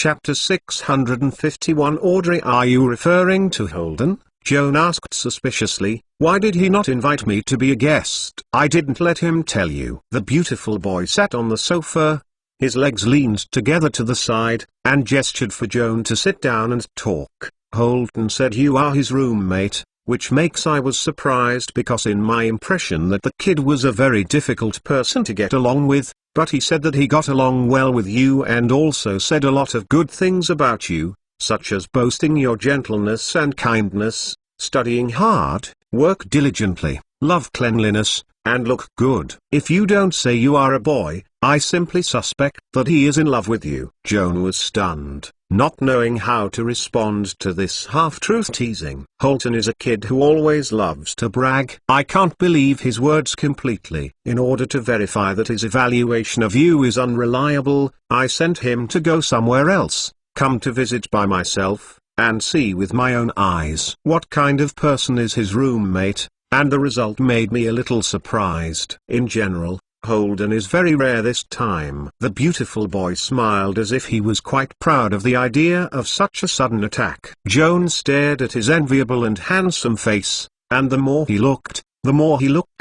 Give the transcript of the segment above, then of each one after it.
Chapter 651. Audrey, are you referring to Holden? Joan asked suspiciously. Why did he not invite me to be a guest? I didn't let him tell you. The beautiful boy sat on the sofa, his legs leaned together to the side, and gestured for Joan to sit down and talk. Holden said you are his roommate, which makes I was surprised because in my impression that the kid was a very difficult person to get along with, but he said that he got along well with you and also said a lot of good things about you, such as boasting your gentleness and kindness, studying hard, work diligently, love cleanliness, and look good. If you don't say you are a boy, I simply suspect that he is in love with you. Joan was stunned, not knowing how to respond to this half-truth teasing. Holden is a kid who always loves to brag. I can't believe his words completely. In order to verify that his evaluation of you is unreliable, I sent him to go somewhere else, come to visit by myself, and see with my own eyes what kind of person is his roommate, and the result made me a little surprised. In general, Holden is very rare this time. The beautiful boy smiled as if he was quite proud of the idea of such a sudden attack. Joan stared at his enviable and handsome face, and the more he looked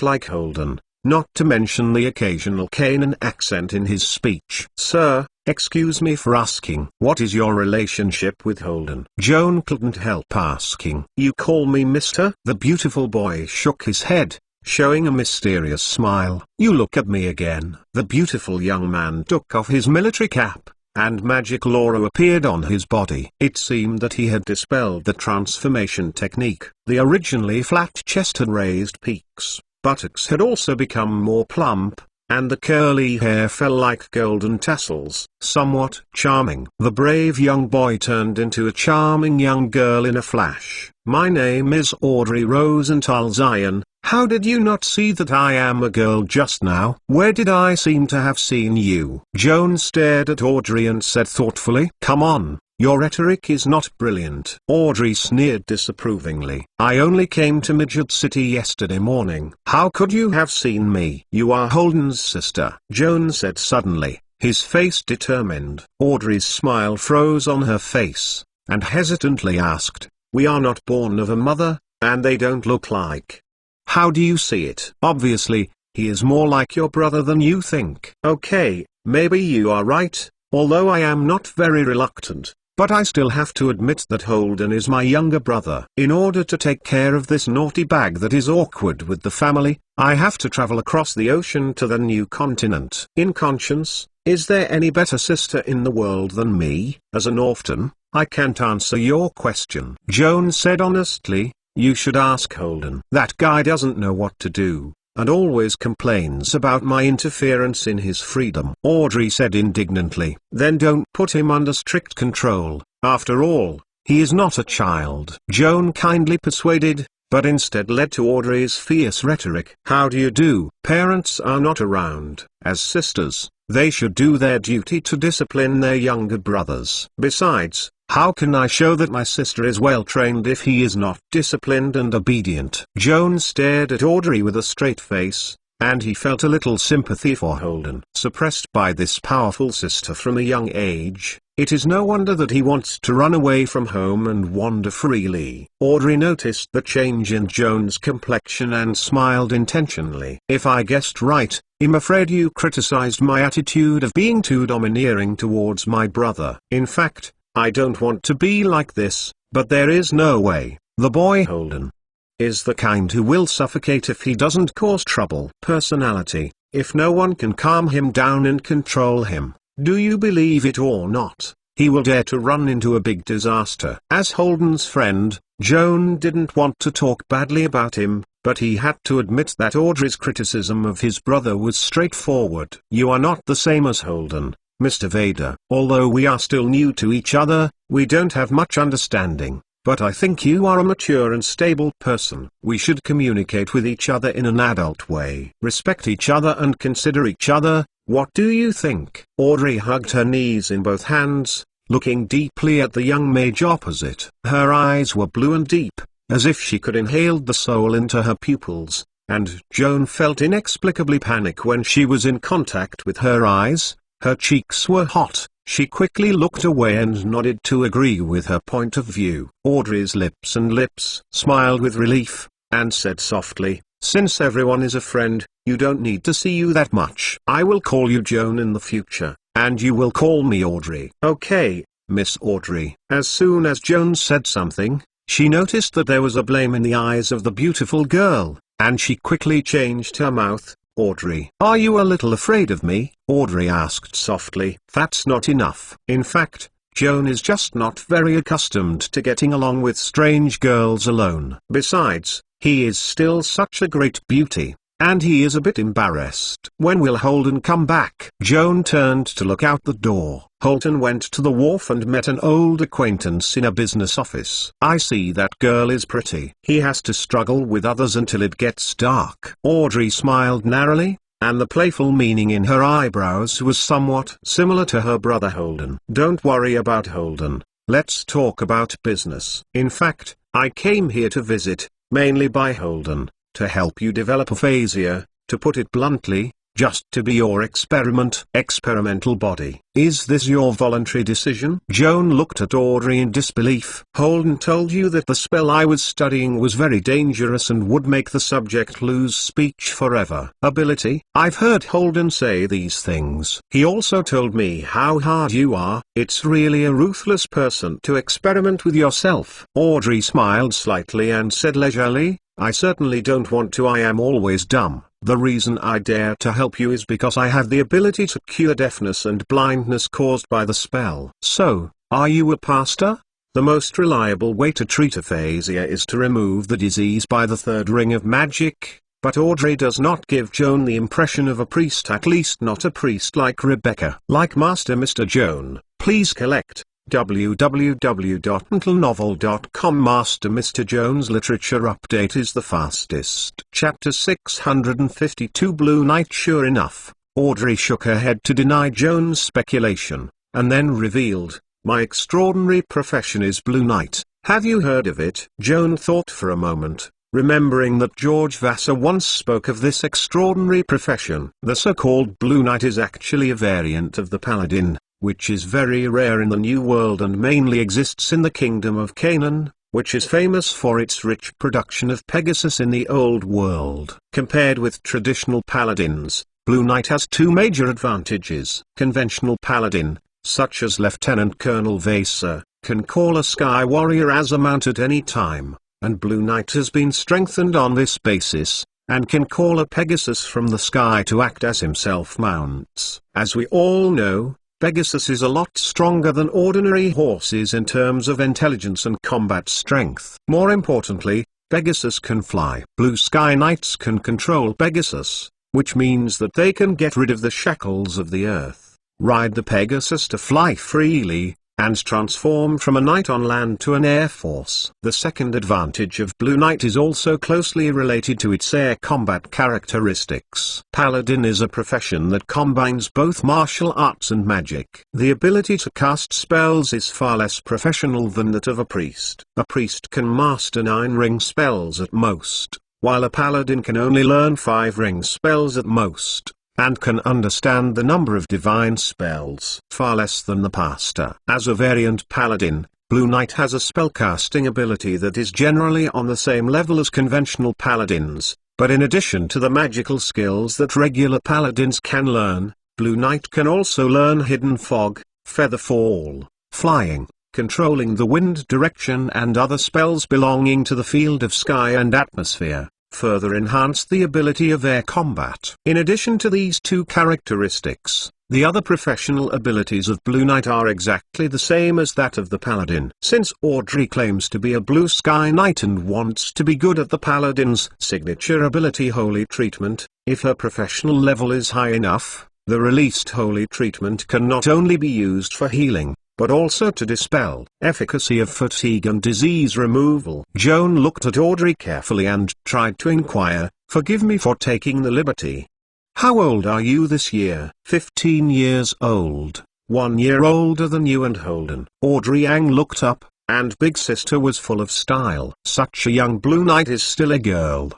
like Holden, not to mention the occasional Canaan accent in his speech. Sir, excuse me for asking, what is your relationship with Holden? Joan couldn't help asking. You call me Mr.? The beautiful boy shook his head, showing a mysterious smile. You look at me again. The beautiful young man took off his military cap, and magical aura appeared on his body. It seemed that he had dispelled the transformation technique. The originally flat chest had raised peaks, buttocks had also become more plump, and the curly hair fell like golden tassels. Somewhat charming. The brave young boy turned into a charming young girl in a flash. My name is Audrey Rosenthal Zion. How did you not see that I am a girl just now? Where did I seem to have seen you? Joan stared at Audrey and said thoughtfully, come on, your rhetoric is not brilliant. Audrey sneered disapprovingly. I only came to Midget City yesterday morning. How could you have seen me? You are Holden's sister, Joan said suddenly, his face determined. Audrey's smile froze on her face, and hesitantly asked, we are not born of a mother, and they don't look like. How do you see it? Obviously, he is more like your brother than you think. Okay, maybe you are right, although I am not very reluctant, but I still have to admit that Holden is my younger brother. In order to take care of this naughty bag that is awkward with the family, I have to travel across the ocean to the new continent. In conscience, is there any better sister in the world than me? As an orphan, I can't answer your question. Joan said honestly, you should ask Holden. That guy doesn't know what to do, and always complains about my interference in his freedom. Audrey said indignantly. Then don't put him under strict control. After all, he is not a child. Joan kindly persuaded, but instead led to Audrey's fierce rhetoric. How do you do? Parents are not around. As sisters, they should do their duty to discipline their younger brothers. Besides, how can I show that my sister is well trained if he is not disciplined and obedient? Joan stared at Audrey with a straight face, and he felt a little sympathy for Holden. Suppressed by this powerful sister from a young age, it is no wonder that he wants to run away from home and wander freely. Audrey noticed the change in Joan's complexion and smiled intentionally. If I guessed right, I'm afraid you criticized my attitude of being too domineering towards my brother. In fact, I don't want to be like this, but there is no way. The boy Holden is the kind who will suffocate if he doesn't cause trouble. Personality, if no one can calm him down and control him, do you believe it or not, he will dare to run into a big disaster. As Holden's friend, Joan didn't want to talk badly about him, but he had to admit that Audrey's criticism of his brother was straightforward. You are not the same as Holden, Mr. Vader. Although we are still new to each other, we don't have much understanding, but I think you are a mature and stable person. We should communicate with each other in an adult way. Respect each other and consider each other. What do you think? Audrey hugged her knees in both hands, looking deeply at the young mage opposite. Her eyes were blue and deep, as if she could inhale the soul into her pupils, and Joan felt inexplicably panic when she was in contact with her eyes. Her cheeks were hot, She quickly looked away and nodded to agree with her point of view. Audrey's lips smiled with relief, and said softly, "Since everyone is a friend, you don't need to see you that much. I will call you Joan in the future, and you will call me Audrey." "Okay, Miss Audrey." As soon as Joan said something, she noticed that there was a blame in the eyes of the beautiful girl, and she quickly changed her mouth. "Audrey, are you a little afraid of me?" Audrey asked softly. "That's not enough." In fact, Joan is just not very accustomed to getting along with strange girls alone. Besides, he is still such a great beauty, and he is a bit embarrassed. "When will Holden come back?" Joan turned to look out the door. Holden went to the wharf and met an old acquaintance in a business office. "I see that girl is pretty. He has to struggle with others until it gets dark." Audrey smiled narrowly, and the playful meaning in her eyebrows was somewhat similar to her brother Holden. "Don't worry about Holden. Let's talk about business. In fact, I came here to visit, mainly by Holden, to help you develop aphasia, to put it bluntly, just to be your experimental body." "Is this your voluntary decision?" Joan looked at Audrey in disbelief. "Holden told you that the spell I was studying was very dangerous and would make the subject lose speech forever." "Ability? I've heard Holden say these things. He also told me how hard you are. It's really a ruthless person to experiment with yourself." Audrey smiled slightly and said leisurely, "I certainly don't want to. I am always dumb. The reason I dare to help you is because I have the ability to cure deafness and blindness caused by the spell." "So, are you a pastor?" "The most reliable way to treat aphasia is to remove the disease by the third ring of magic." But Audrey does not give Joan the impression of a priest, at least not a priest like Rebecca. Like Master Mr. Joan, please collect www.mentalnovel.com. Master Mr. Joan's literature update is the fastest. Chapter 652 Blue Knight. Sure enough, Audrey shook her head to deny Joan's speculation, and then revealed, "My extraordinary profession is Blue Knight. Have you heard of it?" Joan thought for a moment, remembering that George Vassar once spoke of this extraordinary profession. The so-called Blue Knight is actually a variant of the Paladin, which is very rare in the New World and mainly exists in the Kingdom of Canaan, which is famous for its rich production of Pegasus in the Old World. Compared with traditional paladins, Blue Knight has two major advantages. Conventional paladin, such as Lieutenant Colonel Vassar, can call a Sky Warrior as a mount at any time, and Blue Knight has been strengthened on this basis, and can call a Pegasus from the sky to act as himself mounts. As we all know, Pegasus is a lot stronger than ordinary horses in terms of intelligence and combat strength. More importantly, Pegasus can fly. Blue Sky Knights can control Pegasus, which means that they can get rid of the shackles of the earth, ride the Pegasus to fly freely, and transform from a knight on land to an air force. The second advantage of Blue Knight is also closely related to its air combat characteristics. Paladin is a profession that combines both martial arts and magic. The ability to cast spells is far less professional than that of a priest. A priest can master 9-ring spells at most, while a paladin can only learn 5-ring spells at most, and can understand the number of divine spells far less than the pastor. As a variant paladin, Blue Knight has a spellcasting ability that is generally on the same level as conventional paladins, but in addition to the magical skills that regular paladins can learn, Blue Knight can also learn Hidden Fog, Feather Fall, Flying, controlling the wind direction and other spells belonging to the field of sky and atmosphere, further enhance the ability of air combat. In addition to these two characteristics, the other professional abilities of Blue Knight are exactly the same as that of the Paladin. Since Audrey claims to be a Blue Sky Knight and wants to be good at the Paladin's signature ability Holy Treatment, if her professional level is high enough, the released Holy Treatment can not only be used for healing, but also to dispel efficacy of fatigue and disease removal. Joan looked at Audrey carefully and tried to inquire, "Forgive me for taking the liberty. How old are you this year?" 15 years old, 1 year older than you and Holden. Audrey Yang looked up, and Big Sister was full of style. Such a young Blue Knight is still a girl.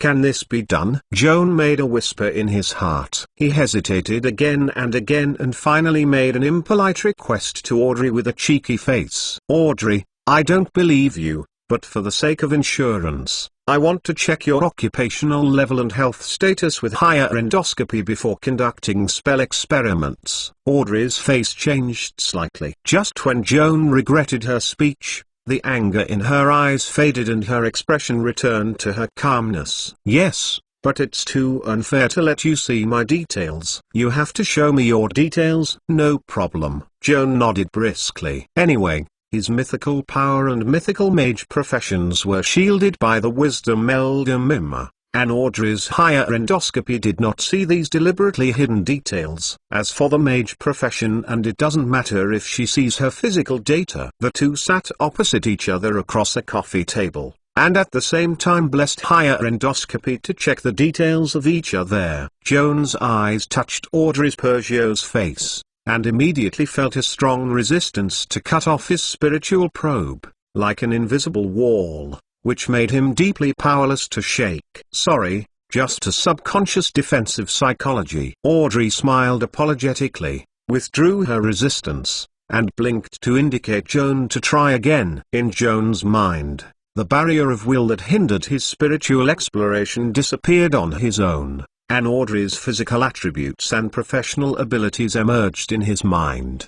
Can this be done? Joan made a whisper in his heart. He hesitated again and finally made an impolite request to Audrey with a cheeky face. Audrey, I don't believe you, but for the sake of insurance, I want to check your occupational level and health status with higher endoscopy before conducting spell experiments. Audrey's face changed slightly. Just when Joan regretted her speech, the anger in her eyes faded and her expression returned to her calmness. Yes, but it's too unfair to let you see my details. You have to show me your details. No problem. Joan nodded briskly. Anyway, his mythical power and mythical mage professions were shielded by the wisdom elder Mima, and Audrey's higher endoscopy did not see these deliberately hidden details. As for the mage profession, and it doesn't matter if she sees her physical data. The two sat opposite each other across a coffee table, and at the same time blessed higher endoscopy to check the details of each other. Joan's eyes touched Audrey's Peugeot's face, and immediately felt a strong resistance to cut off his spiritual probe, like an invisible wall, which made him deeply powerless to shake. Sorry, just a subconscious defensive psychology. Audrey smiled apologetically, withdrew her resistance, and blinked to indicate Joan to try again. In Joan's mind, the barrier of will that hindered his spiritual exploration disappeared on his own, and Audrey's physical attributes and professional abilities emerged in his mind.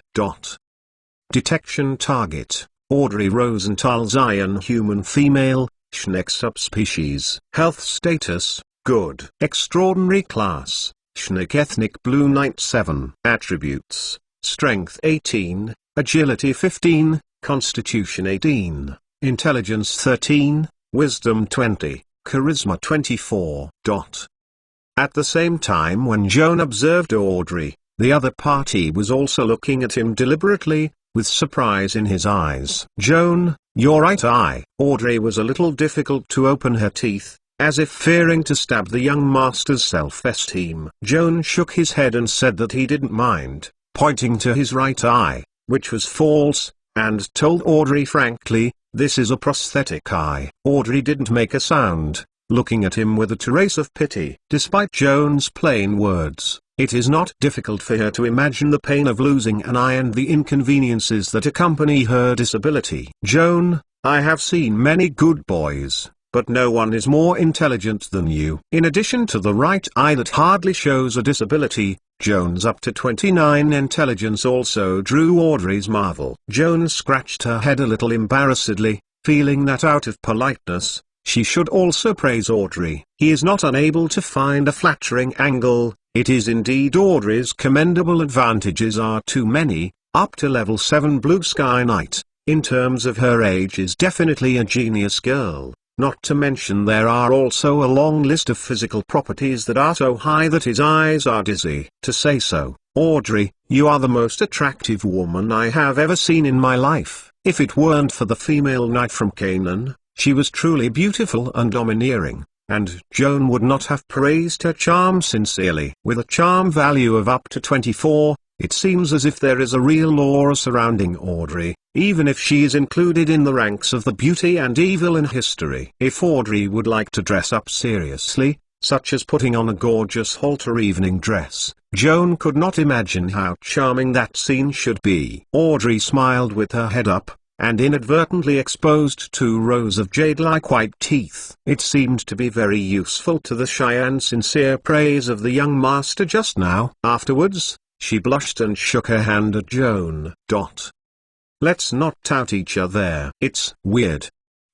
Detection target: Audrey Rosenthal, Zion, human, female, Schneck subspecies. Health status: good. Extraordinary class: Schneck, ethnic blue knight 7. Attributes: strength 18, agility 15, constitution 18, intelligence 13, wisdom 20, charisma 24. At the same time, when Joan observed Audrey, the other party was also looking at him deliberately, with surprise in his eyes. Joan, your right eye. Audrey was a little difficult to open her teeth, as if fearing to stab the young master's self-esteem. Joan shook his head and said that he didn't mind, pointing to his right eye, which was false, and told Audrey frankly, this is a prosthetic eye. Audrey didn't make a sound, looking at him with a trace of pity. Despite Joan's plain words, it is not difficult for her to imagine the pain of losing an eye and the inconveniences that accompany her disability. Joan, I have seen many good boys, but no one is more intelligent than you. In addition to the right eye that hardly shows a disability, Joan's up to 29 intelligence also drew Audrey's marvel. Joan scratched her head a little embarrassedly, feeling that out of politeness, she should also praise Audrey. He is not unable to find a flattering angle. It is indeed Audrey's commendable advantages are too many. Up to level 7 Blue Sky Knight, in terms of her age, is definitely a genius girl. Not to mention there are also a long list of physical properties that are so high that his eyes are dizzy. To say so, Audrey, you are the most attractive woman I have ever seen in my life. If it weren't for the female knight from Canaan, she was truly beautiful and domineering, and Joan would not have praised her charm sincerely. With a charm value of up to 24, it seems as if there is a real aura surrounding Audrey, even if she is included in the ranks of the beauty and evil in history. If Audrey would like to dress up seriously, such as putting on a gorgeous halter evening dress, Joan could not imagine how charming that scene should be. Audrey smiled with her head up, and inadvertently exposed 2 rows of jade-like white teeth. It seemed to be very useful to the shy and sincere praise of the young master just now. Afterwards, she blushed and shook her hand at Joan. Let's not tout each other. It's weird.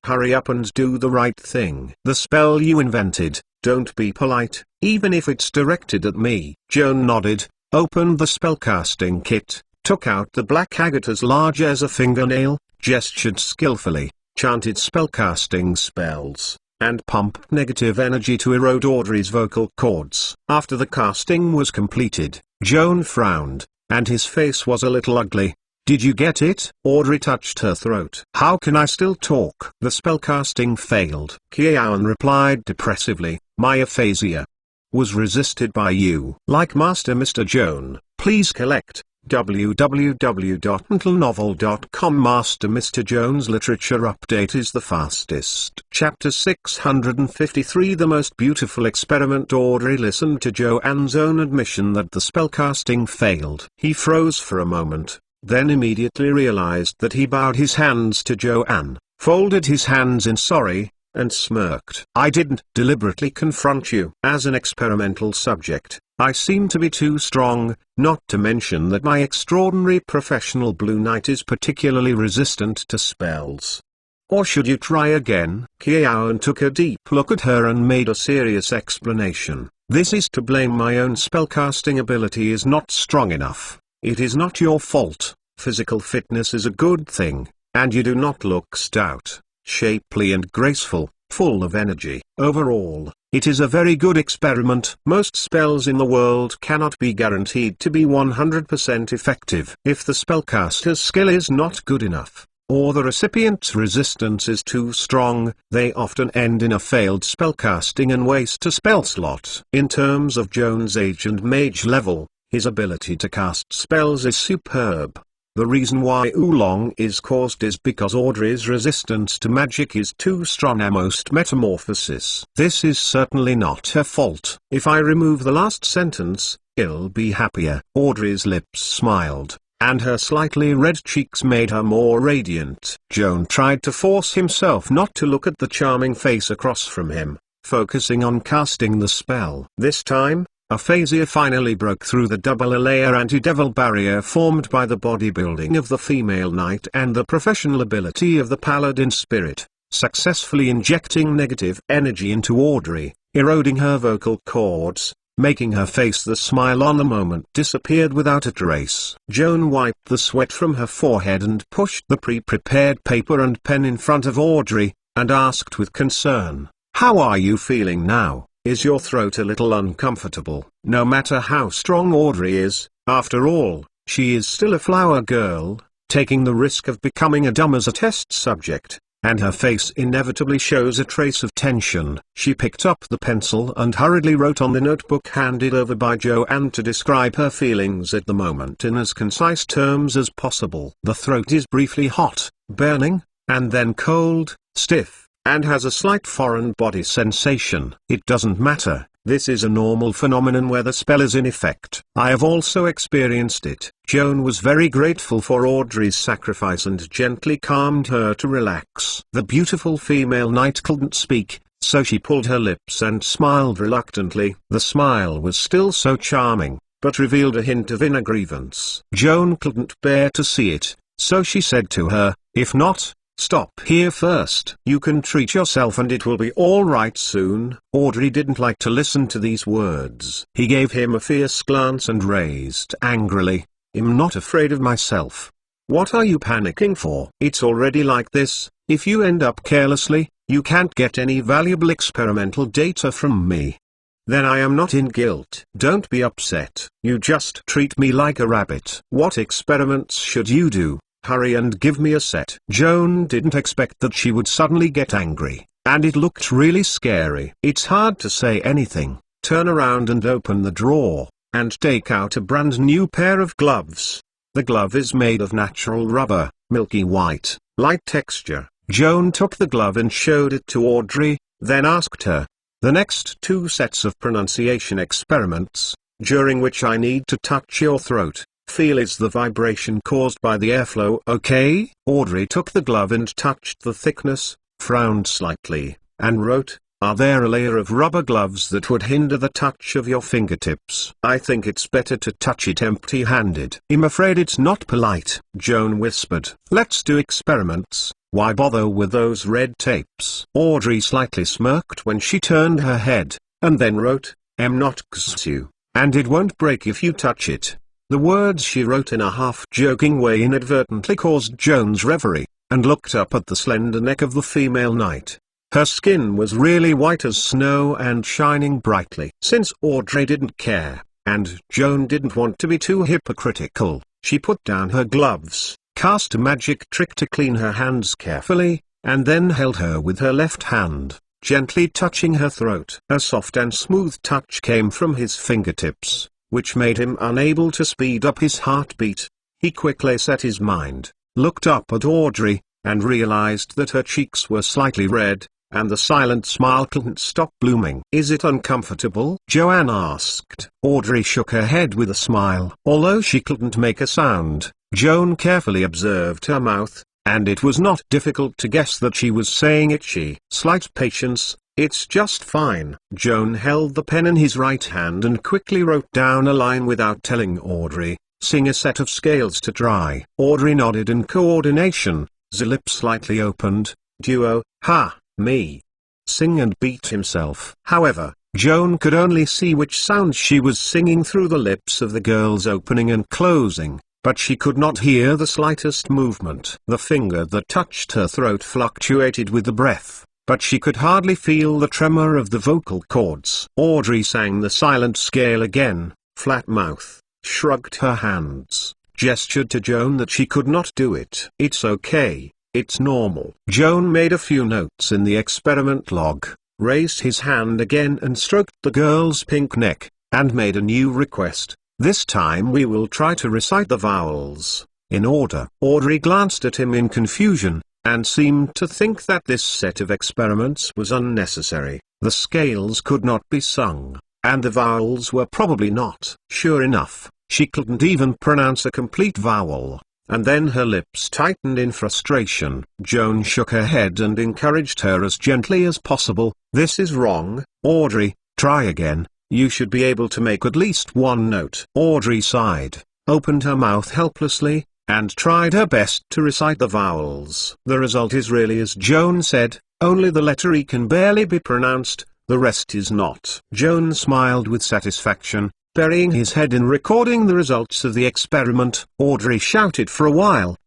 Hurry up and do the right thing. The spell you invented, don't be polite, even if it's directed at me. Joan nodded, opened the spellcasting kit, took out the black agate as large as a fingernail, gestured skillfully, chanted spellcasting spells, and pumped negative energy to erode Audrey's vocal cords. After the casting was completed, Joan frowned, and his face was a little ugly. Did you get it? Audrey touched her throat. How can I still talk? The spellcasting failed. Kian replied depressively, my aphasia was resisted by you. Like Master Mr. Joan, please collect www.mentalnovel.com Master Mr. Jones Literature Update is the fastest. Chapter 653 The Most Beautiful Experiment. Audrey listened to Joanne's own admission that the spellcasting failed. He froze for a moment, then immediately realized that he bowed his hands to Joanne, folded his hands in sorry, and smirked. I didn't deliberately confront you. As an experimental subject, I seem to be too strong, not to mention that my extraordinary professional Blue Knight is particularly resistant to spells. Or should you try again? Joanne took a deep look at her and made a serious explanation. This is to blame. My own spellcasting ability is not strong enough. It is not your fault. Physical fitness is a good thing, and you do not look stout, shapely and graceful, full of energy. Overall, it is a very good experiment. Most spells in the world cannot be guaranteed to be 100% effective. If the spellcaster's skill is not good enough, or the recipient's resistance is too strong, they often end in a failed spellcasting and waste a spell slot. In terms of Joan's age and mage level, his ability to cast spells is superb. The reason why oolong is caused is because Audrey's resistance to magic is too strong. Most metamorphosis. This is certainly not her fault. If I remove the last sentence, you'll be happier. Audrey's lips smiled, and her slightly red cheeks made her more radiant. Joan tried to force himself not to look at the charming face across from him, focusing on casting the spell. This time, aphasia finally broke through the double-layer anti-devil barrier formed by the bodybuilding of the female knight and the professional ability of the paladin spirit, successfully injecting negative energy into Audrey, eroding her vocal cords, making her face. The smile on the moment disappeared without a trace. Joan wiped the sweat from her forehead and pushed the pre-prepared paper and pen in front of Audrey, and asked with concern, "How are you feeling now? Is your throat a little uncomfortable?" No matter how strong Audrey is, after all, she is still a flower girl, taking the risk of becoming a dumb as a test subject, and her face inevitably shows a trace of tension. She picked up the pencil and hurriedly wrote on the notebook handed over by Joanne to describe her feelings at the moment in as concise terms as possible. The throat is briefly hot, burning, and then cold, stiff, and has a slight foreign body sensation. It doesn't matter, this is a normal phenomenon where the spell is in effect. I have also experienced it. Joan was very grateful for Audrey's sacrifice and gently calmed her to relax. The beautiful female knight couldn't speak, so she pulled her lips and smiled reluctantly. The smile was still so charming, but revealed a hint of inner grievance. Joan couldn't bear to see it, so she said to her, "If not, stop here first. You can treat yourself and it will be all right soon." Audrey didn't like to listen to these words. He gave him a fierce glance and raised angrily, "I'm not afraid of myself. What are you panicking for? It's already like this. If you end up carelessly, you can't get any valuable experimental data from me. Then I am not in guilt. Don't be upset. You just treat me like a rabbit. What experiments should you do? Hurry and give me a set." Joan didn't expect that she would suddenly get angry, and it looked really scary. It's hard to say anything. Turn around and open the drawer, and take out a brand new pair of gloves. The glove is made of natural rubber, milky white, light texture. Joan took the glove and showed it to Audrey, then asked her, "The next 2 sets of pronunciation experiments, during which I need to touch your throat, feel is the vibration caused by the airflow, okay?" Audrey took the glove and touched the thickness, frowned slightly, and wrote, "Are there a layer of rubber gloves that would hinder the touch of your fingertips? I think it's better to touch it empty-handed." "I'm afraid it's not polite," Joan whispered. "Let's do experiments. Why bother with those red tapes?" Audrey slightly smirked when she turned her head, and then wrote, "I'm not you, and it won't break if you touch it." The words she wrote in a half-joking way inadvertently caused Joan's reverie, and looked up at the slender neck of the female knight. Her skin was really white as snow and shining brightly. Since Audrey didn't care, and Joan didn't want to be too hypocritical, she put down her gloves, cast a magic trick to clean her hands carefully, and then held her with her left hand, gently touching her throat. A soft and smooth touch came from his fingertips. which made him unable to speed up his heartbeat. He quickly set his mind, looked up at Audrey, and realized that her cheeks were slightly red, and the silent smile couldn't stop blooming. "Is it uncomfortable?" Joanne asked. Audrey shook her head with a smile. Although she couldn't make a sound, Joan carefully observed her mouth, and it was not difficult to guess that she was saying itchy. "Slight patience, it's just fine." Joan held the pen in his right hand and quickly wrote down a line without telling Audrey. "Sing a set of scales to try." Audrey nodded in coordination, the lips slightly opened. "Duo, ha, me." Sing and beat himself. However, Joan could only see which sound she was singing through the lips of the girls opening and closing, but she could not hear the slightest movement. The finger that touched her throat fluctuated with the breath, but she could hardly feel the tremor of the vocal cords. Audrey sang the silent scale again, flat mouth, shrugged her hands, gestured to Joan that she could not do it. "It's okay. It's normal." Joan made a few notes in the experiment log, raised his hand again and stroked the girl's pink neck, and made a new request. "This time we will try to recite the vowels in order." Audrey glanced at him in confusion, and seemed to think that this set of experiments was unnecessary. The scales could not be sung, and the vowels were probably not. Sure enough, she couldn't even pronounce a complete vowel. And then her lips tightened in frustration. Joan shook her head and encouraged her as gently as possible. "This is wrong, Audrey, try again, you should be able to make at least one note." Audrey sighed, opened her mouth helplessly, and tried her best to recite the vowels. "The result is really as Joan said, only the letter E can barely be pronounced, the rest is not." Joan smiled with satisfaction, burying his head in recording the results of the experiment. Audrey shouted for a while,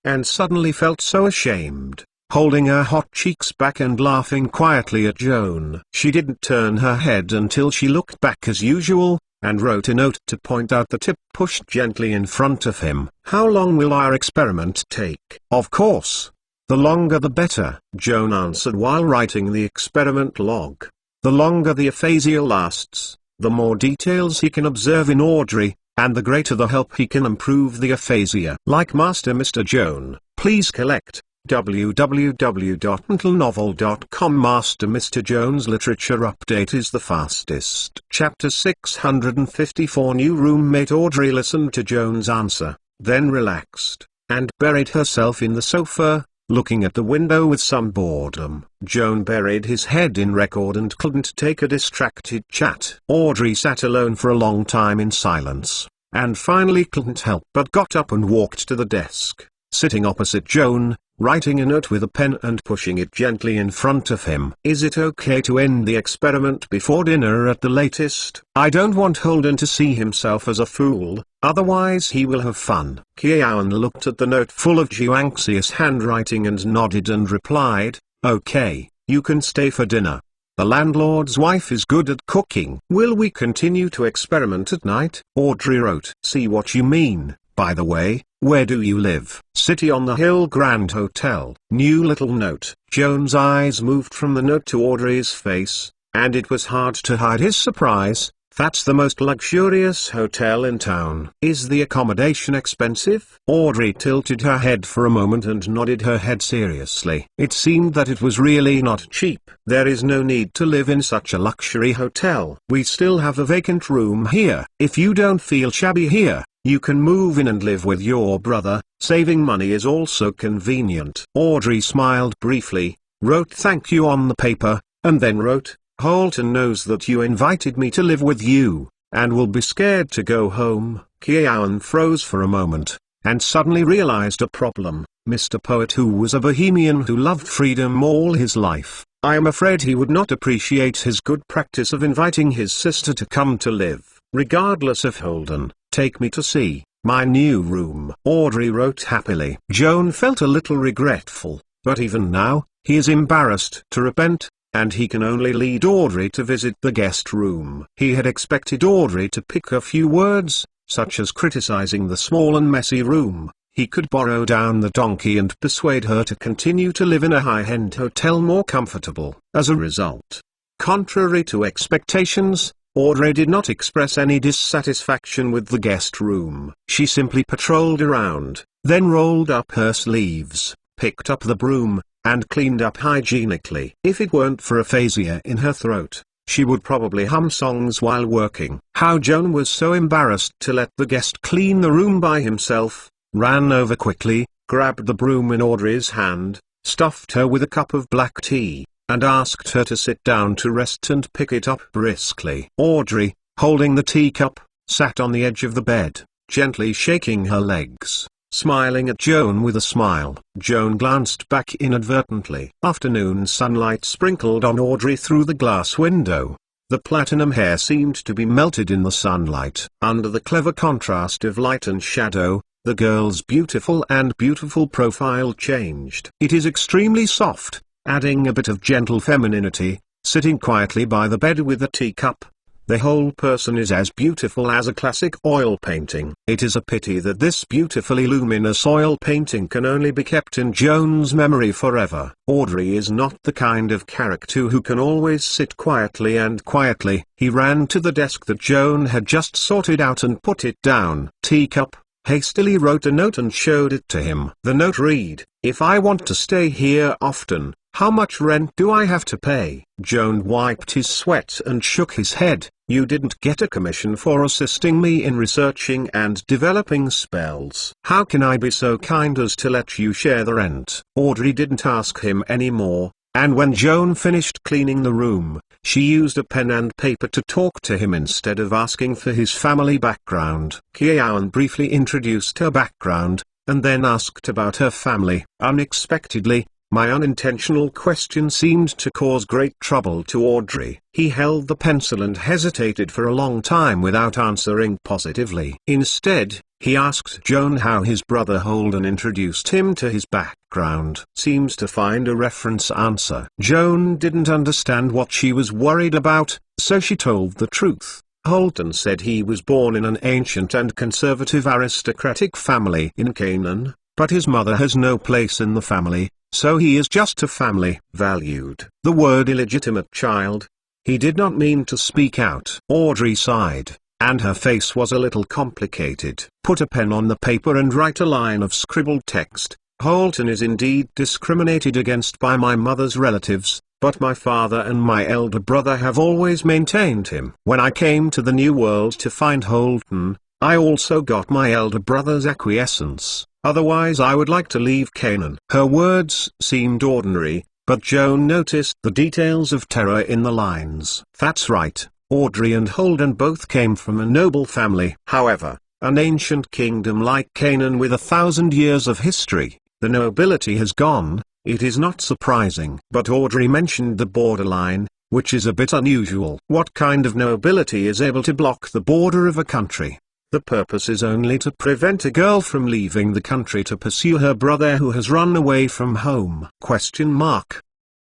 and suddenly felt so ashamed, holding her hot cheeks back and laughing quietly at Joan. She didn't turn her head until she looked back as usual, and wrote a note to point out the tip pushed gently in front of him. "How long will our experiment take?" "Of course, the longer the better," Joan answered while writing the experiment log. "The longer the aphasia lasts, the more details he can observe in Audrey, and the greater the help he can improve the aphasia." Like Master Mr. Joan, please collect www.mentalnovel.com. Master Mr. Joan's literature update is the fastest. Chapter 654. New roommate. Audrey listened to Joan's answer, then relaxed, and buried herself in the sofa, looking at the window with some boredom. Joan buried his head in record and couldn't take a distracted chat. Audrey sat alone for a long time in silence, and finally couldn't help but got up and walked to the desk, sitting opposite Joan, writing a note with a pen and pushing it gently in front of him. "Is it okay to end the experiment before dinner at the latest? I don't want Holden to see himself as a fool, otherwise he will have fun." Joan looked at the note full of Jianxi's handwriting and nodded and replied, "Okay, you can stay for dinner. The landlord's wife is good at cooking." "Will we continue to experiment at night?" Audrey wrote. "See what you mean. By the way, where do you live?" "City on the Hill Grand Hotel." New little note. Joan's eyes moved from the note to Audrey's face, and it was hard to hide his surprise. "That's the most luxurious hotel in town." "Is the accommodation expensive?" Audrey tilted her head for a moment and nodded her head seriously. It seemed that it was really not cheap. "There is no need to live in such a luxury hotel. We still have a vacant room here. If you don't feel shabby here, you can move in and live with your brother. Saving money is also convenient." Audrey smiled briefly, wrote "thank you" on the paper, and then wrote, "Holton knows that you invited me to live with you, and will be scared to go home." Joan froze for a moment, and suddenly realized a problem. Mr. Poet, who was a bohemian who loved freedom all his life, I am afraid he would not appreciate his good practice of inviting his sister to come to live. Regardless of Holden, take me to see my new room." Audrey wrote happily. Joan felt a little regretful, but even now, he is embarrassed to repent, and he can only lead Audrey to visit the guest room. He had expected Audrey to pick a few words, such as criticizing the small and messy room. He could borrow down the donkey and persuade her to continue to live in a high-end hotel more comfortable. As a result, contrary to expectations, Audrey did not express any dissatisfaction with the guest room. She simply patrolled around, then rolled up her sleeves, picked up the broom, and cleaned up hygienically. If it weren't for aphasia in her throat, she would probably hum songs while working. How Joan was so embarrassed to let the guest clean the room by himself, ran over quickly, grabbed the broom in Audrey's hand, stuffed her with a cup of black tea, and asked her to sit down to rest and pick it up briskly. Audrey, holding the teacup, sat on the edge of the bed, gently shaking her legs, smiling at Joan with a smile. Joan glanced back inadvertently. Afternoon sunlight sprinkled on Audrey through the glass window. The platinum hair seemed to be melted in the sunlight. Under the clever contrast of light and shadow, the girl's beautiful profile changed. It is extremely soft, adding a bit of gentle femininity, sitting quietly by the bed with a teacup. The whole person is as beautiful as a classic oil painting. It is a pity that this beautifully luminous oil painting can only be kept in Joan's memory forever. Audrey is not the kind of character who can always sit quietly and quietly. He ran to the desk that Joan had just sorted out and put it down. Teacup, hastily wrote a note and showed it to him. The note read, "If I want to stay here often, how much rent do I have to pay?" Joan wiped his sweat and shook his head. "You didn't get a commission for assisting me in researching and developing spells. How can I be so kind as to let you share the rent?" Audrey didn't ask him any more, and when Joan finished cleaning the room, she used a pen and paper to talk to him instead of asking for his family background. Joan briefly introduced her background, and then asked about her family. Unexpectedly, my unintentional question seemed to cause great trouble to Audrey. He held the pencil and hesitated for a long time without answering positively. Instead, he asked Joan how his brother Holden introduced him to his background. Seems to find a reference answer. Joan didn't understand what she was worried about, so she told the truth. Holden said he was born in an ancient and conservative aristocratic family in Canaan, but his mother has no place in the family, so he is just a family valued. The word illegitimate child. He did not mean to speak out. Audrey sighed, and her face was a little complicated. Put a pen on the paper and write a line of scribbled text. Holden is indeed discriminated against by my mother's relatives, but my father and my elder brother have always maintained him. When I came to the New World to find Holden, I also got my elder brother's acquiescence. Otherwise I would like to leave Canaan. Her words seemed ordinary, but Joan noticed the details of terror in the lines. That's right, Audrey and Holden both came from a noble family. However, an ancient kingdom like Canaan with 1,000 years of history, the nobility has gone. It is not surprising. But Audrey mentioned the borderline, which is a bit unusual. What kind of nobility is able to block the border of a country? The purpose is only to prevent a girl from leaving the country to pursue her brother who has run away from home.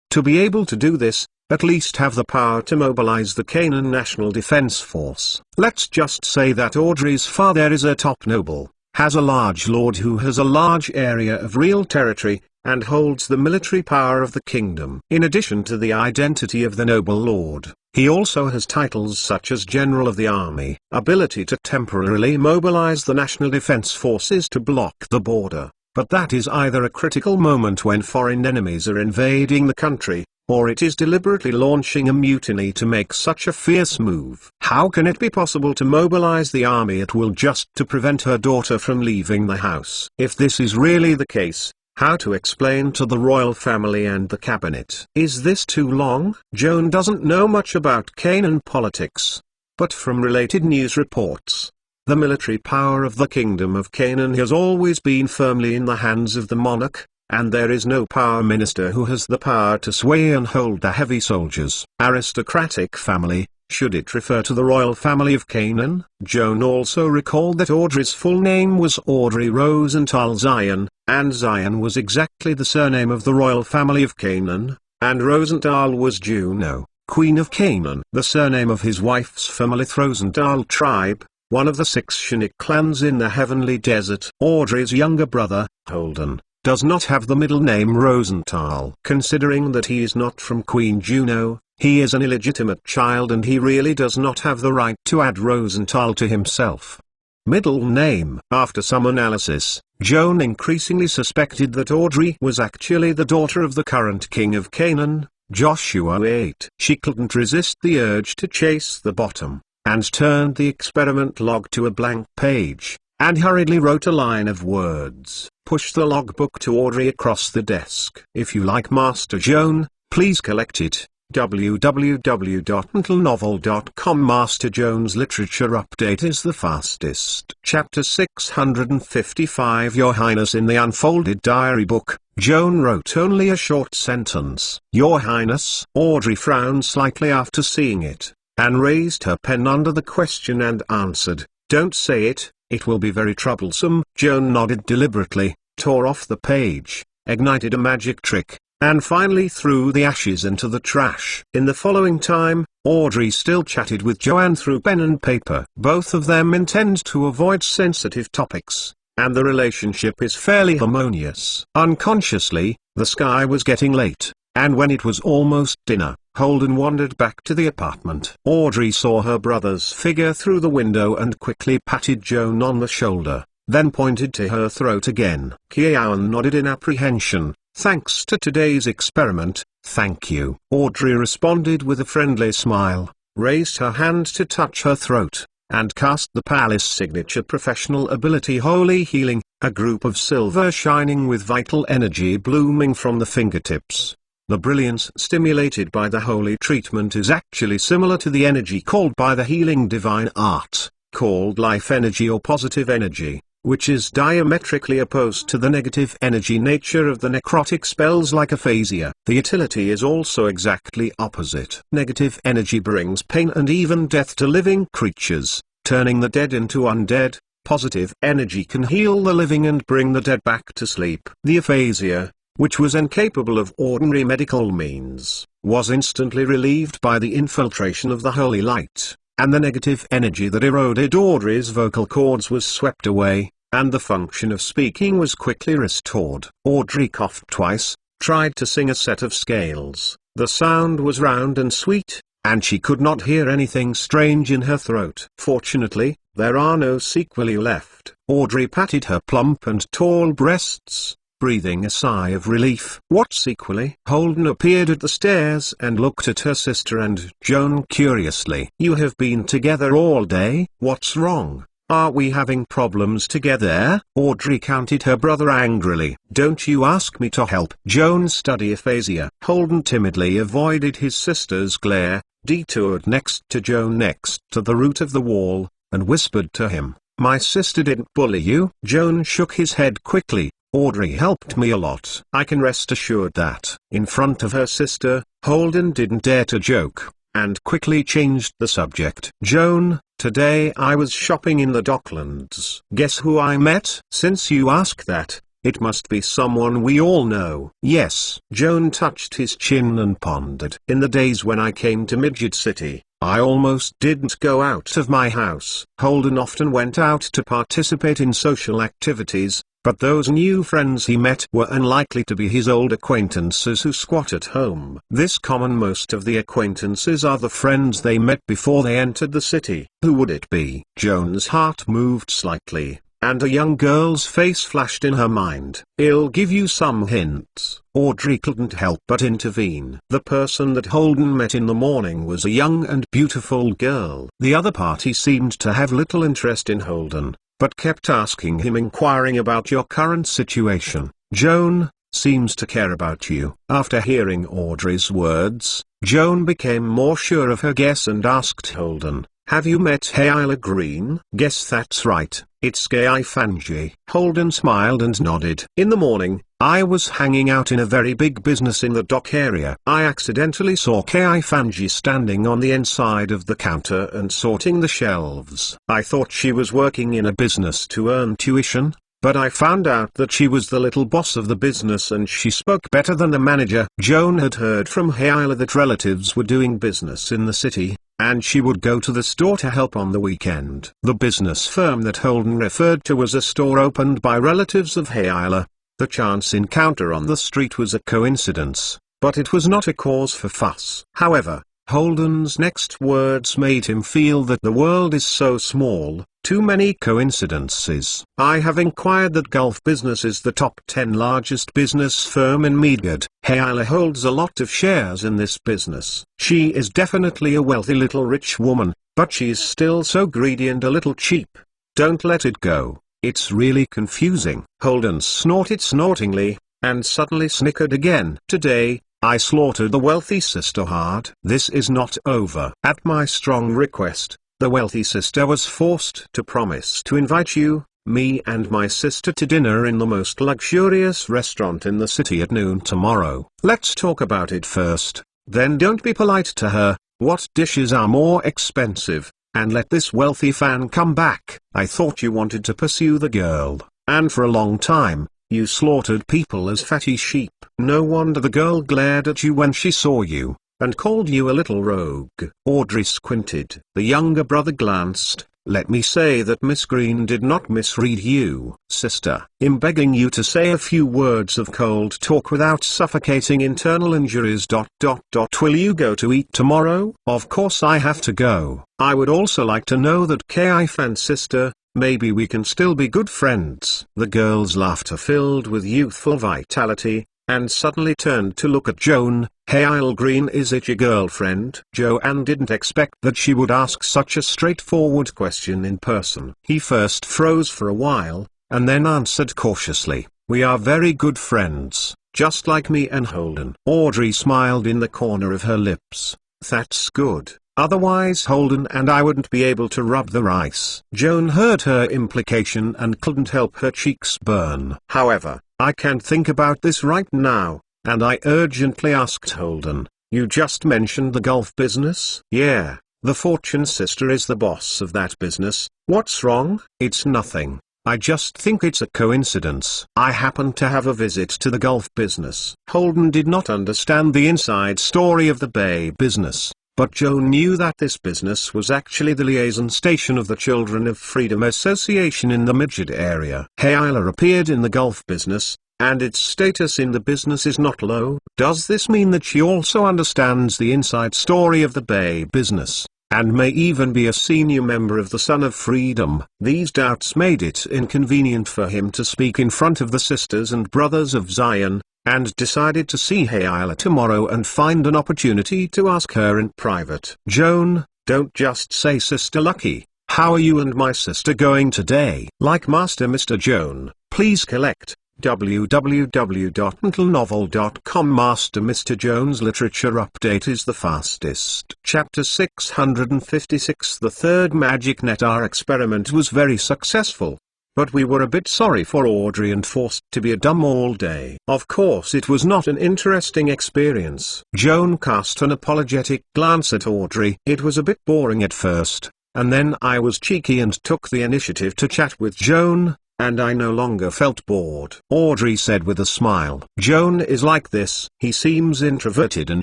To be able to do this, at least have the power to mobilize the Canaan National Defense Force. Let's just say that Audrey's father is a top noble, has a large lord who has a large area of real territory, and holds the military power of the kingdom. In addition to the identity of the noble lord, he also has titles such as General of the Army, ability to temporarily mobilize the National Defense Forces to block the border. But that is either a critical moment when foreign enemies are invading the country, or it is deliberately launching a mutiny to make such a fierce move. How can it be possible to mobilize the army at will just to prevent her daughter from leaving the house? If this is really the case, how to explain to the royal family and the cabinet? Is this too long? Joan doesn't know much about Canaan politics, but from related news reports, the military power of the Kingdom of Canaan has always been firmly in the hands of the monarch, and there is no power minister who has the power to sway and hold the heavy soldiers. Aristocratic family, should it refer to the royal family of Canaan? Joan also recalled that Audrey's full name was Audrey Rosenthal Zion, and Zion was exactly the surname of the royal family of Canaan, and Rosenthal was Juno, queen of Canaan. The surname of his wife's family, Rosenthal tribe, one of the 6 Chinook clans in the heavenly desert. Audrey's younger brother, Holden, does not have the middle name Rosenthal. Considering that he is not from Queen Juno, he is an illegitimate child and he really does not have the right to add Rosenthal to himself. Middle name. After some analysis, Joan increasingly suspected that Audrey was actually the daughter of the current king of Canaan, Joshua 8. She couldn't resist the urge to chase the bottom, and turned the experiment log to a blank page, and hurriedly wrote a line of words. Push the logbook to Audrey across the desk. If you like Master Joan, please collect it. www.mentalnovel.com. Master Joan's literature update is the fastest. Chapter 655. Your Highness. In the unfolded diary book, Joan wrote only a short sentence. Your Highness. Audrey frowned slightly after seeing it, and raised her pen under the question and answered, "Don't say it, it will be very troublesome." Joan nodded deliberately, tore off the page, ignited a magic trick, and finally threw the ashes into the trash. In the following time, Audrey still chatted with Joanne through pen and paper. Both of them intend to avoid sensitive topics, and the relationship is fairly harmonious. Unconsciously, the sky was getting late, and when it was almost dinner, Holden wandered back to the apartment. Audrey saw her brother's figure through the window and quickly patted Joan on the shoulder, then pointed to her throat again. Joan nodded in apprehension. "Thanks to today's experiment, thank you." Audrey responded with a friendly smile, raised her hand to touch her throat, and cast the palace signature professional ability Holy Healing, a group of silver shining with vital energy blooming from the fingertips. The brilliance stimulated by the holy treatment is actually similar to the energy called by the healing divine art, called life energy or positive energy, which is diametrically opposed to the negative energy nature of the necrotic spells like aphasia. The utility is also exactly opposite. Negative energy brings pain and even death to living creatures, turning the dead into undead. Positive energy can heal the living and bring the dead back to sleep. The aphasia, which was incapable of ordinary medical means, was instantly relieved by the infiltration of the holy light, and the negative energy that eroded Audrey's vocal cords was swept away, and the function of speaking was quickly restored. Audrey coughed twice, tried to sing a set of scales. The sound was round and sweet, and she could not hear anything strange in her throat. Fortunately, there are no sequelae left. Audrey patted her plump and tall breasts, breathing a sigh of relief. "What sequelae?" Holden appeared at the stairs and looked at her sister and Joan curiously. "You have been together all day. What's wrong? Are we having problems together?" Audrey counted her brother angrily. "Don't you ask me to help." Joan studied aphasia. Holden timidly avoided his sister's glare, detoured next to Joan next to the root of the wall, and whispered to him, "My sister didn't bully you." Joan shook his head quickly. "Audrey helped me a lot. I can rest assured that." In front of her sister, Holden didn't dare to joke, and quickly changed the subject. "Joan, today I was shopping in the Docklands. Guess who I met?" "Since you ask that, it must be someone we all know." "Yes." Joan touched his chin and pondered. "In the days when I came to Midget City, I almost didn't go out of my house." Holden often went out to participate in social activities, but those new friends he met were unlikely to be his old acquaintances who squat at home. This common: most of the acquaintances are the friends they met before they entered the city. Who would it be? Joan's heart moved slightly, and a young girl's face flashed in her mind. "I'll give you some hints." Audrey couldn't help but intervene. The person that Holden met in the morning was a young and beautiful girl. The other party seemed to have little interest in Holden, but kept asking him, inquiring about your current situation. "Joan seems to care about you." After hearing Audrey's words, Joan became more sure of her guess and asked Holden, "Have you met Haila Green?" "Guess that's right, it's Gai Fanji." Holden smiled and nodded. "In the morning, I was hanging out in a very big business in the dock area. I accidentally saw Gai Fanji standing on the inside of the counter and sorting the shelves. I thought she was working in a business to earn tuition, but I found out that she was the little boss of the business and she spoke better than the manager." Joan had heard from Haila that relatives were doing business in the city, and she would go to the store to help on the weekend. The business firm that Holden referred to was a store opened by relatives of Haila, The chance encounter on the street was a coincidence, but it was not a cause for fuss. However, Holden's next words made him feel that the world is so small, too many coincidences. I have inquired that Gulf Business is the top 10 largest business firm in Meadgard. Hayla holds a lot of shares in this business. She is definitely a wealthy little rich woman, but she's still so greedy and a little cheap. Don't let it go. It's really confusing. Holden snorted snortingly, and suddenly snickered again. Today, I slaughtered the wealthy sister hard. This is not over. At my strong request, the wealthy sister was forced to promise to invite you, me and my sister to dinner in the most luxurious restaurant in the city at noon tomorrow. Let's talk about it first, then don't be polite to her. What dishes are more expensive? And let this wealthy fan come back. I thought you wanted to pursue the girl, and for a long time, you slaughtered people as fatty sheep. No wonder the girl glared at you when she saw you, and called you a little rogue. Audrey squinted. The younger brother glanced. Let me say that Miss Green did not misread you, sister. I'm begging you to say a few words of cold talk without suffocating internal injuries. Will you go to eat tomorrow? Of course I have to go. I would also like to know that Ki fan sister, maybe we can still be good friends. The girl's laughter filled with youthful vitality, and suddenly turned to look at Joan. Hey Green, is it your girlfriend? Joanne didn't expect that she would ask such a straightforward question in person. He first froze for a while, and then answered cautiously, we are very good friends, just like me and Holden. Audrey smiled in the corner of her lips. That's good. Otherwise Holden and I wouldn't be able to rub the rice. Joan heard her implication and couldn't help her cheeks burn. However, I can't think about this right now, and I urgently asked Holden, you just mentioned the Gulf business? Yeah, the Fortune sister is the boss of that business. What's wrong? It's nothing. I just think it's a coincidence. I happened to have a visit to the Gulf business. Holden did not understand the inside story of the Bay business, but Joan knew that this business was actually the liaison station of the Children of Freedom Association in the Midgard area. Hayla appeared in the Gulf business, and its status in the business is not low. Does this mean that she also understands the inside story of the Bay business, and may even be a senior member of the Son of Freedom? These doubts made it inconvenient for him to speak in front of the sisters and brothers of Zion, and decided to see Hayla tomorrow and find an opportunity to ask her in private. Joan, don't just say Sister Lucky. How are you and my sister going today? Like Master Mr. Joan, please collect www.mentalnovel.com. Master Mr. Joan's literature update is the fastest. Chapter 656. The third magic netar experiment was very successful, but we were a bit sorry for Audrey and forced to be a dumb all day. Of course it was not an interesting experience. Joan cast an apologetic glance at Audrey. It was a bit boring at first, and then I was cheeky and took the initiative to chat with Joan, and I no longer felt bored. Audrey said with a smile. Joan is like this. He seems introverted and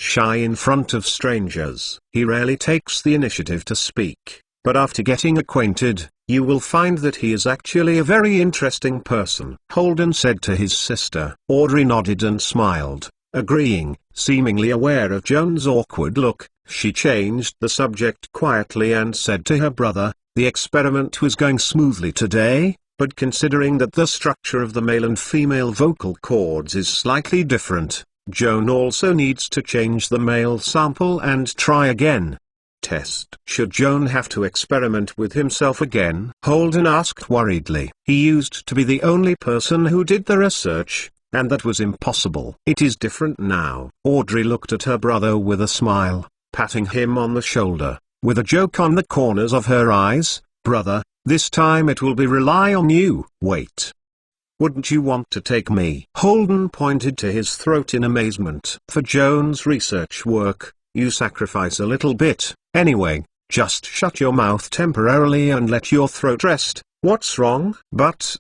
shy in front of strangers. He rarely takes the initiative to speak, but after getting acquainted, you will find that he is actually a very interesting person. Holden said to his sister. Audrey nodded and smiled, agreeing. Seemingly aware of Joan's awkward look, she changed the subject quietly and said to her brother, the experiment was going smoothly today, but considering that the structure of the male and female vocal cords is slightly different, Joan also needs to change the male sample and try again. Test. Should Joan have to experiment with himself again? Holden asked worriedly. He used to be the only person who did the research, and that was impossible. It is different now. Audrey looked at her brother with a smile, patting him on the shoulder, with a joke on the corners of her eyes. Brother, this time it will be rely on you. Wait. Wouldn't you want to take me? Holden pointed to his throat in amazement. For Joan's research work, you sacrifice a little bit. Anyway, just shut your mouth temporarily and let your throat rest. What's wrong? But,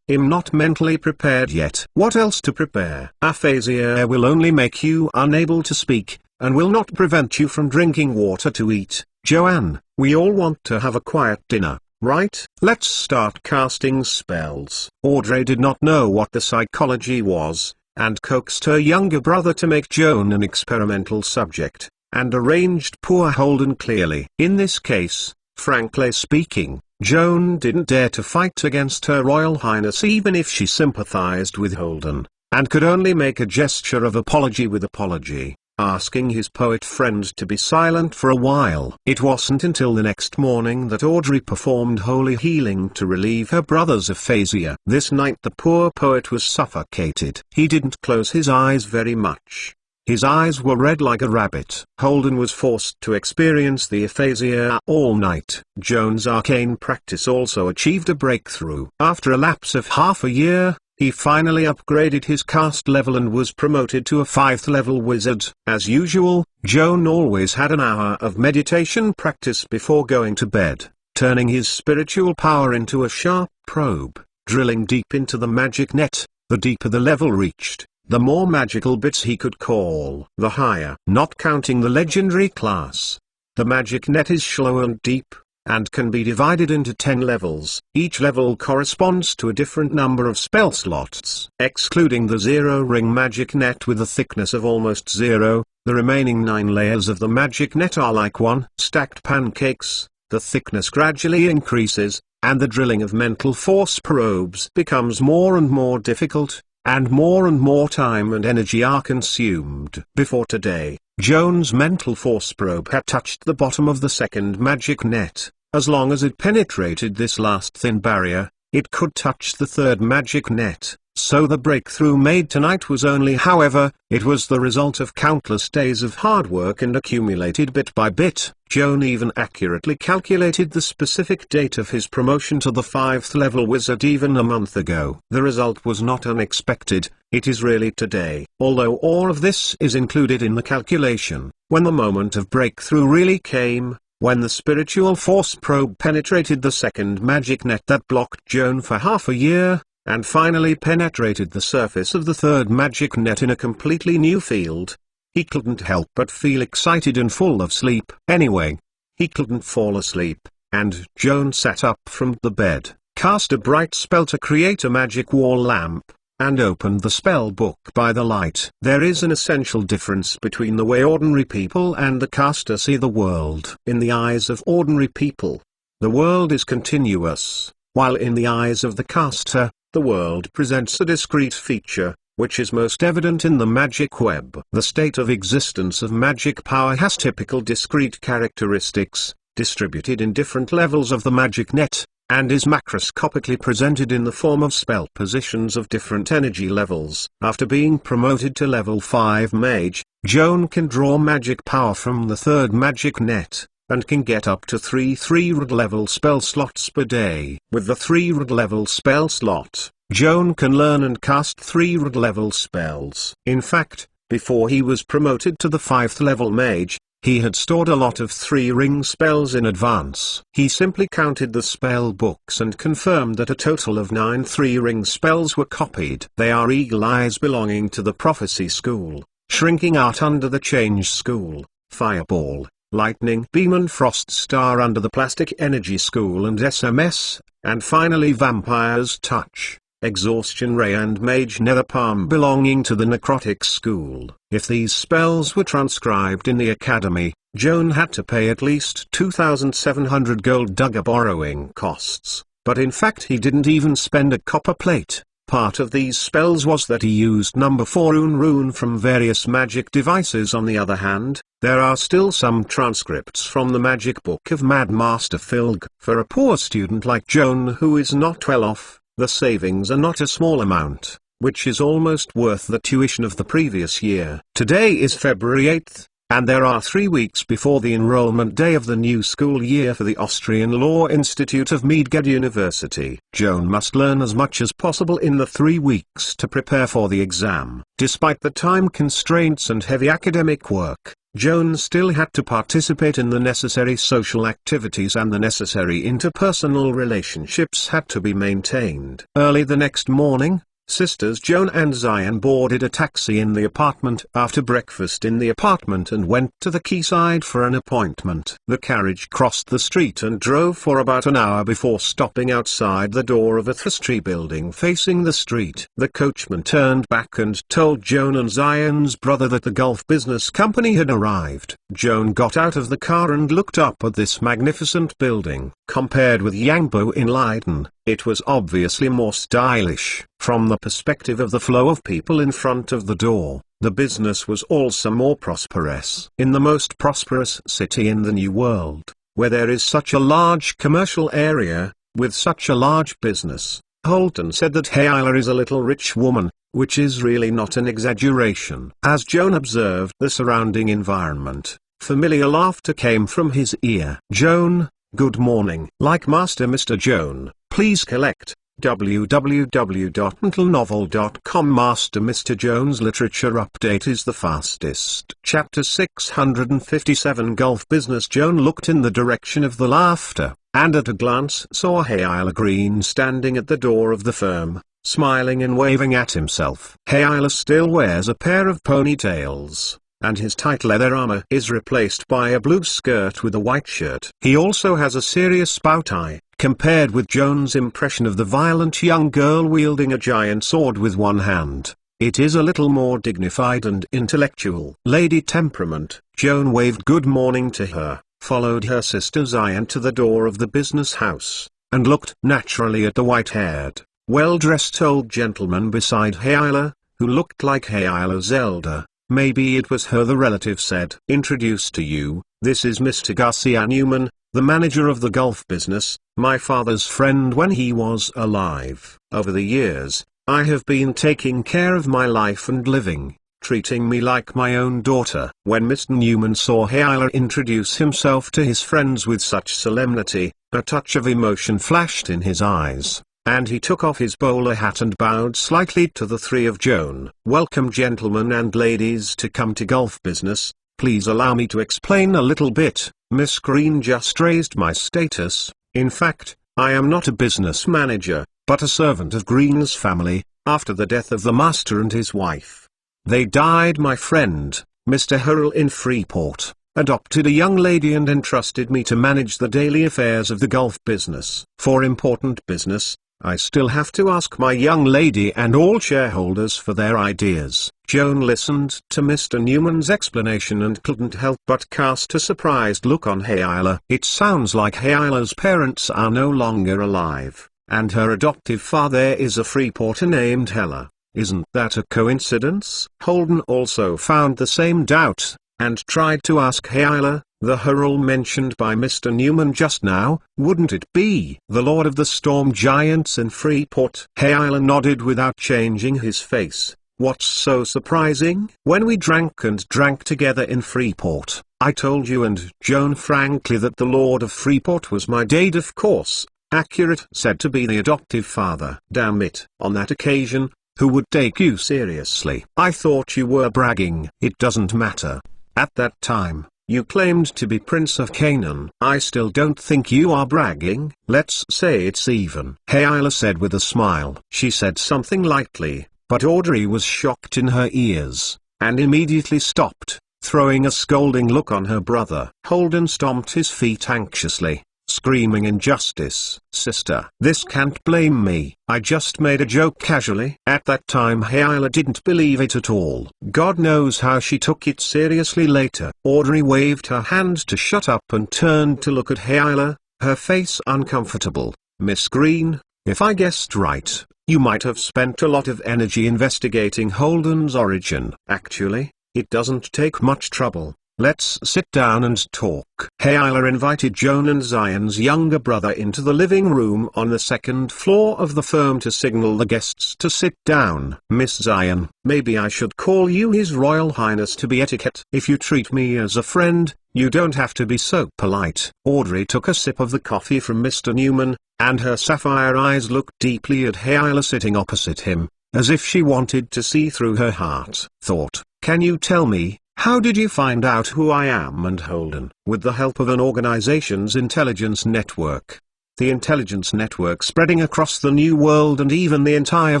I'm not mentally prepared yet. What else to prepare? Aphasia will only make you unable to speak, and will not prevent you from drinking water to eat. Joanne, we all want to have a quiet dinner. right? Let's start casting spells. Audrey did not know what the psychology was, and coaxed her younger brother to make Joan an experimental subject, and arranged poor Holden clearly. In this case, frankly speaking, Joan didn't dare to fight against her Royal Highness even if she sympathized with Holden, and could only make a gesture of apology with apology, asking his poet friend to be silent for a while. It wasn't until the next morning that Audrey performed holy healing to relieve her brother's aphasia. This night the poor poet was suffocated. He didn't close his eyes very much. His eyes were red like a rabbit. Holden was forced to experience the aphasia all night. Joan's arcane practice also achieved a breakthrough. After a lapse of half a year, he finally upgraded his caste level and was promoted to a 5th level wizard. As usual, Joan always had an hour of meditation practice before going to bed, turning his spiritual power into a sharp probe, drilling deep into the magic net. The deeper the level reached, the more magical bits he could call. The higher, not counting the legendary class. The magic net is shallow and deep, and can be divided into 10 levels. Each level corresponds to a different number of spell slots. Excluding the zero-ring magic net with a thickness of almost 0, the remaining 9 layers of the magic net are like one stacked pancakes. The thickness gradually increases, and the drilling of mental force probes becomes more and more difficult, and more time and energy are consumed. Before today, Joan's mental force probe had touched the bottom of the second magic net. As long as it penetrated this last thin barrier, it could touch the third magic net. So the breakthrough made tonight was only, however, it was the result of countless days of hard work and accumulated bit by bit. Joan even accurately calculated the specific date of his promotion to the 5th level wizard even a month ago. The result was not unexpected, it is really today. Although all of this is included in the calculation, when the moment of breakthrough really came, when the spiritual force probe penetrated the second magic net that blocked Joan for half a year, and finally penetrated the surface of the third magic net in a completely new field, he couldn't help but feel excited and full of sleep. Anyway, he couldn't fall asleep, and Joan sat up from the bed, cast a bright spell to create a magic wall lamp, and opened the spell book by the light. There is an essential difference between the way ordinary people and the caster see the world. In the eyes of ordinary people, the world is continuous, while in the eyes of the caster, the world presents a discrete feature, which is most evident in the magic web. The state of existence of magic power has typical discrete characteristics, distributed in different levels of the magic net, and is macroscopically presented in the form of spell positions of different energy levels. After being promoted to level 5 mage, Joan can draw magic power from the third magic net, and can get up to 3 3rd level spell slots per day. With the 3rd level spell slot, Joan can learn and cast 3rd level spells. In fact, before he was promoted to the 5th level mage, he had stored a lot of 3-ring spells in advance. He simply counted the spell books and confirmed that a total of 9 3-ring spells were copied. They are Eagle Eyes belonging to the Prophecy School, Shrinking Art under the Change School, Fireball, Lightning Beam and Frost Star under the Plastic Energy School and SMS, and finally Vampire's Touch, Exhaustion Ray and Mage Nether Palm belonging to the Necrotic School. If these spells were transcribed in the academy, Joan had to pay at least 2,700 gold dagger borrowing costs, but in fact he didn't even spend a copper plate. Part of these spells was that he used number 4 rune from various magic devices. On the other hand, there are still some transcripts from the magic book of Mad Master Filg. For a poor student like Joan who is not well off, the savings are not a small amount, which is almost worth the tuition of the previous year. Today is February 8th, and there are 3 weeks before the enrollment day of the new school year for the Austrian Law Institute of Mage University. Joan must learn as much as possible in the 3 weeks to prepare for the exam. Despite the time constraints and heavy academic work, Joan still had to participate in the necessary social activities and the necessary interpersonal relationships had to be maintained. Early the next morning, Sisters Joan and Zion boarded a taxi in the apartment after breakfast in the apartment and went to the quayside for an appointment. The carriage crossed the street and drove for about an hour before stopping outside the door of a three-story building facing the street. The coachman turned back and told Joan and Zion's brother that the Gulf Business Company had arrived. Joan got out of the car and looked up at this magnificent building. Compared with Yangbo in Leiden, it was obviously more stylish. From the perspective of the flow of people in front of the door, the business was also more prosperous. In the most prosperous city in the New World, where there is such a large commercial area, with such a large business, Holden said that Hayla is a little rich woman, which is really not an exaggeration. As Joan observed the surrounding environment, familiar laughter came from his ear. Joan, good morning. Like Master Mr. Joan, please collect www.mentalnovel.com. Master Mr. Joan's literature update is the fastest. Chapter 657 Gulf Business. Joan looked in the direction of the laughter, and at a glance saw Hayla Green standing at the door of the firm, smiling and waving at himself. Hayla still wears a pair of ponytails, and his tight leather armor is replaced by a blue skirt with a white shirt. He also has a serious bow tie, compared with Joan's impression of the violent young girl wielding a giant sword with one hand. It is a little more dignified and intellectual. Lady Temperament. Joan waved good morning to her, followed her sister Zion to the door of the business house, and looked naturally at the white-haired, well-dressed old gentleman beside Hayla, who looked like Hayla's elder. Maybe it was her, the relative said. Introduce to you, this is Mr. Garcia Newman, the manager of the Gulf Business, my father's friend when he was alive. Over the years, I have been taking care of my life and living, treating me like my own daughter. When Mr. Newman saw Hayla introduce himself to his friends with such solemnity, a touch of emotion flashed in his eyes, and he took off his bowler hat and bowed slightly to the three of Joan. Welcome gentlemen and ladies to come to Gulf Business. Please allow me to explain a little bit. Miss Green just raised my status. In fact, I am not a business manager, but a servant of Green's family, after the death of the master and his wife. They died. My friend, Mr. Hurrell in Freeport, adopted a young lady and entrusted me to manage the daily affairs of the Gulf Business. For important business, I still have to ask my young lady and all shareholders for their ideas. Joan listened to Mr. Newman's explanation and couldn't help but cast a surprised look on Hayla. It sounds like Hayla's parents are no longer alive, and her adoptive father is a Freeporter named Hella. Isn't that a coincidence? Holden also found the same doubt, and tried to ask Hayla, the Hurrell mentioned by Mr. Newman just now, wouldn't it be the Lord of the Storm Giants in Freeport? Hayla nodded without changing his face. What's so surprising? When we drank together in Freeport, I told you and Joan frankly that the Lord of Freeport was my dad, of course, accurate, said to be the adoptive father. Damn it. On that occasion, who would take you seriously? I thought you were bragging. It doesn't matter. At that time, you claimed to be Prince of Canaan. I still don't think you are bragging. Let's say it's even. Hayla said with a smile. She said something lightly, but Audrey was shocked in her ears, and immediately stopped, throwing a scolding look on her brother. Holden stomped his feet anxiously, screaming injustice. Sister, this can't blame me. I just made a joke casually. At that time Hayla didn't believe it at all. God knows how she took it seriously later. Audrey waved her hand to shut up and turned to look at Hayla, her face uncomfortable. Miss Green, if I guessed right, you might have spent a lot of energy investigating Holden's origin. Actually, it doesn't take much trouble. Let's sit down and talk. Hayla invited Joan and Zion's younger brother into the living room on the second floor of the firm to signal the guests to sit down. Miss Zion, maybe I should call you His Royal Highness to be etiquette. If you treat me as a friend, you don't have to be so polite. Audrey took a sip of the coffee from Mr. Newman, and her sapphire eyes looked deeply at Hayla sitting opposite him, as if she wanted to see through her heart. Thought, can you tell me, how did you find out who I am and Holden? With the help of an organization's intelligence network. The intelligence network spreading across the New World and even the entire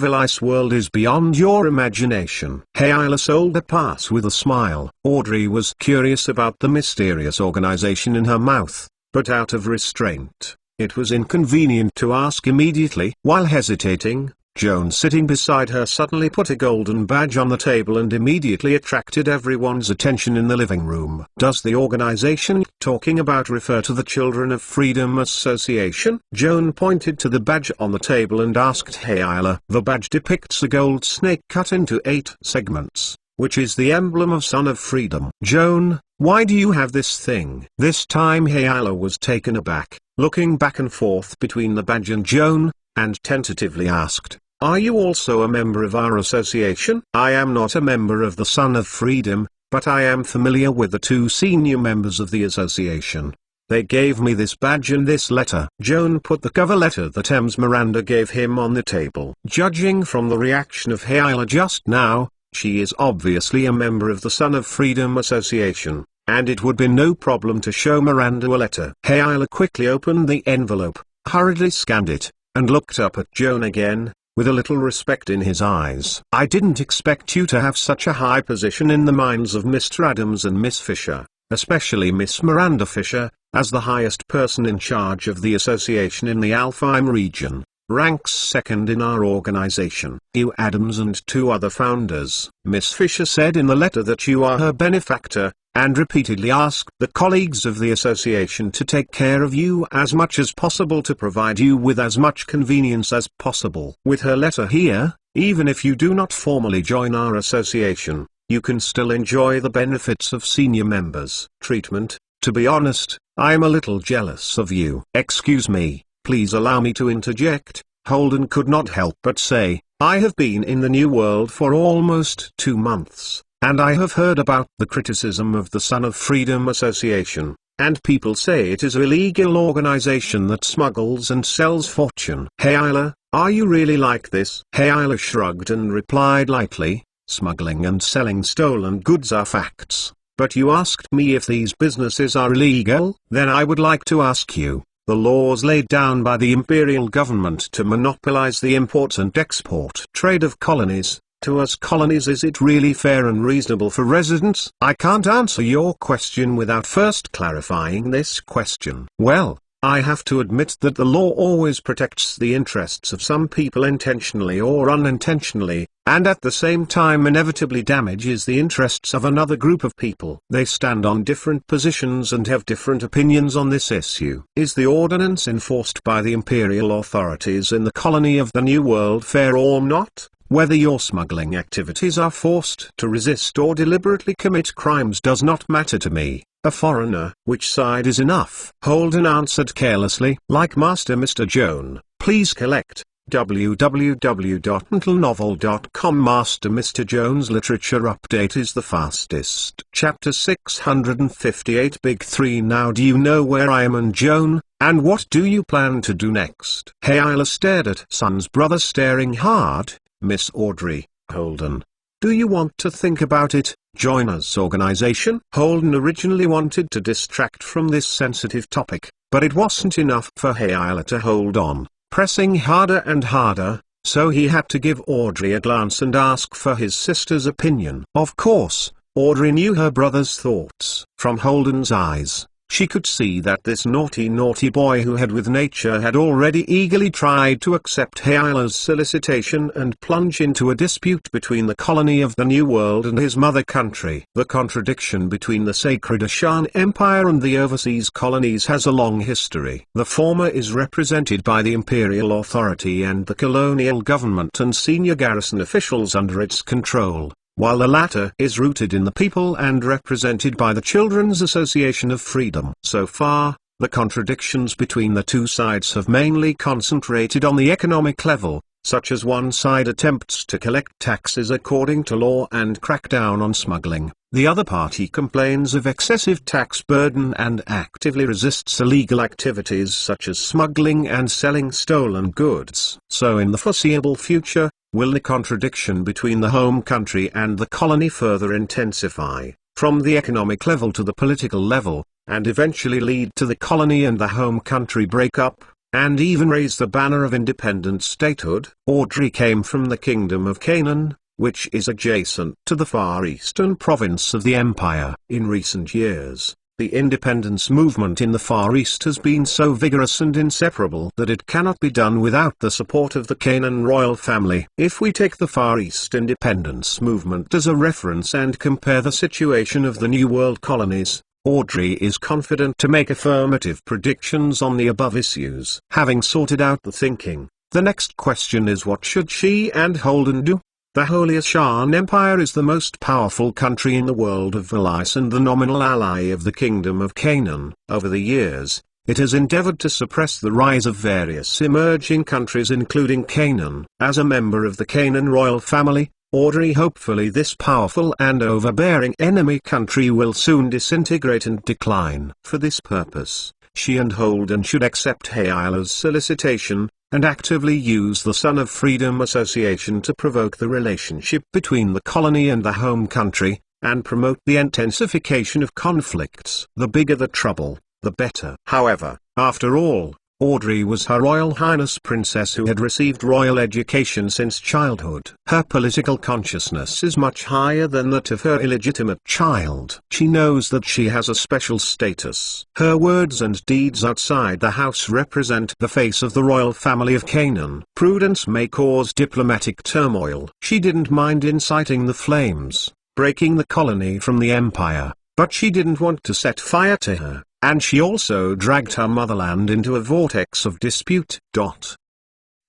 Villice world is beyond your imagination. Hayala sold the pass with a smile. Audrey was curious about the mysterious organization in her mouth, but out of restraint, it was inconvenient to ask immediately. While hesitating, Joan sitting beside her suddenly put a golden badge on the table and immediately attracted everyone's attention in the living room. Does the organization talking about refer to the Children of Freedom Association? Joan pointed to the badge on the table and asked Hayala. The badge depicts a gold snake cut into 8 segments, which is the emblem of Son of Freedom. Joan, why do you have this thing? This time Hayala was taken aback, looking back and forth between the badge and Joan, and tentatively asked, are you also a member of our association? I am not a member of the Son of Freedom, but I am familiar with the 2 senior members of the association. They gave me this badge and this letter. Joan put the cover letter that Miranda gave him on the table. Judging from the reaction of Hayala just now, she is obviously a member of the Son of Freedom Association, and it would be no problem to show Miranda a letter. Hayala quickly opened the envelope, hurriedly scanned it, and looked up at Joan again, with a little respect in his eyes. I didn't expect you to have such a high position in the minds of Mr. Adams and Miss Fisher, especially Miss Miranda Fisher, as the highest person in charge of the association in the Alfheim region, ranks second in our organization. You Adams and 2 other founders. Miss Fisher said in the letter that you are her benefactor, and repeatedly asked the colleagues of the association to take care of you as much as possible to provide you with as much convenience as possible. With her letter here, even if you do not formally join our association, you can still enjoy the benefits of senior members' treatment. To be honest, I'm a little jealous of you. Excuse me, please allow me to interject. Holden could not help but say, I have been in the New World for almost 2 months. And I have heard about the criticism of the Son of Freedom Association, and people say it is an illegal organization that smuggles and sells fortune. Hayala, are you really like this? Hayala shrugged and replied lightly, smuggling and selling stolen goods are facts, but you asked me if these businesses are illegal. Then I would like to ask you, the laws laid down by the imperial government to monopolize the import and export trade of colonies, to us colonies, is it really fair and reasonable for residents? I can't answer your question without first clarifying this question. Well, I have to admit that the law always protects the interests of some people intentionally or unintentionally, and at the same time inevitably damages the interests of another group of people. They stand on different positions and have different opinions on this issue. Is the ordinance enforced by the imperial authorities in the colony of the New World fair or not? Whether your smuggling activities are forced to resist or deliberately commit crimes does not matter to me, a foreigner. Which side is enough? Holden answered carelessly. Like Master Mr. Joan, please collect www.mentalnovel.com. Master Mr. Joan's literature update is the fastest. Chapter 658 Big 3. Now do you know where I am and Joan, and what do you plan to do next? Hayala stared at son's brother staring hard. Miss Audrey, Holden, do you want to think about it? Join us organization? Holden originally wanted to distract from this sensitive topic, but it wasn't enough for Hayala to hold on, pressing harder and harder, so he had to give Audrey a glance and ask for his sister's opinion. Of course, Audrey knew her brother's thoughts. From Holden's eyes, she could see that this naughty boy who had with nature had already eagerly tried to accept Hayala's solicitation and plunge into a dispute between the colony of the New World and his mother country. The contradiction between the sacred Ashan Empire and the overseas colonies has a long history. The former is represented by the imperial authority and the colonial government and senior garrison officials under its control, while the latter is rooted in the people and represented by the Children's Association of Freedom. So far, the contradictions between the two sides have mainly concentrated on the economic level, such as one side attempts to collect taxes according to law and crack down on smuggling, the other party complains of excessive tax burden and actively resists illegal activities such as smuggling and selling stolen goods. So in the foreseeable future, will the contradiction between the home country and the colony further intensify, from the economic level to the political level, and eventually lead to the colony and the home country breakup? and even raise the banner of independent statehood. Audrey came from the Kingdom of Canaan, which is adjacent to the far eastern province of the empire. In recent years, the independence movement in the Far East has been so vigorous and inseparable that it cannot be done without the support of the Canaan royal family. If we take the Far East independence movement as a reference and compare the situation of the New World colonies, Audrey is confident to make affirmative predictions on the above issues. Having sorted out the thinking, the next question is, what should she and Holden do? The Holy Ashan Empire is the most powerful country in the world of Valis and the nominal ally of the Kingdom of Canaan. Over the years, it has endeavored to suppress the rise of various emerging countries including Canaan. As a member of the Canaan royal family, Audrey hopefully this powerful and overbearing enemy country will soon disintegrate and decline. For this purpose, she and Holden should accept Hayala's solicitation, and actively use the Son of Freedom Association to provoke the relationship between the colony and the home country, and promote the intensification of conflicts. The bigger the trouble, the better. However, after all, Audrey was Her Royal Highness Princess who had received royal education since childhood. Her political consciousness is much higher than that of her illegitimate child. She knows that she has a special status. Her words and deeds outside the house represent the face of the royal family of Canaan. Prudence may cause diplomatic turmoil. She didn't mind inciting the flames, breaking the colony from the empire, but she didn't want to set fire to her. And she also dragged her motherland into a vortex of dispute.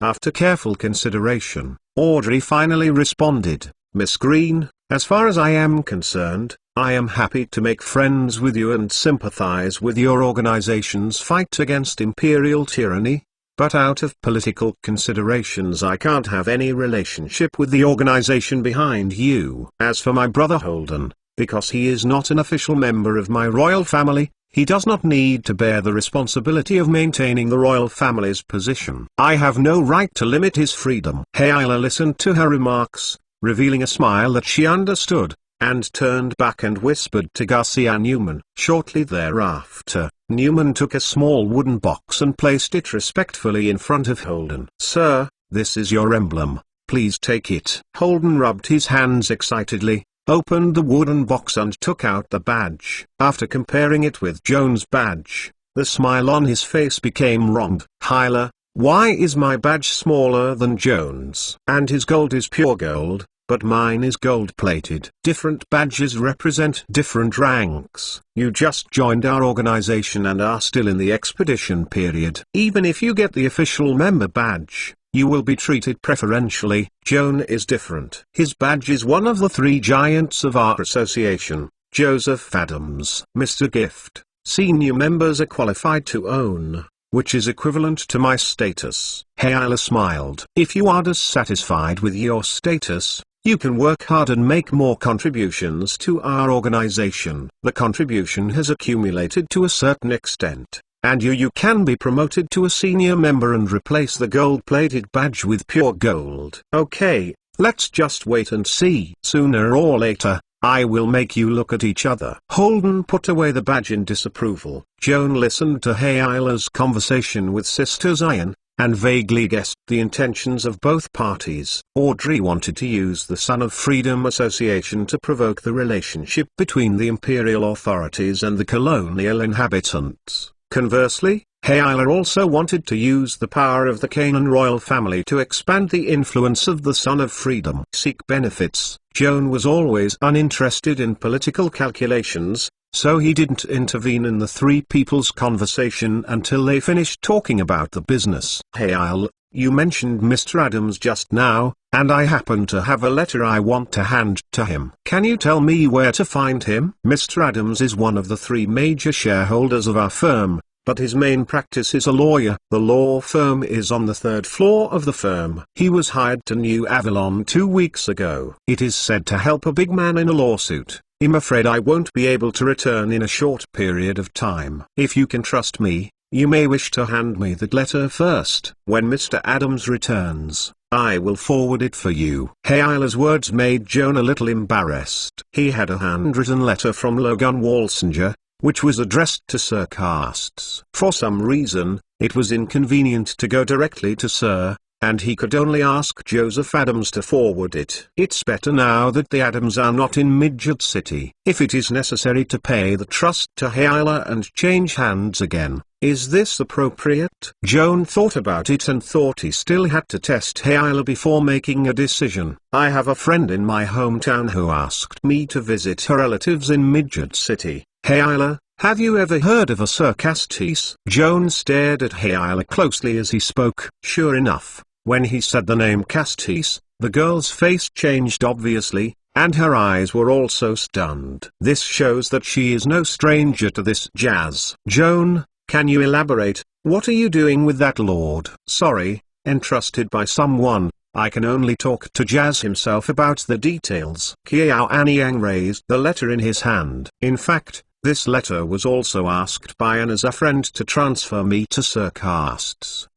After careful consideration, Audrey finally responded, "Miss Green, as far as I am concerned, I am happy to make friends with you and sympathize with your organization's fight against imperial tyranny, but out of political considerations I can't have any relationship with the organization behind you. As for my brother Holden, because he is not an official member of my royal family, he does not need to bear the responsibility of maintaining the royal family's position. I have no right to limit his freedom." Hayala listened to her remarks, revealing a smile that she understood, and turned back and whispered to Garcia Newman. Shortly thereafter, Newman took a small wooden box and placed it respectfully in front of Holden. "Sir, this is your emblem. Please take it." Holden rubbed his hands excitedly, opened the wooden box and took out the badge. After comparing it with Joan's badge, the smile on his face became wrong. "Hyla, why is my badge smaller than Joan's? And his gold is pure gold, but mine is gold-plated. Different badges represent different ranks. You just joined our organization and are still in the expedition period. Even if you get the official member badge, you will be treated preferentially. Joan is different. His badge is one of the 3 giants of our association, Joseph Adams. Mr. Gift, senior members are qualified to own, which is equivalent to my status." Hayala smiled. "If you are dissatisfied with your status, you can work hard and make more contributions to our organization. The contribution has accumulated to a certain extent, and you can be promoted to a senior member and replace the gold-plated badge with pure gold. Okay, let's just wait and see. Sooner or later, I will make you look at each other." Holden put away the badge in disapproval. Joan listened to Hayala's conversation with Sister Zion, and vaguely guessed the intentions of both parties. Audrey wanted to use the Son of Freedom Association to provoke the relationship between the imperial authorities and the colonial inhabitants. Conversely, Hayala also wanted to use the power of the Canaan royal family to expand the influence of the Son of Freedom. Seek benefits. Joan was always uninterested in political calculations, so he didn't intervene in the 3 people's conversation until they finished talking about the business. "Hayala, you mentioned Mr. Adams just now, and I happen to have a letter I want to hand to him. Can you tell me where to find him?" Mr. Adams is one of the 3 major shareholders of our firm, but his main practice is a lawyer. The law firm is on the 3rd floor of the firm. He was hired to New Avalon 2 weeks ago. It is said to help a big man in a lawsuit. I'm afraid I won't be able to return in a short period of time. If you can trust me, you may wish to hand me that letter first. When Mr. Adams returns, I will forward it for you. Hayala's words made Joan a little embarrassed. He had a handwritten letter from Logan Walsinger, which was addressed to Sir Casts. For some reason, it was inconvenient to go directly to Sir, and he could only ask Joseph Adams to forward it. It's better now that the Adams are not in Midget City. If it is necessary to pay the trust to Hyla and change hands again, is this appropriate? Joan thought about it and thought he still had to test Hyla before making a decision. I have a friend in my hometown who asked me to visit her relatives in Midget City. Hyla, have you ever heard of a Sir Castis? Joan stared at Hyla closely as he spoke. Sure enough, when he said the name Castis, the girl's face changed obviously, and her eyes were also stunned. This shows that she is no stranger to this jazz. Joan, can you elaborate? What are you doing with that lord? Sorry, entrusted by someone. I can only talk to Jazz himself about the details. Kiao Anyang raised the letter in his hand. In fact, this letter was also asked by Anne as a friend to transfer me to Sir Casts.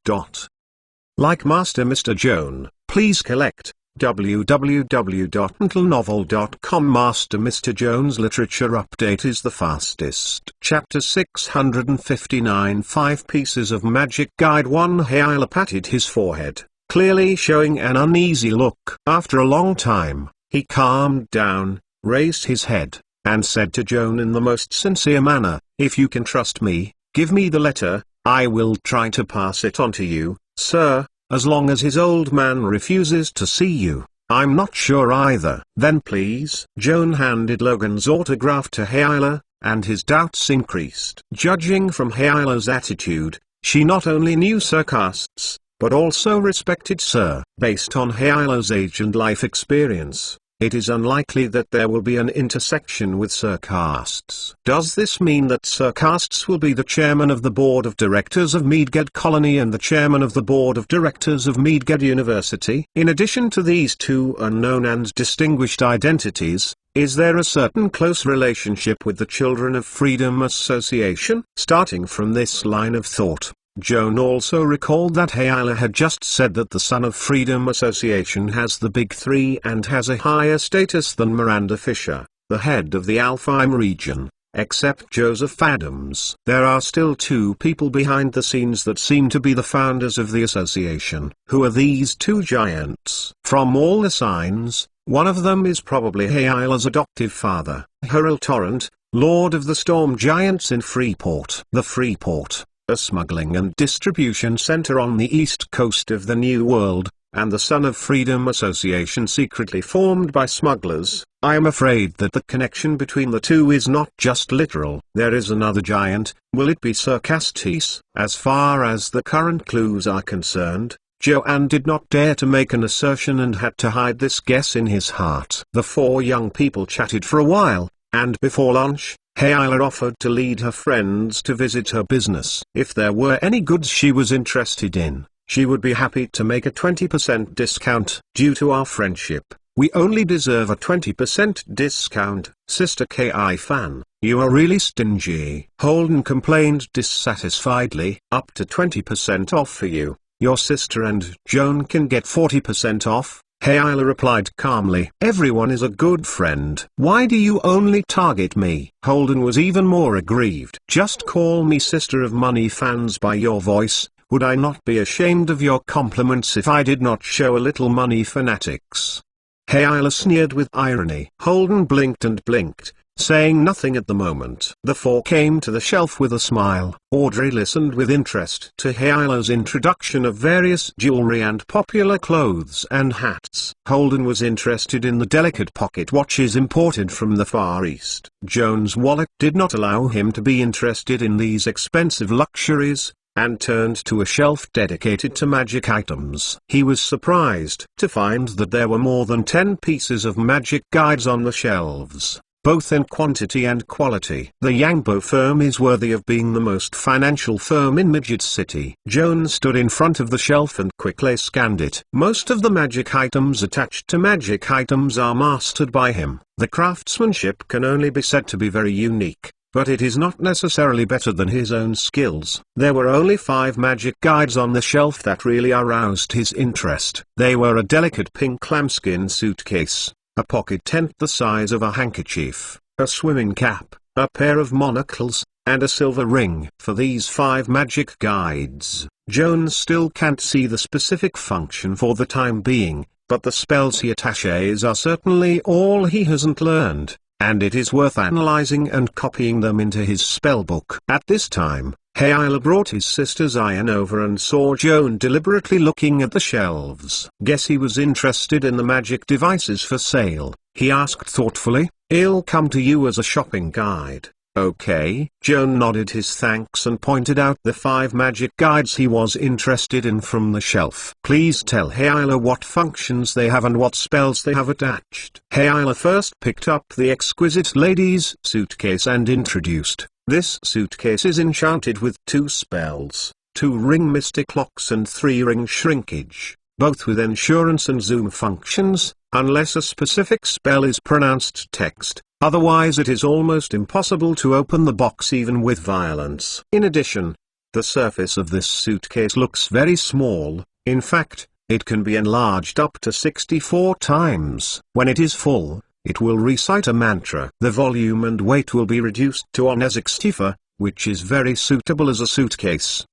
Like Master Mr. Joan, please collect www.untlenovel.com. Master Mr. Joan's literature update is the fastest. Chapter 659 5 Pieces of Magic Guide 1. Hyla patted his forehead, clearly showing an uneasy look. After a long time, he calmed down, raised his head, and said to Joan in the most sincere manner, if you can trust me, give me the letter, I will try to pass it on to you, sir, as long as his old man refuses to see you. I'm not sure either. Then please. Joan handed Logan's autograph to Hyla, and his doubts increased. Judging from Hyla's attitude, she not only knew Sir Casts, but also respected Sir. Based on Hyla's age and life experience, it is unlikely that there will be an intersection with Sir Casts. Does this mean that Sir Casts will be the chairman of the board of directors of Meadged Colony and the chairman of the board of directors of Meadged University? In addition to these two unknown and distinguished identities, is there a certain close relationship with the Children of Freedom Association? Starting from this line of thought, Joan also recalled that Hyla had just said that the Son of Freedom Association has the Big Three and has a higher status than Miranda Fisher, the head of the Alfheim region, except Joseph Adams. There are still two people behind the scenes that seem to be the founders of the association. Who are these two giants? From all the signs, one of them is probably Hyla's adoptive father, Harold Torrent, Lord of the Storm Giants in Freeport. The Freeport, a smuggling and distribution center on the east coast of the New World, and the Son of Freedom Association secretly formed by smugglers. I am afraid that the connection between the two is not just literal. There is another giant. Will it be Sir Castis? As far as the current clues are concerned, Joanne did not dare to make an assertion and had to hide this guess in his heart. The four young people chatted for a while, and before lunch, Hyla offered to lead her friends to visit her business. If there were any goods she was interested in, she would be happy to make a 20% discount. Due to our friendship, we only deserve a 20% discount. Sister Ki Fan, you are really stingy. Holden complained dissatisfiedly. Up to 20% off for you. Your sister and Joan can get 40% off. Hyla replied calmly. Everyone is a good friend. Why do you only target me? Holden was even more aggrieved. Just call me Sister of Money Fans by your voice. Would I not be ashamed of your compliments if I did not show a little money fanatics? Hyla sneered with irony. Holden blinked and blinked, saying nothing at the moment. The four came to the shelf with a smile. Audrey listened with interest to Hyla's introduction of various jewelry and popular clothes and hats. Holden was interested in the delicate pocket watches imported from the Far East. Joan's wallet did not allow him to be interested in these expensive luxuries, and turned to a shelf dedicated to magic items. He was surprised to find that there were more than 10 pieces of magic guides on the shelves, both in quantity and quality. The Yangbo firm is worthy of being the most financial firm in Midget City. Joan stood in front of the shelf and quickly scanned it. Most of the magic items attached to magic items are mastered by him. The craftsmanship can only be said to be very unique, but it is not necessarily better than his own skills. There were only 5 magic guides on the shelf that really aroused his interest. They were a delicate pink lambskin suitcase, a pocket tent the size of a handkerchief, a swimming cap, a pair of monocles, and a silver ring. For these 5 magic guides, Joan still can't see the specific function for the time being, but the spells he attaches are certainly all he hasn't learned, and it is worth analyzing and copying them into his spellbook. At this time, Hayla brought his sister Zion over and saw Joan deliberately looking at the shelves. Guess he was interested in the magic devices for sale. He asked thoughtfully, "I'll come to you as a shopping guide." "Okay." Joan nodded his thanks and pointed out the 5 magic guides he was interested in from the shelf. "Please tell Hayla what functions they have and what spells they have attached." Hayla first picked up the exquisite lady's suitcase and introduced, "This suitcase is enchanted with 2 spells, 2-ring mystic locks and 3-ring shrinkage, both with insurance and zoom functions, unless a specific spell is pronounced text. Otherwise it is almost impossible to open the box even with violence." In addition, the surface of this suitcase looks very small. In fact, it can be enlarged up to 64 times. When it is full, it will recite a mantra. The volume and weight will be reduced to 1/64, which is very suitable as a suitcase.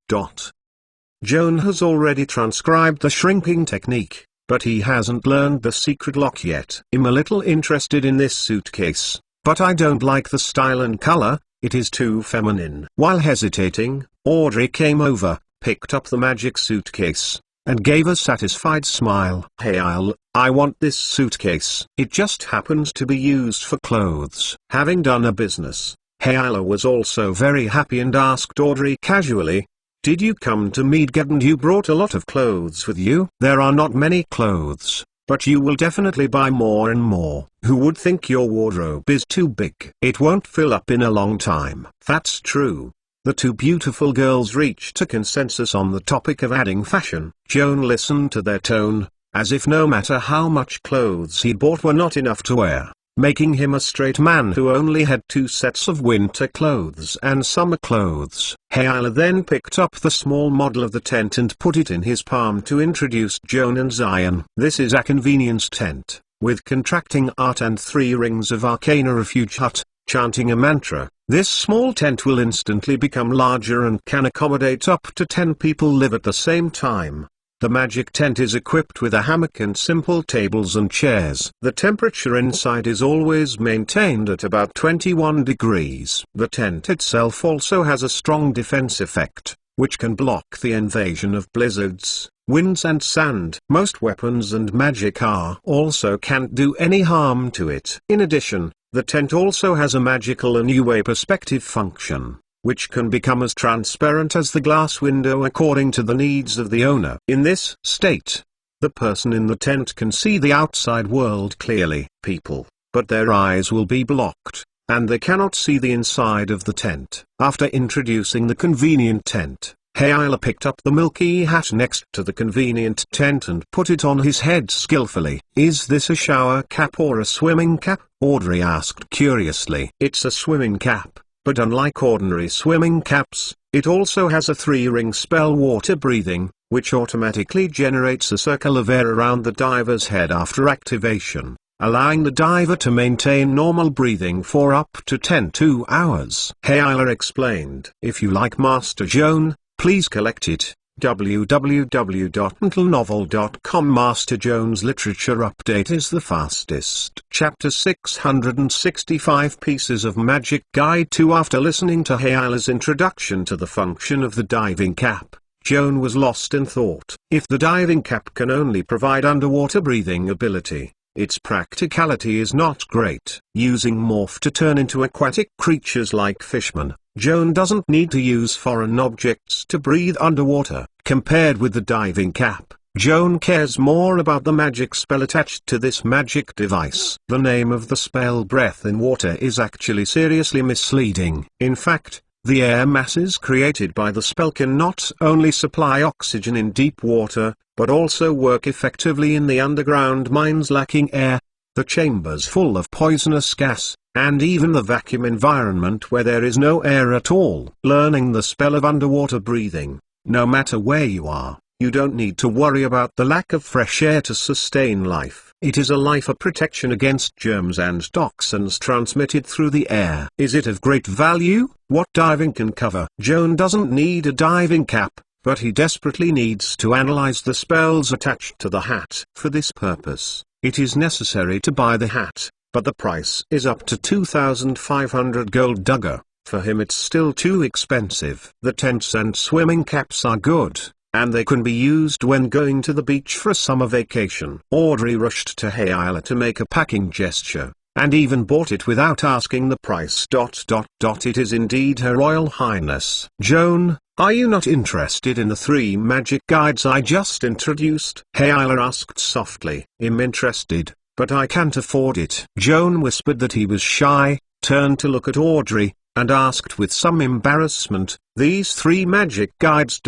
Joan has already transcribed the shrinking technique, but he hasn't learned the secret lock yet. "I'm a little interested in this suitcase, but I don't like the style and color, it is too feminine." While hesitating, Audrey came over, picked up the magic suitcase, and gave a satisfied smile. "Hey I want this suitcase. It just happens to be used for clothes." Having done a business, Hayla was also very happy and asked Audrey casually, "Did you come to Mage Joan and you brought a lot of clothes with you?" "There are not many clothes, but you will definitely buy more and more." "Who would think your wardrobe is too big? It won't fill up in a long time." "That's true." The 2 beautiful girls reached a consensus on the topic of adding fashion. Joan listened to their tone, as if no matter how much clothes he bought were not enough to wear, making him a straight man who only had 2 sets of winter clothes and summer clothes. Hayla then picked up the small model of the tent and put it in his palm to introduce Joan and Zion. "This is a convenience tent, with contracting art and 3 rings of arcana refuge hut." Chanting a mantra, this small tent will instantly become larger and can accommodate up to 10 people live at the same time. The magic tent is equipped with a hammock and simple tables and chairs. The temperature inside is always maintained at about 21 degrees. The tent itself also has a strong defense effect, which can block the invasion of blizzards, winds and sand. Most weapons and magic also can't do any harm to it. In addition, the tent also has a magical and new-way perspective function, which can become as transparent as the glass window according to the needs of the owner. In this state, the person in the tent can see the outside world clearly. But their eyes will be blocked, and they cannot see the inside of the tent. After introducing the convenient tent, Hayla picked up the milky hat next to the convenient tent and put it on his head skillfully. "Is this a shower cap or a swimming cap?" Audrey asked curiously. "It's a swimming cap, but unlike ordinary swimming caps, it also has a 3-ring spell water breathing, which automatically generates a circle of air around the diver's head after activation, allowing the diver to maintain normal breathing for up to 2 hours. Hayla explained. "If you like Master Joan, please collect it." www.mentalnovel.com Master Joan's literature update is the fastest. Chapter 665 Pieces of Magic Guide 2. After listening to Hayla's introduction to the function of the diving cap, Joan was lost in thought. If the diving cap can only provide underwater breathing ability, its practicality is not great. Using morph to turn into aquatic creatures like fishmen, Joan doesn't need to use foreign objects to breathe underwater. Compared with the diving cap, Joan cares more about the magic spell attached to this magic device. The name of the spell Breath in Water is actually seriously misleading. In fact, the air masses created by the spell can not only supply oxygen in deep water, but also work effectively in the underground mines lacking air, the chambers full of poisonous gas, and even the vacuum environment where there is no air at all. Learning the spell of underwater breathing, no matter where you are, You don't need to worry about the lack of fresh air to sustain life. It is a life of protection against germs and toxins transmitted through the air. Is it of great value? What diving can cover? Joan doesn't need a diving cap, but he desperately needs to analyze the spells attached to the hat. For this purpose, it is necessary to buy the hat, but the price is up to 2,500 gold dugger. For him it's still too expensive. The tents and swimming caps are good, and they can be used when going to the beach for a summer vacation. Audrey rushed to Hayala to make a packing gesture, and even bought it without asking the price. It is indeed Her Royal Highness. Joan, are you not interested in the 3 magic guides I just introduced? Hayala asked softly. I'm interested, but I can't afford it. Joan whispered that he was shy, turned to look at Audrey, and asked with some embarrassment, these 3 magic guides.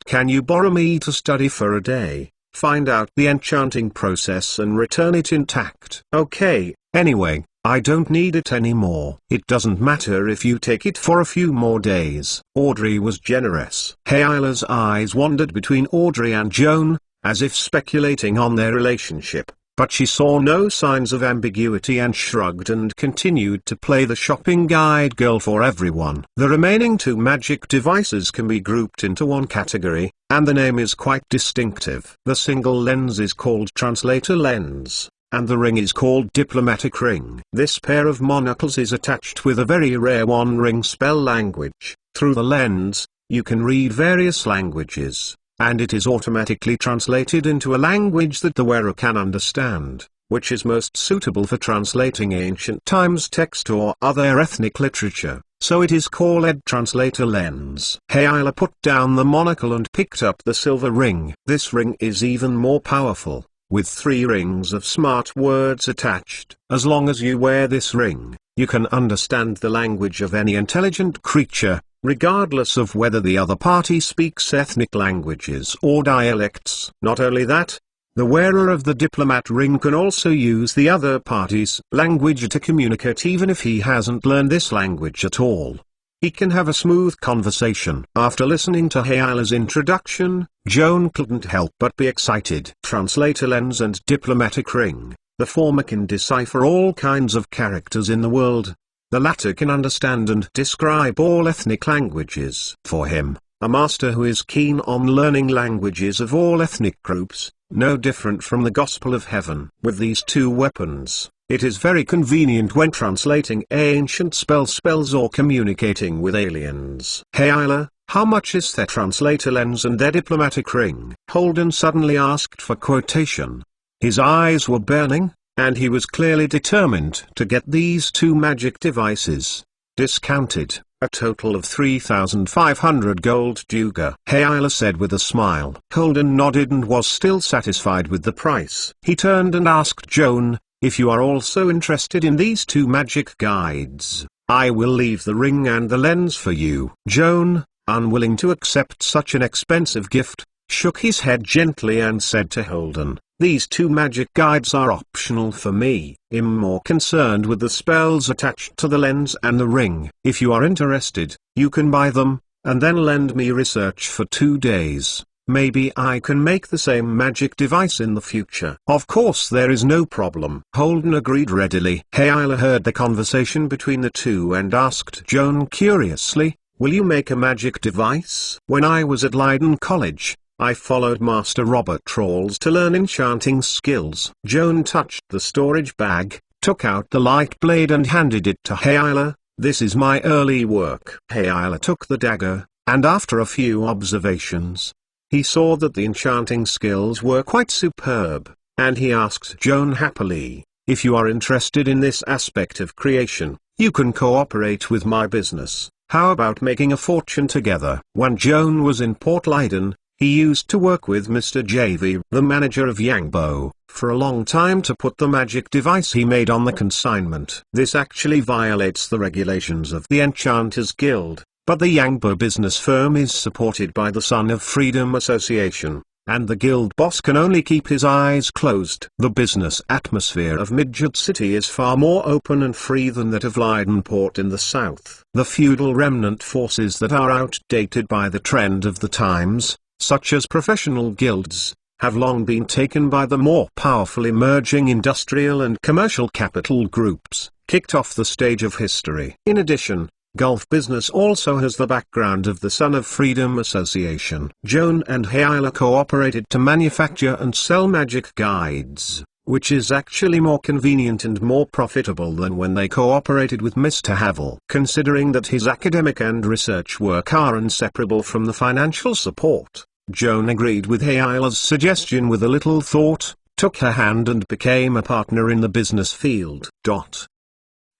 Can you borrow me to study for a day, find out the enchanting process and return it intact? Okay, anyway, I don't need it anymore. It doesn't matter if you take it for a few more days. Audrey was generous. Hayala's eyes wandered between Audrey and Joan, as if speculating on their relationship. But she saw no signs of ambiguity and shrugged and continued to play the shopping guide girl for everyone. The remaining 2 magic devices can be grouped into one category, and the name is quite distinctive. The single lens is called Translator Lens, and the ring is called Diplomatic Ring. This pair of monocles is attached with a very rare one-ring spell language. Through the lens, you can read various languages, and it is automatically translated into a language that the wearer can understand, which is most suitable for translating ancient times text or other ethnic literature, so it is called Translator Lens. Hayala put down the monocle and picked up the silver ring. This ring is even more powerful, with 3 rings of smart words attached. As long as you wear this ring, you can understand the language of any intelligent creature, regardless of whether the other party speaks ethnic languages or dialects. Not only that, the wearer of the diplomat ring can also use the other party's language to communicate even if he hasn't learned this language at all. He can have a smooth conversation. After listening to Hayala's introduction, Joan couldn't help but be excited. Translator Lens and Diplomatic Ring. The former can decipher all kinds of characters in the world. The latter can understand and describe all ethnic languages. For him, a master who is keen on learning languages of all ethnic groups, no different from the Gospel of Heaven. With these 2 weapons, it is very convenient when translating ancient spells or communicating with aliens. Hayala, how much is their translator lens and their diplomatic ring? Holden suddenly asked for quotation. His eyes were burning, and he was clearly determined to get these 2 magic devices. Discounted, a total of 3,500 gold duga. Hayala said with a smile. Holden nodded and was still satisfied with the price. He turned and asked Joan, if you are also interested in these 2 magic guides, I will leave the ring and the lens for you. Joan, unwilling to accept such an expensive gift, shook his head gently and said to Holden, these 2 magic guides are optional for me. I'm more concerned with the spells attached to the lens and the ring. If you are interested, you can buy them, and then lend me research for 2 days. Maybe I can make the same magic device in the future. Of course there is no problem. Holden agreed readily. Hayala heard the conversation between the 2 and asked Joan curiously, will you make a magic device? When I was at Leiden College, I followed Master Robert Trolls to learn enchanting skills. Joan touched the storage bag, took out the light blade and handed it to Hayala. This is my early work. Hayala took the dagger, and after a few observations, he saw that the enchanting skills were quite superb, and he asked Joan happily, if you are interested in this aspect of creation, you can cooperate with my business. How about making a fortune together? When Joan was in Port Leiden, he used to work with Mr. JV, the manager of Yangbo, for a long time to put the magic device he made on the consignment. This actually violates the regulations of the Enchanters Guild, but the Yangbo business firm is supported by the Son of Freedom Association, and the guild boss can only keep his eyes closed. The business atmosphere of Midgard City is far more open and free than that of Leiden Port in the south. The feudal remnant forces that are outdated by the trend of the times, such as professional guilds, have long been taken by the more powerful emerging industrial and commercial capital groups, kicked off the stage of history. In addition, Gulf business also has the background of the Son of Freedom Association. Joan and Hayla cooperated to manufacture and sell magic guides, which is actually more convenient and more profitable than when they cooperated with Mr. Havel. Considering that his academic and research work are inseparable from the financial support, Joan agreed with Hayla's suggestion with a little thought, took her hand and became a partner in the business field.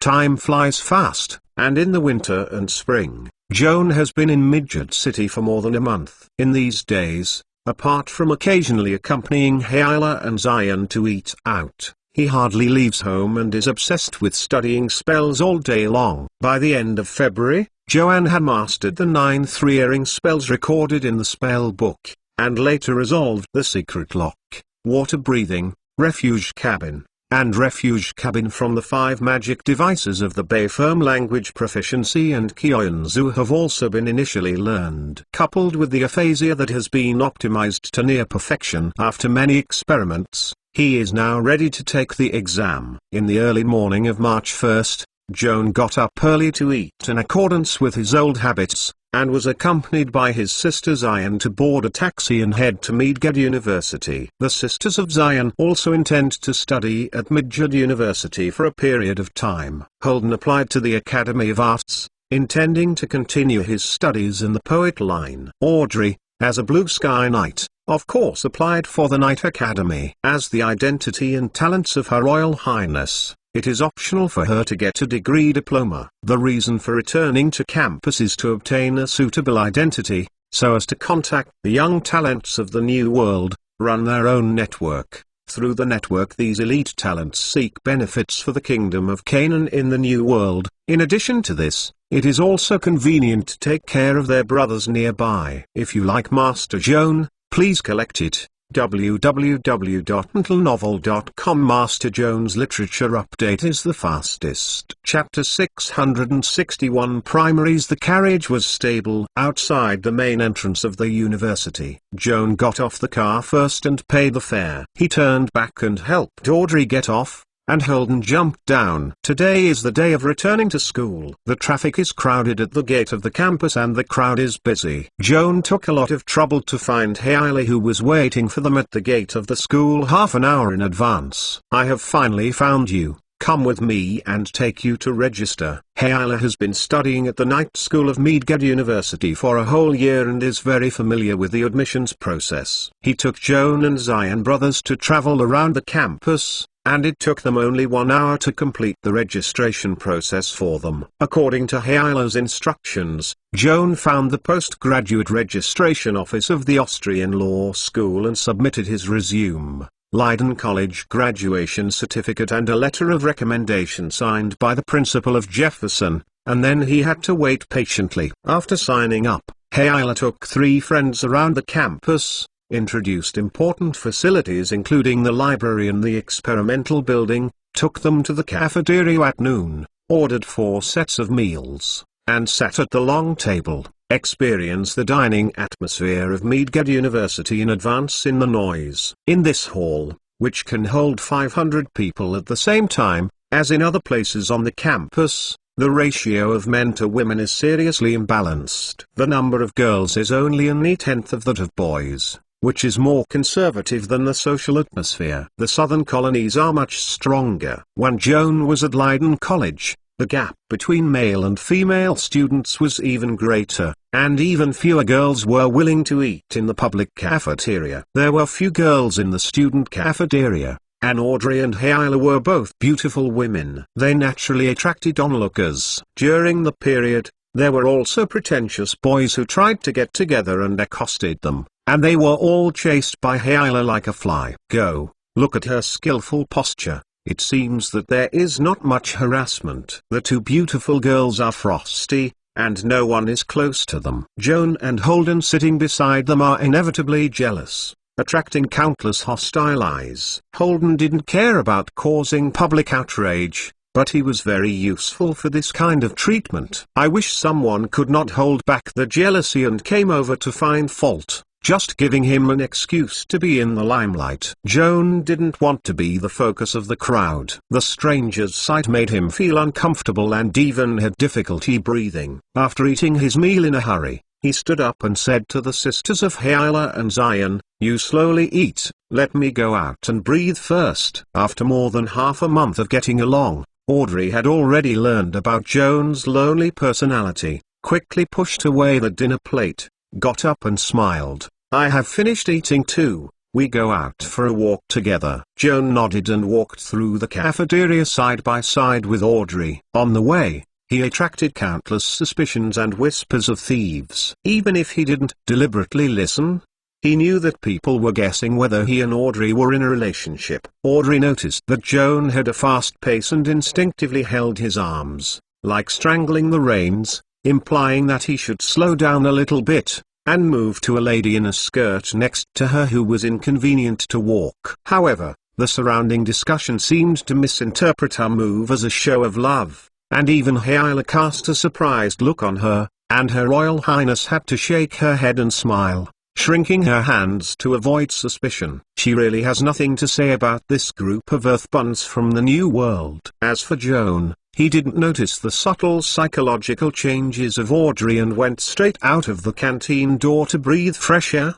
Time flies fast, and in the winter and spring, Joan has been in Midgard City for more than a month. In these days, apart from occasionally accompanying Hayla and Zion to eat out, he hardly leaves home and is obsessed with studying spells all day long. By the end of February, Joan had mastered the 9 three-earring spells recorded in the spell book, and later resolved the Secret Lock, Water Breathing, Refuge Cabin, and Refuge Cabin from the 5 magic devices of the Bayfirm language. Proficiency and Kyonzu have also been initially learned. Coupled with the aphasia that has been optimized to near perfection after many experiments, he is now ready to take the exam. In the early morning of March 1st, Joan got up early to eat in accordance with his old habits, and was accompanied by his sister Zion to board a taxi and head to Midgard University. The Sisters of Zion also intend to study at Midgard University for a period of time. Holden applied to the Academy of Arts, intending to continue his studies in the poet line. Audrey, as a Blue Sky Knight, of course applied for the Knight Academy. As the identity and talents of Her Royal Highness, it is optional for her to get a degree diploma. The reason for returning to campus is to obtain a suitable identity, so as to contact the young talents of the New World, run their own network. Through the network these elite talents seek benefits for the Kingdom of Canaan in the New World. In addition to this, it is also convenient to take care of their brothers nearby. If you like Master Joan, please collect it. www.mentalnovel.com. Master Joan's literature update is the fastest. Chapter 661 Primaries. The carriage was stable outside the main entrance of the university. Joan got off the car first and paid the fare. He turned back and helped Audrey get off, and Holden jumped down. Today is the day of returning to school. The traffic is crowded at the gate of the campus and the crowd is busy. Joan took a lot of trouble to find Hayla, who was waiting for them at the gate of the school half an hour in advance. I have finally found you. Come with me and take you to register. Hayla has been studying at the night school of Midgard University for a whole year and is very familiar with the admissions process. He took Joan and Zion brothers to travel around the campus, and it took them only 1 hour to complete the registration process for them. According to Hayla's instructions, Joan found the postgraduate registration office of the Austrian Law School and submitted his resume, Leiden College graduation certificate and a letter of recommendation signed by the principal of Jefferson, and then he had to wait patiently. After signing up, Hayla took 3 friends around the campus, introduced important facilities including the library and the experimental building, took them to the cafeteria at noon, ordered 4 sets of meals, and sat at the long table, experience the dining atmosphere of Midgard University in advance in the noise. In this hall, which can hold 500 people at the same time, as in other places on the campus, the ratio of men to women is seriously imbalanced. The number of girls is only a neat tenth of that of boys, which is more conservative than the social atmosphere. The southern colonies are much stronger. When Joan was at Leiden College, the gap between male and female students was even greater, and even fewer girls were willing to eat in the public cafeteria. There were few girls in the student cafeteria, and Audrey and Hayla were both beautiful women. They naturally attracted onlookers. During the period, there were also pretentious boys who tried to get together and accosted them, and they were all chased by Hayla like a fly. Go, look at her skillful posture. It seems that there is not much harassment. The 2 beautiful girls are frosty, and no one is close to them. Joan and Holden sitting beside them are inevitably jealous, attracting countless hostile eyes. Holden didn't care about causing public outrage, but he was very useful for this kind of treatment. I wish someone could not hold back the jealousy and came over to find fault. just giving him an excuse to be in the limelight. Joan didn't want to be the focus of the crowd. The stranger's sight made him feel uncomfortable and even had difficulty breathing. After eating his meal in a hurry, he stood up and said to the sisters of Hayla and Zion, "You slowly eat, let me go out and breathe first." After more than half a month of getting along, Audrey had already learned about Joan's lonely personality, quickly pushed away the dinner plate, got up and smiled. "I have finished eating too, we go out for a walk together." Joan nodded and walked through the cafeteria side by side with Audrey. On the way, he attracted countless suspicions and whispers of thieves. Even if he didn't deliberately listen, he knew that people were guessing whether he and Audrey were in a relationship. Audrey noticed that Joan had a fast pace and instinctively held his arms, like strangling the reins, implying that he should slow down a little bit, and move to a lady in a skirt next to her who was inconvenient to walk. However, the surrounding discussion seemed to misinterpret her move as a show of love, and even Hayla cast a surprised look on her, and Her Royal Highness had to shake her head and smile, shrinking her hands to avoid suspicion. She really has nothing to say about this group of earthbuns from the New World. As for Joan, he didn't notice the subtle psychological changes of Audrey and went straight out of the canteen door to breathe fresh air.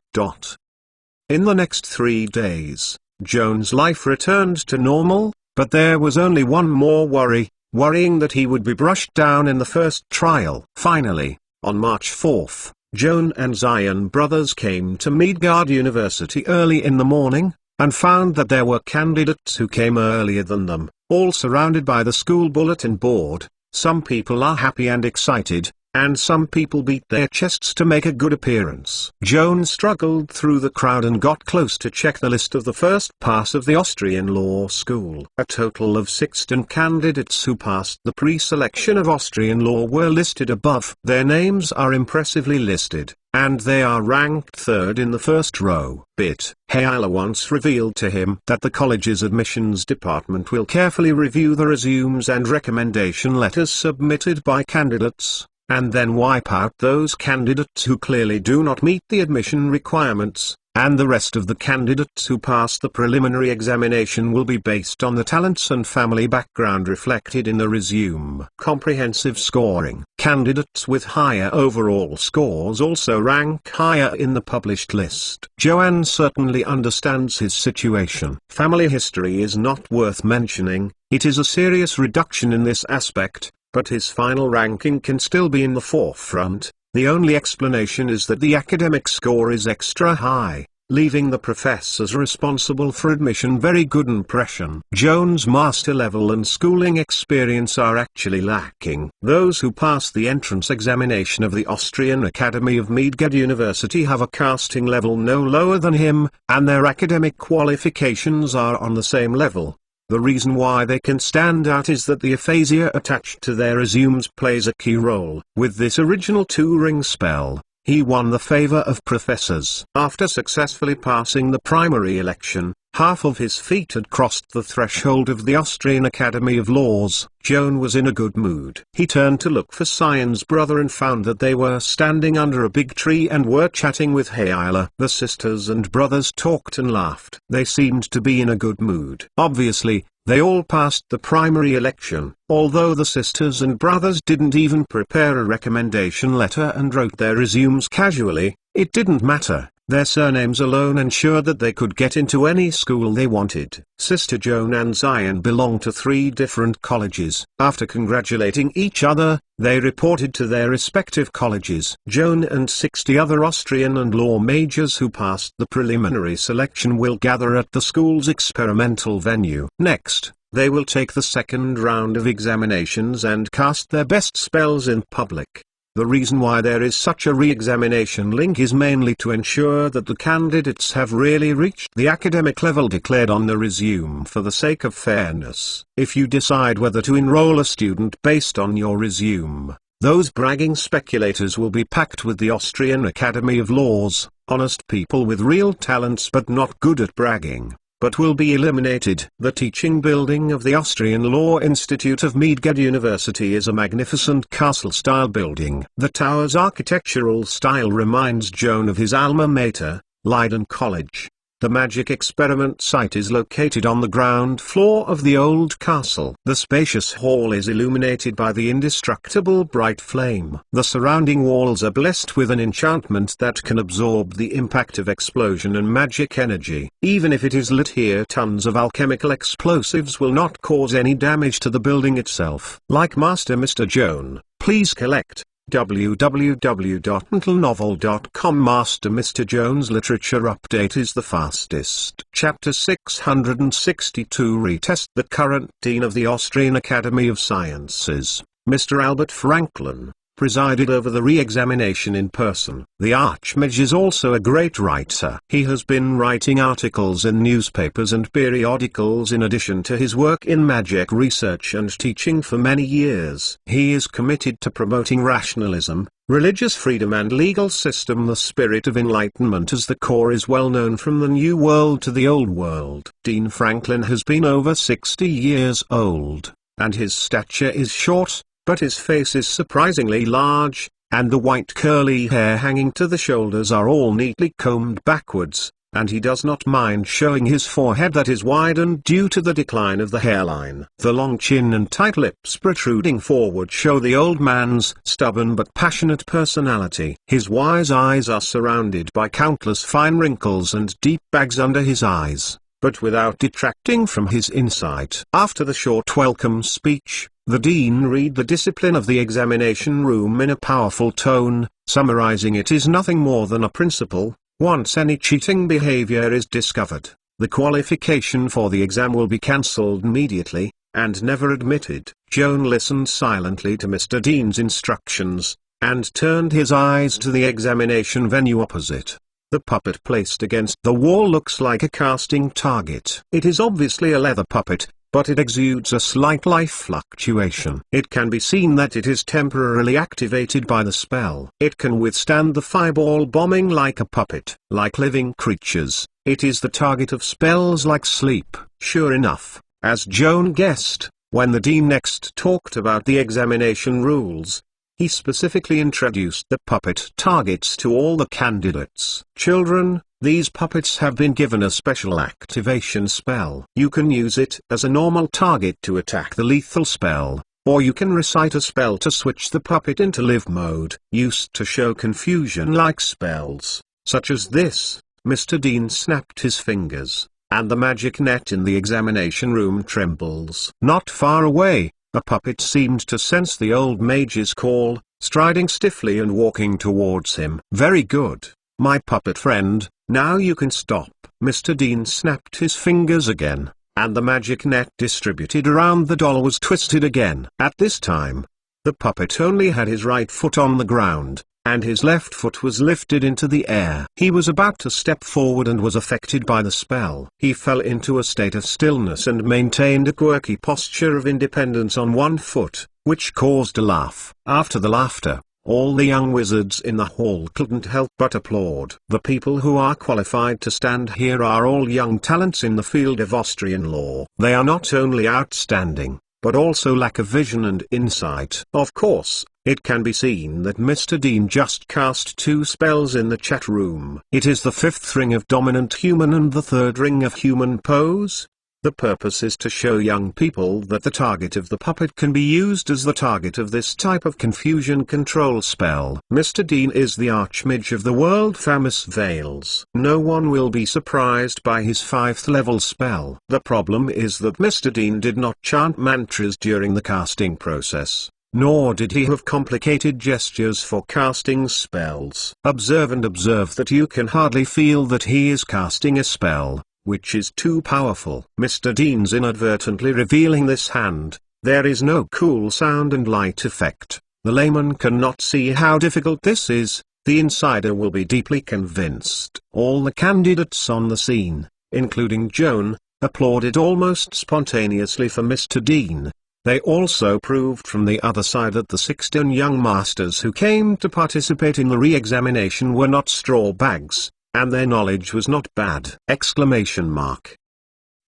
In the next 3 days, Joan's life returned to normal, but there was only one more worrying that he would be brushed down in the first trial. Finally, on March 4th, Joan and Zion brothers came to Midgard University early in the morning, and found that there were candidates who came earlier than them, all surrounded by the school bulletin board. Some people are happy and excited, and some people beat their chests to make a good appearance. Joan struggled through the crowd and got close to check the list of the first pass of the Austrian law school. A total of 16 candidates who passed the pre-selection of Austrian law were listed above. Their names are impressively listed, and they are ranked third in the first row. Hayla once revealed to him that the college's admissions department will carefully review the resumes and recommendation letters submitted by candidates, and then wipe out those candidates who clearly do not meet the admission requirements, and the rest of the candidates who pass the preliminary examination will be based on the talents and family background reflected in the resume. Comprehensive scoring. Candidates with higher overall scores also rank higher in the published list. Joanne certainly understands his situation. Family history is not worth mentioning, it is a serious reduction in this aspect, but his final ranking can still be in the forefront. The only explanation is that the academic score is extra high, leaving the professors responsible for admission very good impression. Joan's master level and schooling experience are actually lacking. Those who pass the entrance examination of the Austrian Academy of Midgard University have a casting level no lower than him, and their academic qualifications are on the same level. The reason why they can stand out is that the aphasia attached to their resumes plays a key role. With this original Turing spell, he won the favor of professors. After successfully passing the primary election, half of his feet had crossed the threshold of the Austrian Academy of Laws. Joan was in a good mood. He turned to look for Zion's brother and found that they were standing under a big tree and were chatting with Hayla. The sisters and brothers talked and laughed. They seemed to be in a good mood. Obviously, they all passed the primary election. Although the sisters and brothers didn't even prepare a recommendation letter and wrote their resumes casually, it didn't matter. Their surnames alone ensured that they could get into any school they wanted. Sister Joan and Zion belonged to 3 different colleges. After congratulating each other, they reported to their respective colleges. Joan and 60 other Austrian and law majors who passed the preliminary selection will gather at the school's experimental venue. Next, they will take the second round of examinations and cast their best spells in public. The reason why there is such a re-examination link is mainly to ensure that the candidates have really reached the academic level declared on the resume for the sake of fairness. If you decide whether to enroll a student based on your resume, those bragging speculators will be packed with the Austrian Academy of Laws, honest people with real talents but not good at bragging. but will be eliminated. The teaching building of the Austrian Law Institute of Mage University is a magnificent castle-style building. The tower's architectural style reminds Joan of his alma mater, Leiden College. The magic experiment site is located on the ground floor of the old castle. The spacious hall is illuminated by the indestructible bright flame. The surrounding walls are blessed with an enchantment that can absorb the impact of explosion and magic energy. Even if it is lit here, tons of alchemical explosives will not cause any damage to the building itself. Like Master Mr. Joan, please collect www.mentalnovel.com. Master Mr. Joan's literature update is the fastest. Chapter 662 Retest. The current Dean of the Austrian Academy of Sciences, Mr. Albert Franklin, presided over the re-examination in person. The Archmage is also a great writer. He has been writing articles in newspapers and periodicals in addition to his work in magic research and teaching for many years. He is committed to promoting rationalism, religious freedom and legal system. The spirit of enlightenment as the core is well known from the New World to the Old World. Dean Franklin has been over 60 years old, and his stature is short, but his face is surprisingly large, and the white curly hair hanging to the shoulders are all neatly combed backwards, and he does not mind showing his forehead that is widened due to the decline of the hairline. The long chin and tight lips protruding forward show the old man's stubborn but passionate personality. His wise eyes are surrounded by countless fine wrinkles and deep bags under his eyes, but without detracting from his insight. After the short welcome speech, the Dean read the discipline of the examination room in a powerful tone, summarizing it is nothing more than a principle. Once any cheating behavior is discovered, the qualification for the exam will be cancelled immediately, and never admitted. Joan listened silently to Mr. Dean's instructions, and turned his eyes to the examination venue opposite. The puppet placed against the wall looks like a casting target. It is obviously a leather puppet, but it exudes a slight life fluctuation. It can be seen that it is temporarily activated by the spell. It can withstand the fireball bombing like a puppet. Like living creatures, it is the target of spells like sleep. Sure enough, as Joan guessed, when the Dean next talked about the examination rules, he specifically introduced the puppet targets to all the candidates. Children, these puppets have been given a special activation spell. You can use it as a normal target to attack the lethal spell, or you can recite a spell to switch the puppet into live mode. Used to show confusion like spells, such as this, Mr. Dean snapped his fingers, and the magic net in the examination room trembles. Not far away, a puppet seemed to sense the old mage's call, striding stiffly and walking towards him. Very good, my puppet friend, now you can stop. Mr. Dean snapped his fingers again, and the magic net distributed around the doll was twisted again. At this time, the puppet only had his right foot on the ground, and his left foot was lifted into the air. He was about to step forward and was affected by the spell. He fell into a state of stillness and maintained a quirky posture of independence on one foot, which caused a laugh. After the laughter, all the young wizards in the hall couldn't help but applaud. The people who are qualified to stand here are all young talents in the field of Austrian law. They are not only outstanding, but also lack of vision and insight. Of course, it can be seen that Mr. Dean just cast 2 spells in the chat room. It is the 5th ring of dominant human and the 3rd ring of human pose. The purpose is to show young people that the target of the puppet can be used as the target of this type of confusion control spell. Mr. Dean is the Archmage of the world-famous Veils. No one will be surprised by his 5th level spell. The problem is that Mr. Dean did not chant mantras during the casting process, nor did he have complicated gestures for casting spells. Observe that you can hardly feel that he is casting a spell, which is too powerful. Mr. Dean's inadvertently revealing this hand. There is no cool sound and light effect. The layman cannot see how difficult this is. The insider will be deeply convinced. All the candidates on the scene, including Joan, applauded almost spontaneously for Mr. Dean. They also proved from the other side that the 16 young masters who came to participate in the re-examination were not straw bags, and their knowledge was not bad!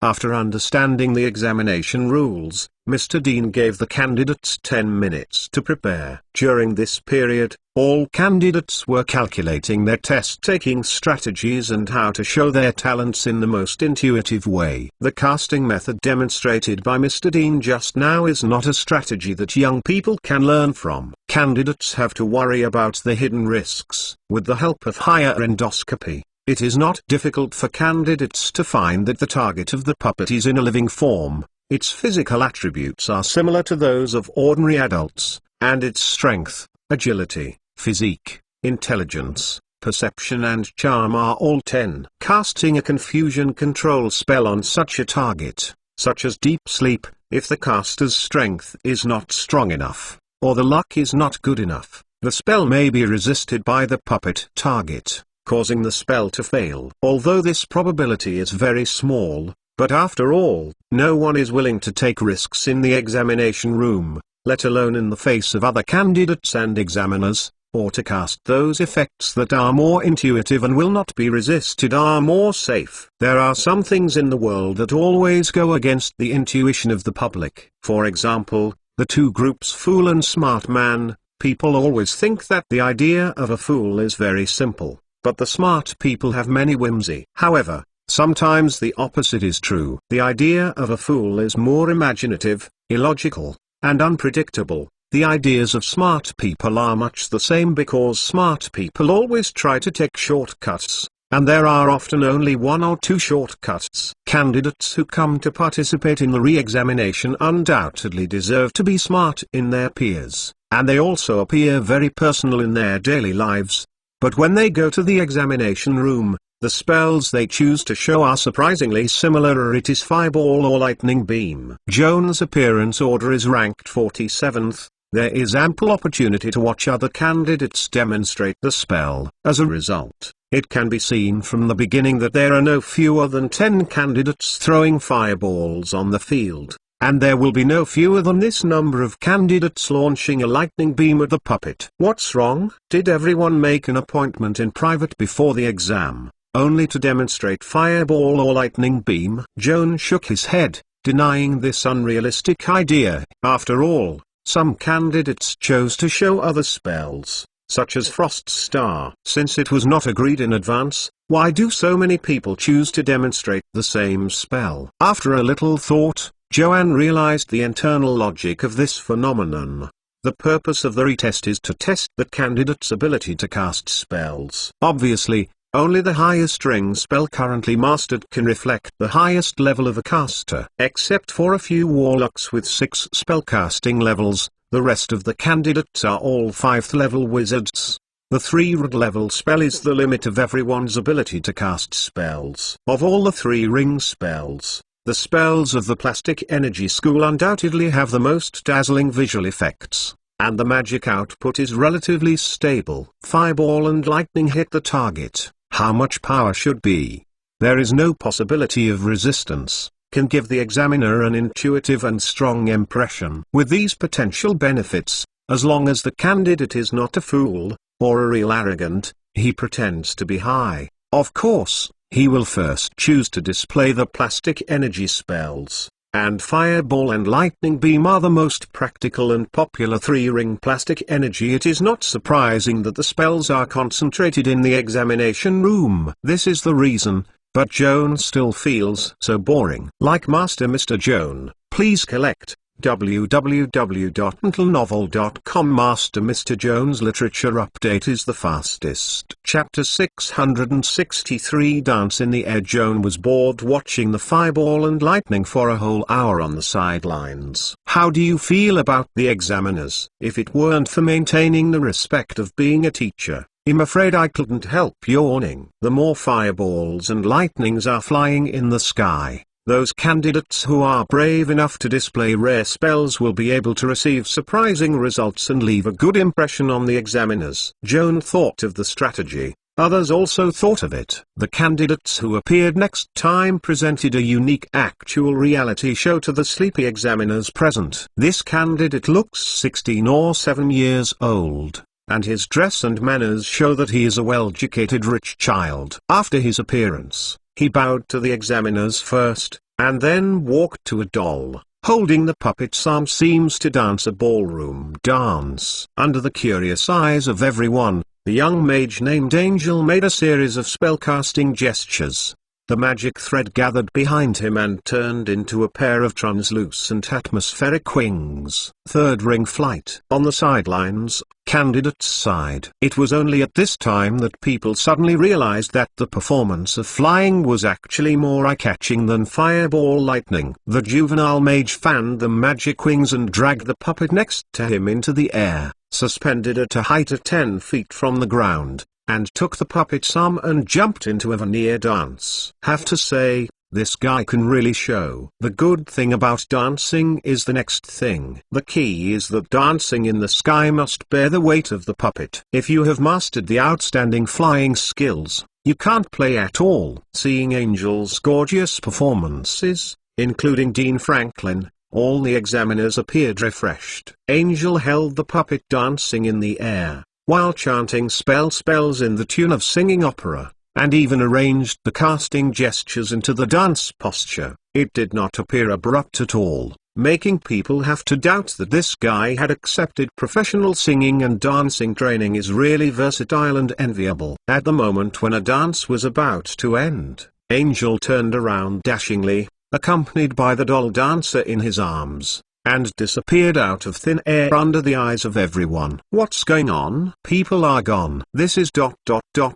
After understanding the examination rules, Mr. Dean gave the candidates 10 minutes to prepare. During this period, all candidates were calculating their test-taking strategies and how to show their talents in the most intuitive way. The casting method demonstrated by Mr. Dean just now is not a strategy that young people can learn from. Candidates have to worry about the hidden risks. With the help of higher endoscopy, it is not difficult for candidates to find that the target of the puppet is in a living form. Its physical attributes are similar to those of ordinary adults, and its strength, agility, physique, intelligence, perception and charm are all 10. Casting a confusion control spell on such a target, such as deep sleep, if the caster's strength is not strong enough, or the luck is not good enough, the spell may be resisted by the puppet target, causing the spell to fail. Although this probability is very small, but after all, no one is willing to take risks in the examination room, let alone in the face of other candidates and examiners, or to cast those effects that are more intuitive and will not be resisted are more safe. There are some things in the world that always go against the intuition of the public. For example, the two groups fool and smart man. People always think that the idea of a fool is very simple, but the smart people have many whimsy. However, sometimes the opposite is true. The idea of a fool is more imaginative, illogical, and unpredictable. The ideas of smart people are much the same because smart people always try to take shortcuts, and there are often only one or two shortcuts. Candidates who come to participate in the re-examination undoubtedly deserve to be smart in their peers, and they also appear very personal in their daily lives. But when they go to the examination room, the spells they choose to show are surprisingly similar. It is Fireball or Lightning Beam. Joan's appearance order is ranked 47th. There is ample opportunity to watch other candidates demonstrate the spell. As a result, it can be seen from the beginning that there are no fewer than 10 candidates throwing fireballs on the field, and there will be no fewer than this number of candidates launching a lightning beam at the puppet. What's wrong? Did everyone make an appointment in private before the exam, only to demonstrate fireball or lightning beam? Joan shook his head, denying this unrealistic idea. After all, some candidates chose to show other spells, such as Frost Star. Since it was not agreed in advance, why do so many people choose to demonstrate the same spell? After a little thought, Joanne realized the internal logic of this phenomenon. The purpose of the retest is to test the candidate's ability to cast spells. Obviously, only the highest ring spell currently mastered can reflect the highest level of a caster. Except for a few warlocks with 6 spellcasting levels, the rest of the candidates are all 5th level wizards. The 3rd level spell is the limit of everyone's ability to cast spells. Of all the 3 ring spells, the spells of the Plastic Energy School undoubtedly have the most dazzling visual effects, and the magic output is relatively stable. Fireball and lightning hit the target. How much power should be? There is no possibility of resistance, can give the examiner an intuitive and strong impression. With these potential benefits, as long as the candidate is not a fool, or a real arrogant, he pretends to be high, of course, he will first choose to display the plastic energy spells, and Fireball and Lightning Beam are the most practical and popular 3-ring plastic energy. It is not surprising that the spells are concentrated in the examination room. This is the reason, but Joan still feels so boring. Like Master Mr. Joan, please collect www.mentalnovel.com. Master Mr. Joan's literature update is the fastest. Chapter 663 Dance in the Air. Joan was bored watching the fireball and lightning for a whole hour on the sidelines. How do you feel about the examiners? If it weren't for maintaining the respect of being a teacher, I'm afraid I couldn't help yawning. The more fireballs and lightnings are flying in the sky, those candidates who are brave enough to display rare spells will be able to receive surprising results and leave a good impression on the examiners. Joan thought of the strategy. Others also thought of it. The candidates who appeared next time presented a unique actual reality show to the sleepy examiners present. This candidate looks 16 or 7 years old, and his dress and manners show that he is a well-educated rich child. After his appearance, he bowed to the examiners first, and then walked to a doll. Holding the puppet's arm seems to dance a ballroom dance. Under the curious eyes of everyone, the young mage named Angel made a series of spellcasting gestures. The magic thread gathered behind him and turned into a pair of translucent atmospheric wings. Third ring flight. On the sidelines, candidate's side. It was only at this time that people suddenly realized that the performance of flying was actually more eye-catching than fireball lightning. The juvenile mage fanned the magic wings and dragged the puppet next to him into the air, suspended at a height of 10 feet from the ground, and took the puppet's arm and jumped into a veneer dance. Have to say, this guy can really show. The good thing about dancing is the next thing. The key is that dancing in the sky must bear the weight of the puppet. If you have mastered the outstanding flying skills, you can't play at all. Seeing Angel's gorgeous performances, including Dean Franklin, all the examiners appeared refreshed. Angel held the puppet dancing in the air, while chanting spells in the tune of singing opera, and even arranged the casting gestures into the dance posture. It did not appear abrupt at all, making people have to doubt that this guy had accepted professional singing and dancing training is really versatile and enviable. At the moment when a dance was about to end, Angel turned around dashingly, accompanied by the doll dancer in his arms, and disappeared out of thin air under the eyes of everyone. What's going on? People are gone. This is ...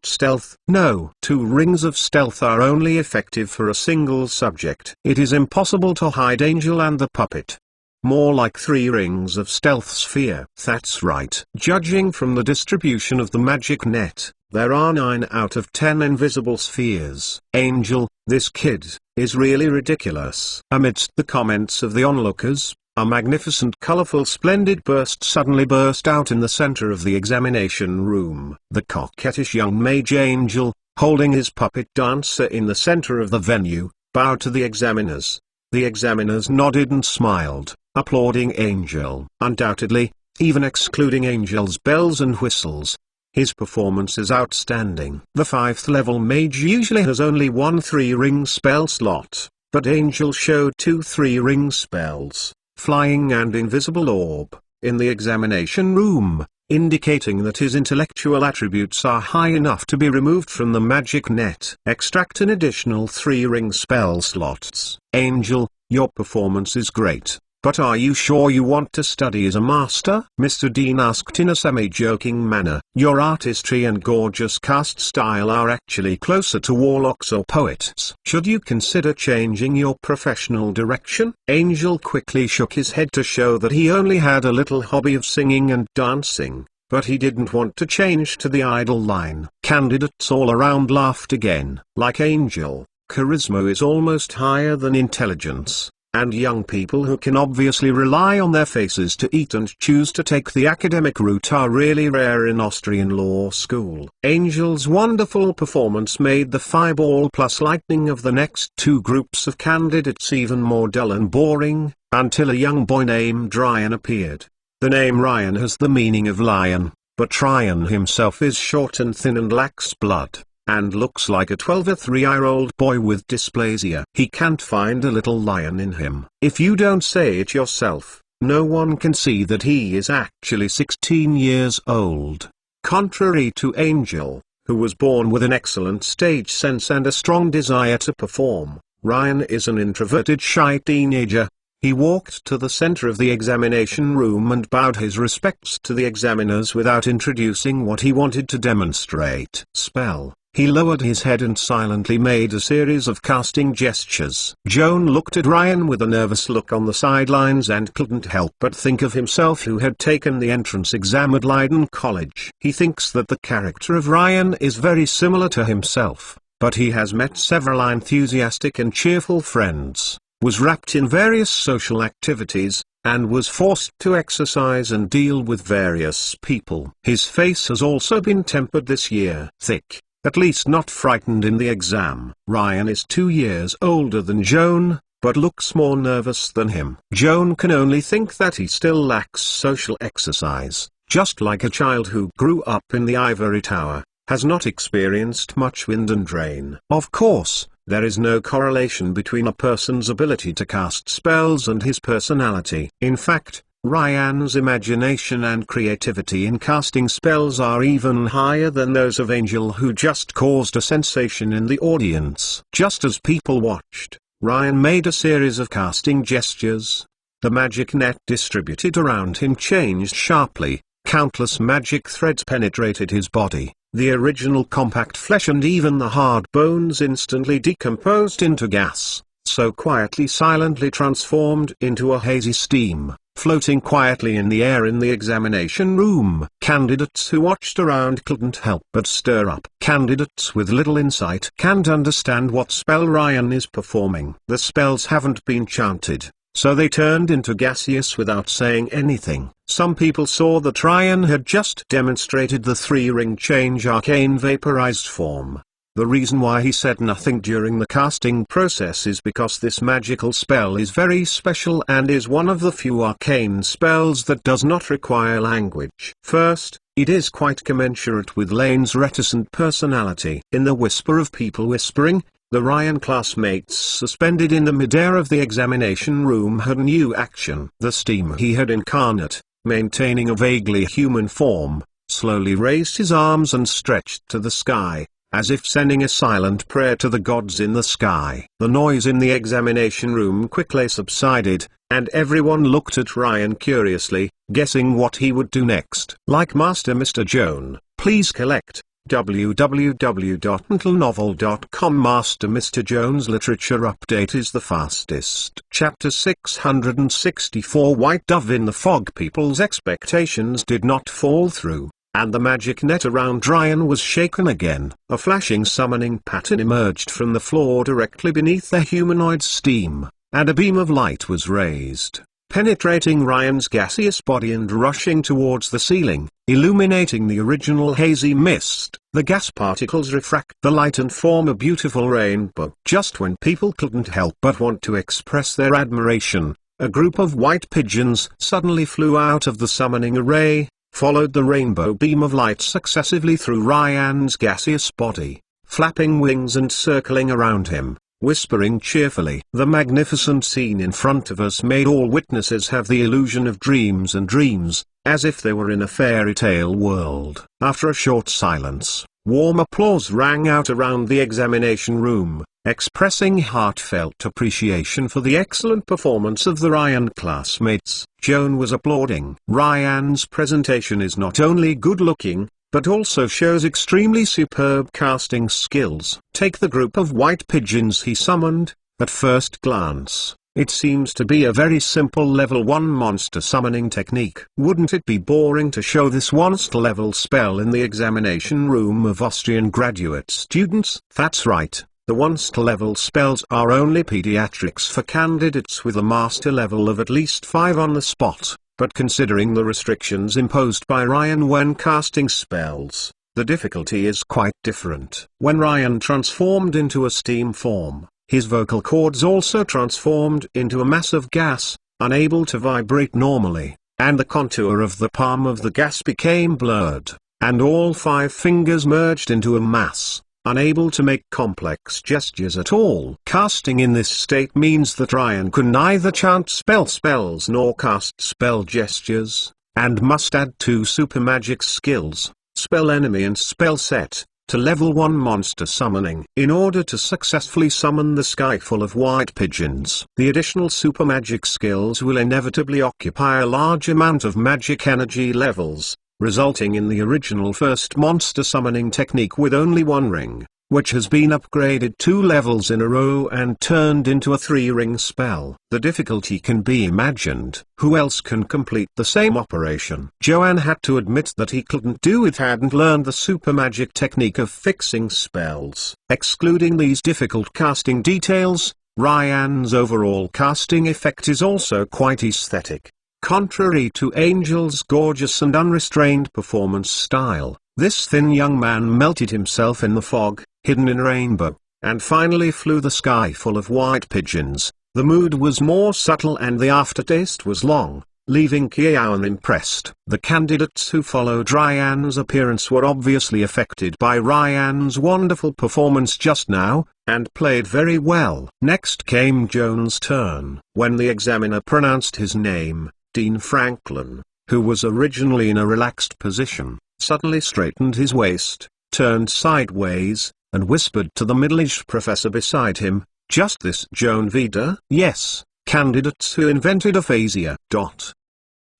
stealth. No, 2 rings of stealth are only effective for a single subject. It is impossible to hide Angel and the puppet. More like 3 rings of stealth sphere. That's right. Judging from the distribution of the magic net, there are 9 out of 10 invisible spheres. Angel, this kid, is really ridiculous. Amidst the comments of the onlookers, a magnificent colorful splendid burst suddenly burst out in the center of the examination room. The coquettish young mage Angel, holding his puppet dancer in the center of the venue, bowed to the examiners. The examiners nodded and smiled, applauding Angel. Undoubtedly, even excluding Angel's bells and whistles, his performance is outstanding. The 5th level mage usually has only 1 3-ring spell slot, but Angel showed 2 3-ring spells, Flying and Invisible Orb, in the examination room, indicating that his intellectual attributes are high enough to be removed from the magic net. Extract an additional 3-ring spell slots. Angel, your performance is great, but are you sure you want to study as a master? Mr. Dean asked in a semi-joking manner. Your artistry and gorgeous cast style are actually closer to warlocks or poets. Should you consider changing your professional direction? Angel quickly shook his head to show that he only had a little hobby of singing and dancing, but he didn't want to change to the idle line. Candidates all around laughed again. Like Angel, charisma is almost higher than intelligence, and young people who can obviously rely on their faces to eat and choose to take the academic route are really rare in Austrian law school. Angel's wonderful performance made the fireball plus lightning of the next 2 groups of candidates even more dull and boring, until a young boy named Ryan appeared. The name Ryan has the meaning of lion, but Ryan himself is short and thin and lacks blood, and looks like a 12 or 3-year-old boy with dysplasia. He can't find a little lion in him. If you don't say it yourself, no one can see that he is actually 16 years old. Contrary to Angel, who was born with an excellent stage sense and a strong desire to perform, Ryan is an introverted shy teenager. He walked to the center of the examination room and bowed his respects to the examiners without introducing what he wanted to demonstrate. Spell. He lowered his head and silently made a series of casting gestures. Joan looked at Ryan with a nervous look on the sidelines and couldn't help but think of himself who had taken the entrance exam at Leiden College. He thinks that the character of Ryan is very similar to himself, but he has met several enthusiastic and cheerful friends, was wrapped in various social activities, and was forced to exercise and deal with various people. His face has also been tempered this year. Thick. At least not frightened in the exam. Ryan is 2 years older than Joan, but looks more nervous than him. Joan can only think that he still lacks social exercise, just like a child who grew up in the ivory tower, has not experienced much wind and rain. Of course, There is no correlation between a person's ability to cast spells and his personality. In fact, Ryan's imagination and creativity in casting spells are even higher than those of Angel, who just caused a sensation in the audience. Just as people watched, Ryan made a series of casting gestures. The magic net distributed around him changed sharply. Countless magic threads penetrated his body. The original compact flesh and even the hard bones instantly decomposed into gas, so quietly, silently transformed into a hazy steam, floating quietly in the air in the examination room. Candidates who watched around couldn't help but stir up. Candidates with little insight can't understand what spell Ryan is performing. The spells haven't been chanted, so they turned into gaseous without saying anything. Some people saw that Ryan had just demonstrated the 3-ring change arcane vaporized form. The reason why he said nothing during the casting process is because this magical spell is very special and is one of the few arcane spells that does not require language. First, it is quite commensurate with Lane's reticent personality. In the whisper of people whispering, the Ryan classmates suspended in the midair of the examination room had new action. The steam he had incarnate, maintaining a vaguely human form, slowly raised his arms and stretched to the sky, as if sending a silent prayer to the gods in the sky. The noise in the examination room quickly subsided, and everyone looked at Ryan curiously, guessing what he would do next. Like Master Mr. Joan, please collect www.mentalnovel.com. Master Mr. Joan's literature update is the fastest. Chapter 664 White Dove in the Fog. People's expectations did not fall through, and the magic net around Ryan was shaken again. A flashing summoning pattern emerged from the floor directly beneath the humanoid's steam, and a beam of light was raised, penetrating Ryan's gaseous body and rushing towards the ceiling, illuminating the original hazy mist. The gas particles refract the light and form a beautiful rainbow. Just when people couldn't help but want to express their admiration, a group of white pigeons suddenly flew out of the summoning array, followed the rainbow beam of light successively through Ryan's gaseous body, flapping wings and circling around him, whispering cheerfully. The magnificent scene in front of us made all witnesses have the illusion of dreams and dreams, as if they were in a fairy tale world. After a short silence, warm applause rang out around the examination room, expressing heartfelt appreciation for the excellent performance of the Ryan classmates. Joan was applauding. Ryan's presentation is not only good-looking, but also shows extremely superb casting skills. Take the group of white pigeons he summoned. At first glance, it seems to be a very simple level 1 monster summoning technique. Wouldn't it be boring to show this monster-level spell in the examination room of Austrian graduate students? That's right. The monster-level spells are only pediatrics for candidates with a master level of at least 5 on the spot. But considering the restrictions imposed by Ryan when casting spells, the difficulty is quite different. When Ryan transformed into a steam form, his vocal cords also transformed into a mass of gas, unable to vibrate normally, and the contour of the palm of the gas became blurred, and all 5 fingers merged into a mass, unable to make complex gestures at all. Casting in this state means that Ryan can neither chant spells nor cast spell gestures, and must add 2 super magic skills, Spell Enemy and Spell Set, to level 1 monster summoning. In order to successfully summon the sky full of white pigeons, the additional super magic skills will inevitably occupy a large amount of magic energy levels, resulting in the original first monster summoning technique with only 1 ring, which has been upgraded 2 levels in a row and turned into a 3-ring spell. The difficulty can be imagined. Who else can complete the same operation? Joan had to admit that he couldn't do it, hadn't learned the super magic technique of fixing spells. Excluding these difficult casting details, Ryan's overall casting effect is also quite aesthetic. Contrary to Angel's gorgeous and unrestrained performance style, this thin young man melted himself in the fog, hidden in a rainbow, and finally flew the sky full of white pigeons. The mood was more subtle and the aftertaste was long, leaving Joan impressed. The candidates who followed Ryan's appearance were obviously affected by Ryan's wonderful performance just now, and played very well. Next came Joan's turn. When the examiner pronounced his name, Dean Franklin, who was originally in a relaxed position, suddenly straightened his waist, turned sideways, and whispered to the middle-aged professor beside him, "Just this, Joan Vida?" "Yes, candidates who invented aphasia."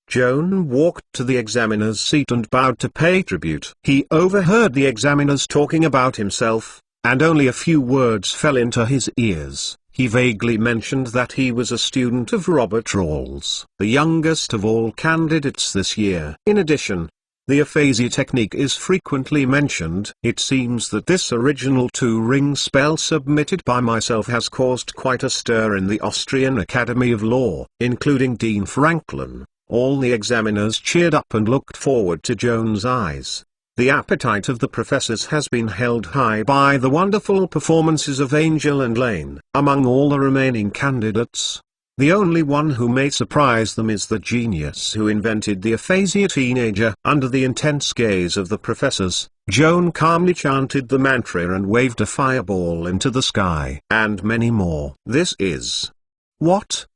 Joan walked to the examiner's seat and bowed to pay tribute. He overheard the examiners talking about himself, and only a few words fell into his ears. He vaguely mentioned that he was a student of Robert Rawls, the youngest of all candidates this year. In addition, the aphasia technique is frequently mentioned. It seems that this original two-ring spell submitted by myself has caused quite a stir in the Austrian Academy of Law, including Dean Franklin. All the examiners cheered up and looked forward to Joan's eyes. The appetite of the professors has been held high by the wonderful performances of Angel and Lane. Among all the remaining candidates, the only one who may surprise them is the genius who invented the aphasia teenager. Under the intense gaze of the professors, Joan calmly chanted the mantra and waved a fireball into the sky. And many more. "This is what?"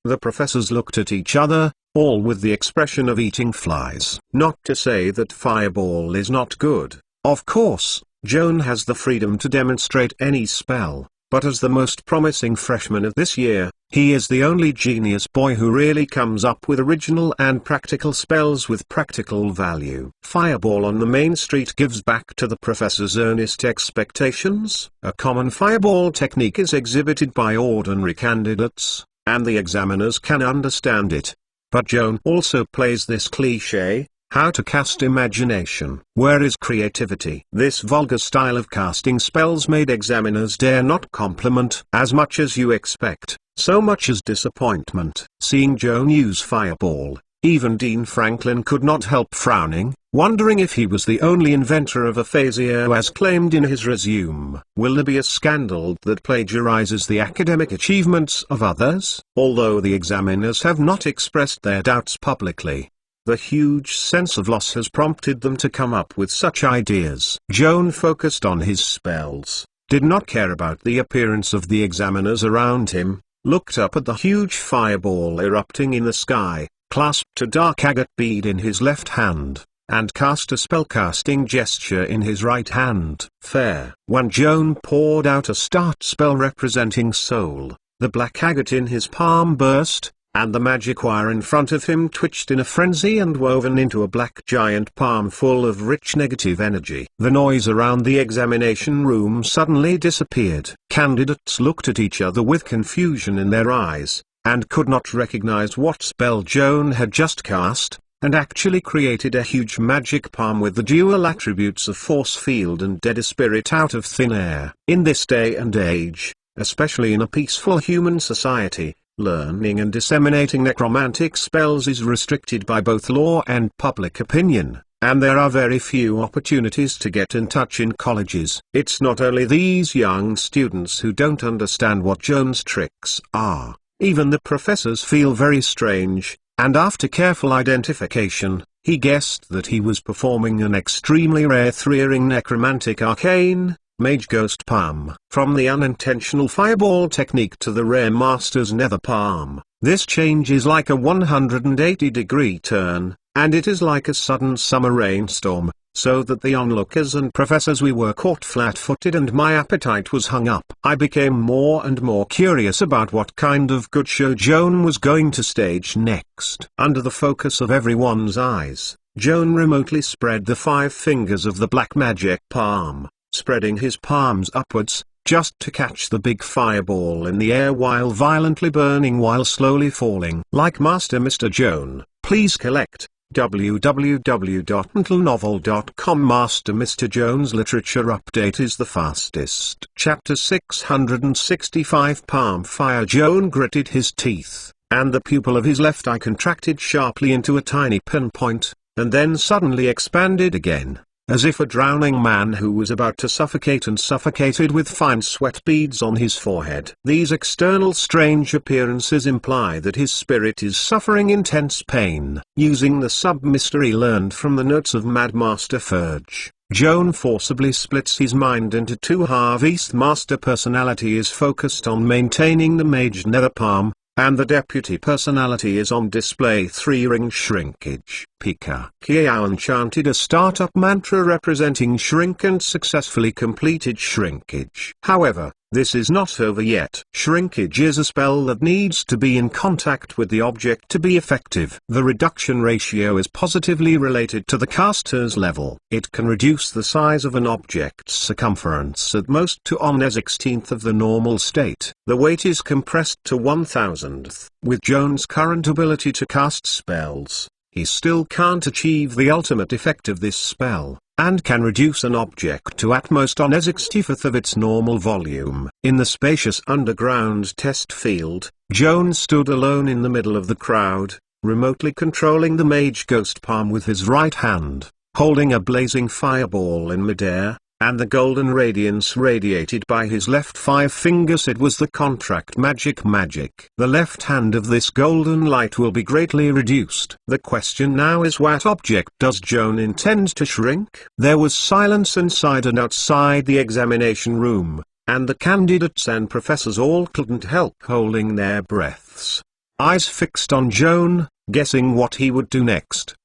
The professors looked at each other, all with the expression of eating flies. Not to say that fireball is not good. Of course, Joan has the freedom to demonstrate any spell, but as the most promising freshman of this year, he is the only genius boy who really comes up with original and practical spells with practical value. Fireball on the main street gives back to the professor's earnest expectations. A common fireball technique is exhibited by ordinary candidates, and the examiners can understand it. But Joan also plays this cliché: how to cast imagination. Where is creativity? This vulgar style of casting spells made examiners dare not compliment. As much as you expect, so much as disappointment. Seeing Joan use fireball, even Dean Franklin could not help frowning, wondering if he was the only inventor of aphasia as claimed in his resume. Will there be a scandal that plagiarizes the academic achievements of others? Although the examiners have not expressed their doubts publicly, the huge sense of loss has prompted them to come up with such ideas. Joan focused on his spells, did not care about the appearance of the examiners around him, looked up at the huge fireball erupting in the sky, clasped a dark agate bead in his left hand, and cast a spellcasting gesture in his right hand. Fair. When Joan poured out a start spell representing soul, the black agate in his palm burst, and the magic wire in front of him twitched in a frenzy and woven into a black giant palm full of rich negative energy. The noise around the examination room suddenly disappeared. Candidates looked at each other with confusion in their eyes, and could not recognize what spell Joan had just cast, and actually created a huge magic palm with the dual attributes of force field and dead spirit out of thin air. In this day and age, especially in a peaceful human society, learning and disseminating necromantic spells is restricted by both law and public opinion, and there are very few opportunities to get in touch in colleges. It's not only these young students who don't understand what Joan's tricks are. Even the professors feel very strange, and after careful identification, he guessed that he was performing an extremely rare three-ring necromantic arcane, Mage Ghost Palm. From the unintentional fireball technique to the rare master's nether palm, this change is like a 180-degree turn, and it is like a sudden summer rainstorm, so that the onlookers and professors we were caught flat-footed and my appetite was hung up. I became more and more curious about what kind of good show Joan was going to stage next. Under the focus of everyone's eyes, Joan remotely spread the 5 fingers of the black magic palm, spreading his palms upwards, just to catch the big fireball in the air while violently burning while slowly falling. Like Master Mr. Joan, please collect www.mentalnovel.com. Master Mr. Joan's literature update is the fastest. Chapter 665 Palm Fire. Joan gritted his teeth, and the pupil of his left eye contracted sharply into a tiny pinpoint, and then suddenly expanded again. as if a drowning man who was about to suffocate and suffocated with fine sweat beads on his forehead. These external strange appearances imply that his spirit is suffering intense pain. Using the sub-mystery learned from the notes of Mad Master Furge, Joan forcibly splits his mind into two halves. The master personality is focused on maintaining the mage nether palm, and the deputy personality is on display 3-ring shrinkage. Pika Joan chanted a startup mantra representing shrink and successfully completed shrinkage. However, this is not over yet. Shrinkage is a spell that needs to be in contact with the object to be effective. The reduction ratio is positively related to the caster's level. It can reduce the size of an object's circumference at most to 1/16th of the normal state. The weight is compressed to 1/1000th. With Joan's current ability to cast spells, he still can't achieve the ultimate effect of this spell, and can reduce an object to at most 1/65th of its normal volume. In the spacious underground test field, Joan stood alone in the middle of the crowd, remotely controlling the mage ghost palm with his right hand, holding a blazing fireball in midair, and the golden radiance radiated by his left 5 fingers. It was the contract magic. The left hand of this golden light will be greatly reduced. The question now is, what object does Joan intend to shrink? There was silence inside and outside the examination room, and the candidates and professors all couldn't help holding their breaths, eyes fixed on Joan, guessing what he would do next.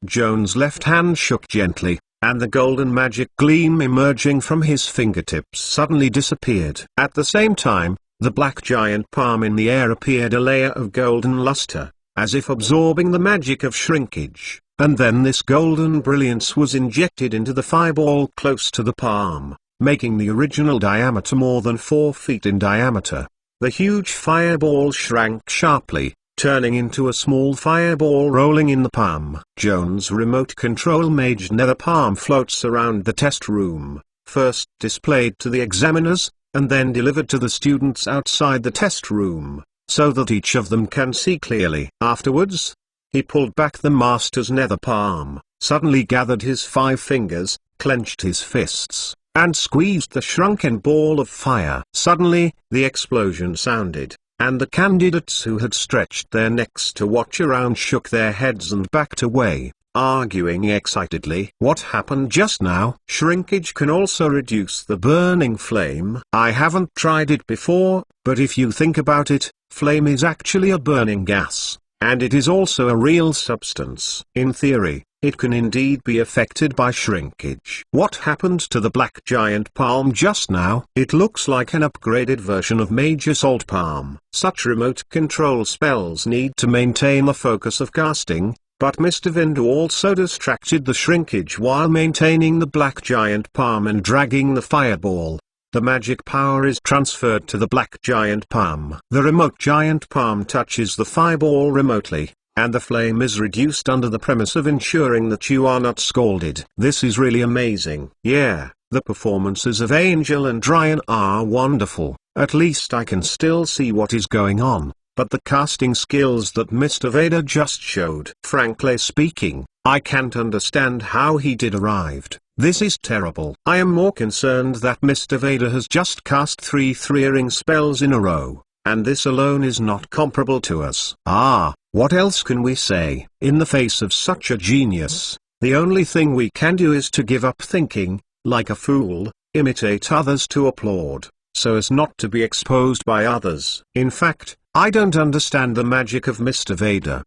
Joan's left hand shook gently, and the golden magic gleam emerging from his fingertips suddenly disappeared. At the same time, the black giant palm in the air appeared a layer of golden luster, as if absorbing the magic of shrinkage, and then this golden brilliance was injected into the fireball close to the palm, making the original diameter more than 4 feet in diameter. The huge fireball shrank sharply, turning into a small fireball rolling in the palm. Joan's remote control mage nether palm floats around the test room, first displayed to the examiners, and then delivered to the students outside the test room, so that each of them can see clearly. Afterwards, he pulled back the master's nether palm, suddenly gathered his 5 fingers, clenched his fists, and squeezed the shrunken ball of fire. Suddenly, the explosion sounded, and the candidates who had stretched their necks to watch around shook their heads and backed away, arguing excitedly. What happened just now? Shrinkage can also reduce the burning flame. I haven't tried it before, but if you think about it, flame is actually a burning gas, and it is also a real substance. In theory, it can indeed be affected by shrinkage. What happened to the black giant palm just now? It looks like an upgraded version of Mage Assault Palm. Such remote control spells need to maintain the focus of casting, but Mr. Vindu also distracted the shrinkage while maintaining the black giant palm and dragging the fireball. The magic power is transferred to the black giant palm. The remote giant palm touches the fireball remotely, and the flame is reduced under the premise of ensuring that you are not scalded. This is really amazing. Yeah, the performances of Angel and Ryan are wonderful. At least I can still see what is going on, but the casting skills that Mr. Vader just showed. Frankly speaking, I can't understand how he did arrived. This is terrible. I am more concerned that Mr. Vader has just cast 3 3-ring spells in a row, and this alone is not comparable to us. What else can we say? In the face of such a genius, the only thing we can do is to give up thinking, like a fool, imitate others to applaud, so as not to be exposed by others. In fact, I don't understand the magic of Mr. Vader.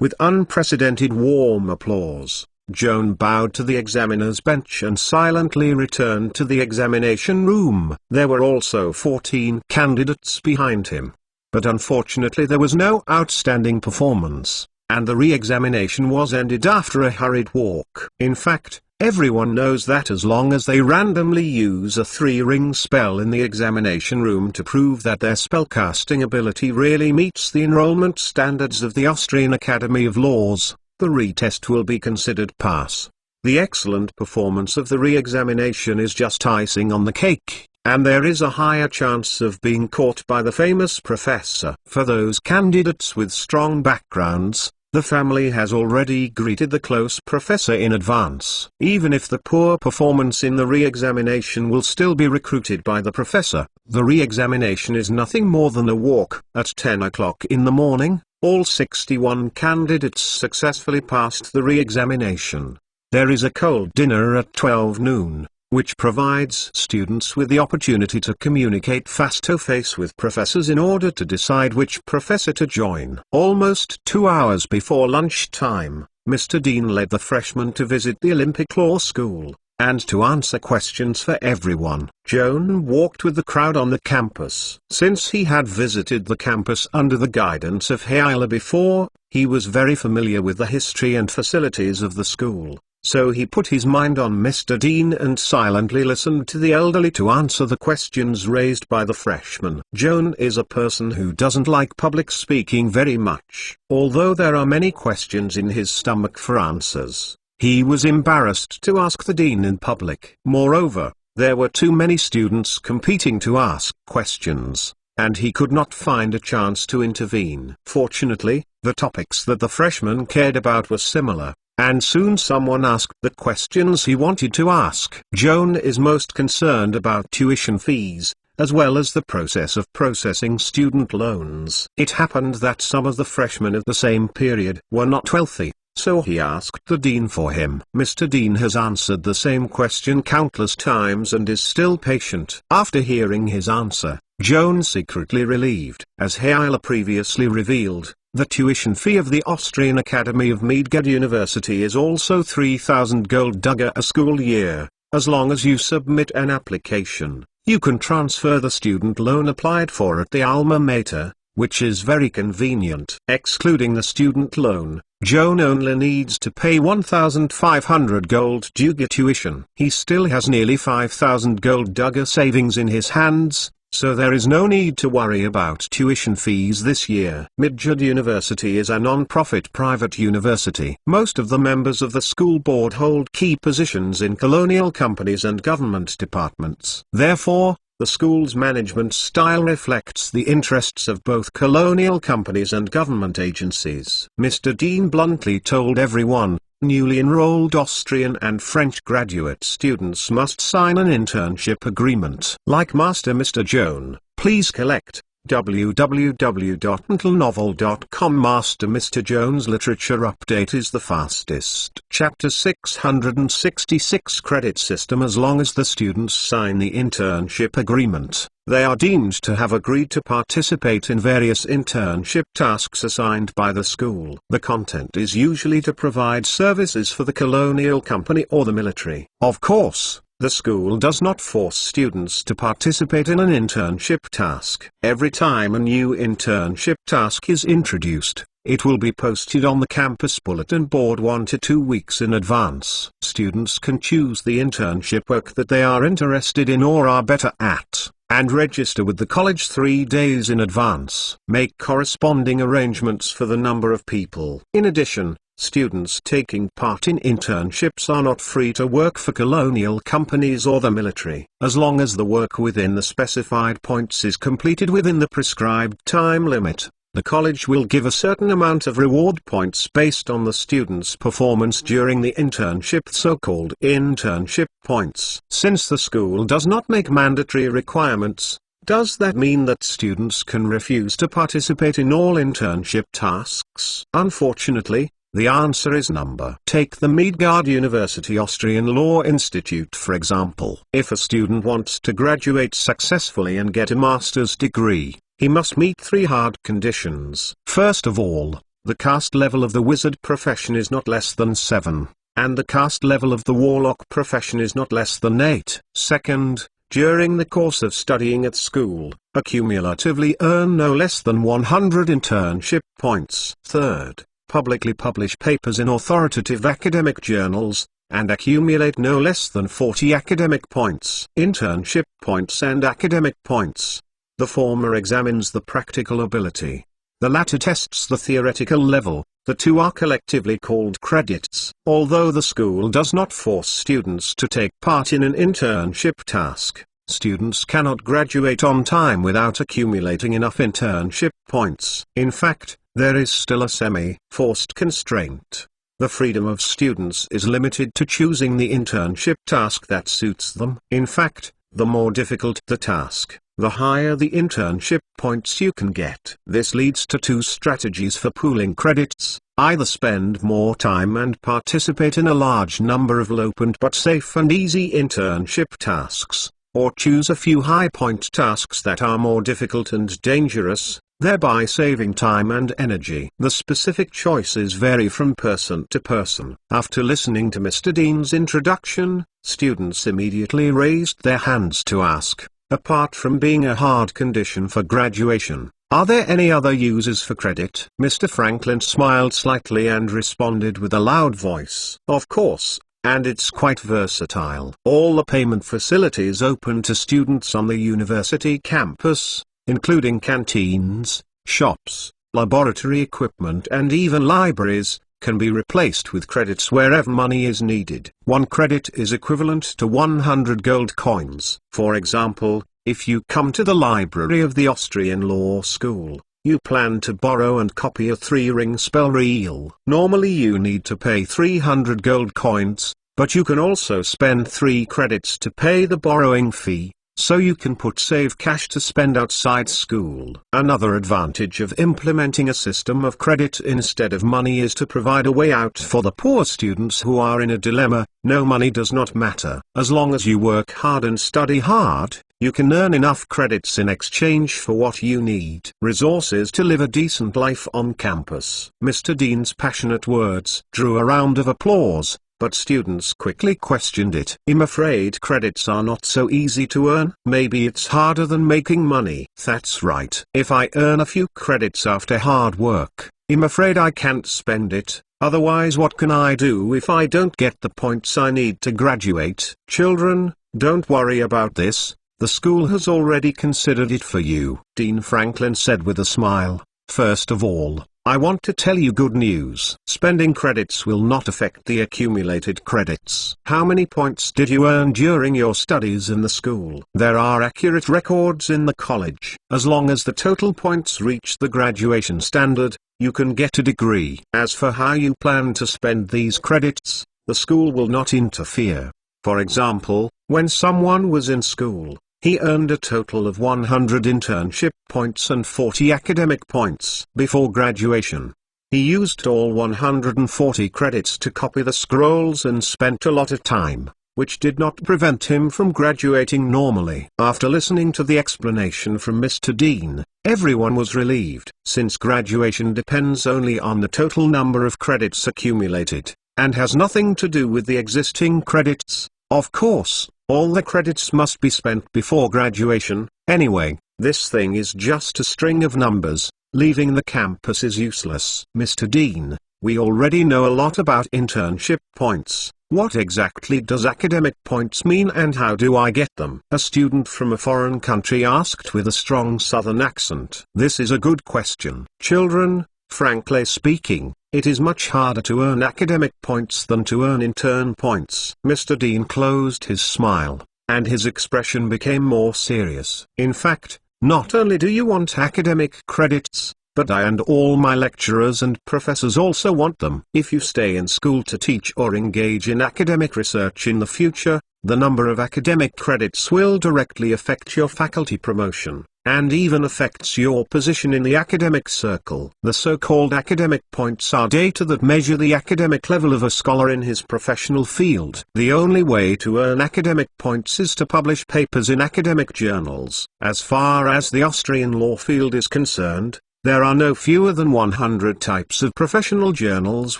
With unprecedented warm applause, Joan bowed to the examiner's bench and silently returned to the examination room. There were also 14 candidates behind him. But unfortunately there was no outstanding performance, and the re-examination was ended after a hurried walk. In fact, everyone knows that as long as they randomly use a 3-ring spell in the examination room to prove that their spellcasting ability really meets the enrollment standards of the Austrian Academy of Laws, the retest will be considered pass. The excellent performance of the re-examination is just icing on the cake, and there is a higher chance of being caught by the famous professor. For those candidates with strong backgrounds, The family has already greeted the close professor in advance. Even if the poor performance in the re-examination will still be recruited by the professor, the re-examination is nothing more than a walk. At 10 o'clock in the morning, all 61 candidates successfully passed the re-examination. There is a cold dinner at 12 noon, which provides students with the opportunity to communicate face-to-face with professors in order to decide which professor to join. Almost 2 hours before lunchtime, Mr. Dean led the freshmen to visit the Olympic Law School, and to answer questions for everyone. Joan walked with the crowd on the campus. Since he had visited the campus under the guidance of Hyla before, he was very familiar with the history and facilities of the school. So he put his mind on Mr. Dean and silently listened to the elderly to answer the questions raised by the freshmen. Joan is a person who doesn't like public speaking very much. Although there are many questions in his stomach for answers, he was embarrassed to ask the dean in public. Moreover, there were too many students competing to ask questions, and he could not find a chance to intervene. Fortunately, the topics that the freshmen cared about were similar, and soon someone asked the questions he wanted to ask. Joan is most concerned about tuition fees, as well as the process of processing student loans. It happened that some of the freshmen of the same period were not wealthy, so he asked the dean for him. Mr. Dean has answered the same question countless times and is still patient. After hearing his answer, Joan secretly relieved. As Hyla previously revealed, the tuition fee of the Austrian Academy of Mage University is also 3,000 gold dagger a school year. As long as you submit an application, you can transfer the student loan applied for at the alma mater, which is very convenient. Excluding the student loan, Joan only needs to pay 1,500 gold dagger tuition. He still has nearly 5,000 gold dagger savings in his hands, so there is no need to worry about tuition fees this year. Mage University is a non-profit private university. Most of the members of the school board hold key positions in colonial companies and government departments. Therefore, the school's management style reflects the interests of both colonial companies and government agencies. Mr. Dean bluntly told everyone, newly enrolled Austrian and French graduate students must sign an internship agreement. Like Master Mr. Joan, please collect www.mentalnovel.com. Master Mr. Joan's literature update is the fastest. Chapter 666 Credit System. As long as the students sign the internship agreement, they are deemed to have agreed to participate in various internship tasks assigned by the school. The content is usually to provide services for the colonial company or the military. Of course, the school does not force students to participate in an internship task. Every time a new internship task is introduced, it will be posted on the campus bulletin board 1 to 2 weeks in advance. Students can choose the internship work that they are interested in or are better at, and register with the college 3 days in advance. Make corresponding arrangements for the number of people. In addition, students taking part in internships are not free to work for colonial companies or the military. As long as the work within the specified points is completed within the prescribed time limit, the college will give a certain amount of reward points based on the student's performance during the internship, so-called internship points. Since the school does not make mandatory requirements, does that mean that students can refuse to participate in all internship tasks? Unfortunately, the answer is number. Take the Mage University Austrian Law Institute for example. If a student wants to graduate successfully and get a master's degree, he must meet 3 hard conditions. First of all, the caste level of the wizard profession is not less than 7, and the caste level of the warlock profession is not less than 8. Second, during the course of studying at school, accumulatively earn no less than 100 internship points. Third, publicly publish papers in authoritative academic journals, and accumulate no less than 40 academic points. Internship points and academic points. The former examines the practical ability. The latter tests the theoretical level. The two are collectively called credits. Although the school does not force students to take part in an internship task, students cannot graduate on time without accumulating enough internship points. In fact, there is still a semi-forced constraint. The freedom of students is limited to choosing the internship task that suits them. In fact, the more difficult the task, the higher the internship points you can get. This leads to two strategies for pooling credits: either spend more time and participate in a large number of low-point but safe and easy internship tasks, or choose a few high-point tasks that are more difficult and dangerous, thereby saving time and energy. The specific choices vary from person to person. After listening to Mr. Dean's introduction, students immediately raised their hands to ask, apart from being a hard condition for graduation, are there any other uses for credit? Mr. Franklin smiled slightly and responded with a loud voice. Of course, and it's quite versatile. All the payment facilities open to students on the university campus, including canteens, shops, laboratory equipment and even libraries, can be replaced with credits wherever money is needed. 1 credit is equivalent to 100 gold coins. For example, if you come to the library of the Austrian Law School, you plan to borrow and copy a 3-ring spell reel. Normally you need to pay 300 gold coins, but you can also spend 3 credits to pay the borrowing fee, so you can put save cash to spend outside school. Another advantage of implementing a system of credit instead of money is to provide a way out for the poor students who are in a dilemma. No money does not matter. As long as you work hard and study hard, you can earn enough credits in exchange for what you need. Resources to live a decent life on campus. Mr. Dean's passionate words drew a round of applause, but students quickly questioned it. I'm afraid credits are not so easy to earn. Maybe it's harder than making money. That's right. If I earn a few credits after hard work, I'm afraid I can't spend it. Otherwise, what can I do if I don't get the points I need to graduate? Children, don't worry about this. The school has already considered it for you. Dean Franklin said with a smile. First of all, I want to tell you good news. Spending credits will not affect the accumulated credits. How many points did you earn during your studies in the school? There are accurate records in the college. As long as the total points reach the graduation standard, you can get a degree. As for how you plan to spend these credits, the school will not interfere. For example, when someone was in school, he earned a total of 100 internship points and 40 academic points. Before graduation, he used all 140 credits to copy the scrolls and spent a lot of time, which did not prevent him from graduating normally. After listening to the explanation from Mr. Dean, everyone was relieved. Since graduation depends only on the total number of credits accumulated, and has nothing to do with the existing credits, of course, all the credits must be spent before graduation. Anyway, this thing is just a string of numbers. Leaving the campus is useless. Mr. Dean, we already know a lot about internship points. What exactly does academic points mean and how do I get them? A student from a foreign country asked with a strong southern accent. This is a good question. Children, frankly speaking, it is much harder to earn academic points than to earn intern points. Mr. Dean closed his smile, and his expression became more serious. In fact, not only do you want academic credits, but I and all my lecturers and professors also want them. If you stay in school to teach or engage in academic research in the future, the number of academic credits will directly affect your faculty promotion, and even affects your position in the academic circle. The so-called academic points are data that measure the academic level of a scholar in his professional field. The only way to earn academic points is to publish papers in academic journals. As far as the Austrian law field is concerned, there are no fewer than 100 types of professional journals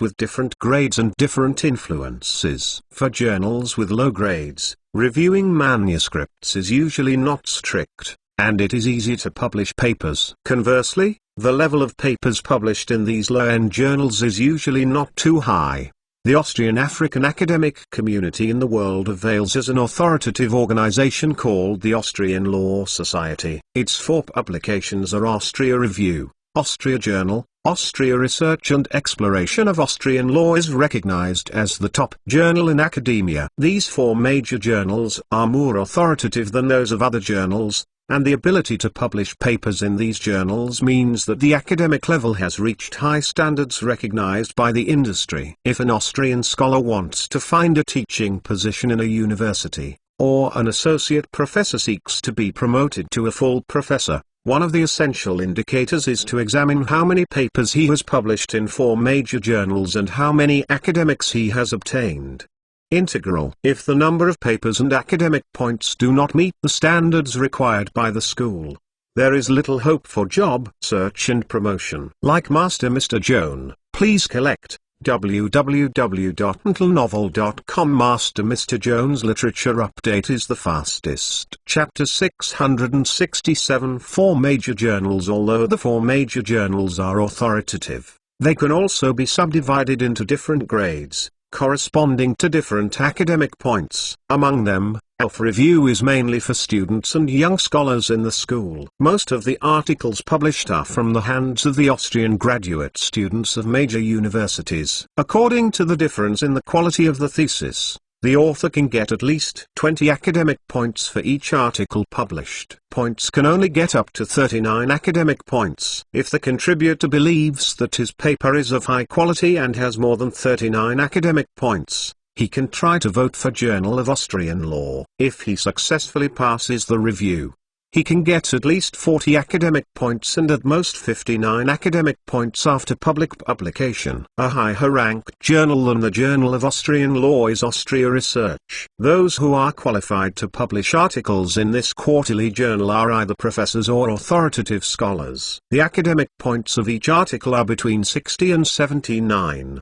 with different grades and different influences. For journals with low grades, reviewing manuscripts is usually not strict, and it is easy to publish papers. Conversely, the level of papers published in these low-end journals is usually not too high. The Austrian African academic community in the world avails as an authoritative organization called the Austrian Law Society. Its 4 publications are Austria Review, Austria Journal, Austria Research and Exploration of Austrian Law is recognized as the top journal in academia. These 4 major journals are more authoritative than those of other journals, and the ability to publish papers in these journals means that the academic level has reached high standards recognized by the industry. If an Austrian scholar wants to find a teaching position in a university, or an associate professor seeks to be promoted to a full professor, one of the essential indicators is to examine how many papers he has published in 4 major journals and how many academics he has obtained. Integral. If the number of papers and academic points do not meet the standards required by the school, there is little hope for job search and promotion. Like Master Mr. Joan, please collect www.untlenovel.com. Master Mr. Joan's literature update is the fastest. Chapter 667 4 major journals. Although the 4 major journals are authoritative, they can also be subdivided into different grades, corresponding to different academic points. Among them, Elf Review is mainly for students and young scholars in the school. Most of the articles published are from the hands of the Austrian graduate students of major universities. According to the difference in the quality of the thesis, the author can get at least 20 academic points for each article published. Points can only get up to 39 academic points. If the contributor believes that his paper is of high quality and has more than 39 academic points, he can try to vote for Journal of Austrian Law. If he successfully passes the review, he can get at least 40 academic points and at most 59 academic points after public publication. A higher-ranked journal than the Journal of Austrian Law is Austria Research. Those who are qualified to publish articles in this quarterly journal are either professors or authoritative scholars. The academic points of each article are between 60 and 79.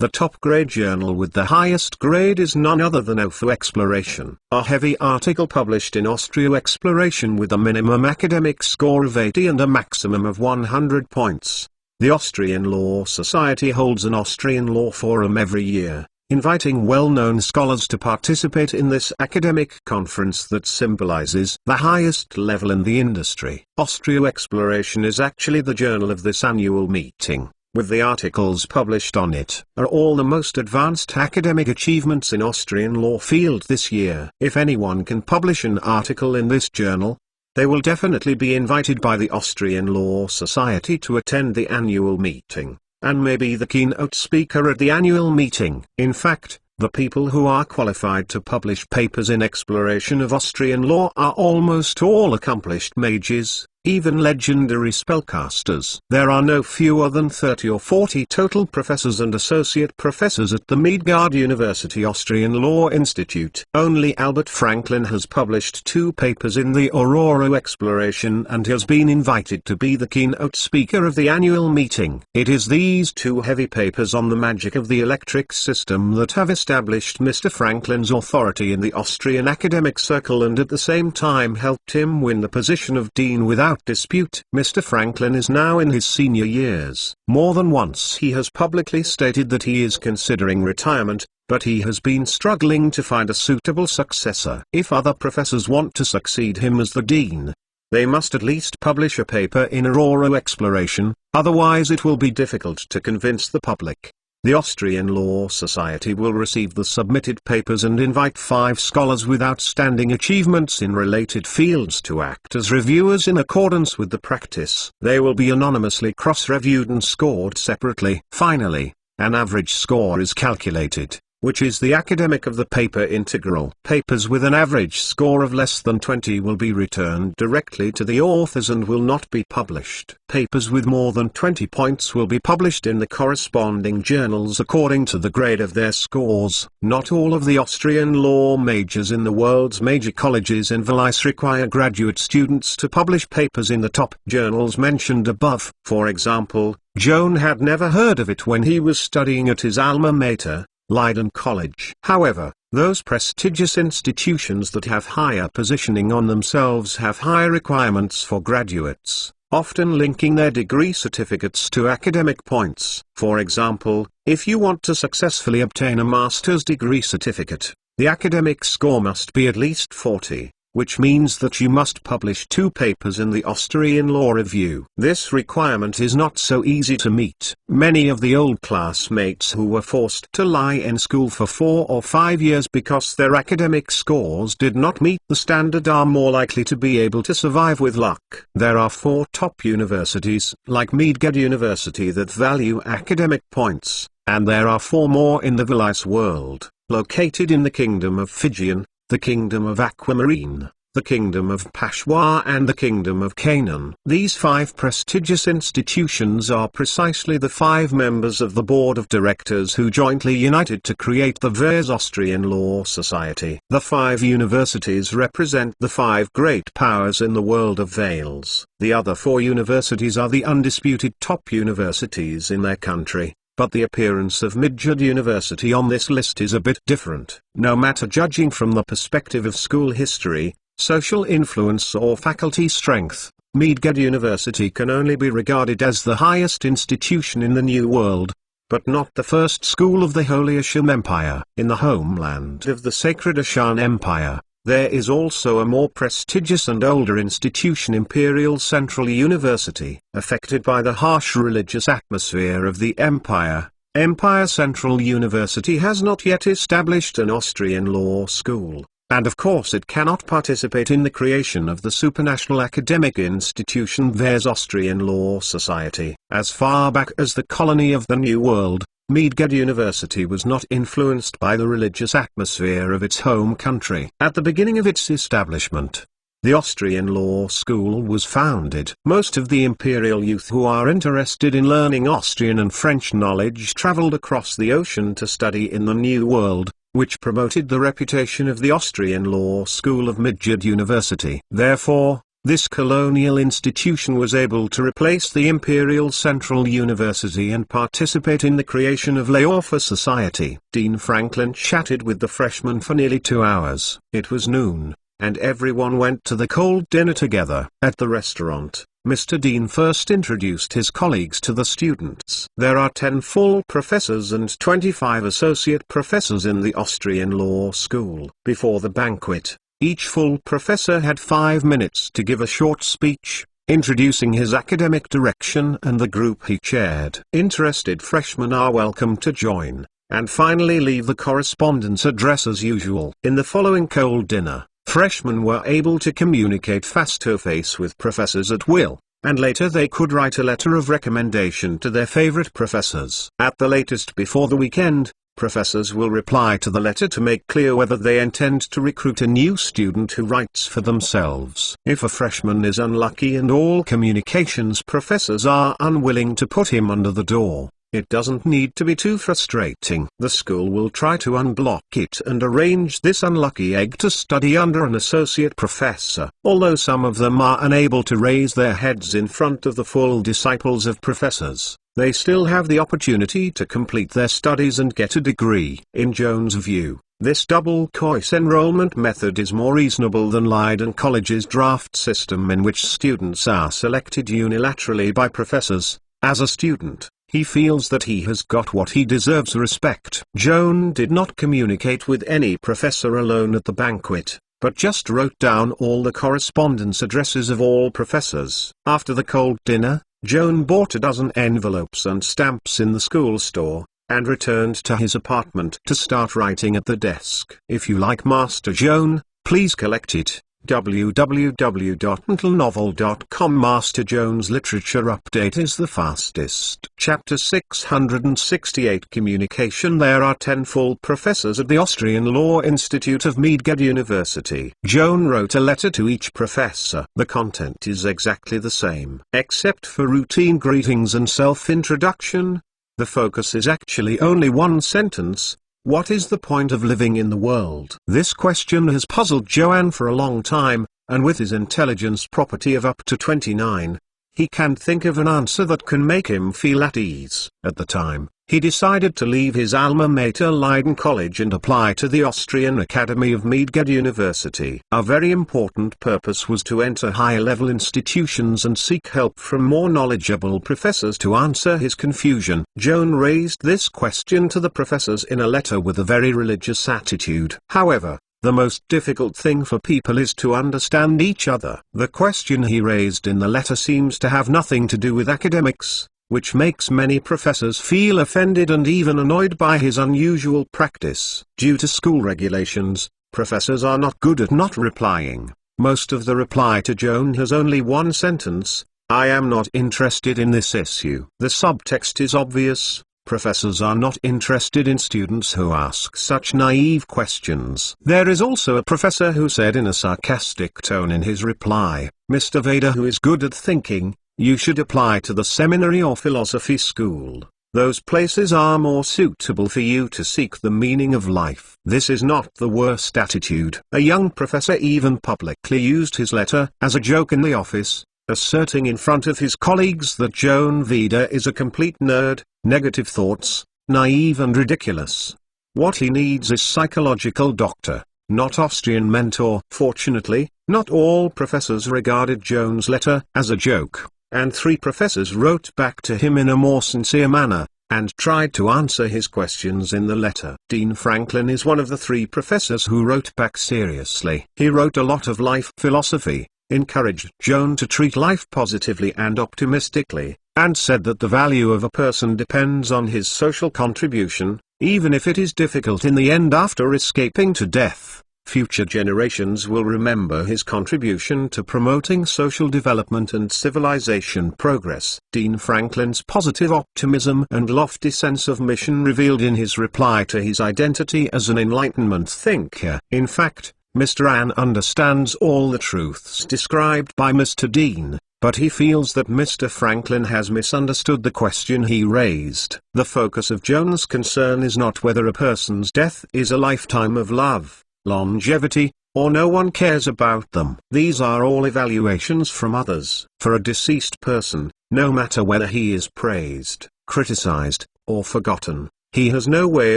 The top grade journal with the highest grade is none other than OFU Exploration, a heavy article published in Austria Exploration with a minimum academic score of 80 and a maximum of 100 points. The Austrian Law Society holds an Austrian Law Forum every year, inviting well-known scholars to participate in this academic conference that symbolizes the highest level in the industry. Austria Exploration is actually the journal of this annual meeting. With the articles published on it are all the most advanced academic achievements in Austrian law field this year. If anyone can publish an article in this journal, they will definitely be invited by the Austrian Law Society to attend the annual meeting, and may be the keynote speaker at the annual meeting. In fact, the people who are qualified to publish papers in exploration of Austrian law are almost all accomplished mages, even legendary spellcasters. There are no fewer than 30 or 40 total professors and associate professors at the Midgard University Austrian Law Institute. Only Albert Franklin has published 2 papers in the Aurora Exploration and has been invited to be the keynote speaker of the annual meeting. It is these 2 heavy papers on the magic of the electric system that have established Mr. Franklin's authority in the Austrian academic circle and at the same time helped him win the position of dean without dispute. Mr. Franklin is now in his senior years. More than once he has publicly stated that he is considering retirement, but he has been struggling to find a suitable successor. If other professors want to succeed him as the dean, they must at least publish a paper in Aurora Exploration, otherwise it will be difficult to convince the public. The Austrian Law Society will receive the submitted papers and invite 5 scholars with outstanding achievements in related fields to act as reviewers in accordance with the practice. They will be anonymously cross-reviewed and scored separately. Finally, an average score is calculated, which is the academic of the paper integral. Papers with an average score of less than 20 will be returned directly to the authors and will not be published. Papers with more than 20 points will be published in the corresponding journals according to the grade of their scores. Not all of the Austrian law majors in the world's major colleges and villas require graduate students to publish papers in the top journals mentioned above. For example, Joan had never heard of it when he was studying at his alma mater, Leiden College. However, those prestigious institutions that have higher positioning on themselves have high requirements for graduates, often linking their degree certificates to academic points. For example, if you want to successfully obtain a master's degree certificate, the academic score must be at least 40, which means that you must publish 2 papers in the Austrian Law Review. This requirement is not so easy to meet. Many of the old classmates who were forced to lie in school for 4 or 5 years because their academic scores did not meet the standard are more likely to be able to survive with luck. There are 4 top universities, like Mage University, that value academic points, and there are 4 more in the Valais world, located in the Kingdom of Fijian, the Kingdom of Aquamarine, the Kingdom of Peshawar and the Kingdom of Canaan. These 5 prestigious institutions are precisely the 5 members of the board of directors who jointly united to create the Vase Austrian Law Society. The 5 universities represent the 5 great powers in the world of Vales. The other 4 universities are the undisputed top universities in their country. But the appearance of Mage University on this list is a bit different. No matter judging from the perspective of school history, social influence or faculty strength, Mage University can only be regarded as the highest institution in the New World, but not the first school of the Holy Ashan Empire. In the homeland of the Sacred Ashan Empire, there is also a more prestigious and older institution, Imperial Central University. Affected by the harsh religious atmosphere of the empire, Empire Central University has not yet established an Austrian law school, and of course it cannot participate in the creation of the supranational academic institution Vase Austrian Law Society. As far back as the colony of the New World, Mage University was not influenced by the religious atmosphere of its home country. At the beginning of its establishment, the Austrian Law School was founded. Most of the imperial youth who are interested in learning Austrian and French knowledge traveled across the ocean to study in the New World, which promoted the reputation of the Austrian Law School of Mage University. Therefore, this colonial institution was able to replace the Imperial Central University and participate in the creation of Law for Society. Dean Franklin chatted with the freshmen for nearly 2 hours. It was noon, and everyone went to the cold dinner together. At the restaurant, Mr. Dean first introduced his colleagues to the students. There are 10 full professors and 25 associate professors in the Austrian Law School. Before the banquet, each full professor had 5 minutes to give a short speech, introducing his academic direction and the group he chaired. Interested freshmen are welcome to join, and finally leave the correspondence address as usual. In the following cold dinner, freshmen were able to communicate face-to-face with professors at will, and later they could write a letter of recommendation to their favorite professors. At the latest before the weekend, professors will reply to the letter to make clear whether they intend to recruit a new student who writes for themselves. If a freshman is unlucky and all communications professors are unwilling to put him under the door, it doesn't need to be too frustrating. The school will try to unblock it and arrange this unlucky egg to study under an associate professor. Although some of them are unable to raise their heads in front of the full disciples of professors, they still have the opportunity to complete their studies and get a degree. In Joan's view, this double choice enrollment method is more reasonable than Leiden College's draft system in which students are selected unilaterally by professors. As a student, he feels that he has got what he deserves: respect. Joan did not communicate with any professor alone at the banquet, but just wrote down all the correspondence addresses of all professors. After the cold dinner, Joan bought a dozen envelopes and stamps in the school store, and returned to his apartment to start writing at the desk. If you like Master Joan, please collect it. www.mentalnovel.com. Master Joan's literature update is the fastest. Chapter 668 Communication. There are 10 full professors at the Austrian Law Institute of Mage University. Joan wrote a letter to each professor. The content is exactly the same, except for routine greetings and self-introduction. The focus is actually only one sentence: what is the point of living in the world? This question has puzzled Joan for a long time, and with his intelligence property of up to 29, he can't think of an answer that can make him feel at ease. At the time, he decided to leave his alma mater Leiden College and apply to the Austrian Academy of Mage University. A very important purpose was to enter higher-level institutions and seek help from more knowledgeable professors to answer his confusion. Joan raised this question to the professors in a letter with a very religious attitude. However, The most difficult thing for people is to understand each other. The question he raised in the letter seems to have nothing to do with academics, which makes many professors feel offended and even annoyed by his unusual practice. Due to school regulations, professors are not good at not replying. Most of the reply to Joan has only one sentence: "I am not interested in this issue." The subtext is obvious. Professors are not interested in students who ask such naive questions. There is also a professor who said in a sarcastic tone in his reply, "Mr. Vader, who is good at thinking, you should apply to the seminary or philosophy school. Those places are more suitable for you to seek the meaning of life." This is not the worst attitude. A young professor even publicly used his letter as a joke in the office, asserting in front of his colleagues that Joan Vader is a complete nerd, negative thoughts, naive and ridiculous. What he needs is psychological doctor, not Austrian mentor. Fortunately, not all professors regarded Joan's letter as a joke, and 3 professors wrote back to him in a more sincere manner, and tried to answer his questions in the letter. Dean Franklin is one of the 3 professors who wrote back seriously. He wrote a lot of life philosophy, encouraged Joan to treat life positively and optimistically, and said that the value of a person depends on his social contribution, even if it is difficult in the end. After escaping to death, future generations will remember his contribution to promoting social development and civilization progress. Dean Franklin's positive optimism and lofty sense of mission revealed in his reply to his identity as an Enlightenment thinker. In fact, Mr. Ann understands all the truths described by Mr. Dean, but he feels that Mr. Franklin has misunderstood the question he raised. The focus of Joan's concern is not whether a person's death is a lifetime of love, longevity, or no one cares about them. These are all evaluations from others. For a deceased person, no matter whether he is praised, criticized, or forgotten, he has no way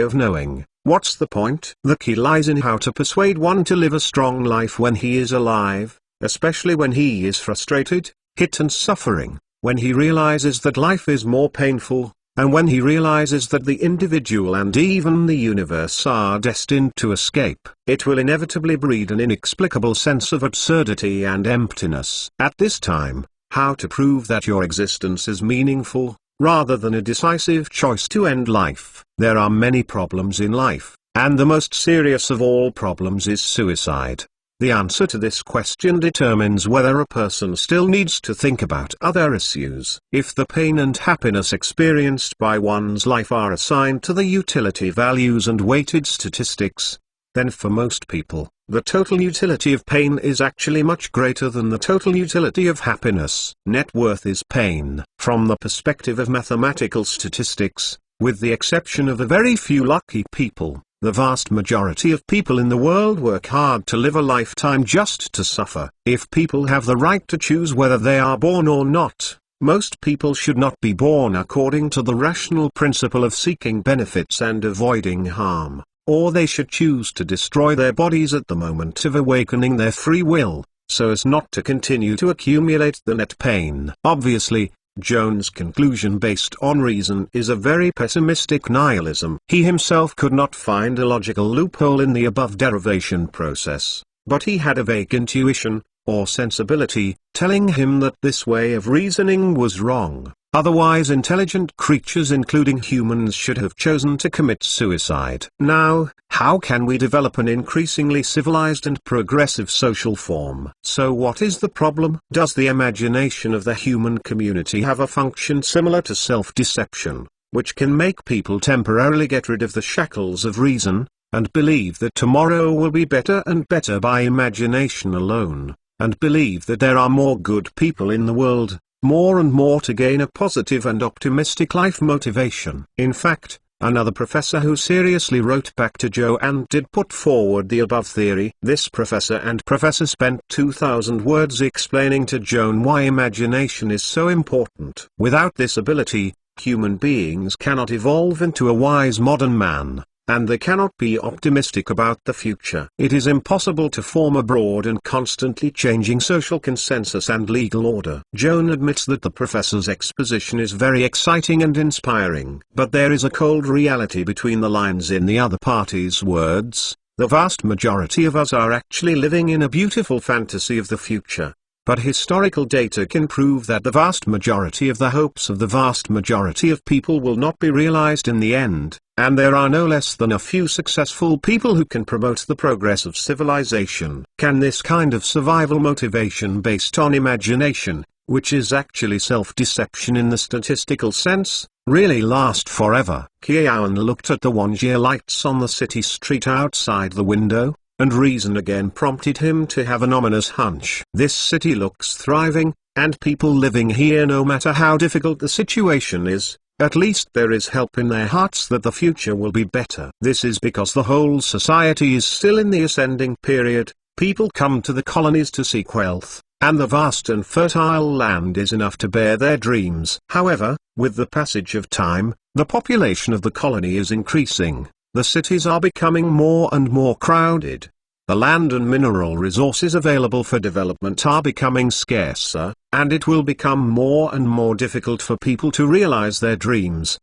of knowing. What's the point? The key lies in how to persuade one to live a strong life when he is alive, especially when he is frustrated, hit and suffering, when he realizes that life is more painful, and when he realizes that the individual and even the universe are destined to escape. It will inevitably breed an inexplicable sense of absurdity and emptiness. At this time, how to prove that your existence is meaningful, rather than a decisive choice to end life? There are many problems in life, and the most serious of all problems is suicide. The answer to this question determines whether a person still needs to think about other issues. If the pain and happiness experienced by one's life are assigned to the utility values and weighted statistics, then for most people, the total utility of pain is actually much greater than the total utility of happiness. Net worth is pain. From the perspective of mathematical statistics, with the exception of a very few lucky people, the vast majority of people in the world work hard to live a lifetime just to suffer. If people have the right to choose whether they are born or not, most people should not be born according to the rational principle of seeking benefits and avoiding harm, or they should choose to destroy their bodies at the moment of awakening their free will, so as not to continue to accumulate the net pain. Obviously, Joan's conclusion based on reason is a very pessimistic nihilism. He himself could not find a logical loophole in the above derivation process, but he had a vague intuition, or sensibility, telling him that this way of reasoning was wrong. Otherwise intelligent creatures including humans should have chosen to commit suicide. Now, how can we develop an increasingly civilized and progressive social form? So what is the problem? Does the imagination of the human community have a function similar to self-deception, which can make people temporarily get rid of the shackles of reason, and believe that tomorrow will be better and better by imagination alone, and believe that there are more good people in the world, more and more to gain a positive and optimistic life motivation? In fact, another professor who seriously wrote back to Joan did put forward the above theory. This professor spent 2,000 words explaining to Joan why imagination is so important. Without this ability, human beings cannot evolve into a wise modern man, and they cannot be optimistic about the future. It is impossible to form a broad and constantly changing social consensus and legal order. Joan admits that the professor's exposition is very exciting and inspiring, but there is a cold reality between the lines in the other party's words. The vast majority of us are actually living in a beautiful fantasy of the future. But historical data can prove that the vast majority of the hopes of the vast majority of people will not be realized in the end, and there are no less than a few successful people who can promote the progress of civilization. Can this kind of survival motivation based on imagination, which is actually self-deception in the statistical sense, really last forever? Joan looked at the orange lights on the city street outside the window, and reason again prompted him to have an ominous hunch. This city looks thriving, and people living here, no matter how difficult the situation is, at least there is hope in their hearts that the future will be better. This is because the whole society is still in the ascending period. People come to the colonies to seek wealth, and the vast and fertile land is enough to bear their dreams. However, with the passage of time, the population of the colony is increasing. The cities are becoming more and more crowded. The land and mineral resources available for development are becoming scarcer, and it will become more and more difficult for people to realize their dreams.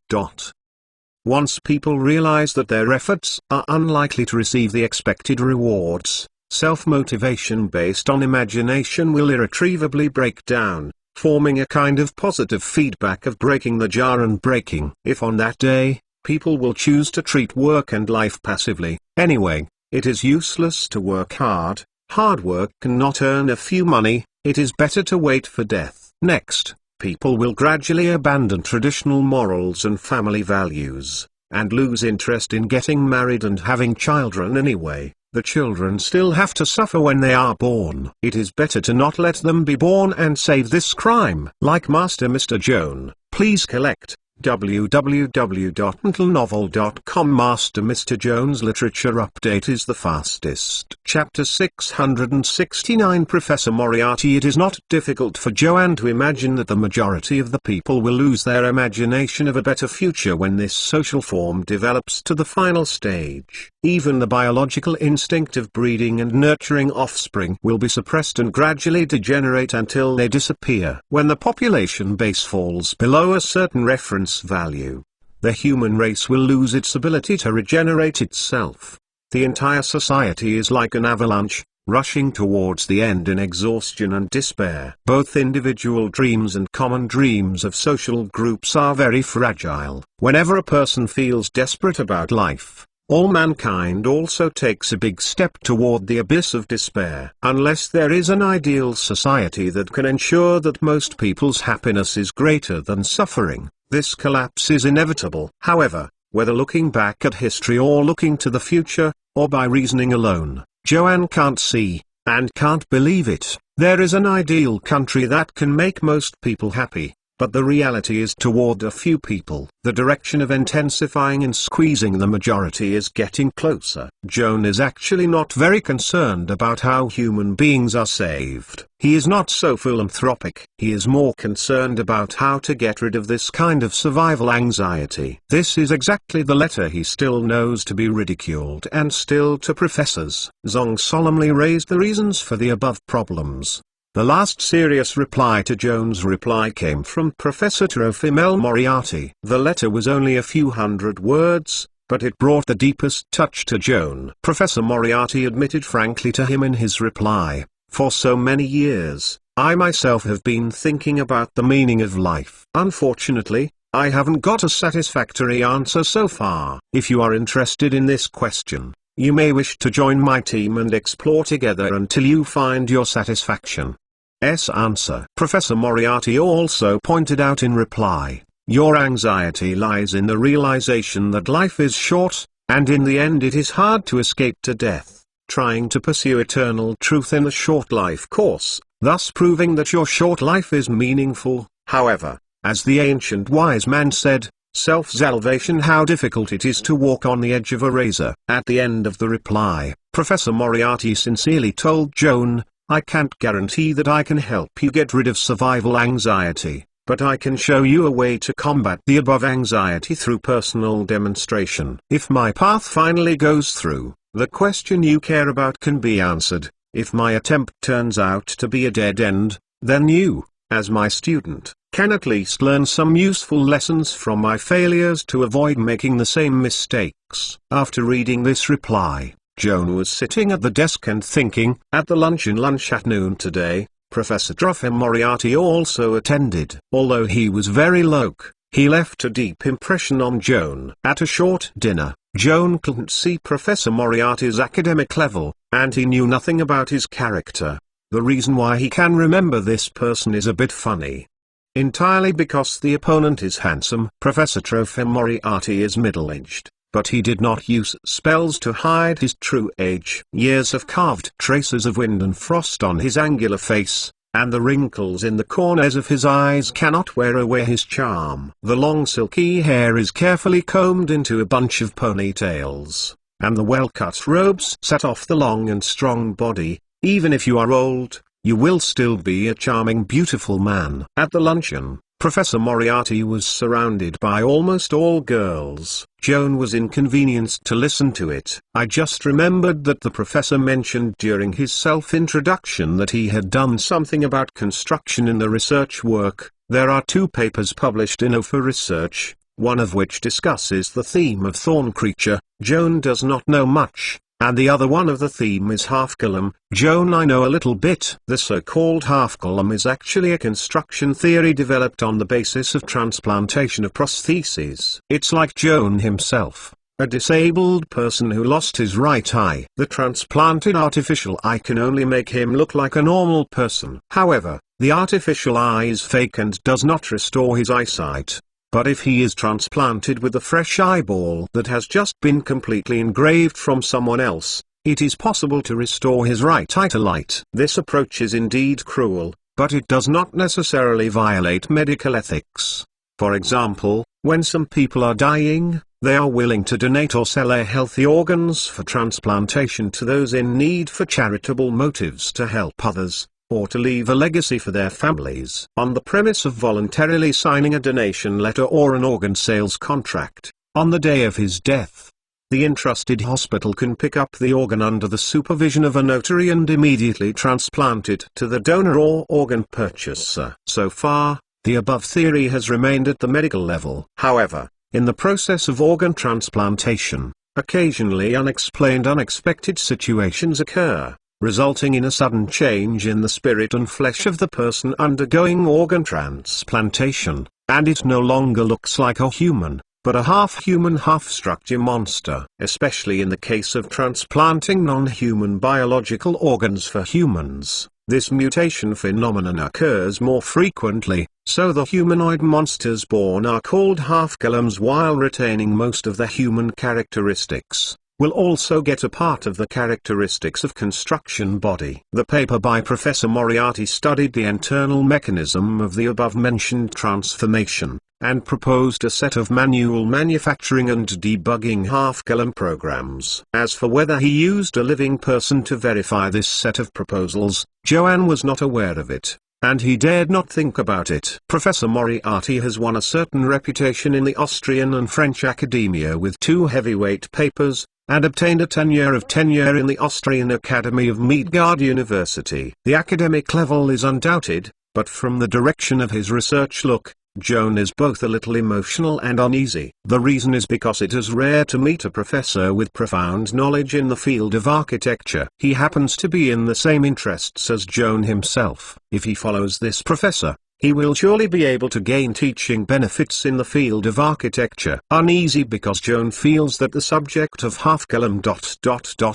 Once people realize that their efforts are unlikely to receive the expected rewards, self-motivation based on imagination will irretrievably break down, forming a kind of positive feedback of breaking the jar and breaking. If on that day, people will choose to treat work and life passively, anyway, it is useless to work hard. Hard work cannot earn a few money, it is better to wait for death. Next, people will gradually abandon traditional morals and family values, and lose interest in getting married and having children anyway. The children still have to suffer when they are born. It is better to not let them be born and save this crime. Like Master Mr. Joan, please collect www.mentalnovel.com. Master Mr. Joan's literature update is the fastest. Chapter 669. Professor Moriarty. It is not difficult for Joan to imagine that the majority of the people will lose their imagination of a better future when this social form develops to the final stage. Even the biological instinct of breeding and nurturing offspring will be suppressed and gradually degenerate until they disappear. When the population base falls below a certain reference value, the human race will lose its ability to regenerate itself. The entire society is like an avalanche, rushing towards the end in exhaustion and despair. Both individual dreams and common dreams of social groups are very fragile. Whenever a person feels desperate about life, all mankind also takes a big step toward the abyss of despair. Unless there is an ideal society that can ensure that most people's happiness is greater than suffering, this collapse is inevitable. However, whether looking back at history or looking to the future, or by reasoning alone, Joan can't see, and can't believe it. There is an ideal country that can make most people happy, but the reality is toward a few people. The direction of intensifying and squeezing the majority is getting closer. Joan is actually not very concerned about how human beings are saved. He is not so philanthropic. He is more concerned about how to get rid of this kind of survival anxiety. This is exactly the letter he still knows to be ridiculed and still to professors. Zong solemnly raised the reasons for the above problems. The last serious reply to Joan's reply came from Professor Trofimel Moriarty. The letter was only a few hundred words, but it brought the deepest touch to Joan. Professor Moriarty admitted frankly to him in his reply, "For so many years, I myself have been thinking about the meaning of life. Unfortunately, I haven't got a satisfactory answer so far. If you are interested in this question, you may wish to join my team and explore together until you find your satisfaction." Answer. Professor Moriarty also pointed out in reply, "Your anxiety lies in the realization that life is short, and in the end it is hard to escape to death, trying to pursue eternal truth in a short life course, thus proving that your short life is meaningful. However, as the ancient wise man said, self-salvation, how difficult it is to walk on the edge of a razor." At the end of the reply, Professor Moriarty sincerely told Joan, "I can't guarantee that I can help you get rid of survival anxiety, but I can show you a way to combat the above anxiety through personal demonstration. If my path finally goes through, the question you care about can be answered. If my attempt turns out to be a dead end, then you, as my student, can at least learn some useful lessons from my failures to avoid making the same mistakes." After reading this reply, Joan was sitting at the desk and thinking. At the lunch at noon today, Professor Trofim Moriarty also attended. Although he was very loquacious, he left a deep impression on Joan. At a short dinner, Joan couldn't see Professor Moriarty's academic level, and he knew nothing about his character. The reason why he can remember this person is a bit funny. Entirely because the opponent is handsome. Professor Trofim Moriarty is middle-aged, but he did not use spells to hide his true age. Years have carved traces of wind and frost on his angular face, and the wrinkles in the corners of his eyes cannot wear away his charm. The long silky hair is carefully combed into a bunch of ponytails, and the well-cut robes set off the long and strong body. Even if you are old, you will still be a charming, beautiful man. At the luncheon, Professor Moriarty was surrounded by almost all girls. Joan was inconvenienced to listen to it. I just remembered that the professor mentioned during his self-introduction that he had done something about construction in the research work. There are 2 papers published in O for research, one of which discusses the theme of thorn creature. Joan does not know much, and the other one of the theme is half-golem. Joan, I know a little bit. The so-called half-golem is actually a construction theory developed on the basis of transplantation of prostheses. It's like Joan himself, a disabled person who lost his right eye. The transplanted artificial eye can only make him look like a normal person. However, the artificial eye is fake and does not restore his eyesight. But if he is transplanted with a fresh eyeball that has just been completely engraved from someone else, it is possible to restore his right eye to light. This approach is indeed cruel, but it does not necessarily violate medical ethics. For example, when some people are dying, they are willing to donate or sell their healthy organs for transplantation to those in need for charitable motives to help others, or to leave a legacy for their families. On the premise of voluntarily signing a donation letter or an organ sales contract, on the day of his death, the entrusted hospital can pick up the organ under the supervision of a notary and immediately transplant it to the donor or organ purchaser. So far, the above theory has remained at the medical level. However, in the process of organ transplantation, occasionally unexpected situations occur, resulting in a sudden change in the spirit and flesh of the person undergoing organ transplantation, and it no longer looks like a human, but a half-human half-structure monster. Especially in the case of transplanting non-human biological organs for humans, this mutation phenomenon occurs more frequently, so the humanoid monsters born are called half-golems while retaining most of the human characteristics, will also get a part of the characteristics of construction body. The paper by Professor Moriarty studied the internal mechanism of the above-mentioned transformation, and proposed a set of manual manufacturing and debugging half-golem programs. As for whether he used a living person to verify this set of proposals, Joan was not aware of it, and he dared not think about it. Professor Moriarty has won a certain reputation in the Austrian and French academia with 2 heavyweight papers, and obtained a tenure in the Austrian Academy of Midgard University. The academic level is undoubted, but from the direction of his research look, Joan is both a little emotional and uneasy. The reason is because it is rare to meet a professor with profound knowledge in the field of architecture. He happens to be in the same interests as Joan himself. If he follows this professor, he will surely be able to gain teaching benefits in the field of architecture. Uneasy because Joan feels that the subject of half-golem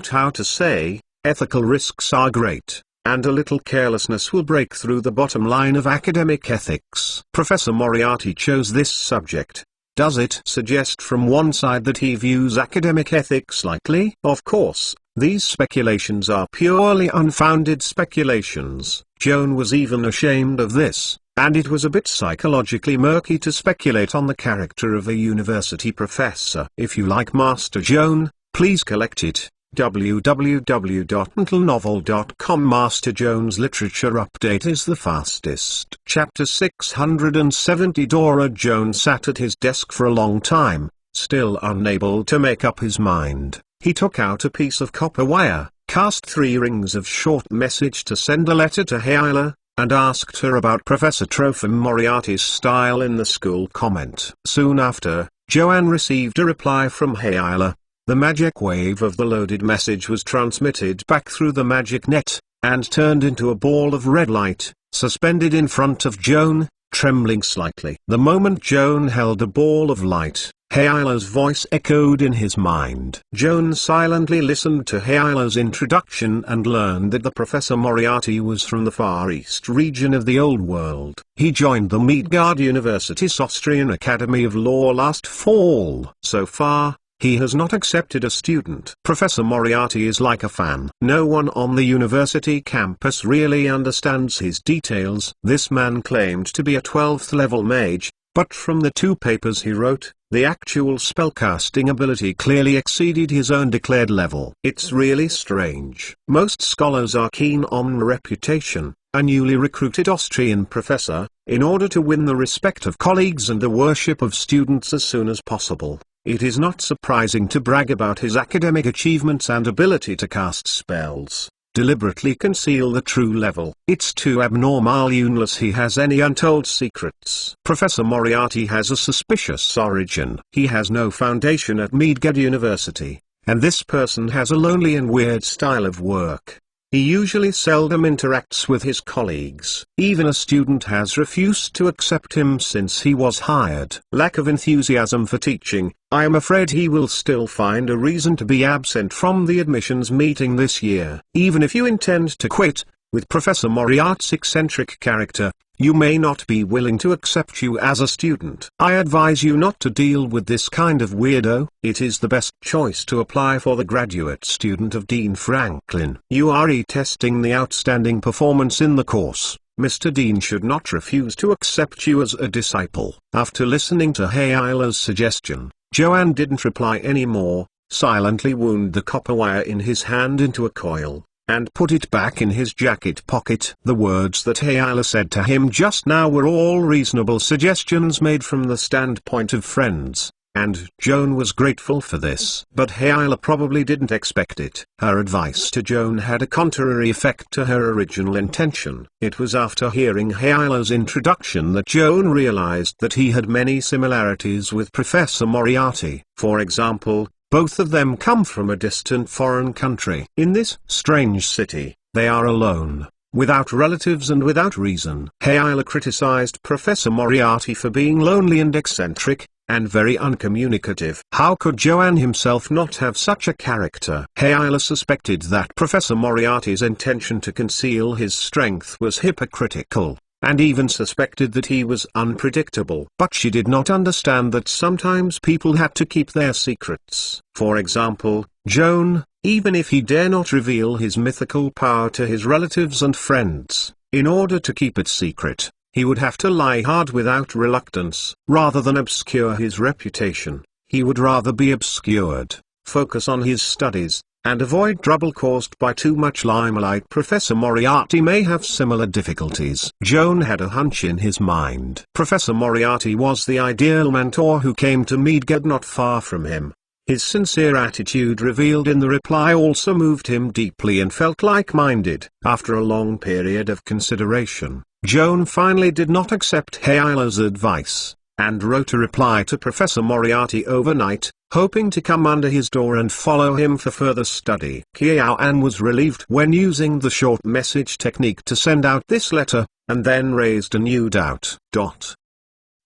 how to say, ethical risks are great, and a little carelessness will break through the bottom line of academic ethics. Professor Moriarty chose this subject. Does it suggest from one side that he views academic ethics lightly? Of course, these speculations are purely unfounded speculations. Joan was even ashamed of this, and it was a bit psychologically murky to speculate on the character of a university professor. If you like Master Joan, please collect it. www.mentalnovel.com. Master Joan's Literature Update is the fastest. Chapter 670. Dora Joan sat at his desk for a long time, still unable to make up his mind. He took out a piece of copper wire, cast 3 rings of short message to send a letter to Hayla, and asked her about Professor Trofim Moriarty's style in the school comment. Soon after, Joan received a reply from Hayla. The magic wave of the loaded message was transmitted back through the magic net, and turned into a ball of red light, suspended in front of Joan, trembling slightly. The moment Joan held a ball of light, Heila's voice echoed in his mind. Joan silently listened to Heila's introduction and learned that the Professor Moriarty was from the Far East region of the Old World. He joined the Midgard University's Austrian Academy of Law last fall. So far, he has not accepted a student. Professor Moriarty is like a fan. No one on the university campus really understands his details. This man claimed to be a 12th level mage, but from the 2 papers he wrote, the actual spellcasting ability clearly exceeded his own declared level. It's really strange. Most scholars are keen on reputation. A newly recruited Austrian professor, in order to win the respect of colleagues and the worship of students as soon as possible. It is not surprising to brag about his academic achievements and ability to cast spells, deliberately conceal the true level. It's too abnormal unless he has any untold secrets. Professor Moriarty has a suspicious origin. He has no foundation at Midgard University, and this person has a lonely and weird style of work. He usually seldom interacts with his colleagues. Even a student has refused to accept him since he was hired. Lack of enthusiasm for teaching. I am afraid he will still find a reason to be absent from the admissions meeting this year. Even if you intend to quit, with Professor Moriarty's eccentric character, you may not be willing to accept you as a student. I advise you not to deal with this kind of weirdo. It is the best choice to apply for the graduate student of Dean Franklin. You are testing the outstanding performance in the course. Mr. Dean should not refuse to accept you as a disciple. After listening to Heila's suggestion, Joan didn't reply anymore, silently wound the copper wire in his hand into a coil, and put it back in his jacket pocket. The words that Heila said to him just now were all reasonable suggestions made from the standpoint of friends, and Joan was grateful for this. But Heila probably didn't expect it. Her advice to Joan had a contrary effect to her original intention. It was after hearing Heila's introduction that Joan realized that he had many similarities with Professor Moriarty. For example, both of them come from a distant foreign country. In this strange city, they are alone, without relatives and without reason. Heila criticized Professor Moriarty for being lonely and eccentric, and very uncommunicative. How could Joan himself not have such a character? Heila suspected that Professor Moriarty's intention to conceal his strength was hypocritical, and even suspected that he was unpredictable. But she did not understand that sometimes people had to keep their secrets. For example, Joan, even if he dare not reveal his mythical power to his relatives and friends, in order to keep it secret, he would have to lie hard without reluctance. Rather than obscure his reputation, he would rather be obscured, focus on his studies, and avoid trouble caused by too much limelight. Professor Moriarty may have similar difficulties. Joan had a hunch in his mind. Professor Moriarty was the ideal mentor who came to Midgard not far from him. His sincere attitude revealed in the reply also moved him deeply and felt like-minded. After a long period of consideration, Joan finally did not accept Heila's advice, and wrote a reply to Professor Moriarty overnight, hoping to come under his door and follow him for further study. Joan was relieved when using the short message technique to send out this letter, and then raised a new doubt.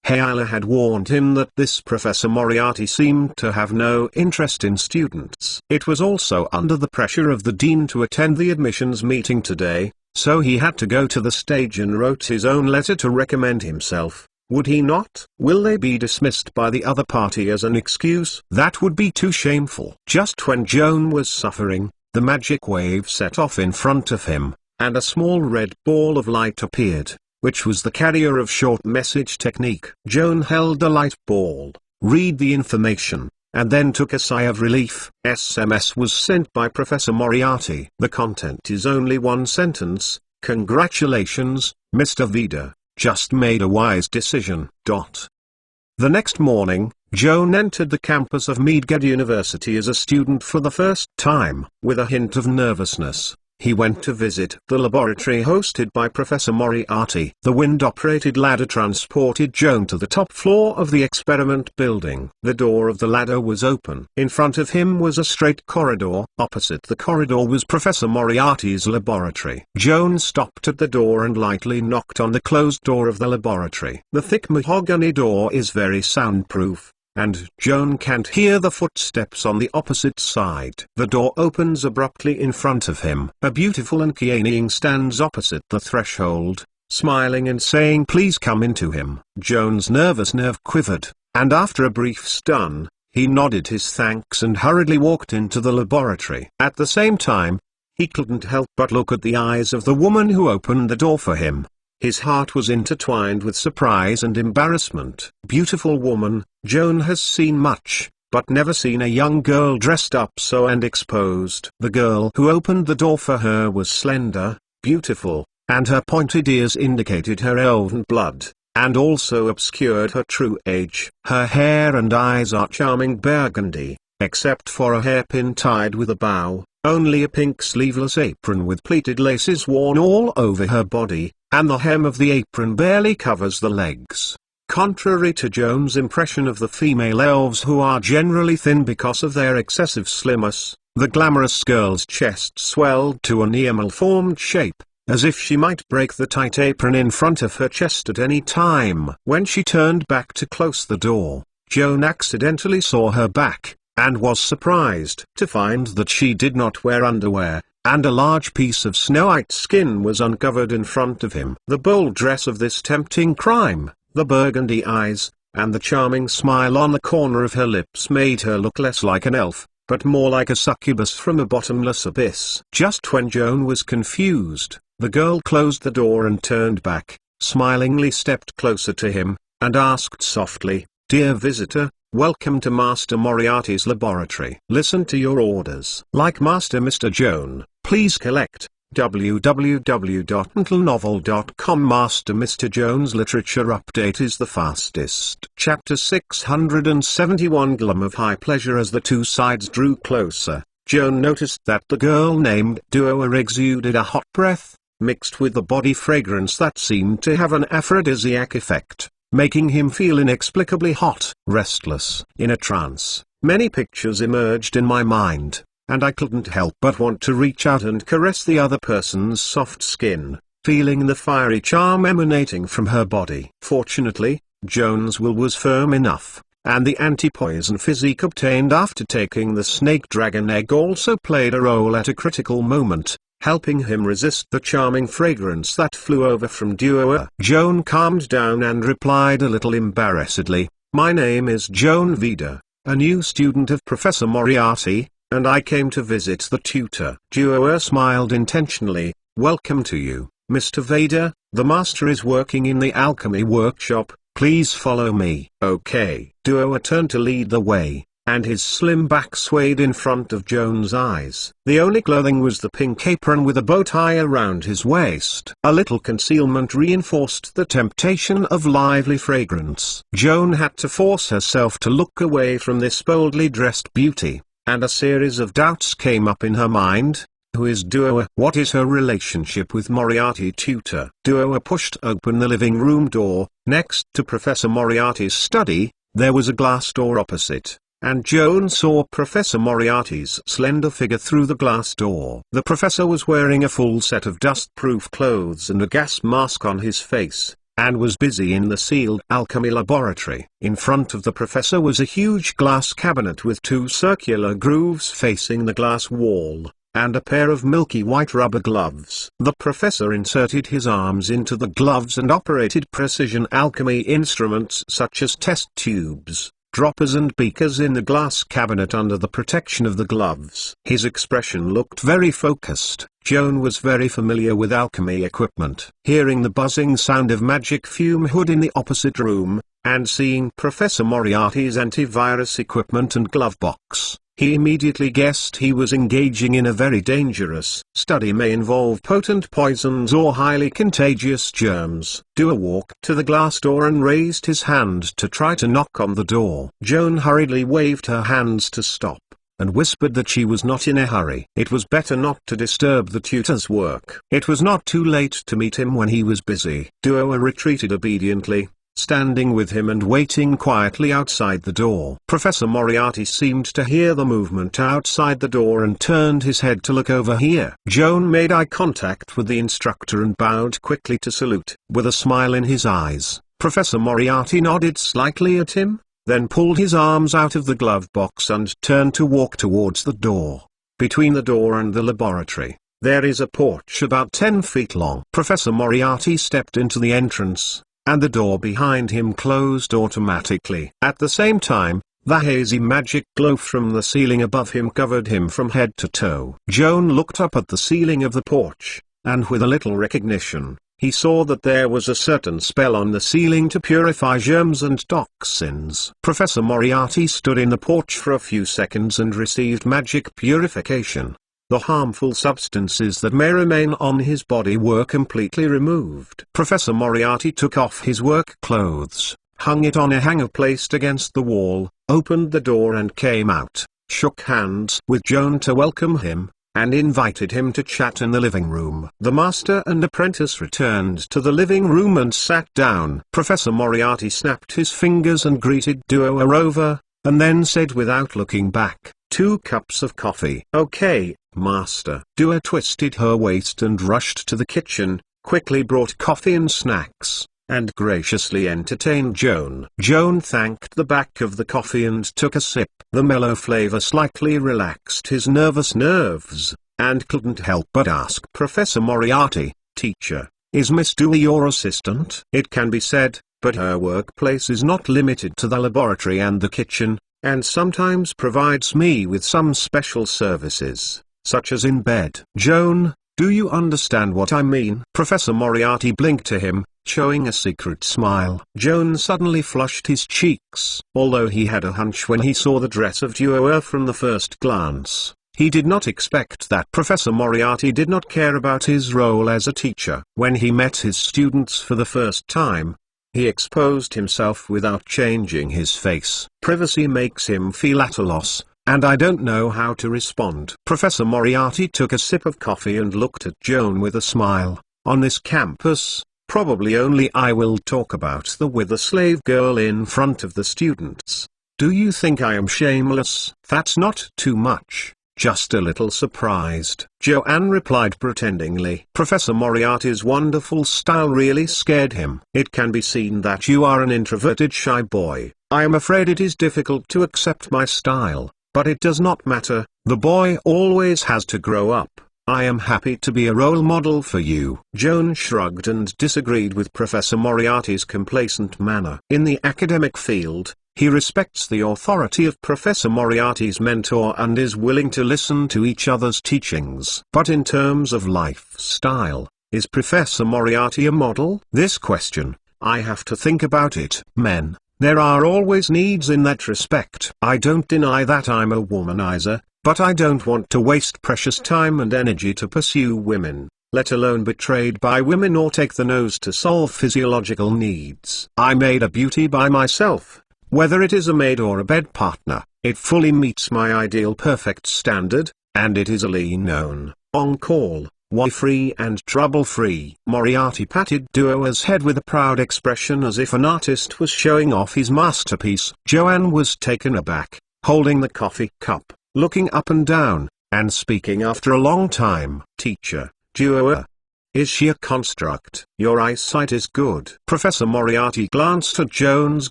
Heila had warned him that this Professor Moriarty seemed to have no interest in students. It was also under the pressure of the dean to attend the admissions meeting today, so he had to go to the stage and wrote his own letter to recommend himself. Would he not? Will they be dismissed by the other party as an excuse? That would be too shameful. Just when Joan was suffering, the magic wave set off in front of him, and a small red ball of light appeared, which was the carrier of short message technique. Joan held the light ball, read the information, and then took a sigh of relief. SMS was sent by Professor Moriarty. The content is only one sentence: "Congratulations, Mr. Vida. Just made a wise decision." The next morning, Joan entered the campus of Midgard University as a student for the first time. With a hint of nervousness, he went to visit the laboratory hosted by Professor Moriarty. The wind-operated ladder transported Joan to the top floor of the experiment building. The door of the ladder was open. In front of him was a straight corridor. Opposite the corridor was Professor Moriarty's laboratory. Joan stopped at the door and lightly knocked on the closed door of the laboratory. The thick mahogany door is very soundproof, and Joan can't hear the footsteps on the opposite side. The door opens abruptly in front of him. A beautiful Ankianing stands opposite the threshold, smiling and saying please come into him. Joan's nervous nerve quivered, and after a brief stun, he nodded his thanks and hurriedly walked into the laboratory. At the same time, he couldn't help but look at the eyes of the woman who opened the door for him. His heart was intertwined with surprise and embarrassment. Beautiful woman, Joan has seen much, but never seen a young girl dressed up so and exposed. The girl who opened the door for her was slender, beautiful, and her pointed ears indicated her elven blood, and also obscured her true age. Her hair and eyes are charming burgundy, except for a hairpin tied with a bow, only a pink sleeveless apron with pleated laces worn all over her body, and the hem of the apron barely covers the legs. Contrary to Joan's impression of the female elves who are generally thin because of their excessive slimness, the glamorous girl's chest swelled to an enamel-formed shape, as if she might break the tight apron in front of her chest at any time. When she turned back to close the door, Joan accidentally saw her back, and was surprised to find that she did not wear underwear, and a large piece of snow-white skin was uncovered in front of him. The bold dress of this tempting crime, the burgundy eyes, and the charming smile on the corner of her lips made her look less like an elf, but more like a succubus from a bottomless abyss. Just when Joan was confused, the girl closed the door and turned back, smilingly stepped closer to him, and asked softly, "Dear visitor, welcome to Master Moriarty's laboratory. Listen to your orders. Like Master Mr. Joan, please collect www.untlenovel.com. Master Mr. Joan's literature update is the fastest. Chapter 671. Glum of high pleasure. As the two sides drew closer, Joan noticed that the girl named Duo exuded a hot breath, mixed with a body fragrance that seemed to have an aphrodisiac effect, making him feel inexplicably hot, restless. In a trance, many pictures emerged in my mind, and I couldn't help but want to reach out and caress the other person's soft skin, feeling the fiery charm emanating from her body. Fortunately, Joan's will was firm enough, and the anti-poison physique obtained after taking the snake dragon egg also played a role at a critical moment, helping him resist the charming fragrance that flew over from Duo. Joan calmed down and replied a little embarrassedly, "My name is Joan Vida, a new student of Professor Moriarty, and I came to visit the tutor." Duo smiled intentionally, "Welcome to you, Mr. Vader. The master is working in the alchemy workshop. Please follow me." "Okay." Duo turned to lead the way, and his slim back swayed in front of Joan's eyes. The only clothing was the pink apron with a bow tie around his waist. A little concealment reinforced the temptation of lively fragrance. Joan had to force herself to look away from this boldly dressed beauty, and a series of doubts came up in her mind. Who is Duo? What is her relationship with Moriarty tutor? Duo pushed open the living room door. Next to Professor Moriarty's study, there was a glass door opposite, and Joan saw Professor Moriarty's slender figure through the glass door. The professor was wearing a full set of dust-proof clothes and a gas mask on his face, and was busy in the sealed alchemy laboratory. In front of the professor was a huge glass cabinet with two circular grooves facing the glass wall, and a pair of milky white rubber gloves. The professor inserted his arms into the gloves and operated precision alchemy instruments such as test tubes, droppers and beakers in the glass cabinet under the protection of the gloves. His expression looked very focused. Joan was very familiar with alchemy equipment. Hearing the buzzing sound of magic fume hood in the opposite room, and seeing Professor Moriarty's antivirus equipment and glove box, he immediately guessed he was engaging in a very dangerous study. May involve potent poisons or highly contagious germs. Duo walked to the glass door and raised his hand to try to knock on the door. Joan hurriedly waved her hands to stop, and whispered that she was not in a hurry. It was better not to disturb the tutor's work. It was not too late to meet him when he was busy. Duo retreated obediently, standing with him and waiting quietly outside the door. Professor Moriarty seemed to hear the movement outside the door and turned his head to look over here. Joan made eye contact with the instructor and bowed quickly to salute. With a smile in his eyes, Professor Moriarty nodded slightly at him, then pulled his arms out of the glove box and turned to walk towards the door. Between the door and the laboratory, there is a porch about 10 feet long. Professor Moriarty stepped into the entrance, and the door behind him closed automatically. At the same time, the hazy magic glow from the ceiling above him covered him from head to toe. Joan looked up at the ceiling of the porch, and with a little recognition, he saw that there was a certain spell on the ceiling to purify germs and toxins. Professor Moriarty stood in the porch for a few seconds and received magic purification. The harmful substances that may remain on his body were completely removed. Professor Moriarty took off his work clothes, hung it on a hanger placed against the wall, opened the door and came out, shook hands with Joan to welcome him, and invited him to chat in the living room. The master and apprentice returned to the living room and sat down. Professor Moriarty snapped his fingers and greeted Duo over, and then said without looking back, 2 cups of coffee. Okay, master. Duo twisted her waist and rushed to the kitchen, quickly brought coffee and snacks, and graciously entertained Joan. Joan thanked the back of the coffee and took a sip. The mellow flavor slightly relaxed his nervous nerves, and couldn't help but ask Professor Moriarty, "Teacher, is Miss Dewey your assistant?" It can be said, but her workplace is not limited to the laboratory and the kitchen, and sometimes provides me with some special services, such as in bed. Joan, do you understand what I mean? Professor Moriarty blinked to him, showing a secret smile. Joan suddenly flushed his cheeks. Although he had a hunch when he saw the dress of Duo from the first glance, he did not expect that Professor Moriarty did not care about his role as a teacher. When he met his students for the first time, he exposed himself without changing his face. Privacy makes him feel at a loss, and I don't know how to respond. Professor Moriarty took a sip of coffee and looked at Joan with a smile. On this campus, probably only I will talk about the wither slave girl in front of the students. Do you think I am shameless? That's not too much. Just a little surprised. Joanne replied pretendingly. Professor Moriarty's wonderful style really scared him. It can be seen that you are an introverted shy boy. I am afraid it is difficult to accept my style, but it does not matter. The boy always has to grow up. I am happy to be a role model for you. Joan shrugged and disagreed with Professor Moriarty's complacent manner. In the academic field, he respects the authority of Professor Moriarty's mentor and is willing to listen to each other's teachings. But in terms of lifestyle, is Professor Moriarty a model? This question, I have to think about it. Men, there are always needs in that respect. I don't deny that I'm a womanizer, but I don't want to waste precious time and energy to pursue women, let alone betrayed by women or take the nose to solve physiological needs. I made a beauty by myself. Whether it is a maid or a bed partner, it fully meets my ideal perfect standard, and it is easily known, on call, worry-free and trouble-free. Moriarty patted Duo's head with a proud expression as if an artist was showing off his masterpiece. Joanne was taken aback, holding the coffee cup, looking up and down, and speaking after a long time. Teacher, Duo. Is she a construct? Your eyesight is good. Professor Moriarty glanced at Joan's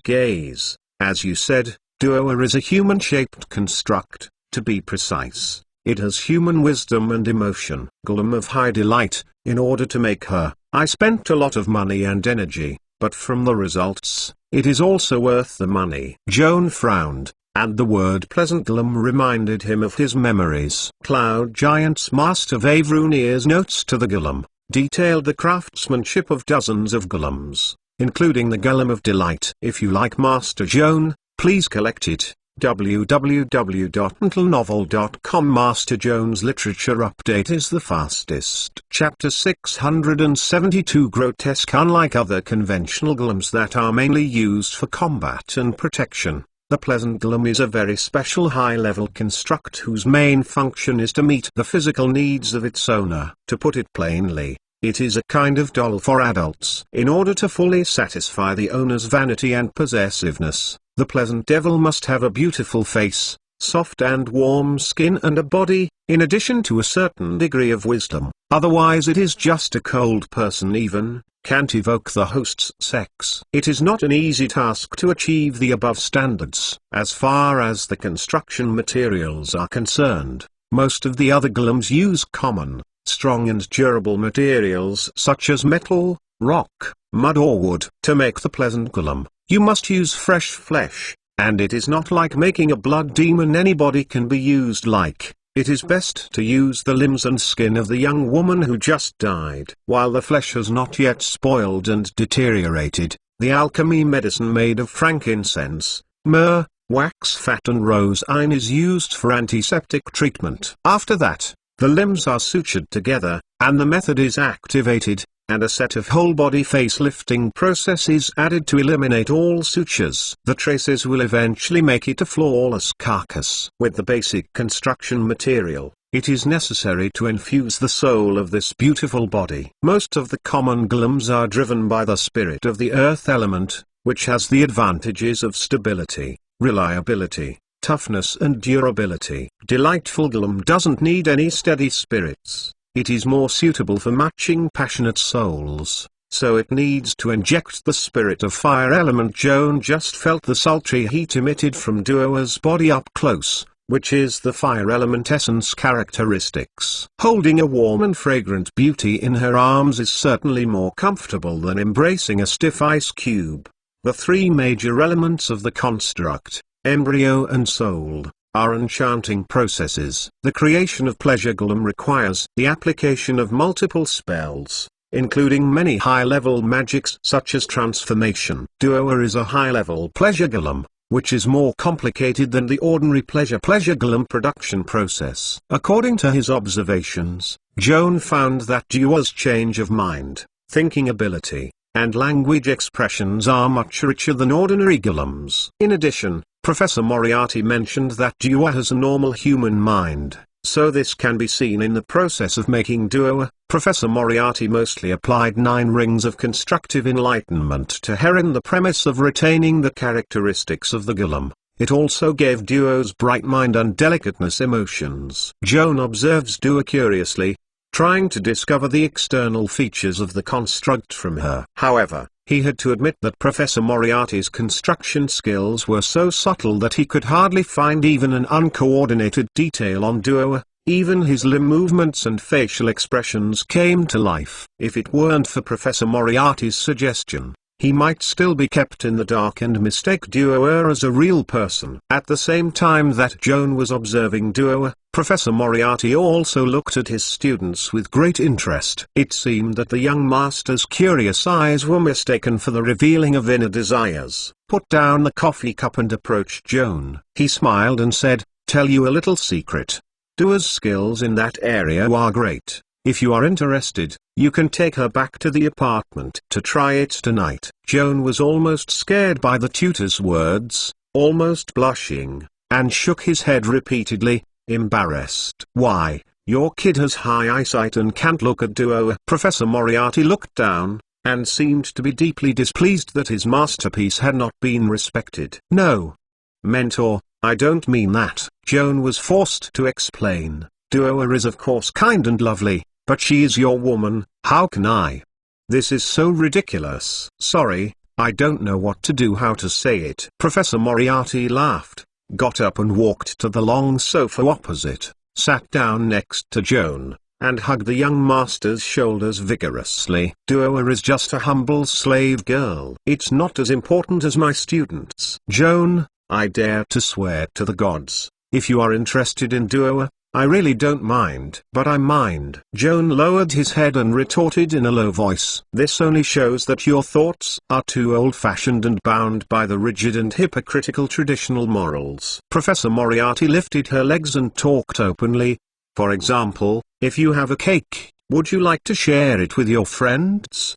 gaze. As you said, Duo is a human-shaped construct, to be precise. It has human wisdom and emotion. Golem of high delight. In order to make her, I spent a lot of money and energy, but from the results, it is also worth the money. Joan frowned, and the word pleasant golem reminded him of his memories. Cloud Giant's Master Vavrunir's notes to the golem detailed the craftsmanship of dozens of golems, including the Golem of Delight. If you like Master Joan, please collect it. www.mentalnovel.com. Master Joan's literature update is the fastest. Chapter 672. Grotesque. Unlike other conventional golems that are mainly used for combat and protection, The pleasant golem is a very special high-level construct whose main function is to meet the physical needs of its owner. To put it plainly, it is a kind of doll for adults. In order to fully satisfy the owner's vanity and possessiveness, the pleasant devil must have a beautiful face, soft and warm skin and a body, in addition to a certain degree of wisdom. Otherwise it is just a cold person, even can't evoke the host's sex. It is not an easy task to achieve the above standards. As far as the construction materials are concerned, most of the other golems use common, strong and durable materials such as metal, rock, mud or wood. To make the pleasant golem, you must use fresh flesh, and it is not like making a blood demon anybody can be used like. It is best to use the limbs and skin of the young woman who just died. While the flesh has not yet spoiled and deteriorated, the alchemy medicine made of frankincense, myrrh, wax fat and rose iron is used for antiseptic treatment. After that, the limbs are sutured together, and the method is activated, and a set of whole-body face-lifting processes added to eliminate all sutures. The traces will eventually make it a flawless carcass. With the basic construction material, it is necessary to infuse the soul of this beautiful body. Most of the common golems are driven by the spirit of the earth element, which has the advantages of stability, reliability, toughness and durability. Delightful golem doesn't need any steady spirits. It is more suitable for matching passionate souls, so it needs to inject the spirit of fire element. Joan just felt the sultry heat emitted from Duo's body up close, which is the fire element essence characteristics. Holding a warm and fragrant beauty in her arms is certainly more comfortable than embracing a stiff ice cube. The three major elements of the construct, embryo and soul, are enchanting processes. The creation of pleasure golem requires the application of multiple spells, including many high-level magics such as transformation. Duo is a high-level pleasure golem, which is more complicated than the ordinary pleasure golem production process. According to his observations, Joan found that Duo's change of mind, thinking ability, and language expressions are much richer than ordinary golems. In addition, Professor Moriarty mentioned that Duo has a normal human mind, so this can be seen in the process of making Duo. Professor Moriarty mostly applied 9 rings of constructive enlightenment to her in the premise of retaining the characteristics of the golem. It also gave Duo's bright mind and delicateness emotions. Joan observes Duo curiously, trying to discover the external features of the construct from her. However, he had to admit that Professor Moriarty's construction skills were so subtle that he could hardly find even an uncoordinated detail on Duo. Even his limb movements and facial expressions came to life. If it weren't for Professor Moriarty's suggestion, he might still be kept in the dark and mistake Duo as a real person. At the same time that Joan was observing Duo, Professor Moriarty also looked at his students with great interest. It seemed that the young master's curious eyes were mistaken for the revealing of inner desires. Put down the coffee cup and approached Joan. He smiled and said, "Tell you a little secret. Duo's skills in that area are great. If you are interested, you can take her back to the apartment to try it tonight." Joan was almost scared by the tutor's words, almost blushing, and shook his head repeatedly, embarrassed. "Why, your kid has high eyesight and can't look at Duo." Professor Moriarty looked down, and seemed to be deeply displeased that his masterpiece had not been respected. "No, mentor, I don't mean that." Joan was forced to explain. "Duo is of course kind and lovely, but she is your woman. How can I? This is so ridiculous." "Sorry, I don't know what to do, how to say it." Professor Moriarty laughed, got up and walked to the long sofa opposite, sat down next to Joan, and hugged the young master's shoulders vigorously. "Duo is just a humble slave girl. It's not as important as my students." "Joan, I dare to swear to the gods, if you are interested in Duo, I really don't mind." "But I mind." Joan lowered his head and retorted in a low voice. "This only shows that your thoughts are too old-fashioned and bound by the rigid and hypocritical traditional morals." Professor Moriarty lifted her legs and talked openly. "For example, if you have a cake, would you like to share it with your friends?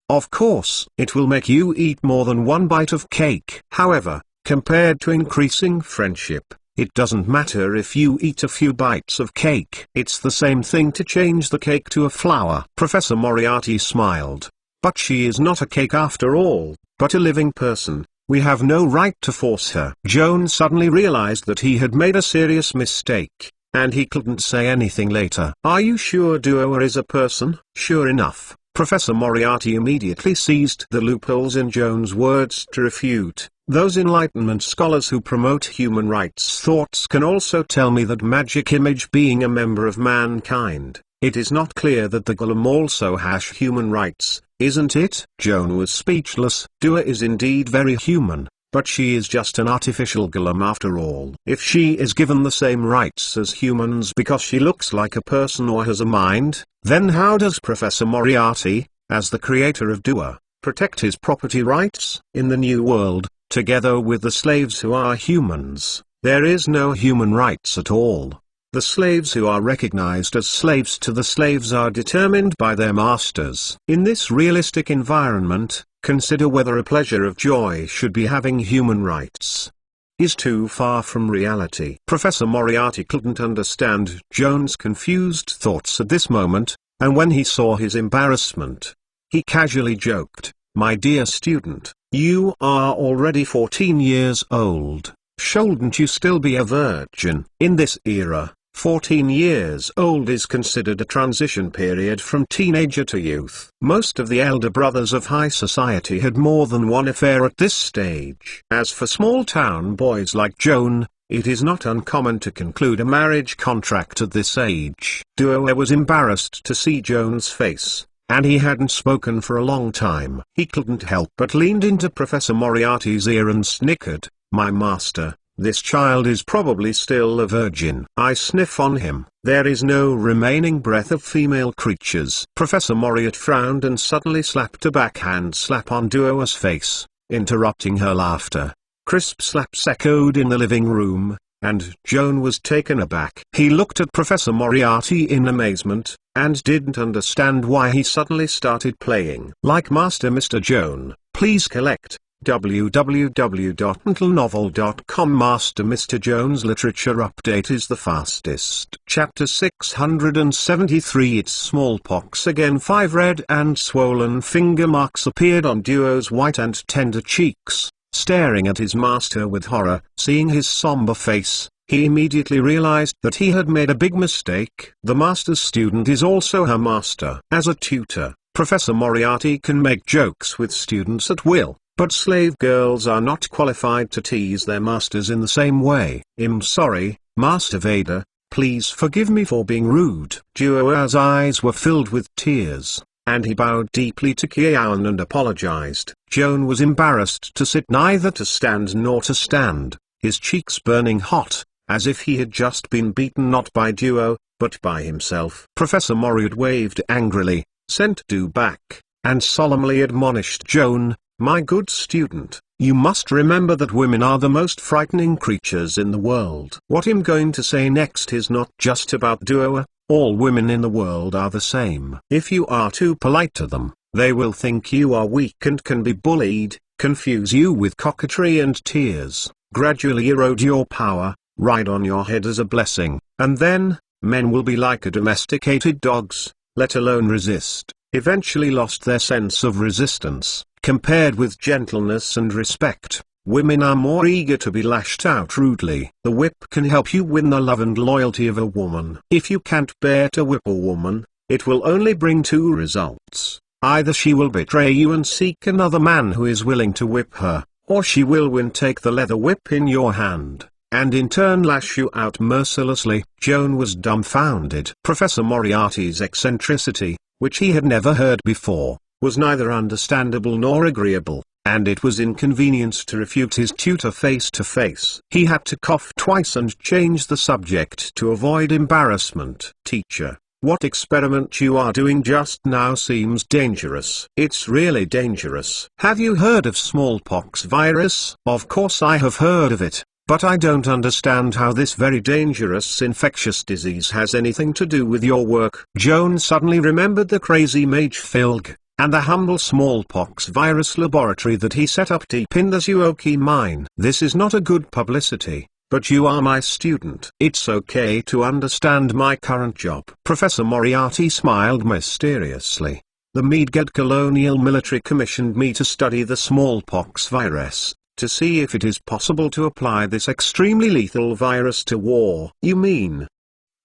Of course, it will make you eat more than one bite of cake. However, compared to increasing friendship, it doesn't matter if you eat a few bites of cake. It's the same thing to change the cake to a flower. Professor Moriarty smiled. But she is not a cake after all, but a living person. We have no right to force her. Joan suddenly realized that he had made a serious mistake, and he couldn't say anything later. Are you sure Duo is a person? Sure enough, Professor Moriarty immediately seized the loopholes in Joan's words to refute. Those Enlightenment scholars who promote human rights thoughts can also tell me that magic image being a member of mankind. It is not clear that the golem also has human rights, isn't it? Joan was speechless. Dua is indeed very human, but she is just an artificial golem after all. If she is given the same rights as humans because she looks like a person or has a mind, then how does Professor Moriarty, as the creator of Dua, protect his property rights? In the New World, together with the slaves who are humans, there is no human rights at all. The slaves who are recognized as slaves to the slaves are determined by their masters. In this realistic environment, consider whether a pleasure of joy should be having human rights. Is too far from reality. Professor Moriarty couldn't understand Joan's confused thoughts at this moment, and when he saw his embarrassment, he casually joked, "My dear student, you are already 14 years old. Shouldn't you still be a virgin?" In this era, 14 years old is considered a transition period from teenager to youth. Most of the elder brothers of high society had more than one affair at this stage. As for small-town boys like Joan, it is not uncommon to conclude a marriage contract at this age. Duo was embarrassed to see Joan's face, and he hadn't spoken for a long time. He couldn't help but leaned into Professor Moriarty's ear and snickered, "My master, this child is probably still a virgin. I sniff on him. There is no remaining breath of female creatures." Professor Moriarty frowned and suddenly slapped a backhand slap on Duo's face, interrupting her laughter. Crisp slaps echoed in the living room, and Joan was taken aback. He looked at Professor Moriarty in amazement, and didn't understand why he suddenly started playing. Like Master Mr. Joan, please collect www.mentalnovel.com. Master Mr. Joan's literature update is the fastest. Chapter 673. It's smallpox again. 5 red and swollen finger marks appeared on Duo's white and tender cheeks. Staring at his master with horror, seeing his somber face, he immediately realized that he had made a big mistake. The master's student is also her master. As a tutor, Professor Moriarty can make jokes with students at will, but slave girls are not qualified to tease their masters in the same way. "I'm sorry, Master Vader, please forgive me for being rude." Duo's eyes were filled with tears, and he bowed deeply to Kian and apologized. Joan was embarrassed to sit, neither to stand nor to stand, his cheeks burning hot, as if he had just been beaten not by Duo, but by himself. Professor Moriarty waved angrily, sent Duo back, and solemnly admonished Joan, "My good student, you must remember that women are the most frightening creatures in the world." What I'm going to say next is not just about Duo. All women in the world are the same. If you are too polite to them, they will think you are weak and can be bullied, confuse you with coquetry and tears, gradually erode your power, ride on your head as a blessing, and then, men will be like a domesticated dogs, let alone resist, eventually lost their sense of resistance. Compared with gentleness and respect, women are more eager to be lashed out rudely. The whip can help you win the love and loyalty of a woman. If you can't bear to whip a woman, it will only bring 2 results. Either she will betray you and seek another man who is willing to whip her, or she will win, take the leather whip in your hand, and in turn lash you out mercilessly. Joan was dumbfounded. Professor Moriarty's eccentricity, which he had never heard before, was neither understandable nor agreeable, and it was inconvenient to refute his tutor face to face. He had to cough twice and change the subject to avoid embarrassment. "Teacher, what experiment you are doing just now seems dangerous." "It's really dangerous." "Have you heard of smallpox virus?" "Of course I have heard of it, but I don't understand how this very dangerous infectious disease has anything to do with your work." Joan suddenly remembered the crazy Mage Filg, and the humble smallpox virus laboratory that he set up deep in the Zuoki mine. This is not a good publicity, but you are my student. It's okay to understand my current job. Professor Moriarty smiled mysteriously. The Midgard Colonial Military commissioned me to study the smallpox virus, to see if it is possible to apply this extremely lethal virus to war. You mean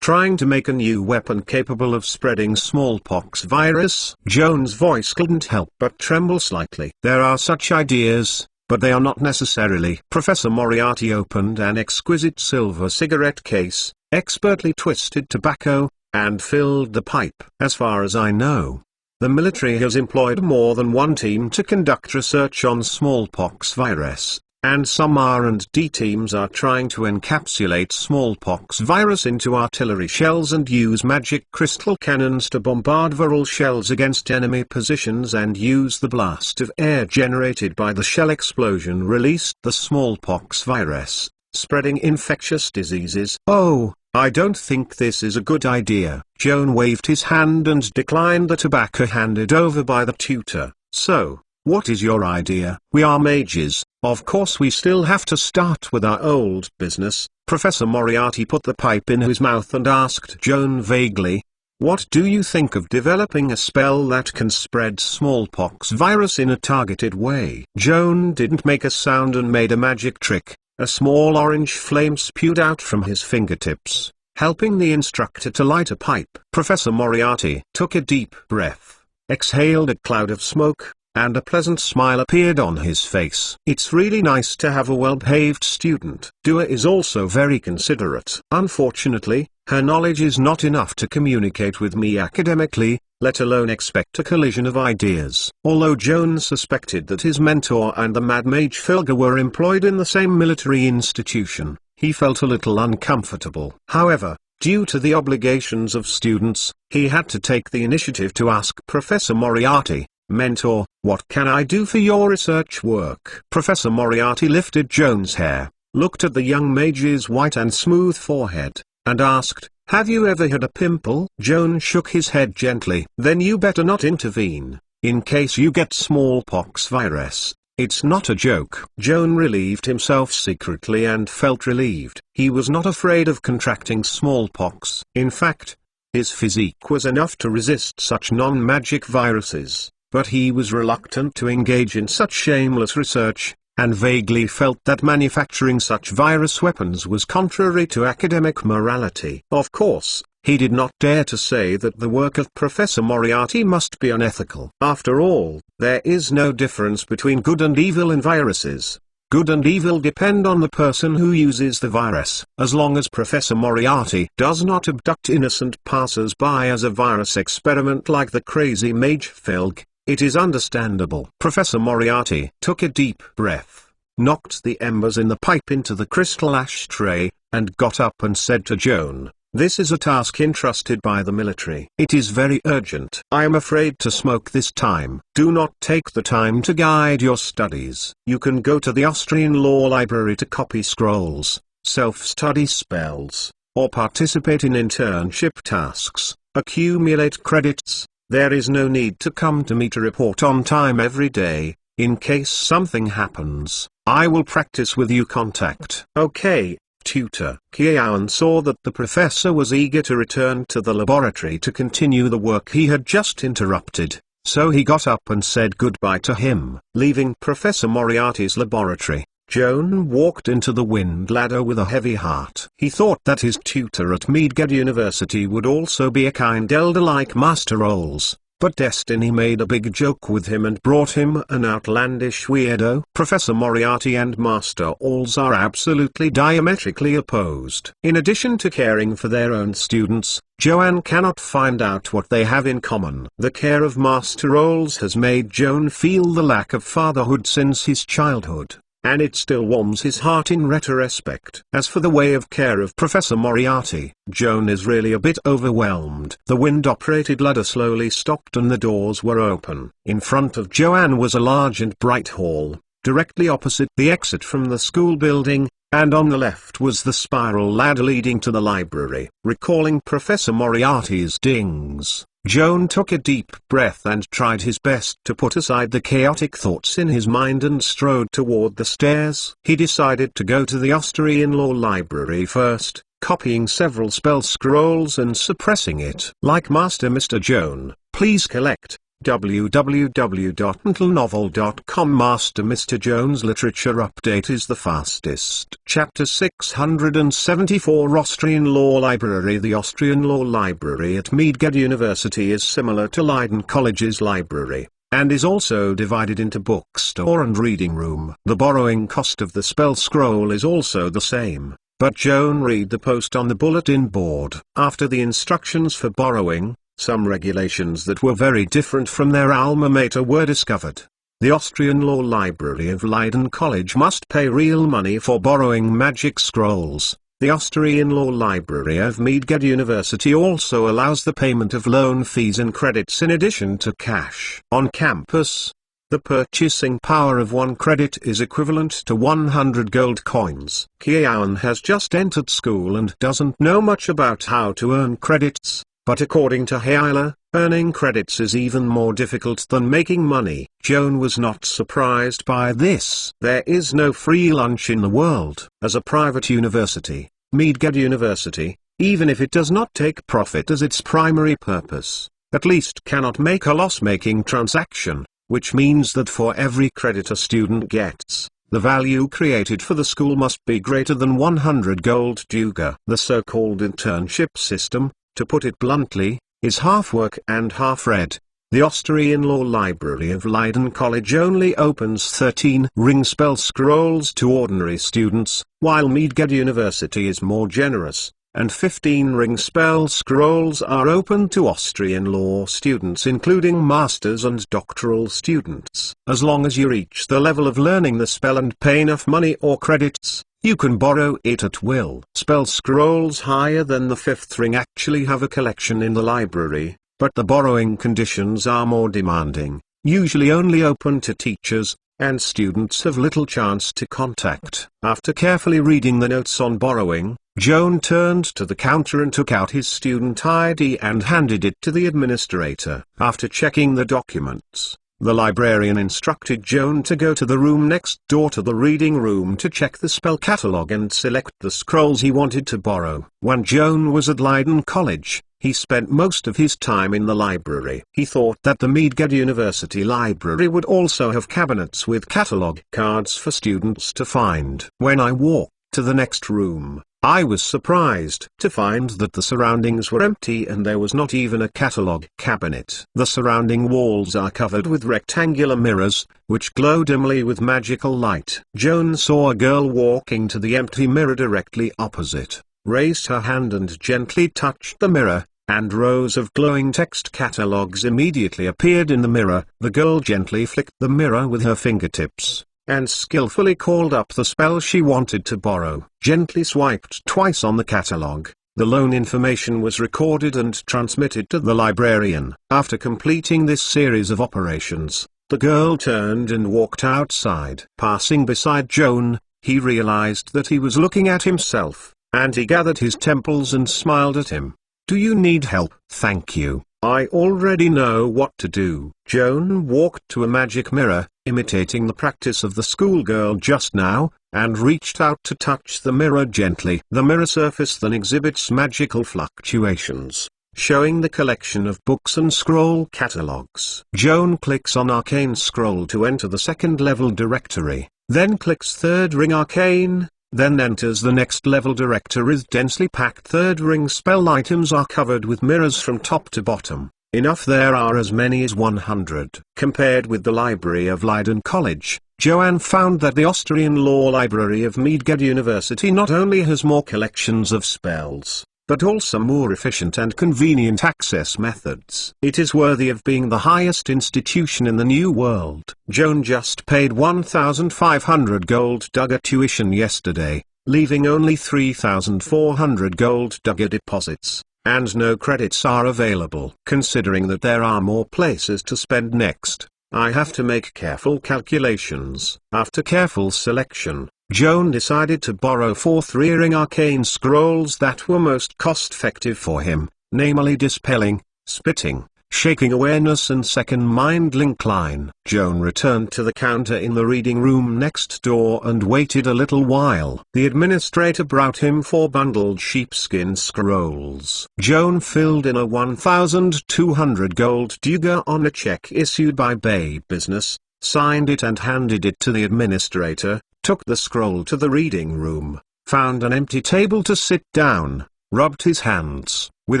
trying to make a new weapon capable of spreading smallpox virus? Joan's voice couldn't help but tremble slightly. There are such ideas, but they are not necessarily. Professor Moriarty opened an exquisite silver cigarette case, expertly twisted tobacco, and filled the pipe. As far as I know, the military has employed more than one team to conduct research on smallpox virus, and some R&D teams are trying to encapsulate smallpox virus into artillery shells and use magic crystal cannons to bombard viral shells against enemy positions and use the blast of air generated by the shell explosion released the smallpox virus, spreading infectious diseases. Oh, I don't think this is a good idea. Joan waved his hand and declined the tobacco handed over by the tutor. So, what is your idea? We are mages, of course we still have to start with our old business. Professor Moriarty put the pipe in his mouth and asked Joan vaguely, what do you think of developing a spell that can spread smallpox virus in a targeted way? Joan didn't make a sound and made a magic trick. A small orange flame spewed out from his fingertips, helping the instructor to light a pipe. Professor Moriarty took a deep breath, exhaled a cloud of smoke, and a pleasant smile appeared on his face. It's really nice to have a well-behaved student. Dua is also very considerate. Unfortunately, her knowledge is not enough to communicate with me academically, let alone expect a collision of ideas. Although Joan suspected that his mentor and the Mad Mage Filger were employed in the same military institution, he felt a little uncomfortable. However, due to the obligations of students, he had to take the initiative to ask Professor Moriarty, Mentor, what can I do for your research work? Professor Moriarty lifted Joan's hair, looked at the young mage's white and smooth forehead, and asked, have you ever had a pimple? Joan shook his head gently. Then you better not intervene, in case you get smallpox virus. It's not a joke. Joan relieved himself secretly and felt relieved. He was not afraid of contracting smallpox. In fact, his physique was enough to resist such non-magic viruses, but he was reluctant to engage in such shameless research, and vaguely felt that manufacturing such virus weapons was contrary to academic morality. Of course, he did not dare to say that the work of Professor Moriarty must be unethical. After all, there is no difference between good and evil in viruses. Good and evil depend on the person who uses the virus. As long as Professor Moriarty does not abduct innocent passers-by as a virus experiment like the crazy Mage Filg, it is understandable. Professor Moriarty took a deep breath, knocked the embers in the pipe into the crystal ashtray, and got up and said to Joan, this is a task entrusted by the military. It is very urgent. I am afraid to smoke this time. Do not take the time to guide your studies. You can go to the Austrian law library to copy scrolls, self-study spells, or participate in internship tasks, accumulate credits. There is no need to come to me to report on time every day. In case something happens, I will practice with you contact. Okay, tutor. Kiaon saw that the professor was eager to return to the laboratory to continue the work he had just interrupted, so he got up and said goodbye to him. Leaving Professor Moriarty's laboratory, Joan walked into the wind ladder with a heavy heart. He thought that his tutor at Midgard University would also be a kind elder like Master Rolls, but destiny made a big joke with him and brought him an outlandish weirdo. Professor Moriarty and Master Rolls are absolutely diametrically opposed. In addition to caring for their own students, Joan cannot find out what they have in common. The care of Master Rolls has made Joan feel the lack of fatherhood since his childhood, and it still warms his heart in retrospect. As for the way of care of Professor Moriarty, Joan is really a bit overwhelmed. The wind-operated ladder slowly stopped and the doors were open. In front of Joan was a large and bright hall, directly opposite the exit from the school building, and on the left was the spiral ladder leading to the library. Recalling Professor Moriarty's dings, Joan took a deep breath and tried his best to put aside the chaotic thoughts in his mind and strode toward the stairs. He decided to go to the Austrian law library first, copying several spell scrolls and suppressing it. Like Master Mr. Joan, please collect. www.mentalnovel.com. Master Mr. Joan's literature update is the fastest. Chapter 674 Austrian Law Library. The Austrian Law Library at Mage University is similar to Leiden College's library, and is also divided into bookstore and reading room. The borrowing cost of the spell scroll is also the same, but Joan read the post on the bulletin board. After the instructions for borrowing, some regulations that were very different from their alma mater were discovered. The Austrian Law Library of Leiden College must pay real money for borrowing magic scrolls. The Austrian Law Library of Mage University also allows the payment of loan fees and credits in addition to cash. On campus, the purchasing power of 1 credit is equivalent to 100 gold coins. Kian has just entered school and doesn't know much about how to earn credits. But according to Hyla, earning credits is even more difficult than making money. Joan was not surprised by this. There is no free lunch in the world. As a private university, Mage University, even if it does not take profit as its primary purpose, at least cannot make a loss-making transaction, which means that for every credit a student gets, the value created for the school must be greater than 100 gold duga. The so-called internship system, to put it bluntly, is half work and half read. The Austrian Law Library of Leiden College only opens 13 ring spell scrolls to ordinary students, while Mage University is more generous, and 15 ring spell scrolls are open to Austrian law students including masters and doctoral students. As long as you reach the level of learning the spell and pay enough money or credits, you can borrow it at will. Spell scrolls higher than the 5th ring actually have a collection in the library, but the borrowing conditions are more demanding, usually only open to teachers, and students have little chance to contact. After carefully reading the notes on borrowing, Joan turned to the counter and took out his student ID and handed it to the administrator. After checking the documents, the librarian instructed Joan to go to the room next door to the reading room to check the spell catalogue and select the scrolls he wanted to borrow. When Joan was at Leiden College, he spent most of his time in the library. He thought that the Mage University library would also have cabinets with catalogue cards for students to find. When I walked to the next room, I was surprised to find that the surroundings were empty and there was not even a catalogue cabinet. The surrounding walls are covered with rectangular mirrors, which glow dimly with magical light. Joan saw a girl walking to the empty mirror directly opposite, raised her hand and gently touched the mirror, and rows of glowing text catalogues immediately appeared in the mirror. The girl gently flicked the mirror with her fingertips, and skillfully called up the spell she wanted to borrow. Gently swiped twice on the catalogue, the loan information was recorded and transmitted to the librarian. After completing this series of operations, the girl turned and walked outside. Passing beside Joan, he realized that he was looking at himself, and he gathered his temples and smiled at him. "Do you need help?" "Thank you. I already know what to do." Joan walked to a magic mirror, imitating the practice of the schoolgirl just now, and reached out to touch the mirror gently. The mirror surface then exhibits magical fluctuations, showing the collection of books and scroll catalogues. Joan clicks on Arcane Scroll to enter the second level directory, then clicks third ring Arcane, then enters the next level directory with densely packed third ring spell. Items are covered with mirrors from top to bottom. Enough there are as many as 100. Compared with the library of Leiden College, Joanne found that the Austrian Law Library of Mage University not only has more collections of spells, but also more efficient and convenient access methods. It is worthy of being the highest institution in the New World. Joan just paid 1,500 gold duga tuition yesterday, leaving only 3,400 gold duga deposits, and no credits are available. Considering that there are more places to spend next, I have to make careful calculations. After careful selection, Joan decided to borrow 4 3-ring arcane scrolls that were most cost-effective for him, namely Dispelling, Spitting, shaking awareness and second mind link line. Joan returned to the counter in the reading room next door and waited a little while. The administrator brought him 4 bundled sheepskin scrolls. Joan filled in a 1,200 gold duga on a check issued by Bay Business, signed it and handed it to the administrator, took the scroll to the reading room, found an empty table to sit down, rubbed his hands, with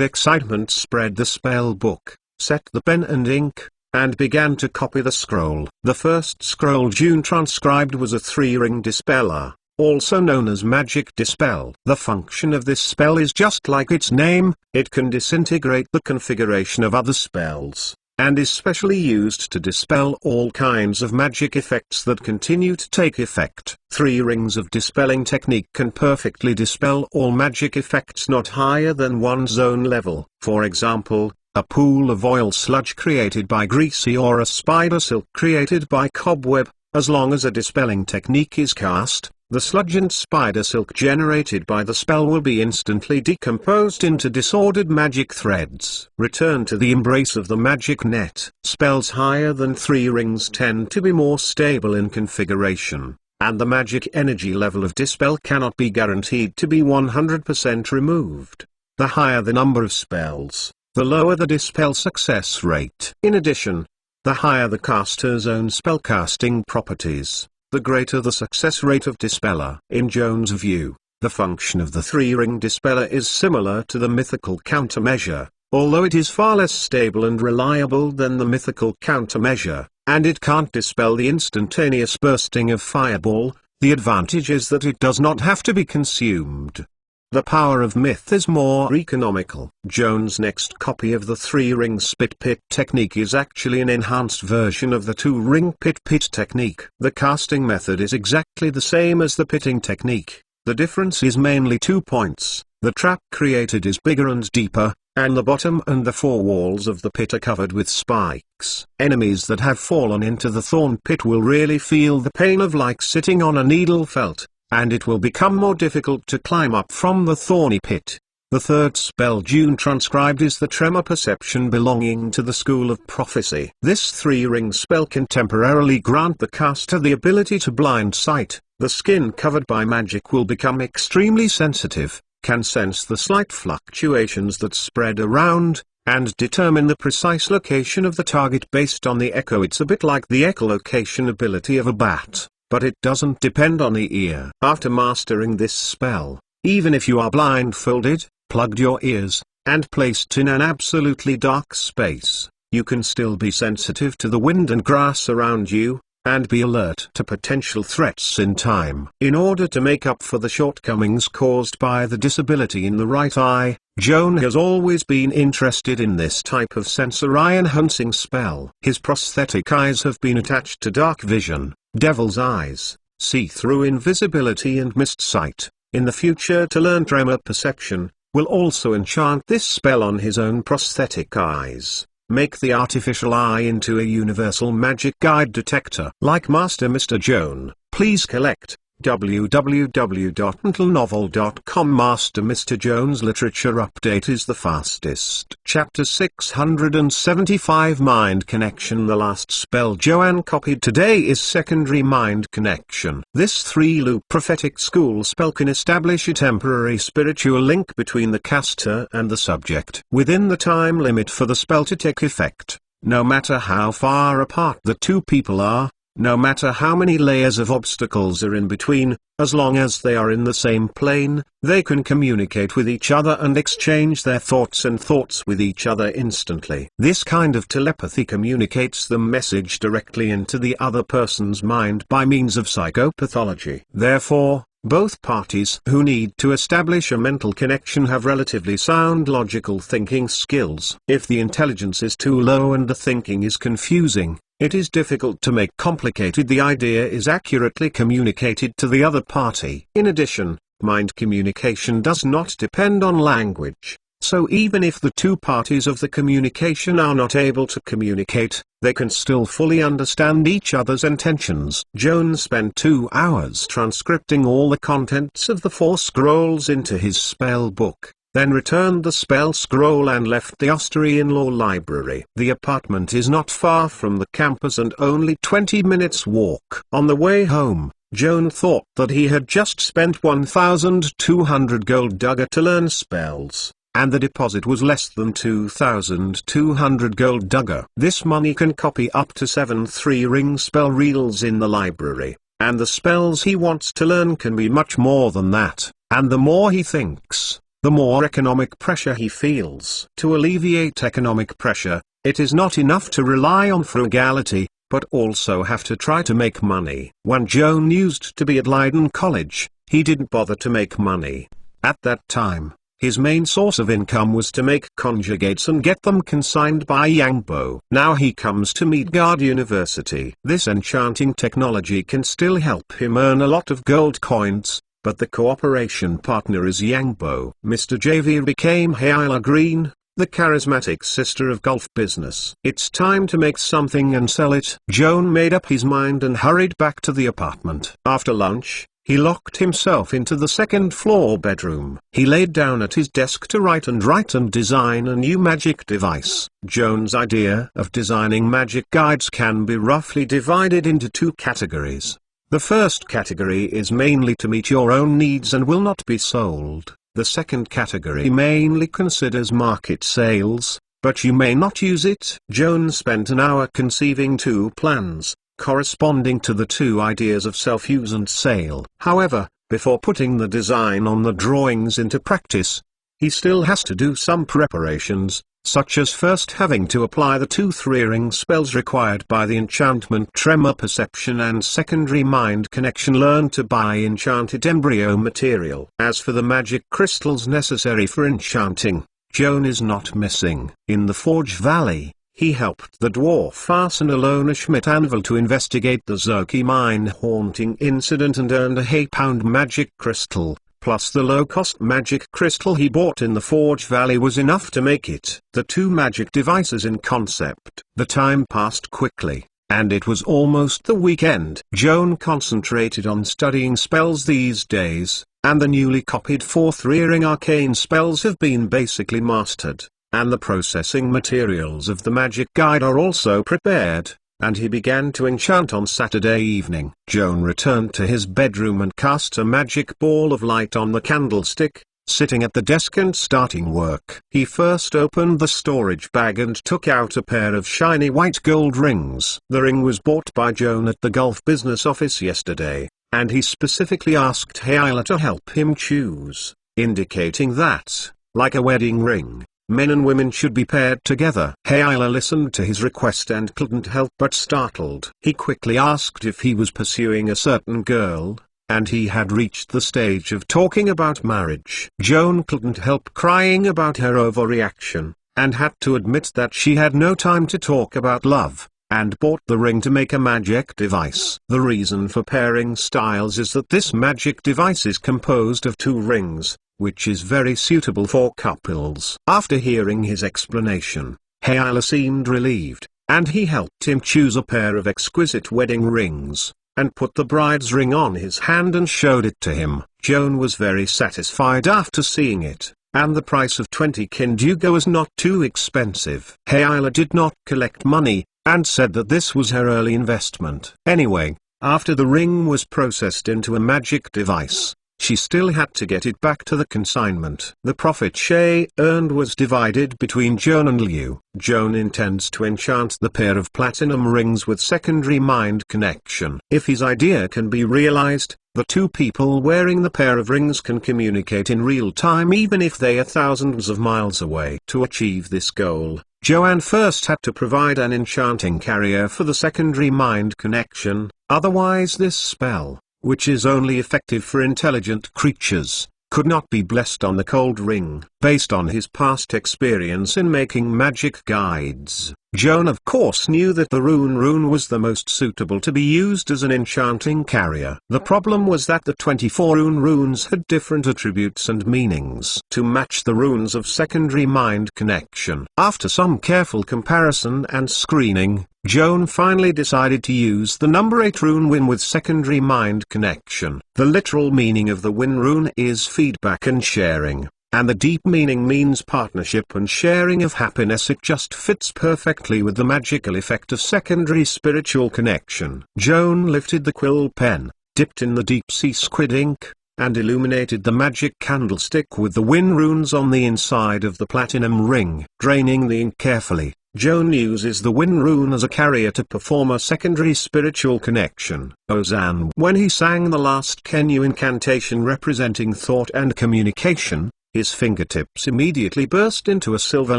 excitement spread the spell book, set the pen and ink, and began to copy the scroll. The first scroll June transcribed was a 3-ring dispeller, also known as Magic Dispel. The function of this spell is just like its name, it can disintegrate the configuration of other spells, and is specially used to dispel all kinds of magic effects that continue to take effect. 3 rings of dispelling technique can perfectly dispel all magic effects not higher than one's own level. For example, a pool of oil sludge created by greasy or a spider silk created by cobweb. As long as a dispelling technique is cast, the sludge and spider silk generated by the spell will be instantly decomposed into disordered magic threads. Return to the embrace of the magic net. Spells higher than 3 rings tend to be more stable in configuration, and the magic energy level of dispel cannot be guaranteed to be 100% removed. The higher the number of spells, the lower the dispel success rate. In addition, the higher the caster's own spellcasting properties, the greater the success rate of dispeller. In Joan's view, the function of the 3-ring dispeller is similar to the mythical countermeasure, although it is far less stable and reliable than the mythical countermeasure, and it can't dispel the instantaneous bursting of fireball. The advantage is that it does not have to be consumed. The power of myth is more economical. Joan's next copy of the 3-ring spit pit technique is actually an enhanced version of the 2-ring pit technique. The casting method is exactly the same as the pitting technique. The difference is mainly 2 points. The trap created is bigger and deeper, and the bottom and the 4 walls of the pit are covered with spikes. Enemies that have fallen into the thorn pit will really feel the pain of like sitting on a needle felt, and it will become more difficult to climb up from the thorny pit. The third spell June transcribed is the Tremor Perception, belonging to the School of Prophecy. This 3-ring spell can temporarily grant the caster the ability to blind sight. The skin covered by magic will become extremely sensitive, can sense the slight fluctuations that spread around, and determine the precise location of the target based on the echo. It's a bit like the echolocation ability of a bat, but it doesn't depend on the ear. After mastering this spell, even if you are blindfolded, plugged your ears, and placed in an absolutely dark space, you can still be sensitive to the wind and grass around you, and be alert to potential threats in time. In order to make up for the shortcomings caused by the disability in the right eye, Joan has always been interested in this type of sensory enhancing spell. His prosthetic eyes have been attached to dark vision, devil's eyes, see-through invisibility and mist sight. In the future, to learn Tremor Perception, will also enchant this spell on his own prosthetic eyes. Make the artificial eye into a universal magic guide detector. Like Master Mr. Joan, please collect www.mentalnovel.com. Master Mr. Joan's literature update is the fastest. Chapter 675, Mind Connection. The last spell Joanne copied today is Secondary Mind Connection. This 3-loop prophetic school spell can establish a temporary spiritual link between the caster and the subject within the time limit for the spell to take effect. No matter how far apart the two people are, no matter how many layers of obstacles are in between, as long as they are in the same plane, they can communicate with each other and exchange their thoughts and thoughts with each other instantly. This kind of telepathy communicates the message directly into the other person's mind by means of psychopathology. Therefore, both parties who need to establish a mental connection have relatively sound logical thinking skills. If the intelligence is too low and the thinking is confusing, it is difficult to make complicated the idea is accurately communicated to the other party. In addition, mind communication does not depend on language, so even if the two parties of the communication are not able to communicate, they can still fully understand each other's intentions. Joan spent 2 hours transcripting all the contents of the 4 scrolls into his spell book. then returned the spell scroll and left the Austrian law library. The apartment is not far from the campus and only 20 minutes walk. On the way home, Joan thought that he had just spent 1,200 gold dagger to learn spells, and the deposit was less than 2,200 gold dagger. This money can copy up to 7 3-ring spell reels in the library, and the spells he wants to learn can be much more than that, and the more he thinks, the more economic pressure he feels. To alleviate economic pressure, it is not enough to rely on frugality, but also have to try to make money. When Joan used to be at Leiden College, he didn't bother to make money. At that time, his main source of income was to make conjugates and get them consigned by Yangbo. Now he comes to Midgard University. This enchanting technology can still help him earn a lot of gold coins, but the cooperation partner is Yangbo. Mr. JV became Hyla Green, the charismatic sister of golf business. It's time to make something and sell it. Joan made up his mind and hurried back to the apartment. After lunch, he locked himself into the second-floor bedroom. He laid down at his desk to write and design a new magic device. Joan's idea of designing magic guides can be roughly divided into 2 categories. The first category is mainly to meet your own needs and will not be sold. The second category mainly considers market sales, but you may not use it. Joan spent an hour conceiving 2 plans, corresponding to the 2 ideas of self-use and sale. However, before putting the design on the drawings into practice, he still has to do some preparations, such as first having to apply the 2 3-ring spells required by the enchantment Tremor Perception and secondary mind connection. Learn to buy enchanted embryo material. As for the magic crystals necessary for enchanting, Joan is not missing. In the Forge Valley, he helped the dwarf Arsenal own a Schmidt anvil to investigate the Zerky mine haunting incident and earned a £1 magic crystal. Plus the low-cost magic crystal he bought in the Forge Valley was enough to make it. The 2 magic devices in concept. The time passed quickly, and it was almost the weekend. Joan concentrated on studying spells these days, and the newly copied 4 3-ring arcane spells have been basically mastered, and the processing materials of the magic guide are also prepared, and he began to enchant on Saturday evening. Joan returned to his bedroom and cast a magic ball of light on the candlestick, sitting at the desk and starting work. He first opened the storage bag and took out a pair of shiny white gold rings. The ring was bought by Joan at the golf business office yesterday, and he specifically asked Hyla to help him choose, indicating that, like a wedding ring, men and women should be paired together. Hyla listened to his request and couldn't help but startled. He quickly asked if he was pursuing a certain girl, and he had reached the stage of talking about marriage. Joan couldn't help crying about her overreaction, and had to admit that she had no time to talk about love, and bought the ring to make a magic device. The reason for pairing styles is that this magic device is composed of 2 rings, which is very suitable for couples. After hearing his explanation, Hyla seemed relieved, and he helped him choose a pair of exquisite wedding rings, and put the bride's ring on his hand and showed it to him. Joan was very satisfied after seeing it, and the price of 20 Kinduga was not too expensive. Hyla did not collect money, and said that this was her early investment. Anyway, after the ring was processed into a magic device, she still had to get it back to the consignment. The profit she earned was divided between Joan and Liu. Joan intends to enchant the pair of platinum rings with secondary mind connection. If his idea can be realized, the 2 people wearing the pair of rings can communicate in real time even if they are thousands of miles away. To achieve this goal, Joan first had to provide an enchanting carrier for the secondary mind connection, otherwise this spell, which is only effective for intelligent creatures, could not be blessed on the cold ring. Based on his past experience in making magic guides, Joan of course knew that the rune was the most suitable to be used as an enchanting carrier. The problem was that the 24 runes had different attributes and meanings to match the runes of secondary mind connection. After some careful comparison and screening, Joan finally decided to use the number 8 rune with secondary mind connection. The literal meaning of the rune is feedback and sharing, and the deep meaning means partnership and sharing of happiness. It just fits perfectly with the magical effect of secondary spiritual connection. Joan lifted the quill pen, dipped in the deep sea squid ink, and illuminated the magic candlestick with the win runes on the inside of the platinum ring. Draining the ink carefully, Joan uses the win rune as a carrier to perform a secondary spiritual connection. Ozan. When he sang the last Kenyu incantation representing thought and communication, his fingertips immediately burst into a silver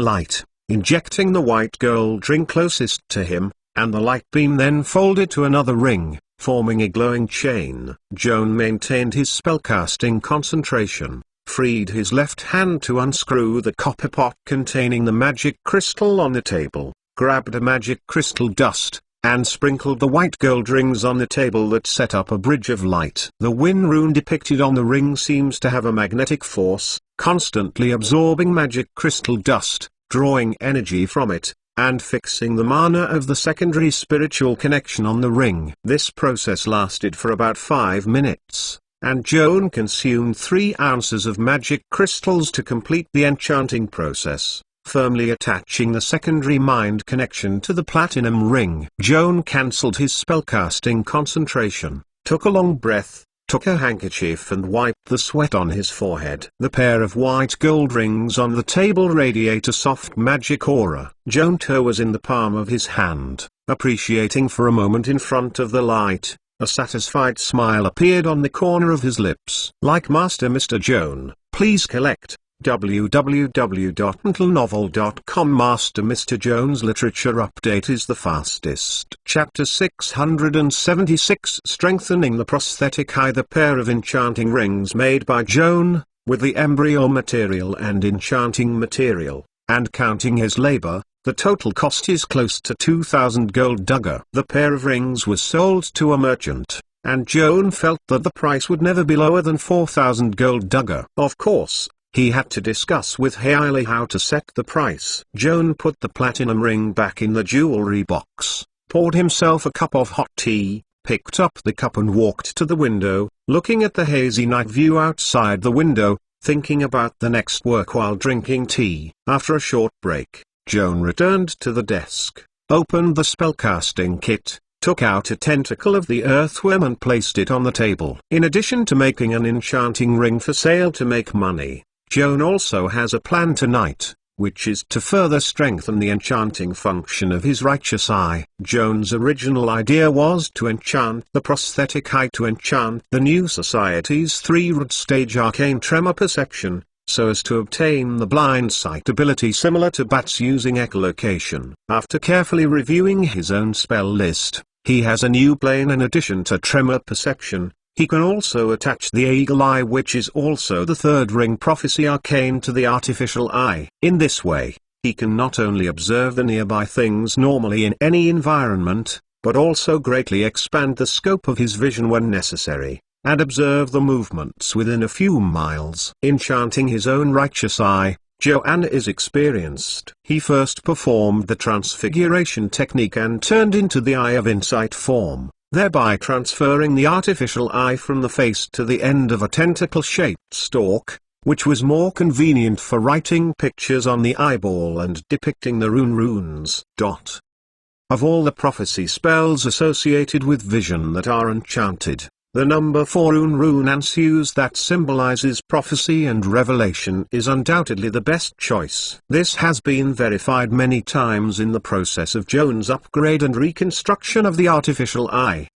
light, injecting the white gold ring closest to him, and the light beam then folded to another ring, forming a glowing chain. Joan maintained his spellcasting concentration, freed his left hand to unscrew the copper pot containing the magic crystal on the table, grabbed a magic crystal dust, and sprinkled the white gold rings on the table that set up a bridge of light. The win rune depicted on the ring seems to have a magnetic force, constantly absorbing magic crystal dust, drawing energy from it, and fixing the mana of the secondary spiritual connection on the ring. This process lasted for about 5 minutes, and Joan consumed 3 ounces of magic crystals to complete the enchanting process, firmly attaching the secondary mind connection to the platinum ring. Joan cancelled his spellcasting concentration, took a long breath, took a handkerchief and wiped the sweat on his forehead. The pair of white gold rings on the table radiate a soft magic aura. Joan's toe was in the palm of his hand, appreciating for a moment in front of the light. A satisfied smile appeared on the corner of his lips. Like Master Mr. Joan, please collect. www.mentalnovel.com. Master Mr. Joan's literature update is the fastest. Chapter 676, Strengthening the Prosthetic Eye. The pair of enchanting rings made by Joan, with the embryo material and enchanting material, and counting his labor, the total cost is close to 2,000 gold dagger. The pair of rings was sold to a merchant, and Joan felt that the price would never be lower than 4,000 gold dagger. Of course, he had to discuss with Hailey how to set the price. Joan put the platinum ring back in the jewelry box, poured himself a cup of hot tea, picked up the cup and walked to the window, looking at the hazy night view outside the window, thinking about the next work while drinking tea. After a short break, Joan returned to the desk, opened the spellcasting kit, took out a tentacle of the earthworm and placed it on the table. In addition to making an enchanting ring for sale to make money, Joan also has a plan tonight, which is to further strengthen the enchanting function of his righteous eye. Joan's original idea was to enchant the prosthetic eye to enchant the new society's 3-rod stage arcane tremor perception, so as to obtain the blind sight ability similar to bats using echolocation. After carefully reviewing his own spell list, he has a new plane. In addition to tremor perception, he can also attach the eagle eye, which is also the 3rd ring prophecy arcane, to the artificial eye. In this way, he can not only observe the nearby things normally in any environment, but also greatly expand the scope of his vision when necessary, and observe the movements within a few miles. Enchanting his own righteous eye, Joan is experienced. He first performed the transfiguration technique and turned into the Eye of Insight form, thereby transferring the artificial eye from the face to the end of a tentacle-shaped stalk, which was more convenient for writing pictures on the eyeball and depicting the runes. Of all the prophecy spells associated with vision that are enchanted, the number 4 rune Ansuz that symbolizes prophecy and revelation is undoubtedly the best choice. This has been verified many times in the process of Joan's upgrade and reconstruction of the artificial eye.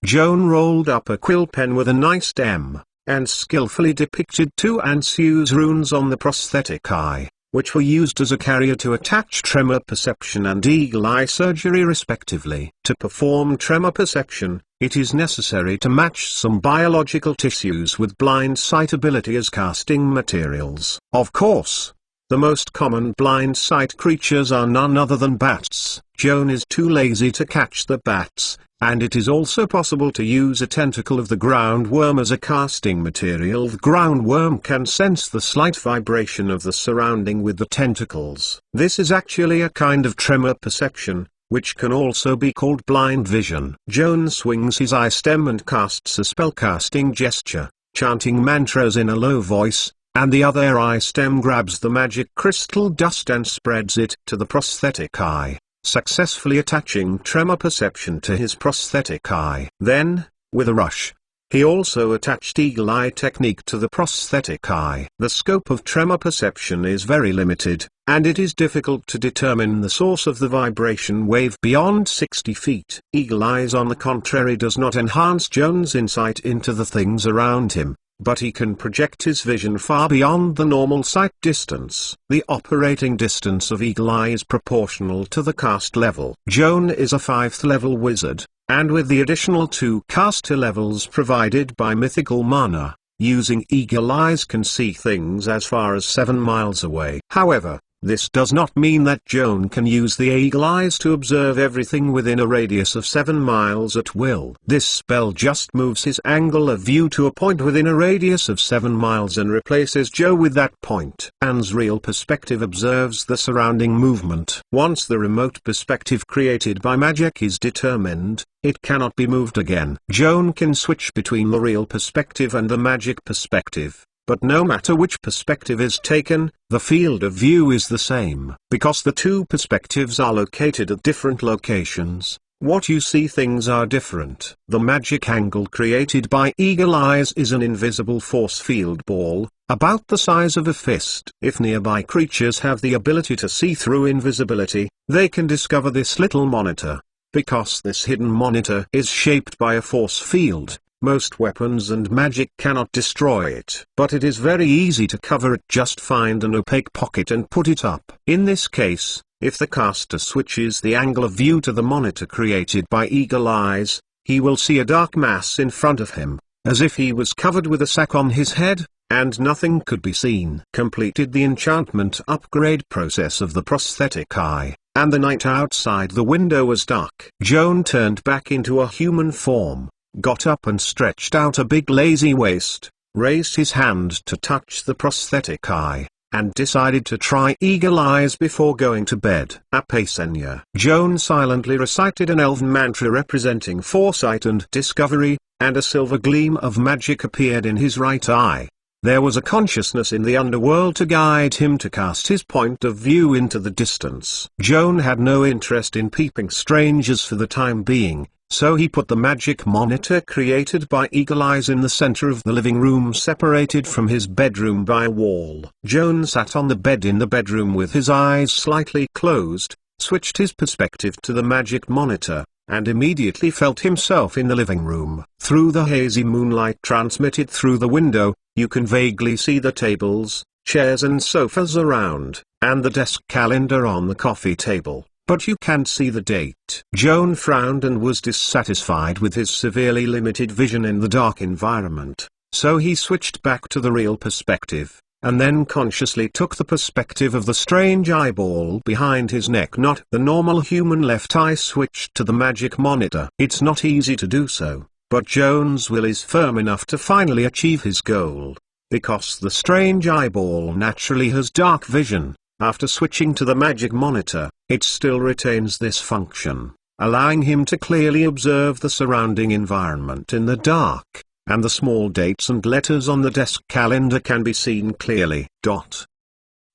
Joan rolled up a quill pen with a nice M, and skillfully depicted 2 Ansuz runes on the prosthetic eye, which were used as a carrier to attach tremor perception and eagle eye surgery respectively. To perform tremor perception, it is necessary to match some biological tissues with blind sight ability as casting materials. Of course, the most common blind sight creatures are none other than bats. Joan is too lazy to catch the bats, and it is also possible to use a tentacle of the ground worm as a casting material. The ground worm can sense the slight vibration of the surrounding with the tentacles. This is actually a kind of tremor perception, which can also be called blind vision. Joan swings his eye stem and casts a spellcasting gesture, chanting mantras in a low voice, and the other eye stem grabs the magic crystal dust and spreads it to the prosthetic eye, successfully attaching tremor perception to his prosthetic eye. Then, with a rush, he also attached Eagle Eye technique to the prosthetic eye. The scope of tremor perception is very limited, and it is difficult to determine the source of the vibration wave beyond 60 feet. Eagle Eyes, on the contrary, does not enhance Joan's insight into the things around him, but he can project his vision far beyond the normal sight distance. The operating distance of Eagle Eye is proportional to the cast level. Joan is a 5th level wizard, and with the additional 2 caster levels provided by mythical mana, using Eagle Eyes can see things as far as 7 miles away. However, this does not mean that Joan can use the Eagle Eyes to observe everything within a radius of 7 miles at will. This spell just moves his angle of view to a point within a radius of 7 miles and replaces Joe with that point. Joan's real perspective observes the surrounding movement. Once the remote perspective created by magic is determined, it cannot be moved again. Joan can switch between the real perspective and the magic perspective. But no matter which perspective is taken, the field of view is the same. Because the 2 perspectives are located at different locations, what you see things are different. The magic angle created by Eagle Eyes is an invisible force field ball, about the size of a fist. If nearby creatures have the ability to see through invisibility, they can discover this little monitor. Because this hidden monitor is shaped by a force field, most weapons and magic cannot destroy it. But it is very easy to cover it. Just find an opaque pocket and put it up. In this case, if the caster switches the angle of view to the monitor created by Eagle Eyes, he will see a dark mass in front of him, as if he was covered with a sack on his head, and nothing could be seen. Completed the enchantment upgrade process of the prosthetic eye, and the night outside the window was dark. Joan turned back into a human form, got up and stretched out a big lazy waist, raised his hand to touch the prosthetic eye, and decided to try Eagle Eyes before going to bed. Apacenia. Joan silently recited an elven mantra representing foresight and discovery, and a silver gleam of magic appeared in his right eye. There was a consciousness in the underworld to guide him to cast his point of view into the distance. Joan had no interest in peeping strangers for the time being, so he put the magic monitor created by Eagle Eyes in the center of the living room, separated from his bedroom by a wall. Joan sat on the bed in the bedroom with his eyes slightly closed, switched his perspective to the magic monitor, and immediately felt himself in the living room. Through the hazy moonlight transmitted through the window, you can vaguely see the tables, chairs and sofas around, and the desk calendar on the coffee table. But you can't see the date. Joan frowned and was dissatisfied with his severely limited vision in the dark environment, so he switched back to the real perspective, and then consciously took the perspective of the strange eyeball behind his neck. Not the normal human left eye switched to the magic monitor. It's not easy to do so, but Joan's will is firm enough to finally achieve his goal. Because the strange eyeball naturally has dark vision, after switching to the magic monitor, it still retains this function, allowing him to clearly observe the surrounding environment in the dark, and the small dates and letters on the desk calendar can be seen clearly.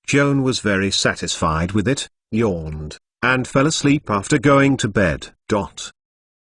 Joan was very satisfied with it, yawned, and fell asleep after going to bed.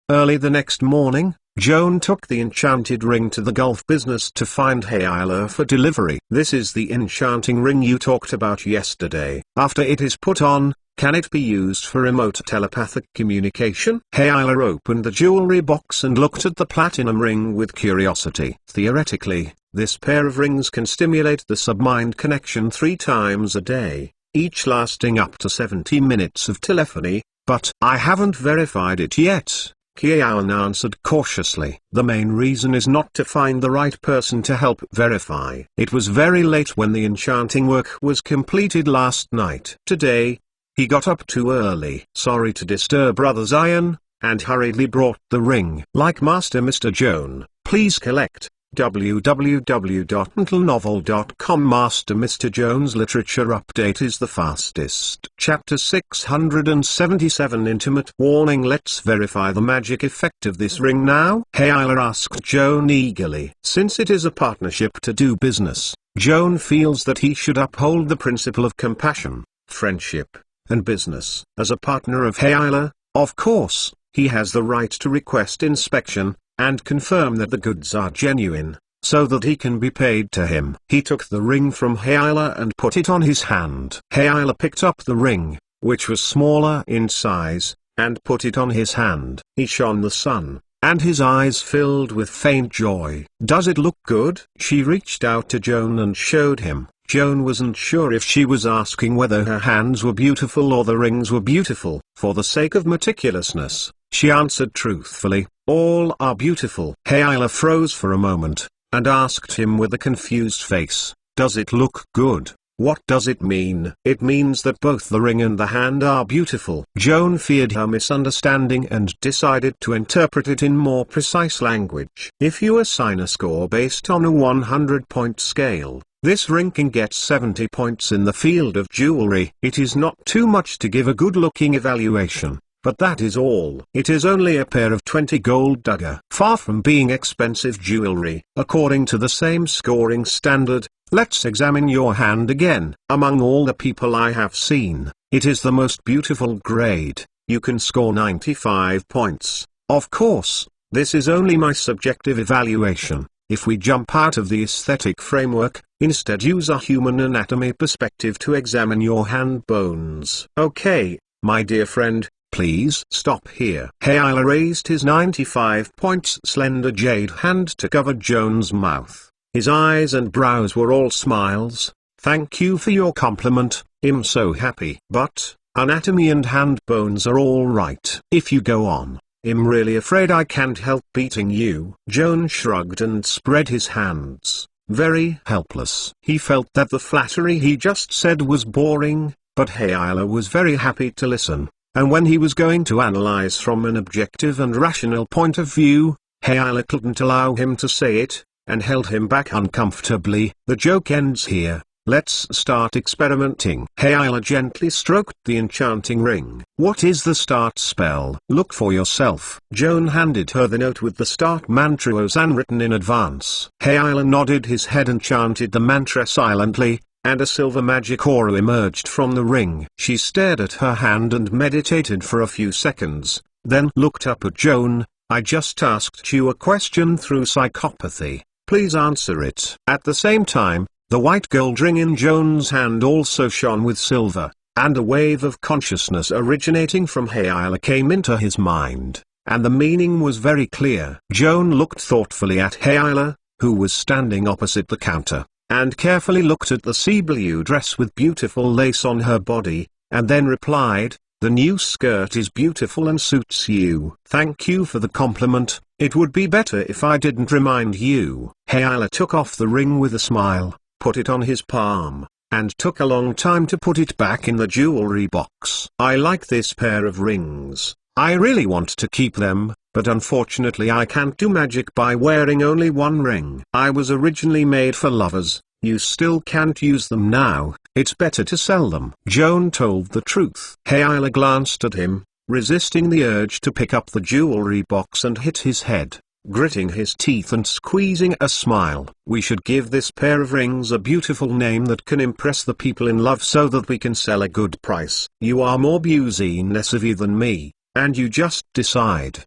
Early the next morning, Joan took the enchanted ring to the Gulf business to find Hayla for delivery. This is the enchanting ring you talked about yesterday. After it is put on, can it be used for remote telepathic communication? Hayla opened the jewelry box and looked at the platinum ring with curiosity. Theoretically, this pair of rings can stimulate the submind connection 3 times a day, each lasting up to 70 minutes of telephony, but I haven't verified it yet, Kian answered cautiously. The main reason is not to find the right person to help verify. It was very late when the enchanting work was completed last night. Today, he got up too early. Sorry to disturb Brother Zion, and hurriedly brought the ring. Like Master Mr. Joan, please collect. www.mentalnovel.com. Master Mr. Joan's literature update is the fastest. Chapter 677 Intimate Warning. Let's verify the magic effect of this ring now. Hayla asked Joan eagerly. Since it is a partnership to do business, Joan feels that he should uphold the principle of compassion, friendship, and business. As a partner of Hayla, of course, he has the right to request inspection, and confirm that the goods are genuine, so that he can be paid to him. He took the ring from Hayla and put it on his hand. Hayla picked up the ring, which was smaller in size, and put it on his hand. He shone the sun, and his eyes filled with faint joy. "Does it look good?" She reached out to Joan and showed him. Joan wasn't sure if she was asking whether her hands were beautiful or the rings were beautiful. For the sake of meticulousness, she answered truthfully, "All are beautiful." Hayla froze for a moment, and asked him with a confused face, "Does it look good? What does it mean?" "It means that both the ring and the hand are beautiful." Joan feared her misunderstanding and decided to interpret it in more precise language. If you assign a score based on a 100-point scale, this ring can get 70 points in the field of jewelry. It is not too much to give a good-looking evaluation, but that is all. It is only a pair of 20 gold dagger. Far from being expensive jewelry. According to the same scoring standard, let's examine your hand again. Among all the people I have seen, it is the most beautiful grade. You can score 95 points. Of course, this is only my subjective evaluation. If we jump out of the aesthetic framework, instead use a human anatomy perspective to examine your hand bones. Okay, my dear friend, please stop here. Hayla raised his 95 points slender jade hand to cover Joan's mouth. His eyes and brows were all smiles. "Thank you for your compliment, I'm so happy. But, anatomy and hand bones are all right. If you go on, I'm really afraid I can't help beating you." Joan shrugged and spread his hands, very helpless. He felt that the flattery he just said was boring, but Hayla was very happy to listen. And when he was going to analyze from an objective and rational point of view, Hayla couldn't allow him to say it, and held him back uncomfortably. "The joke ends here. Let's start experimenting." Hayla gently stroked the enchanting ring. "What is the start spell?" "Look for yourself." Joan handed her the note with the start mantra written in advance. Hayla nodded his head and chanted the mantra silently, and a silver magic aura emerged from the ring. She stared at her hand and meditated for a few seconds, then looked up at Joan. "I just asked you a question through psychopathy. Please answer it." At the same time, the white gold ring in Joan's hand also shone with silver, and a wave of consciousness originating from Hayla came into his mind, and the meaning was very clear. Joan looked thoughtfully at Hayla, who was standing opposite the counter, and carefully looked at the sea blue dress with beautiful lace on her body, and then replied, "The new skirt is beautiful and suits you." "Thank you for the compliment. It would be better if I didn't remind you." Hayla took off the ring with a smile, put it on his palm, and took a long time to put it back in the jewelry box. "I like this pair of rings. I really want to keep them, but unfortunately I can't do magic by wearing only one ring. I was originally made for lovers. You still can't use them now. It's better to sell them." Joan told the truth. Hayla glanced at him, resisting the urge to pick up the jewelry box and hit his head, gritting his teeth and squeezing a smile. "We should give this pair of rings a beautiful name that can impress the people in love so that we can sell a good price. You are more beauty-necessary than me, and you just decide."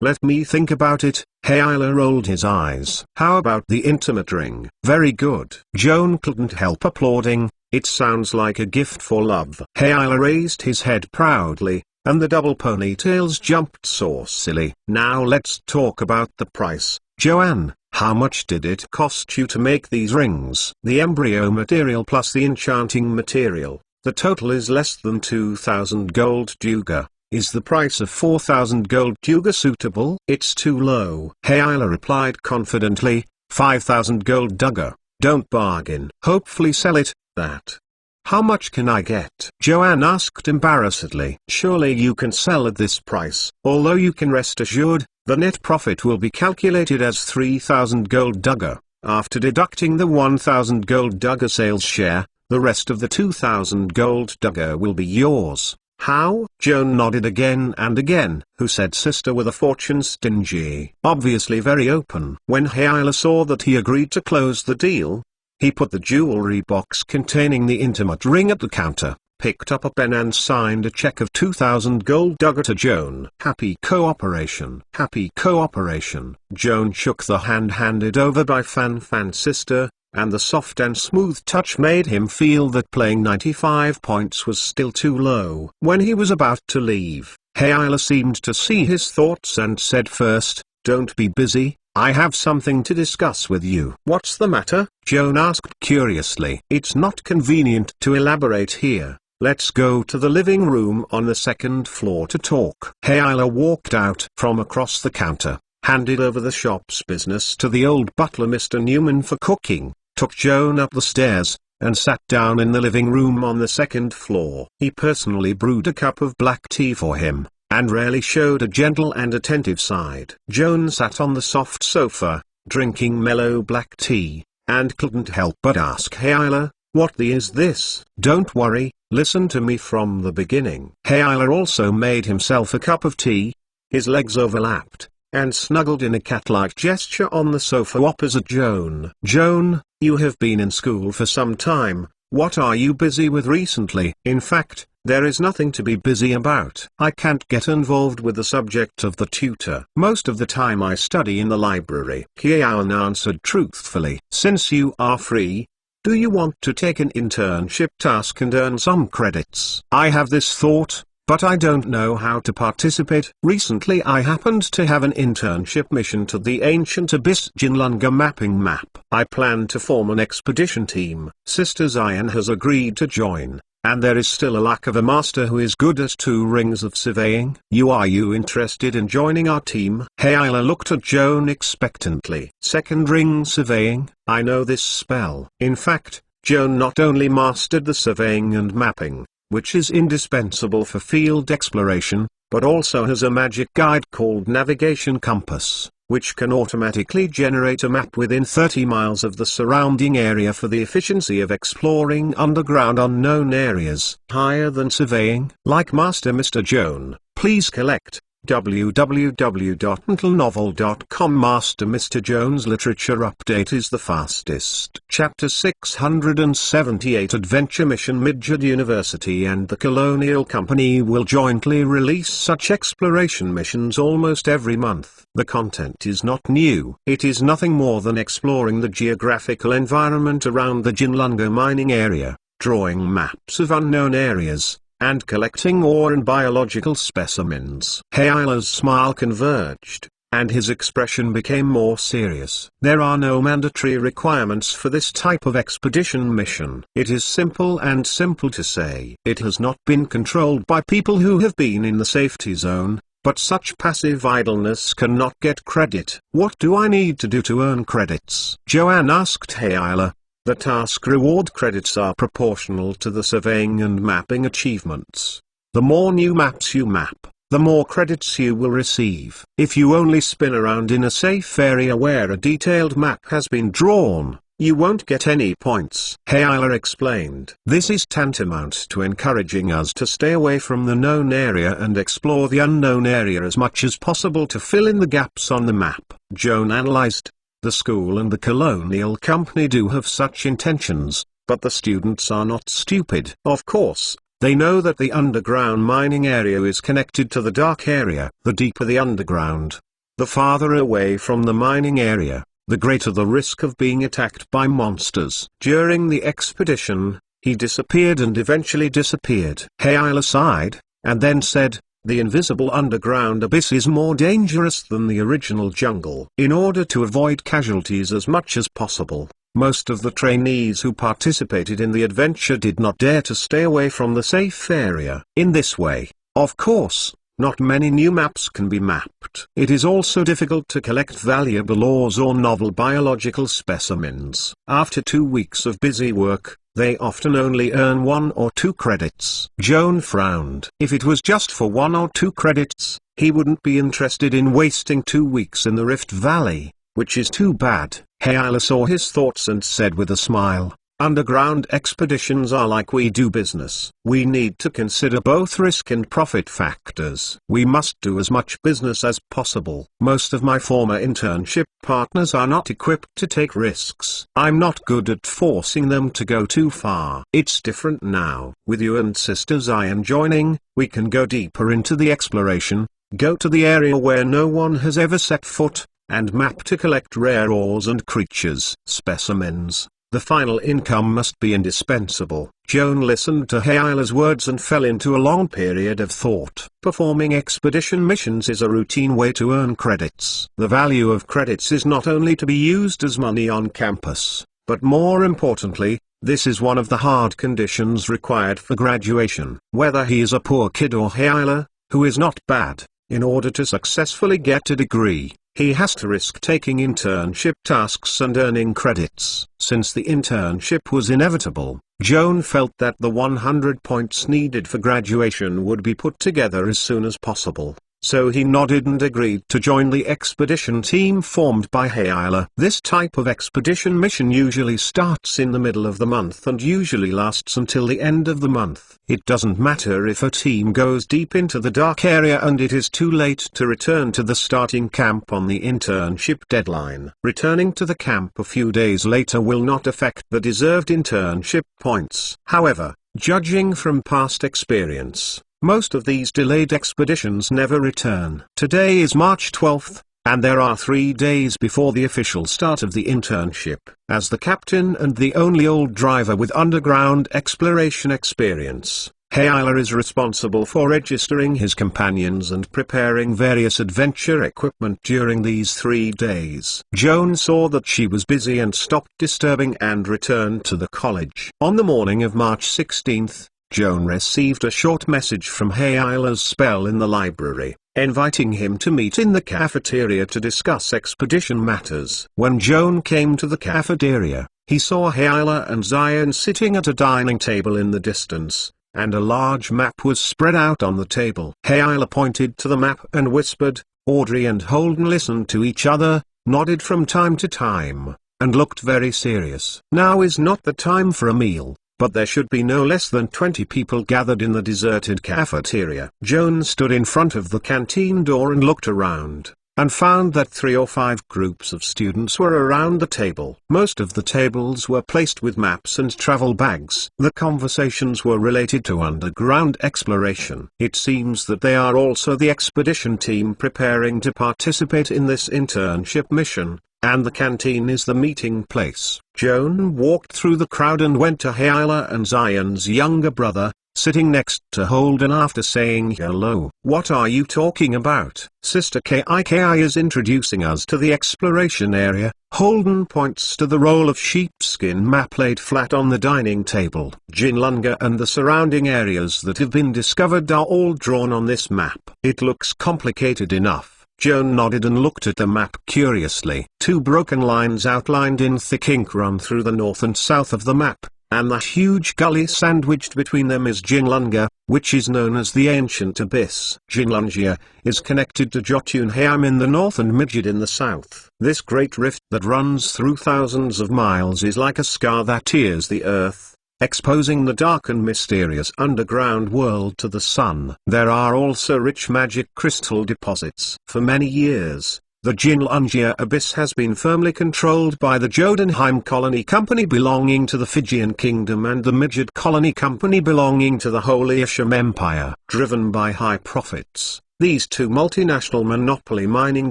Let me think about it." Hayla rolled his eyes. "How about the intimate ring?" "Very good." Joan couldn't help applauding. "It sounds like a gift for love." Hayla raised his head proudly, and the double ponytails jumped saucily. "Now let's talk about the price. Joanne, how much did it cost you to make these rings?" "The embryo material plus the enchanting material. The total is less than 2,000 gold duga. Is the price of 4,000 gold duga suitable?" "It's too low." Hayla replied confidently, 5,000 gold duga. Don't bargain. Hopefully sell it, that. How much can I get?" Joanne asked embarrassedly. "Surely you can sell at this price. Although you can rest assured, the net profit will be calculated as 3,000 gold duga. After deducting the 1,000 gold duga sales share, the rest of the 2,000 gold duga will be yours." "How?" Joan nodded again and again. "Who said sister with a fortune stingy?" Obviously very open. When Hayla saw that he agreed to close the deal, He put the jewelry box containing the intimate ring at the counter, picked up a pen and signed a check of 2,000 gold dagger to Joan. Happy cooperation. Happy cooperation. Joan shook the hand handed over by Fan's sister, and the soft and smooth touch made him feel that playing 95 points was still too low. When he was about to leave, Hayla seemed to see his thoughts and said first, "Don't be busy, I have something to discuss with you." "What's the matter?" Joan asked curiously. "It's not convenient to elaborate here. Let's go to the living room on the second floor to talk." Hayla walked out from across the counter, handed over the shop's business to the old butler Mr. Newman for cooking, took Joan up the stairs, and sat down in the living room on the second floor. He personally brewed a cup of black tea for him, and rarely showed a gentle and attentive side. Joan sat on the soft sofa, drinking mellow black tea, and couldn't help but ask Hayla, "What the is this?" "Don't worry, listen to me from the beginning." Hayla also made himself a cup of tea. His legs overlapped, and snuggled in a cat-like gesture on the sofa opposite Joan. "Joan, you have been in school for some time. What are you busy with recently?" "In fact, there is nothing to be busy about. I can't get involved with the subject of the tutor. Most of the time I study in the library." Joan answered truthfully. "Since you are free, do you want to take an internship task and earn some credits?" "I have this thought, but I don't know how to participate." "Recently I happened to have an internship mission to the ancient Abyss Jinlunga mapping map. I plan to form an expedition team. Sister Zion has agreed to join, and there is still a lack of a master who is good at 2 rings of surveying. Are you interested in joining our team?" Hayla looked at Joan expectantly. "2nd ring surveying? I know this spell." In fact, Joan not only mastered the surveying and mapping, which is indispensable for field exploration, but also has a magic guide called Navigation Compass, which can automatically generate a map within 30 miles of the surrounding area for the efficiency of exploring underground unknown areas. Higher than surveying. Like Master Mr. Joan, please collect www.untlenovel.com. Master Mr. Joan's literature update is the fastest. Chapter 678 Adventure Mission. Midgard University and the Colonial Company will jointly release such exploration missions almost every month. The content is not new. It is nothing more than exploring the geographical environment around the Jinlunga mining area, drawing maps of unknown areas, and collecting ore and biological specimens. Hayla's smile converged, and his expression became more serious. "There are no mandatory requirements for this type of expedition mission. It is simple to say. It has not been controlled by people who have been in the safety zone, but such passive idleness cannot get credit." "What do I need to do to earn credits?" Joan asked Hayla. "The task reward credits are proportional to the surveying and mapping achievements. The more new maps you map, the more credits you will receive. If you only spin around in a safe area where a detailed map has been drawn, you won't get any points." Hayla explained. "This is tantamount to encouraging us to stay away from the known area and explore the unknown area as much as possible to fill in the gaps on the map." Joan analyzed. The school and the Colonial Company do have such intentions, but the students are not stupid. Of course, they know that the underground mining area is connected to the dark area. The deeper the underground, the farther away from the mining area, the greater the risk of being attacked by monsters. During the expedition, he disappeared and eventually disappeared. Hayla sighed, and then said, "The invisible underground abyss is more dangerous than the original jungle." In order to avoid casualties as much as possible, most of the trainees who participated in the adventure did not dare to stay away from the safe area. In this way, of course, not many new maps can be mapped. It is also difficult to collect valuable ores or novel biological specimens. After 2 weeks of busy work, they often only earn 1 or 2 credits. Joan frowned. If it was just for 1 or 2 credits, he wouldn't be interested in wasting 2 weeks in the Rift Valley, which is too bad. Hayla saw his thoughts and said with a smile, Underground expeditions are like we do business. We need to consider both risk and profit factors. We must do as much business as possible. Most of my former internship partners are not equipped to take risks. I'm not good at forcing them to go too far. It's different now. With you and Sister Zion joining, we can go deeper into the exploration, go to the area where no one has ever set foot, and map to collect rare ores and creatures. Specimens. The final income must be indispensable. Joan listened to Hayla's words and fell into a long period of thought. Performing expedition missions is a routine way to earn credits. The value of credits is not only to be used as money on campus, but more importantly, this is one of the hard conditions required for graduation. Whether he is a poor kid or Hayla, who is not bad, in order to successfully get a degree, he has to risk taking internship tasks and earning credits. Since the internship was inevitable, Joan felt that the 100 points needed for graduation would be put together as soon as possible. So he nodded and agreed to join the expedition team formed by Hayla. This type of expedition mission usually starts in the middle of the month and usually lasts until the end of the month. It doesn't matter if a team goes deep into the dark area and it is too late to return to the starting camp on the internship deadline. Returning to the camp a few days later will not affect the deserved internship points. However, judging from past experience, most of these delayed expeditions never return. Today is March 12th, and there are 3 days before the official start of the internship. As the captain and the only old driver with underground exploration experience, Hayla is responsible for registering his companions and preparing various adventure equipment during these 3 days. Joan saw that she was busy and stopped disturbing and returned to the college. On the morning of March 16th, Joan received a short message from Hayla's spell in the library, inviting him to meet in the cafeteria to discuss expedition matters. When Joan came to the cafeteria, he saw Hayla and Zion sitting at a dining table in the distance, and a large map was spread out on the table. Hayla pointed to the map and whispered. Audrey and Holden listened to each other, nodded from time to time, and looked very serious. Now is not the time for a meal, but there should be no less than 20 people gathered in the deserted cafeteria. Joan stood in front of the canteen door and looked around, and found that 3 or 5 groups of students were around the table. Most of the tables were placed with maps and travel bags. The conversations were related to underground exploration. It seems that they are also the expedition team preparing to participate in this internship mission, and the canteen is the meeting place. Joan walked through the crowd and went to Hayla and Zion's younger brother, sitting next to Holden after saying hello. What are you talking about? Sister Kiki is introducing us to the exploration area. Holden points to the roll of sheepskin map laid flat on the dining table. Jinlunga and the surrounding areas that have been discovered are all drawn on this map. It looks complicated enough. Joan nodded and looked at the map curiously. 2 broken lines outlined in thick ink run through the north and south of the map, and the huge gully sandwiched between them is Jinlunga, which is known as the Ancient Abyss. Jinlunga is connected to Jotunheim in the north and Midgard in the south. This great rift that runs through thousands of miles is like a scar that tears the earth, exposing the dark and mysterious underground world to the sun. There are also rich magic crystal deposits. For many years, the Jinlunga Abyss has been firmly controlled by the Jotunheim Colony Company belonging to the Fijian Kingdom and the Midgard Colony Company belonging to the Holy Asham Empire. Driven by high profits, these 2 multinational monopoly mining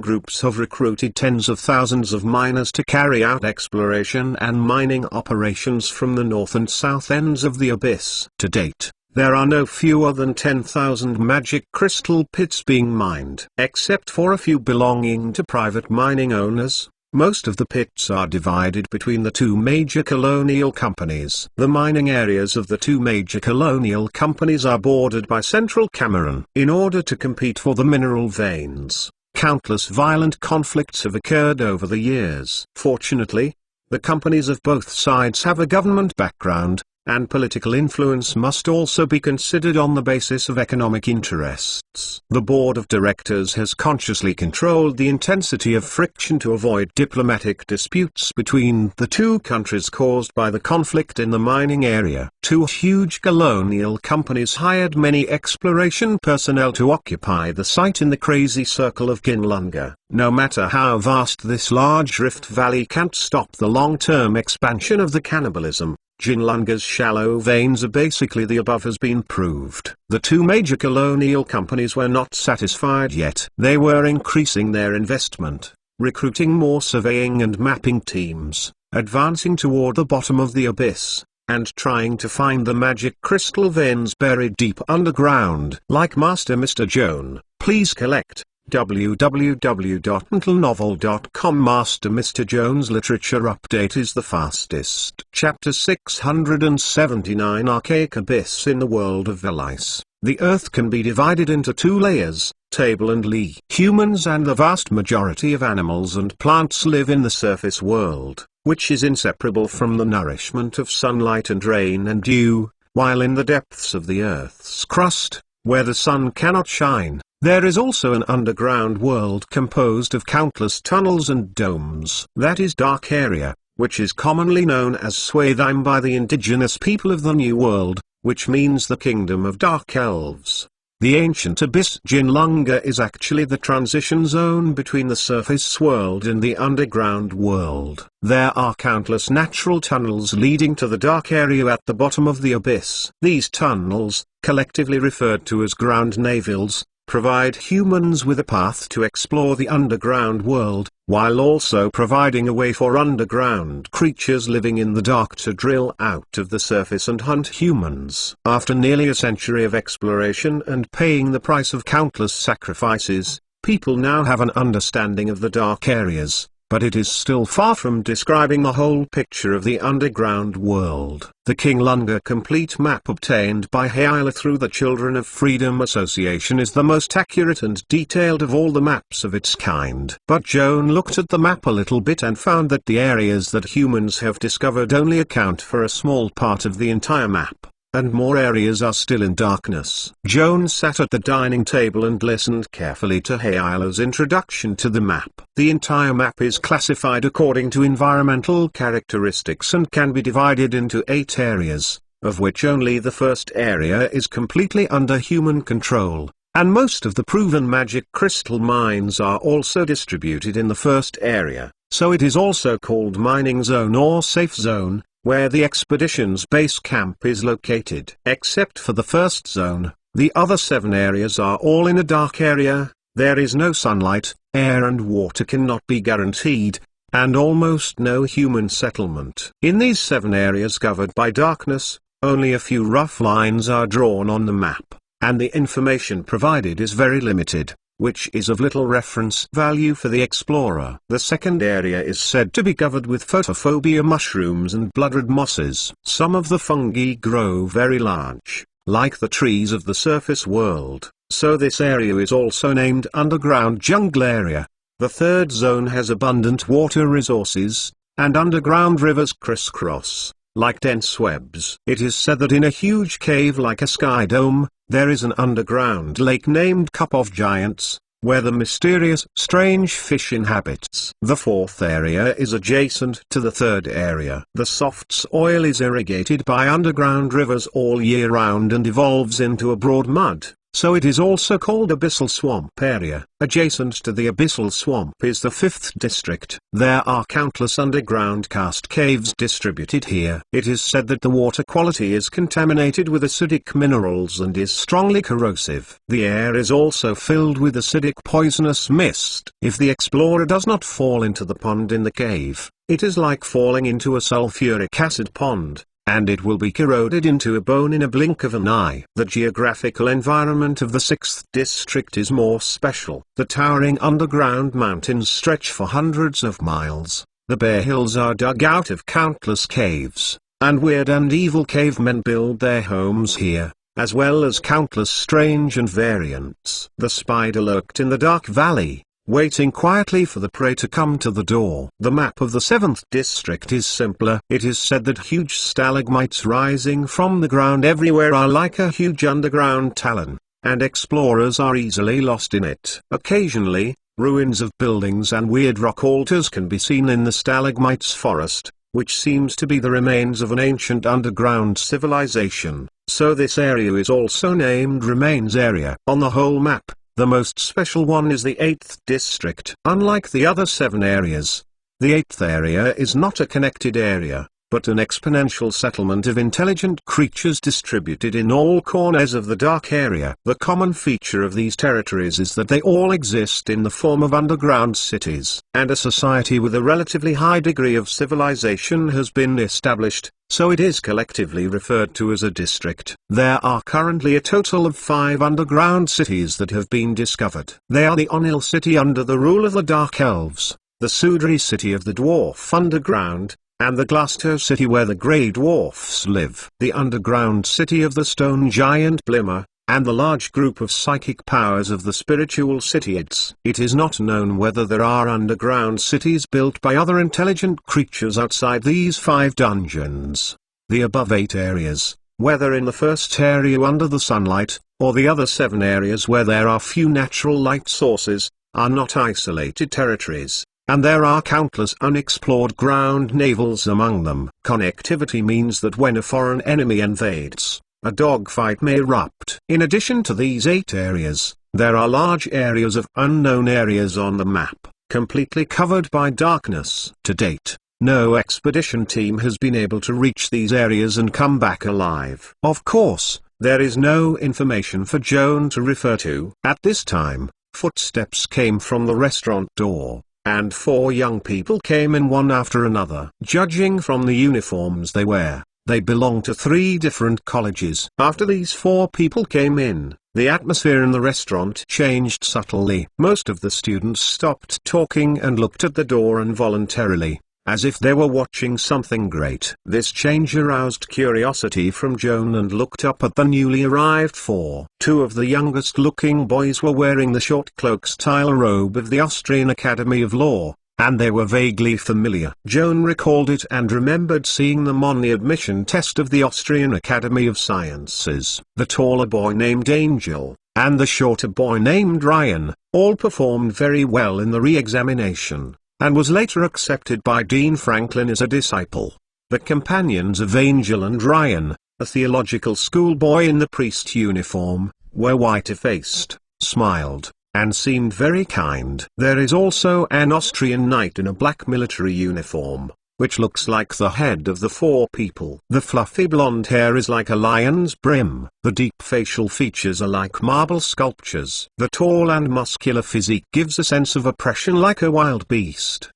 groups have recruited tens of thousands of miners to carry out exploration and mining operations from the north and south ends of the abyss. To date, there are no fewer than 10,000 magic crystal pits being mined. Except for a few belonging to private mining owners, most of the pits are divided between the 2 major colonial companies. The mining areas of the 2 major colonial companies are bordered by central Cameroon. In order to compete for the mineral veins, countless violent conflicts have occurred over the years. Fortunately, the companies of both sides have a government background, and political influence must also be considered on the basis of economic interests. The board of directors has consciously controlled the intensity of friction to avoid diplomatic disputes between the two countries caused by the conflict in the mining area. Two huge colonial companies hired many exploration personnel to occupy the site in the crazy circle of Ginlunga. No matter how vast this large rift valley can't stop the long-term expansion of the cannibalism. Ginlunga's shallow veins are basically the above has been proved. The two major colonial companies were not satisfied yet. They were increasing their investment, recruiting more surveying and mapping teams, advancing toward the bottom of the abyss, and trying to find the magic crystal veins buried deep underground. Like Master Mr. Joan, please collect www.mentalnovel.com. Master Mr. Joan's literature update is the fastest. Chapter 679, Archaic Abyss. In the world of Velice, the earth can be divided into two layers, table and lee. Humans and the vast majority of animals and plants live in the surface world, which is inseparable from the nourishment of sunlight and rain and dew, while in the depths of the earth's crust, where the sun cannot shine, there is also an underground world composed of countless tunnels and domes. That is dark area, which is commonly known as Swathime by the indigenous people of the New World, which means the kingdom of dark elves. The ancient abyss Ginlunga is actually the transition zone between the surface world and the underground world. There are countless natural tunnels leading to the dark area at the bottom of the abyss. These tunnels, collectively referred to as ground navels, provide humans with a path to explore the underground world, while also providing a way for underground creatures living in the dark to drill out of the surface and hunt humans. After nearly a century of exploration and paying the price of countless sacrifices, people now have an understanding of the dark areas, but it is still far from describing the whole picture of the underground world. The Ginlunga complete map obtained by Haila through the Children of Freedom Association is the most accurate and detailed of all the maps of its kind. But Joan looked at the map a little bit and found that the areas that humans have discovered only account for a small part of the entire map, and more areas are still in darkness. Joan sat at the dining table and listened carefully to Haila's introduction to the map. The entire map is classified according to environmental characteristics and can be divided into 8 areas, of which only the first area is completely under human control, and most of the proven magic crystal mines are also distributed in the first area, so it is also called Mining Zone or Safe Zone, where the expedition's base camp is located. Except for the first zone, the other 7 areas are all in a dark area. There is no sunlight, air and water cannot be guaranteed, and almost no human settlement. In these 7 areas covered by darkness, only a few rough lines are drawn on the map, and the information provided is very limited, which is of little reference value for the explorer. The second area is said to be covered with photophobia mushrooms and bloodred mosses. Some of the fungi grow very large, like the trees of the surface world, so this area is also named Underground Jungle Area. The third zone has abundant water resources, and underground rivers crisscross, like dense webs. It is said that in a huge cave like a sky dome, there is an underground lake named Cup of Giants, where the mysterious, strange fish inhabits. The fourth area is adjacent to the third area. The soft soil is irrigated by underground rivers all year round and evolves into a broad mud, so it is also called Abyssal Swamp Area. Adjacent to the Abyssal Swamp is the 5th district. There are countless underground karst caves distributed here. It is said that the water quality is contaminated with acidic minerals and is strongly corrosive. The air is also filled with acidic poisonous mist. If the explorer does not fall into the pond in the cave, it is like falling into a sulfuric acid pond, and it will be corroded into a bone in a blink of an eye. The geographical environment of the 6th district is more special. The towering underground mountains stretch for hundreds of miles. The bare hills are dug out of countless caves, and weird and evil cavemen build their homes here, as well as countless strange and variants. The spider lurked in the dark valley, waiting quietly for the prey to come to the door. The map of the 7th district is simpler. It is said that huge stalagmites rising from the ground everywhere are like a huge underground talon, and explorers are easily lost in it. Occasionally, ruins of buildings and weird rock altars can be seen in the stalagmites forest, which seems to be the remains of an ancient underground civilization, so this area is also named Remains Area. On the whole map, the most special one is the 8th district. Unlike the other 7 areas, the 8th area is not a connected area, but an exponential settlement of intelligent creatures distributed in all corners of the dark area. The common feature of these territories is that they all exist in the form of underground cities, and a society with a relatively high degree of civilization has been established, so it is collectively referred to as a district. There are currently a total of 5 underground cities that have been discovered. They are the Onil city under the rule of the Dark Elves, the Sudri city of the Dwarf Underground, and the Glusto city where the Grey Dwarfs live. The underground city of the Stone Giant Blimmer, and the large group of psychic powers of the Spiritual Cityids. It is not known whether there are underground cities built by other intelligent creatures outside these 5 dungeons. The above 8 areas, whether in the first area under the sunlight, or the other 7 areas where there are few natural light sources, are not isolated territories, and there are countless unexplored ground navels among them. Connectivity means that when a foreign enemy invades, a dogfight may erupt. In addition to these 8 areas, there are large areas of unknown areas on the map, completely covered by darkness. To date, no expedition team has been able to reach these areas and come back alive. Of course, there is no information for Joan to refer to. At this time, footsteps came from the restaurant door, and 4 young people came in one after another. Judging from the uniforms they wear, they belong to 3 different colleges. After these 4 people came in, the atmosphere in the restaurant changed subtly. Most of the students stopped talking and looked at the door involuntarily, as if they were watching something great. This change aroused curiosity from Joan and looked up at the newly arrived 4. 2 of the youngest looking boys were wearing the short cloak-style robe of the Austrian Academy of Law, and they were vaguely familiar. Joan recalled it and remembered seeing them on the admission test of the Austrian Academy of Sciences. The taller boy named Angel, and the shorter boy named Ryan, all performed very well in the re-examination, and was later accepted by Dean Franklin as a disciple. The companions of Angel and Ryan, a theological schoolboy in the priest uniform, were white-faced, smiled, and seemed very kind. There is also an Austrian knight in a black military uniform, which looks like the head of the 4 people. The fluffy blonde hair is like a lion's brim. The deep facial features are like marble sculptures. The tall and muscular physique gives a sense of oppression like a wild beast.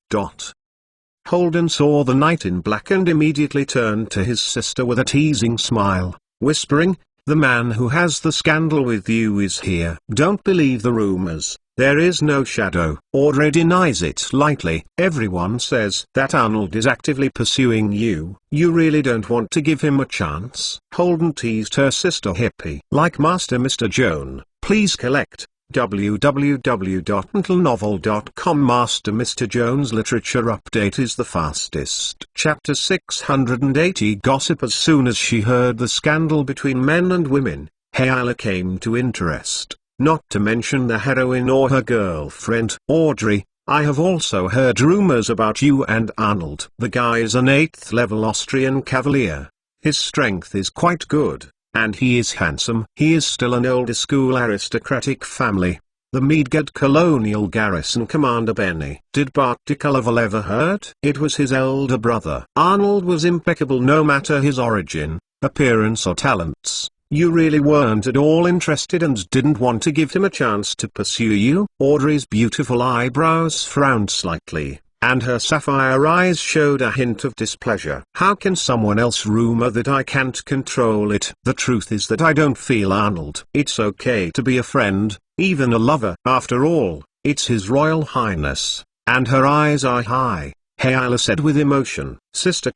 Holden saw the knight in black and immediately turned to his sister with a teasing smile, whispering, "The man who has the scandal with you is here. Don't believe the rumors. There is no shadow." Audrey denies it lightly. "Everyone says that Arnold is actively pursuing you. You really don't want to give him a chance?" Holden teased her sister Hippie. Like Master Mr. Joan, please collect www.untlenovel.com. Master Mr. Joan's literature update is the fastest. Chapter 680 Gossip. As soon as she heard the scandal between men and women, Hayla came to interest, not to mention the heroine or her girlfriend. "Audrey, I have also heard rumors about you and Arnold. The guy is an 8th level Austrian cavalier. His strength is quite good, and he is handsome. He is still an older school aristocratic family, the Midgard colonial garrison commander Benny. Did Bart DeCullival ever hurt? It was his elder brother. Arnold was impeccable no matter his origin, appearance or talents. You really weren't at all interested and didn't want to give him a chance to pursue you?" Audrey's beautiful eyebrows frowned slightly, and her sapphire eyes showed a hint of displeasure. "How can someone else rumor that I can't control it? The truth is that I don't feel Arnold. It's okay to be a friend, even a lover. After all, it's His Royal Highness." And her eyes are high, Hayla said with emotion. "Sister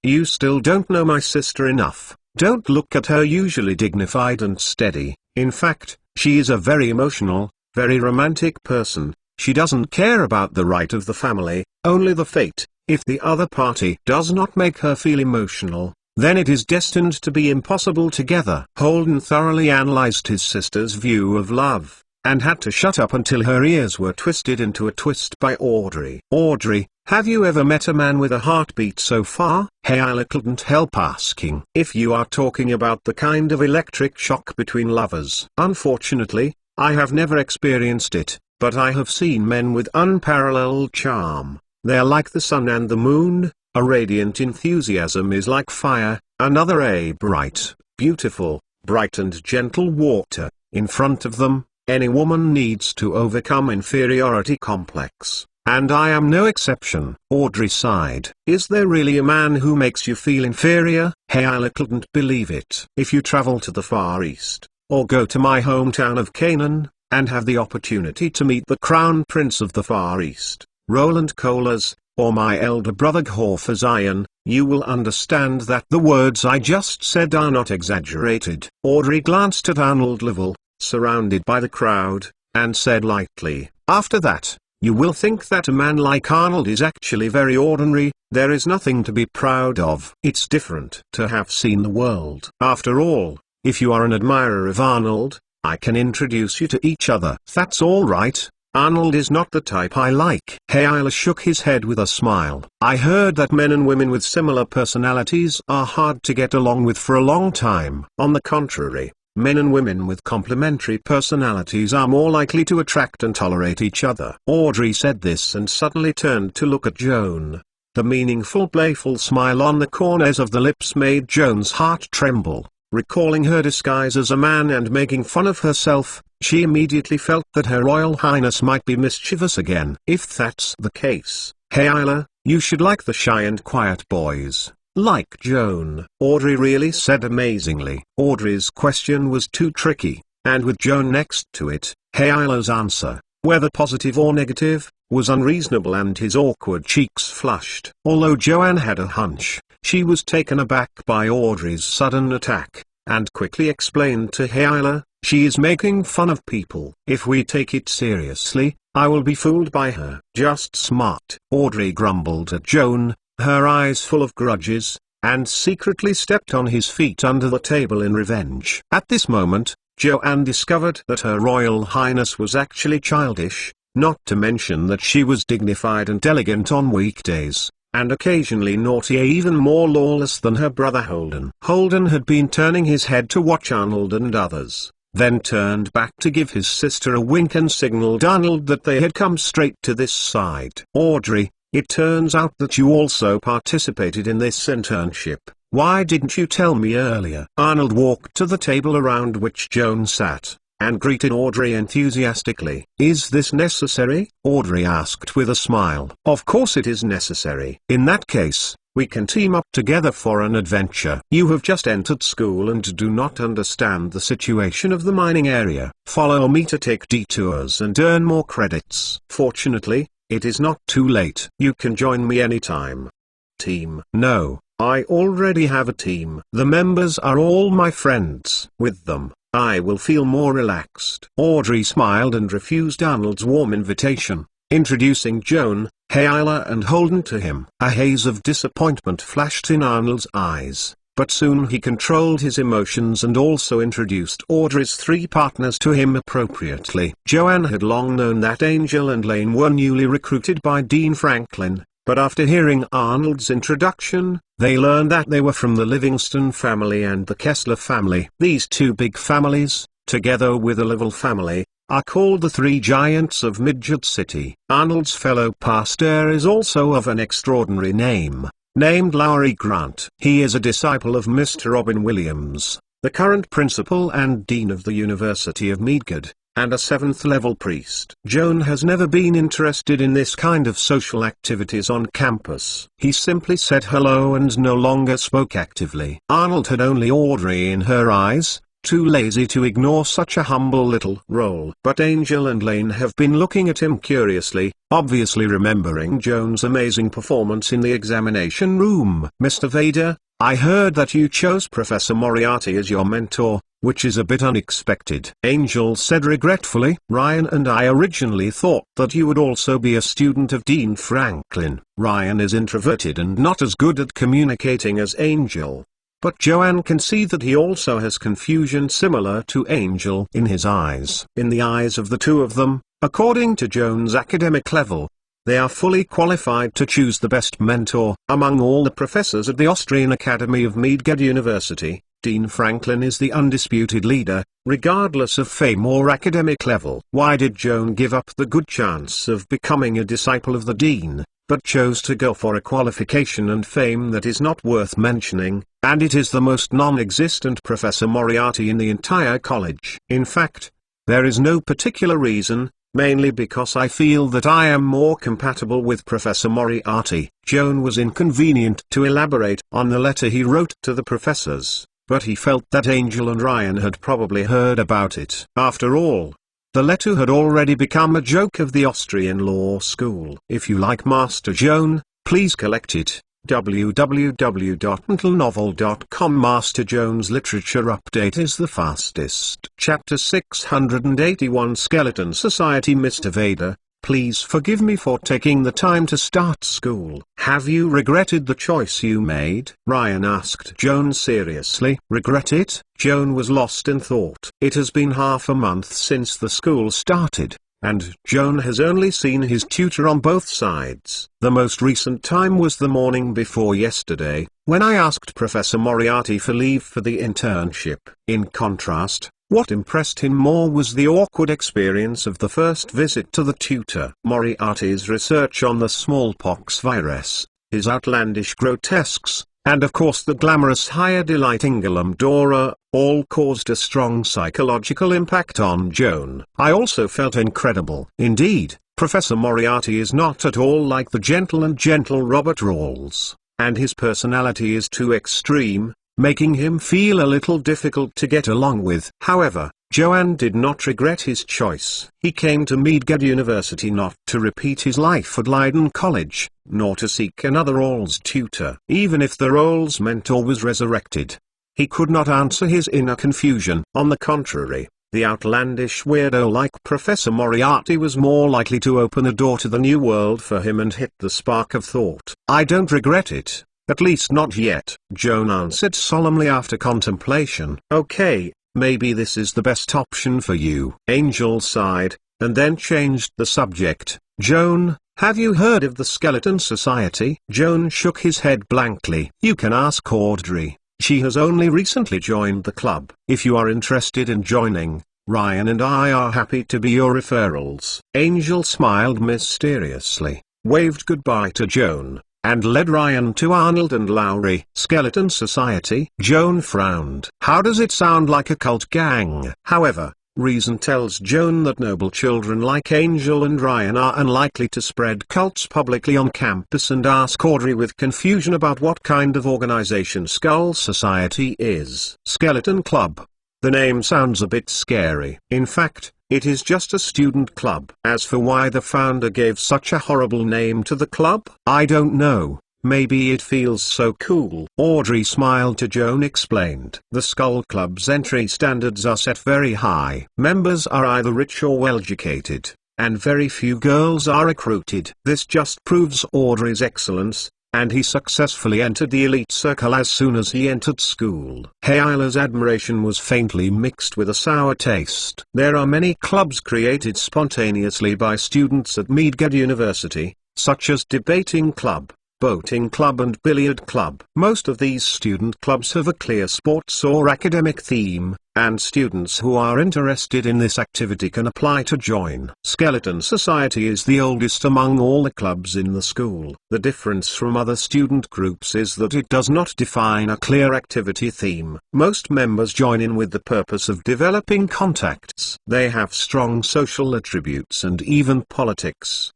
you still don't know my sister enough. Don't look at her usually dignified and steady. In fact, she is a very emotional, very romantic person, She doesn't care about the right of the family, only the fate. If the other party does not make her feel emotional, then it is destined to be impossible together. Holden thoroughly analyzed his sister's view of love, and had to shut up until her ears were twisted into a twist by Audrey. Audrey, have you ever met a man with a heartbeat so far? Hayala couldn't help asking. If you are talking about the kind of electric shock between lovers. Unfortunately, I have never experienced it, but I have seen men with unparalleled charm. They're like the sun and the moon, a radiant enthusiasm is like fire, another a bright, beautiful, bright and gentle water. In front of them, any woman needs to overcome inferiority complex, and I am no exception. Audrey sighed. Is there really a man who makes you feel inferior? Hayala couldn't believe it. If you travel to the Far East, or go to my hometown of Canaan, and have the opportunity to meet the Crown Prince of the Far East, Roland Colas, or my elder brother Ghorfa Zion, you will understand that the words I just said are not exaggerated. Audrey glanced at Arnold Level, surrounded by the crowd, and said lightly, after that, you will think that a man like Arnold is actually very ordinary. There is nothing to be proud of. It's different to have seen the world. After all, if you are an admirer of Arnold, I can introduce you to each other. That's all right. Arnold is not the type I like. Hayala shook his head with a smile. I heard that men and women with similar personalities are hard to get along with for a long time. On the contrary, men and women with complementary personalities are more likely to attract and tolerate each other. Audrey said this and suddenly turned to look at Joan. The meaningful playful smile on the corners of the lips made Joan's heart tremble. Recalling her disguise as a man and making fun of herself, she immediately felt that Her Royal Highness might be mischievous again. If that's the case, Hayala, you should like the shy and quiet boys, like Joan. Audrey really said amazingly. Audrey's question was too tricky, and with Joan next to it, Hayala's answer, whether positive or negative, was unreasonable and his awkward cheeks flushed. Although Joanne had a hunch, she was taken aback by Audrey's sudden attack, and quickly explained to Hayala, she is making fun of people. If we take it seriously, I will be fooled by her. Just smart. Audrey grumbled at Joan, her eyes full of grudges, and secretly stepped on his feet under the table in revenge. At this moment, Joanne discovered that Her Royal Highness was actually childish, not to mention that she was dignified and elegant on weekdays, and occasionally naughty, even more lawless than her brother Holden. Holden had been turning his head to watch Arnold and others, then turned back to give his sister a wink and signaled Arnold that they had come straight to this side. Audrey, it turns out that you also participated in this internship. Why didn't you tell me earlier? Arnold walked to the table around which Joan sat, and greeted Audrey enthusiastically. Is this necessary? Audrey asked with a smile. Of course it is necessary. In that case, we can team up together for an adventure. You have just entered school and do not understand the situation of the mining area. Follow me to take detours and earn more credits. Fortunately, it is not too late. You can join me anytime. Team. No, I already have a team. The members are all my friends. With them, I will feel more relaxed. Audrey smiled and refused Arnold's warm invitation, introducing Joan, Hayala and Holden to him. A haze of disappointment flashed in Arnold's eyes, but soon he controlled his emotions and also introduced Audrey's three partners to him appropriately. Joanne had long known that Angel and Lane were newly recruited by Dean Franklin, but after hearing Arnold's introduction, they learned that they were from the Livingston family and the Kessler family. These two big families, together with the Level family, are called the Three Giants of Midget City. Arnold's fellow pastor is also of an extraordinary name, named Lowry Grant. He is a disciple of Mr. Robin Williams, the current principal and dean of the University of Midgard, and a 7th-level priest. Joan has never been interested in this kind of social activities on campus. He simply said hello and no longer spoke actively. Arnold had only Audrey in her eyes, too lazy to ignore such a humble little role. But Angel and Lane have been looking at him curiously, obviously remembering Joan's amazing performance in the examination room. Mr. Vader, I heard that you chose Professor Moriarty as your mentor. which is a bit unexpected. Angel said regretfully, Ryan and I originally thought that you would also be a student of Dean Franklin. Ryan is introverted and not as good at communicating as Angel. But Joanne can see that he also has confusion similar to Angel in his eyes. In the eyes of the two of them, according to Joan's academic level, they are fully qualified to choose the best mentor. Among all the professors at the Austrian Academy of Mage University, Dean Franklin is the undisputed leader, regardless of fame or academic level. Why did Joan give up the good chance of becoming a disciple of the Dean, but chose to go for a qualification and fame that is not worth mentioning, and it is the most non-existent Professor Moriarty in the entire college? In fact, there is no particular reason, mainly because I feel that I am more compatible with Professor Moriarty. Joan was inconvenient to elaborate on the letter he wrote to the professors, but he felt that Angel and Ryan had probably heard about it. After all, the letter had already become a joke of the Austrian law school. If you like Master Joan, please collect it. www.mentalnovel.com. Master Joan's literature update is the fastest. Chapter 681 Skeleton Society. Mr. Vader, please forgive me for taking the time to start school. Have you regretted the choice you made? Ryan asked Joan seriously. Regret it? Joan was lost in thought. It has been half a month since the school started, and Joan has only seen his tutor on both sides. The most recent time was the morning before yesterday, when I asked Professor Moriarty for leave for the internship. In contrast, what impressed him more was the awkward experience of the first visit to the tutor. Moriarty's research on the smallpox virus, his outlandish grotesques, and of course the glamorous Hyade Dora, all caused a strong psychological impact on Joan. I also felt incredible. Indeed, Professor Moriarty is not at all like the gentle Robert Rawls, and his personality is too extreme, making him feel a little difficult to get along with. However, Joanne did not regret his choice. He came to Mage University not to repeat his life at Leiden College, nor to seek another Rawls tutor. Even if the Rawls mentor was resurrected, he could not answer his inner confusion. On the contrary, the outlandish weirdo like Professor Moriarty was more likely to open a door to the new world for him and hit the spark of thought. I don't regret it. At least not yet, Joan answered solemnly after contemplation. Okay, maybe this is the best option for you. Angel sighed, and then changed the subject. Joan, have you heard of the Skeleton Society? Joan shook his head blankly. You can ask Audrey. She has only recently joined the club. If you are interested in joining, Ryan and I are happy to be your referrals. Angel smiled mysteriously, waved goodbye to Joan, and led Ryan to Arnold and Lowry. Skeleton Society? Joan frowned. How does it sound like a cult gang? However, reason tells Joan that noble children like Angel and Ryan are unlikely to spread cults publicly on campus, and ask Audrey with confusion about what kind of organization Skull Society is. Skeleton Club. The name sounds a bit scary. In fact, it is just a student club. As for why the founder gave such a horrible name to the club, I don't know. Maybe it feels so cool. Audrey smiled to Joan explained. The Skull Club's entry standards are set very high. Members are either rich or well-educated, and very few girls are recruited. This just proves Audrey's excellence, and he successfully entered the elite circle as soon as he entered school. Hayla's admiration was faintly mixed with a sour taste. There are many clubs created spontaneously by students at Mage University, such as Debating Club, Boating Club and Billiard Club. Most of these student clubs have a clear sports or academic theme, and students who are interested in this activity can apply to join. Skeleton Society is the oldest among all the clubs in the school. The difference from other student groups is that it does not define a clear activity theme. Most members join in with the purpose of developing contacts. They have strong social attributes and even politics.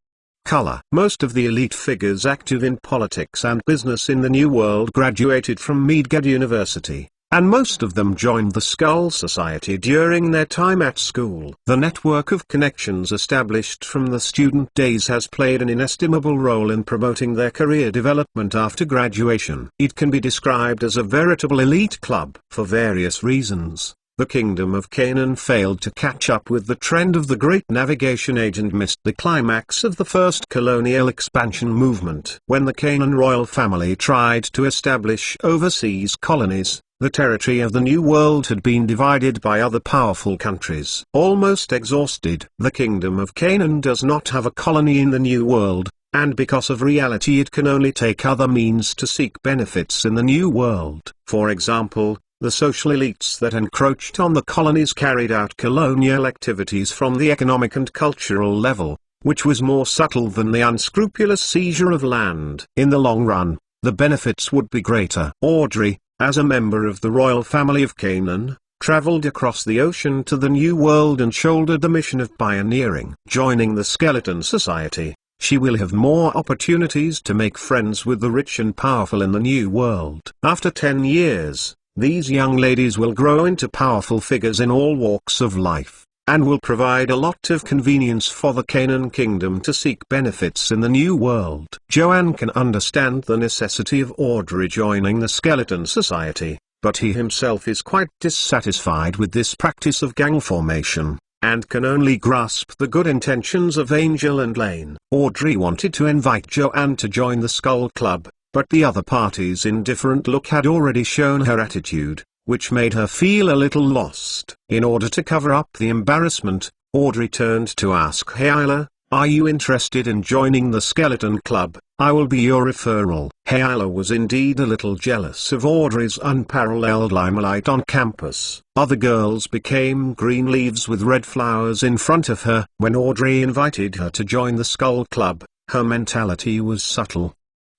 Color. Most of the elite figures active in politics and business in the New World graduated from Mage University, and most of them joined the Skull Society during their time at school. The network of connections established from the student days has played an inestimable role in promoting their career development after graduation. It can be described as a veritable elite club. For various reasons, The kingdom of Canaan failed to catch up with the trend of the Great Navigation Age and missed the climax of the first colonial expansion movement. When the Canaan royal family tried to establish overseas colonies, the territory of the New World had been divided by other powerful countries. Almost exhausted, the kingdom of Canaan does not have a colony in the New World, and because of reality it can only take other means to seek benefits in the New World. For example, the social elites that encroached on the colonies carried out colonial activities from the economic and cultural level, which was more subtle than the unscrupulous seizure of land. In the long run, the benefits would be greater. Audrey, as a member of the royal family of Canaan, traveled across the ocean to the New World and shouldered the mission of pioneering. Joining the Skeleton Society, she will have more opportunities to make friends with the rich and powerful in the New World. After 10 years, these young ladies will grow into powerful figures in all walks of life, and will provide a lot of convenience for the Canaan kingdom to seek benefits in the New World. Joan can understand the necessity of Audrey joining the Skeleton Society, but he himself is quite dissatisfied with this practice of gang formation, and can only grasp the good intentions of Angel and Lane. Audrey wanted to invite Joan to join the Skull Club, but the other parties in different look had already shown her attitude, which made her feel a little lost. In order to cover up the embarrassment, Audrey turned to ask Hayla, "Are you interested in joining the Skeleton Club? I will be your referral." Hayla was indeed a little jealous of Audrey's unparalleled limelight on campus. Other girls became green leaves with red flowers in front of her. When Audrey invited her to join the Skull Club, her mentality was subtle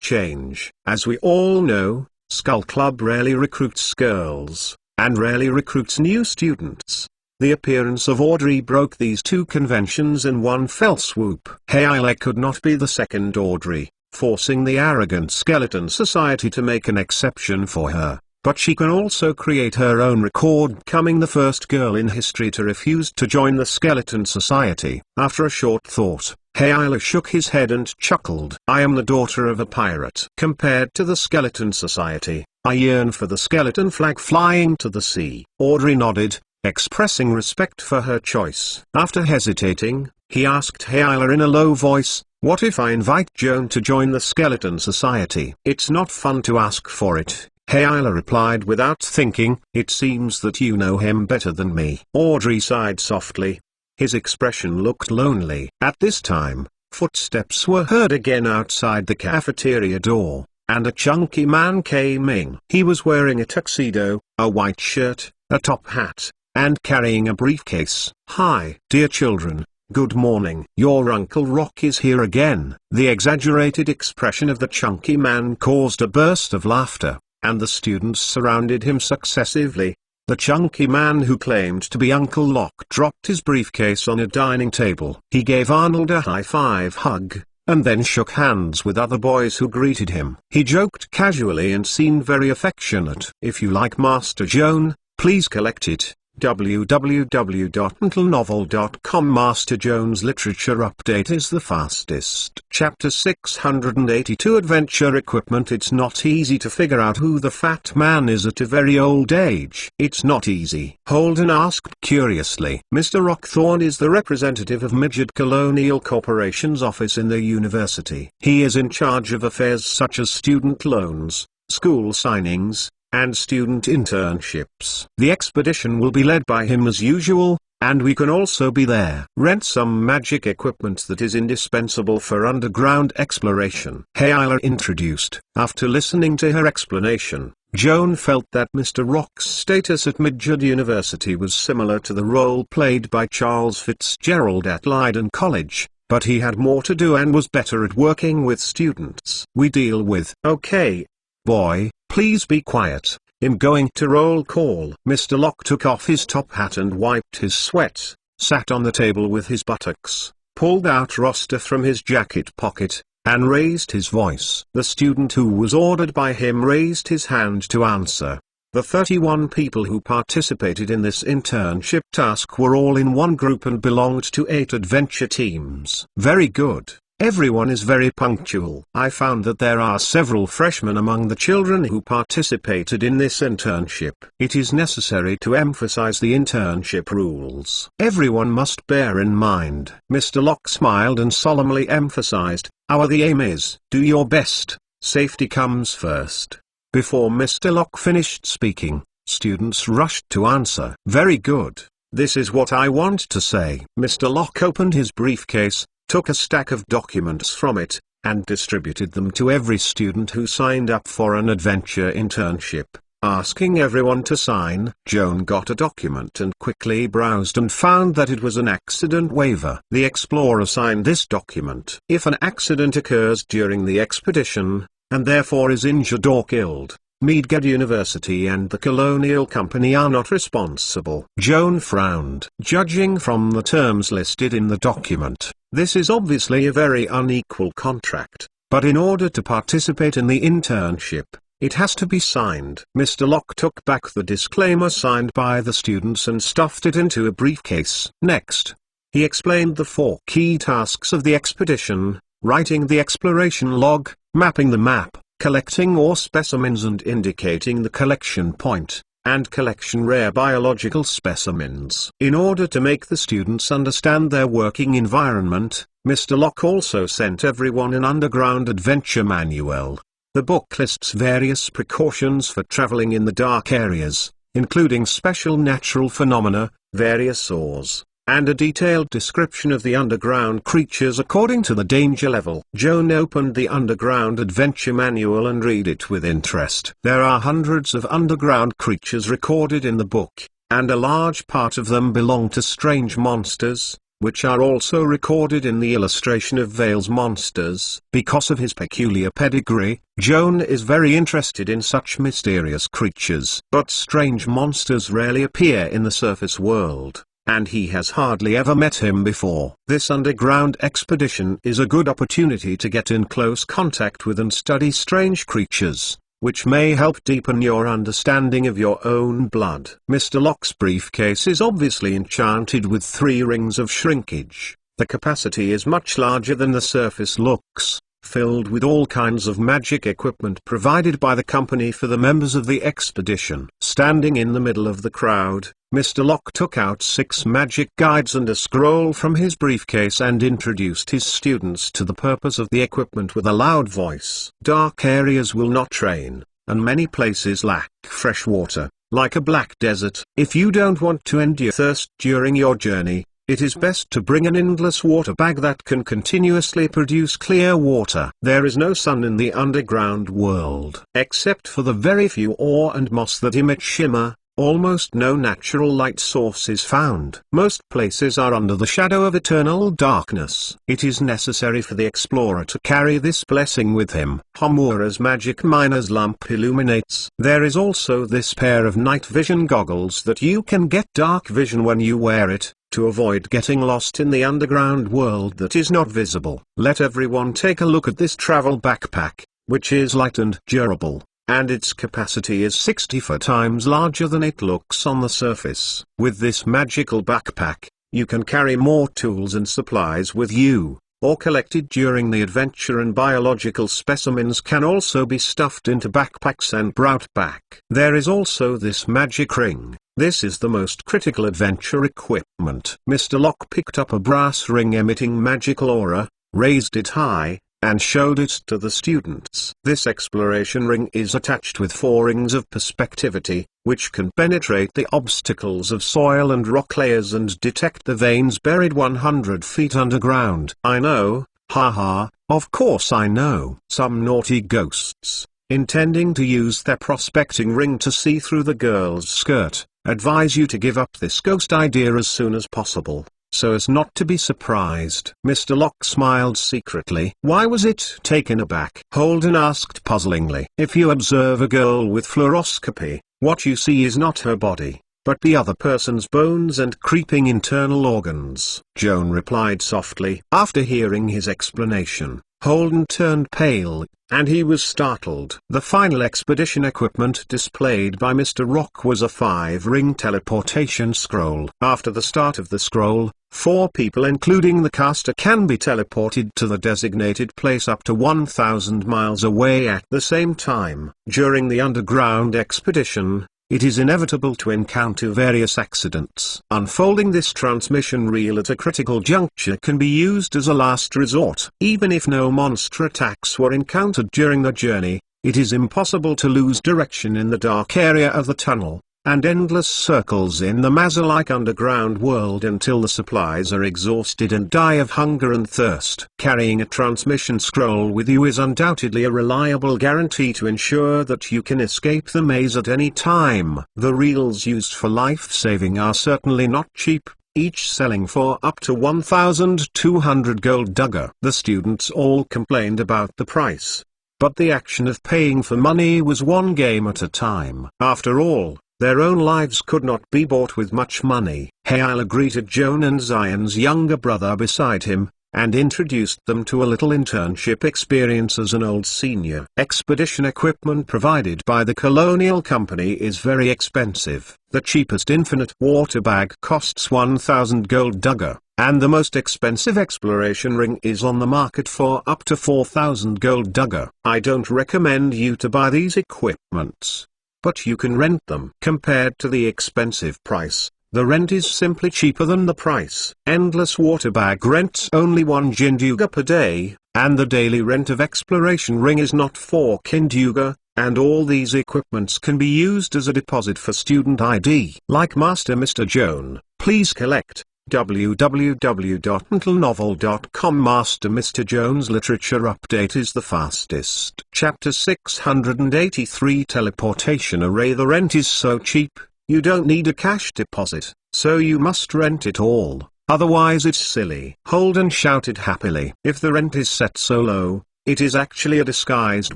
change. As we all know, Skull Club rarely recruits girls, and rarely recruits new students. The appearance of Audrey broke these two conventions in one fell swoop. Hayla could not be the second Audrey, forcing the arrogant Skeleton Society to make an exception for her, but she can also create her own record, becoming the first girl in history to refuse to join the Skeleton Society. After a short thought, Hayla shook his head and chuckled. "I am the daughter of a pirate. Compared to the Skeleton Society, I yearn for the skeleton flag flying to the sea." Audrey nodded, expressing respect for her choice. After hesitating, he asked Hayla in a low voice, "What if I invite Joan to join the Skeleton Society?" "It's not fun to ask for it," Hayla replied without thinking. "It seems that you know him better than me." Audrey sighed softly. His expression looked lonely. At this time, footsteps were heard again outside the cafeteria door, and a chunky man came in. He was wearing a tuxedo, a white shirt, a top hat, and carrying a briefcase. "Hi, dear children, good morning. Your Uncle Rock is here again." The exaggerated expression of the chunky man caused a burst of laughter, and the students surrounded him successively. The chunky man who claimed to be Uncle Lock dropped his briefcase on a dining table. He gave Arnold a high-five hug, and then shook hands with other boys who greeted him. He joked casually and seemed very affectionate. "If you like Master Joan, please collect it. www.mentalnovel.com. Master Joan's literature update is the fastest. Chapter 682 Adventure Equipment. It's not easy to figure out who the fat man is at a very old age. It's not easy, Holden asked curiously. Mr. Rockthorn is the representative of Midget Colonial Corporation's office in the university. He is in charge of affairs such as student loans, school signings, and student internships. The expedition will be led by him as usual, and we can also be there. Rent some magic equipment that is indispensable for underground exploration. Hayla introduced. After listening to her explanation, Joan felt that Mr. Rock's status at Midget University was similar to the role played by Charles Fitzgerald at Leiden College, but he had more to do and was better at working with students. "We deal with." "Okay, boy, please be quiet. I'm going to roll call." Mr. Locke took off his top hat and wiped his sweat, sat on the table with his buttocks, pulled out roster from his jacket pocket, and raised his voice. The student who was ordered by him raised his hand to answer. The 31 people who participated in this internship task were all in one group and belonged to 8 adventure teams. "Very good. Everyone is very punctual. I found that there are several freshmen among the children who participated in this internship. It is necessary to emphasize the internship rules. Everyone must bear in mind. Mr. Locke smiled and solemnly emphasized, the aim is, do your best, safety comes first. Before Mr. Locke finished speaking, students rushed to answer. Very good. This is what I want to say. Mr. Locke opened his briefcase, took a stack of documents from it, and distributed them to every student who signed up for an adventure internship, asking everyone to sign. Joan got a document and quickly browsed and found that it was an accident waiver. The explorer signed this document. If an accident occurs during the expedition, and therefore is injured or killed, Mage University and the Colonial Company are not responsible. Joan frowned. Judging from the terms listed in the document, this is obviously a very unequal contract, but in order to participate in the internship, it has to be signed. Mr. Locke took back the disclaimer signed by the students and stuffed it into a briefcase. Next, he explained the 4 key tasks of the expedition: writing the exploration log, mapping the map, collecting ore specimens and indicating the collection point, and collection rare biological specimens. In order to make the students understand their working environment, Mr. Locke also sent everyone an underground adventure manual. The book lists various precautions for traveling in the dark areas, including special natural phenomena, various ores, and a detailed description of the underground creatures according to the danger level. Joan opened the underground adventure manual and read it with interest. There are hundreds of underground creatures recorded in the book, and a large part of them belong to strange monsters, which are also recorded in the illustration of Vale's monsters. Because of his peculiar pedigree, Joan is very interested in such mysterious creatures. But strange monsters rarely appear in the surface world, and he has hardly ever met him before. This underground expedition is a good opportunity to get in close contact with and study strange creatures, which may help deepen your understanding of your own blood. Mr. Locke's briefcase is obviously enchanted with 3 rings of shrinkage. The capacity is much larger than the surface looks, filled with all kinds of magic equipment provided by the company for the members of the expedition. Standing in the middle of the crowd, Mr. Locke took out 6 magic guides and a scroll from his briefcase and introduced his students to the purpose of the equipment with a loud voice. Dark areas will not rain, and many places lack fresh water, like a black desert. If you don't want to endure thirst during your journey, it is best to bring an endless water bag that can continuously produce clear water. There is no sun in the underground world. Except for the very few ore and moss that emit shimmer, almost no natural light source is found. Most places are under the shadow of eternal darkness. It is necessary for the explorer to carry this blessing with him. Homura's magic miner's lamp illuminates. There is also this pair of night vision goggles that you can get dark vision when you wear it, to avoid getting lost in the underground world that is not visible. Let everyone take a look at this travel backpack, which is light and durable, and its capacity is 64 times larger than it looks on the surface. With this magical backpack, you can carry more tools and supplies with you, or collected during the adventure, and biological specimens can also be stuffed into backpacks and brought back. There is also this magic ring. This is the most critical adventure equipment. Mr. Locke picked up a brass ring emitting magical aura, raised it high, and showed it to the students. This exploration ring is attached with 4 rings of perspectivity, which can penetrate the obstacles of soil and rock layers and detect the veins buried 100 feet underground. I know, haha, of course I know. Some naughty ghosts, intending to use their prospecting ring to see through the girl's skirt, advise you to give up this ghost idea as soon as possible, so as not to be surprised. Mr. Locke smiled secretly. Why was it taken aback? Holden asked puzzlingly. If you observe a girl with fluoroscopy, what you see is not her body, but the other person's bones and creeping internal organs, Joan replied softly. After hearing his explanation, Holden turned pale, and he was startled. The final expedition equipment displayed by Mr. Rock was a 5-ring teleportation scroll. After the start of the scroll, 4 people including the caster can be teleported to the designated place up to 1,000 miles away at the same time. During the underground expedition, it is inevitable to encounter various accidents. Unfolding this transmission reel at a critical juncture can be used as a last resort. Even if no monster attacks were encountered during the journey, it is impossible to lose direction in the dark area of the tunnel, and endless circles in the maze-like underground world until the supplies are exhausted and die of hunger and thirst. Carrying a transmission scroll with you is undoubtedly a reliable guarantee to ensure that you can escape the maze at any time. The reels used for life-saving are certainly not cheap, each selling for up to 1,200 gold dagger. The students all complained about the price, but the action of paying for money was one game at a time. After all, their own lives could not be bought with much money. Hayala greeted Joan and Zion's younger brother beside him, and introduced them to a little internship experience as an old senior. Expedition equipment provided by the Colonial Company is very expensive. The cheapest infinite water bag costs 1,000 gold dagger, and the most expensive exploration ring is on the market for up to 4,000 gold dagger. I don't recommend you to buy these equipments, but you can rent them. Compared to the expensive price, the rent is simply cheaper than the price. Endless water bag rents only 1 Jinduga per day, and the daily rent of exploration ring is not 4 Kinduga, and all these equipments can be used as a deposit for student ID. Like Master Mr. Joan, please collect www.mentalnovel.com. Master Mr. Joan's literature update is the fastest. Chapter 683 Teleportation Array. The rent is so cheap, you don't need a cash deposit, so you must rent it all, otherwise it's silly. Holden shouted happily. If the rent is set so low, it is actually a disguised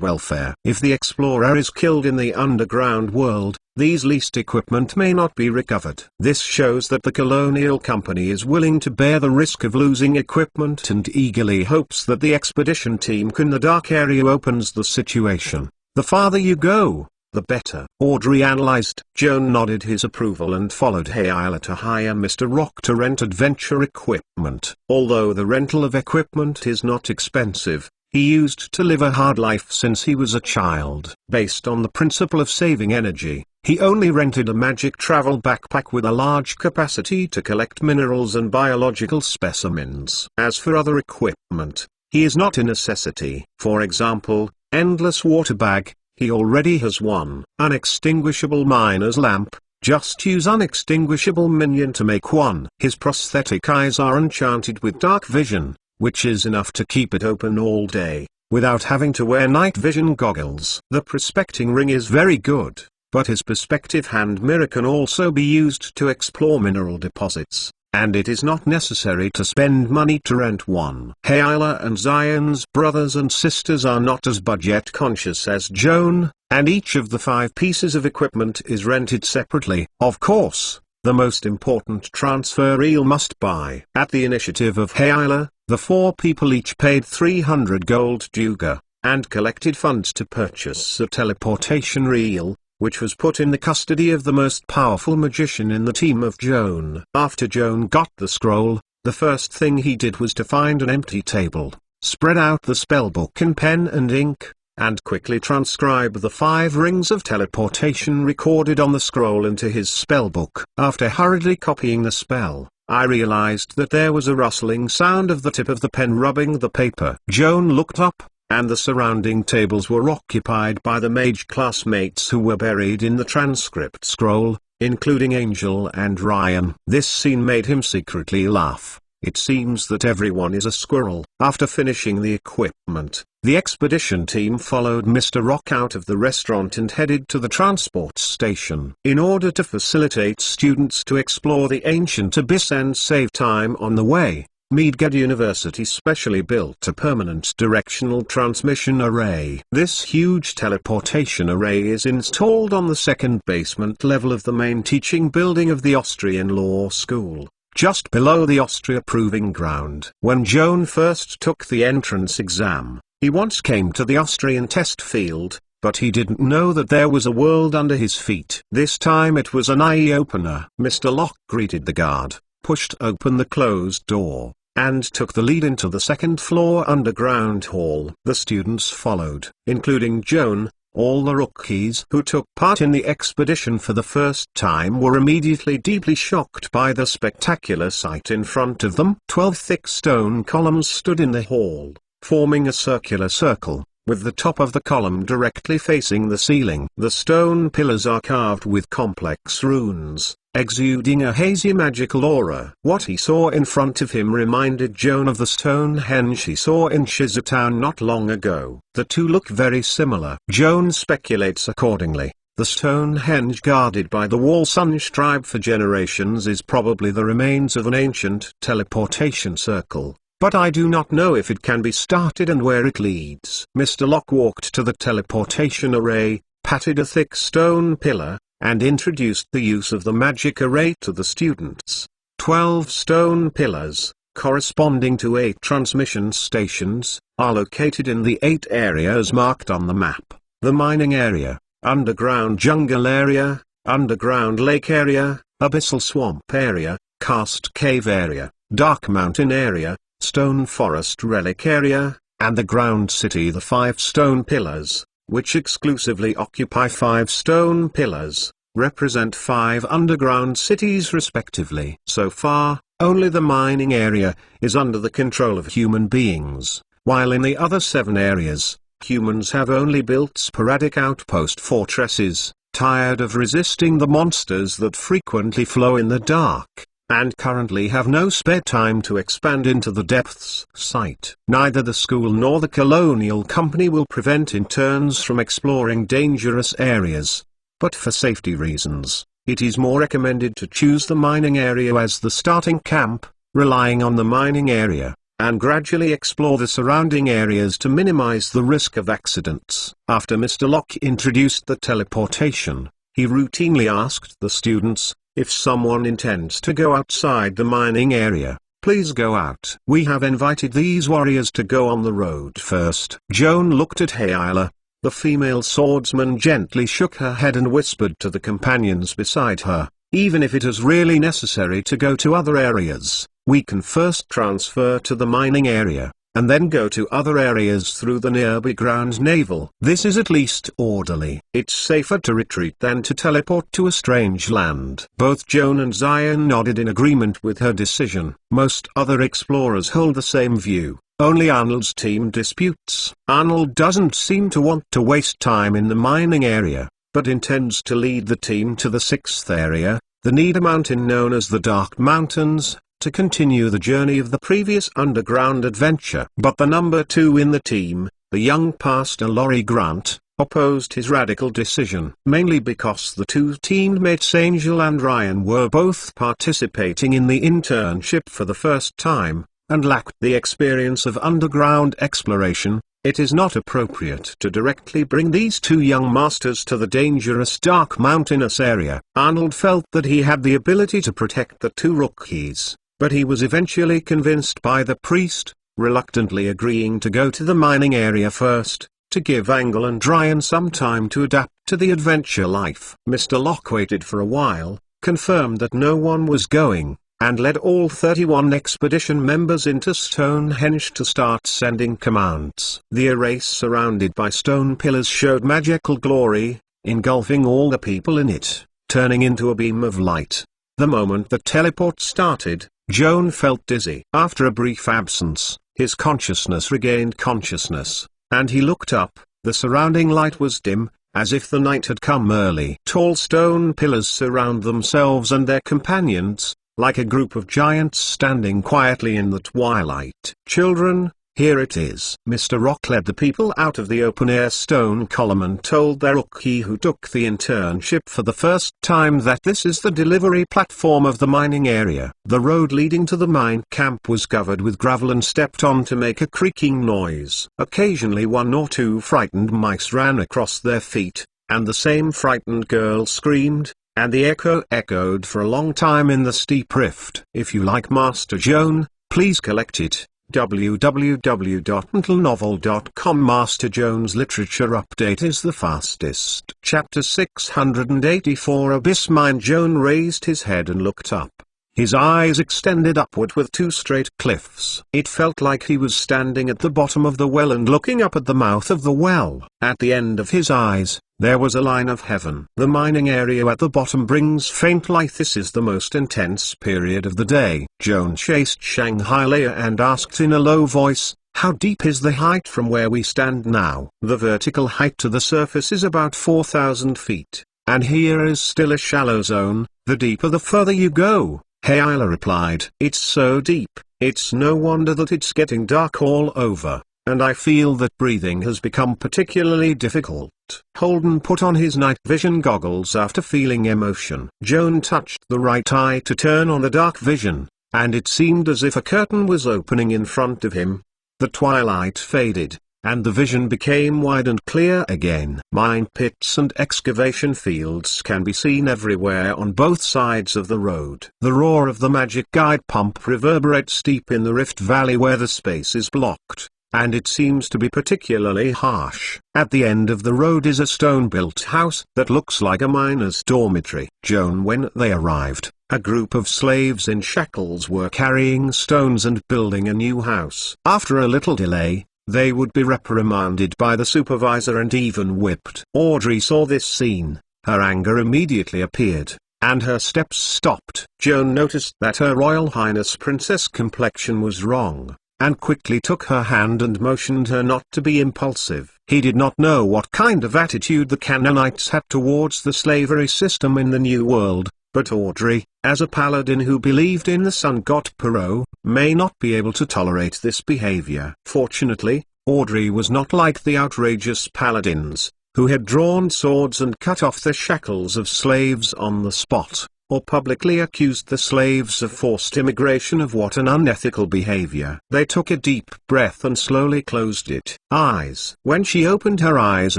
welfare. If the explorer is killed in the underground world, these leased equipment may not be recovered. This shows that the Colonial Company is willing to bear the risk of losing equipment and eagerly hopes that the expedition team can. The dark area opens the situation. The farther you go, the better. Audrey analyzed. Joan nodded his approval and followed Hayala to hire Mr. Rock to rent adventure equipment. Although the rental of equipment is not expensive, he used to live a hard life since he was a child. Based on the principle of saving energy, he only rented a magic travel backpack with a large capacity to collect minerals and biological specimens. As for other equipment, he is not a necessity. For example, endless water bag, he already has one. Unextinguishable miner's lamp, just use unextinguishable minion to make one. His prosthetic eyes are enchanted with dark vision, which is enough to keep it open all day, without having to wear night vision goggles. The prospecting ring is very good, but his perspective hand mirror can also be used to explore mineral deposits, and it is not necessary to spend money to rent one. Hayala and Zion's brothers and sisters are not as budget conscious as Joan, and each of the 5 pieces of equipment is rented separately. Of course, the most important transfer reel must buy. At the initiative of Hayala, the 4 people each paid 300 gold duga, and collected funds to purchase a teleportation reel, which was put in the custody of the most powerful magician in the team of Joan. After Joan got the scroll, the first thing he did was to find an empty table, spread out the spellbook and pen and ink, and quickly transcribe the 5 rings of teleportation recorded on the scroll into his spellbook. After hurriedly copying the spell, I realized that there was a rustling sound of the tip of the pen rubbing the paper. Joan looked up, and the surrounding tables were occupied by the mage classmates who were buried in the transcript scroll, including Angel and Ryan. This scene made him secretly laugh. It seems that everyone is a squirrel. After finishing the equipment, the expedition team followed Mr. Rock out of the restaurant and headed to the transport station. In order to facilitate students to explore the ancient abyss and save time on the way, Mage Joan University specially built a permanent directional transmission array. This huge teleportation array is installed on the 2nd basement level of the main teaching building of the Austrian Law School, just below the Austria Proving Ground. When Joan first took the entrance exam, he once came to the Austrian test field, but he didn't know that there was a world under his feet. This time it was an eye-opener. Mr. Locke greeted the guard, pushed open the closed door, and took the lead into the second-floor underground hall. The students followed, including Joan. All the rookies who took part in the expedition for the first time were immediately deeply shocked by the spectacular sight in front of them. 12 thick stone columns stood in the hall, forming a circular circle, with the top of the column directly facing the ceiling. The stone pillars are carved with complex runes, exuding a hazy magical aura. What he saw in front of him reminded Joan of the Stonehenge he saw in Shizatown not long ago. The two look very similar. Joan speculates accordingly. The Stonehenge guarded by the Walsunge tribe for generations is probably the remains of an ancient teleportation circle, but I do not know if it can be started and where it leads. Mr. Locke walked to the teleportation array, patted a thick stone pillar, and introduced the use of the magic array to the students. 12 stone pillars, corresponding to 8 transmission stations, are located in the 8 areas marked on the map: the mining area, underground jungle area, underground lake area, abyssal swamp area, karst cave area, dark mountain area, stone forest relic area, and the ground city. The 5 stone pillars, which exclusively occupy 5 stone pillars, represent 5 underground cities respectively. So far, only the mining area is under the control of human beings, while in the other 7 areas, humans have only built sporadic outpost fortresses, tired of resisting the monsters that frequently flow in the dark, and currently have no spare time to expand into the depths. Sight. Neither the school nor the colonial company will prevent interns from exploring dangerous areas, but for safety reasons, it is more recommended to choose the mining area as the starting camp, relying on the mining area, and gradually explore the surrounding areas to minimize the risk of accidents. After Mr. Locke introduced the teleportation, he routinely asked the students, if someone intends to go outside the mining area, please go out. We have invited these warriors to go on the road first. Joan looked at Hayla. The female swordsman gently shook her head and whispered to the companions beside her, even if it is really necessary to go to other areas, we can first transfer to the mining area, and then go to other areas through the nearby ground naval. This is at least orderly. It's safer to retreat than to teleport to a strange land. Both Joan and Zion nodded in agreement with her decision. Most other explorers hold the same view. Only Arnold's team disputes. Arnold doesn't seem to want to waste time in the mining area, but intends to lead the team to the 6th area, the Nida Mountain known as the Dark Mountains, to continue the journey of the previous underground adventure. But the number 2 in the team, the young pastor Laurie Grant, opposed his radical decision. Mainly because the 2 teammates Angel and Ryan were both participating in the internship for the first time, and lacked the experience of underground exploration. It is not appropriate to directly bring these 2 young masters to the dangerous dark mountainous area. Arnold felt that he had the ability to protect the 2 rookies, but he was eventually convinced by the priest, reluctantly agreeing to go to the mining area first, to give Angel and Ryan some time to adapt to the adventure life. Mr. Locke waited for a while, confirmed that no one was going, and led all 31 expedition members into Stonehenge to start sending commands. The array surrounded by stone pillars showed magical glory, engulfing all the people in it, turning into a beam of light. The moment the teleport started, Joan felt dizzy. After a brief absence, his consciousness regained consciousness, and he looked up. The surrounding light was dim, as if the night had come early. Tall stone pillars surround themselves and their companions, like a group of giants standing quietly in the twilight. Children, here it is. Mr. Rock led the people out of the open-air stone column and told their rookie who took the internship for the first time that this is the delivery platform of the mining area. The road leading to the mine camp was covered with gravel and stepped on to make a creaking noise. Occasionally 1 or 2 frightened mice ran across their feet, and the same frightened girl screamed, and the echo echoed for a long time in the steep rift. If you like Master Joan, please collect it. www.mentalnovel.com. Master Joan's literature update is the fastest. Chapter 684 Abyss Mine. Joan raised his head and looked up. His eyes extended upward with two straight cliffs. It felt like he was standing at the bottom of the well and looking up at the mouth of the well. At the end of his eyes, there was a line of heaven. The mining area at the bottom brings faint light. This is the most intense period of the day. Joan chased Shanghai Leia and asked in a low voice, "How deep is the height from where we stand now?" "The vertical height to the surface is about 4,000 feet, and here is still a shallow zone. The deeper the further you go," Hayla replied. "It's so deep, it's no wonder that it's getting dark all over, and I feel that breathing has become particularly difficult." Holden put on his night vision goggles after feeling emotion. Joan touched the right eye to turn on the dark vision, and it seemed as if a curtain was opening in front of him. The twilight faded, and the vision became wide and clear again. Mine pits and excavation fields can be seen everywhere on both sides of the road. The roar of the magic guide pump reverberates deep in the rift valley where the space is blocked, and it seems to be particularly harsh. At the end of the road is a stone-built house that looks like a miner's dormitory. Joan, when they arrived, a group of slaves in shackles were carrying stones and building a new house. After a little delay, they would be reprimanded by the supervisor and even whipped. Audrey saw this scene, her anger immediately appeared, and her steps stopped. Joan noticed that Her Royal Highness Princess complexion was wrong, and quickly took her hand and motioned her not to be impulsive. He did not know what kind of attitude the Canaanites had towards the slavery system in the New World, but Audrey, as a paladin who believed in the sun god Perot, may not be able to tolerate this behavior. Fortunately, Audrey was not like the outrageous paladins, who had drawn swords and cut off the shackles of slaves on the spot, or publicly accused the slaves of forced immigration of what an unethical behavior. They took a deep breath and slowly closed it. Eyes. When she opened her eyes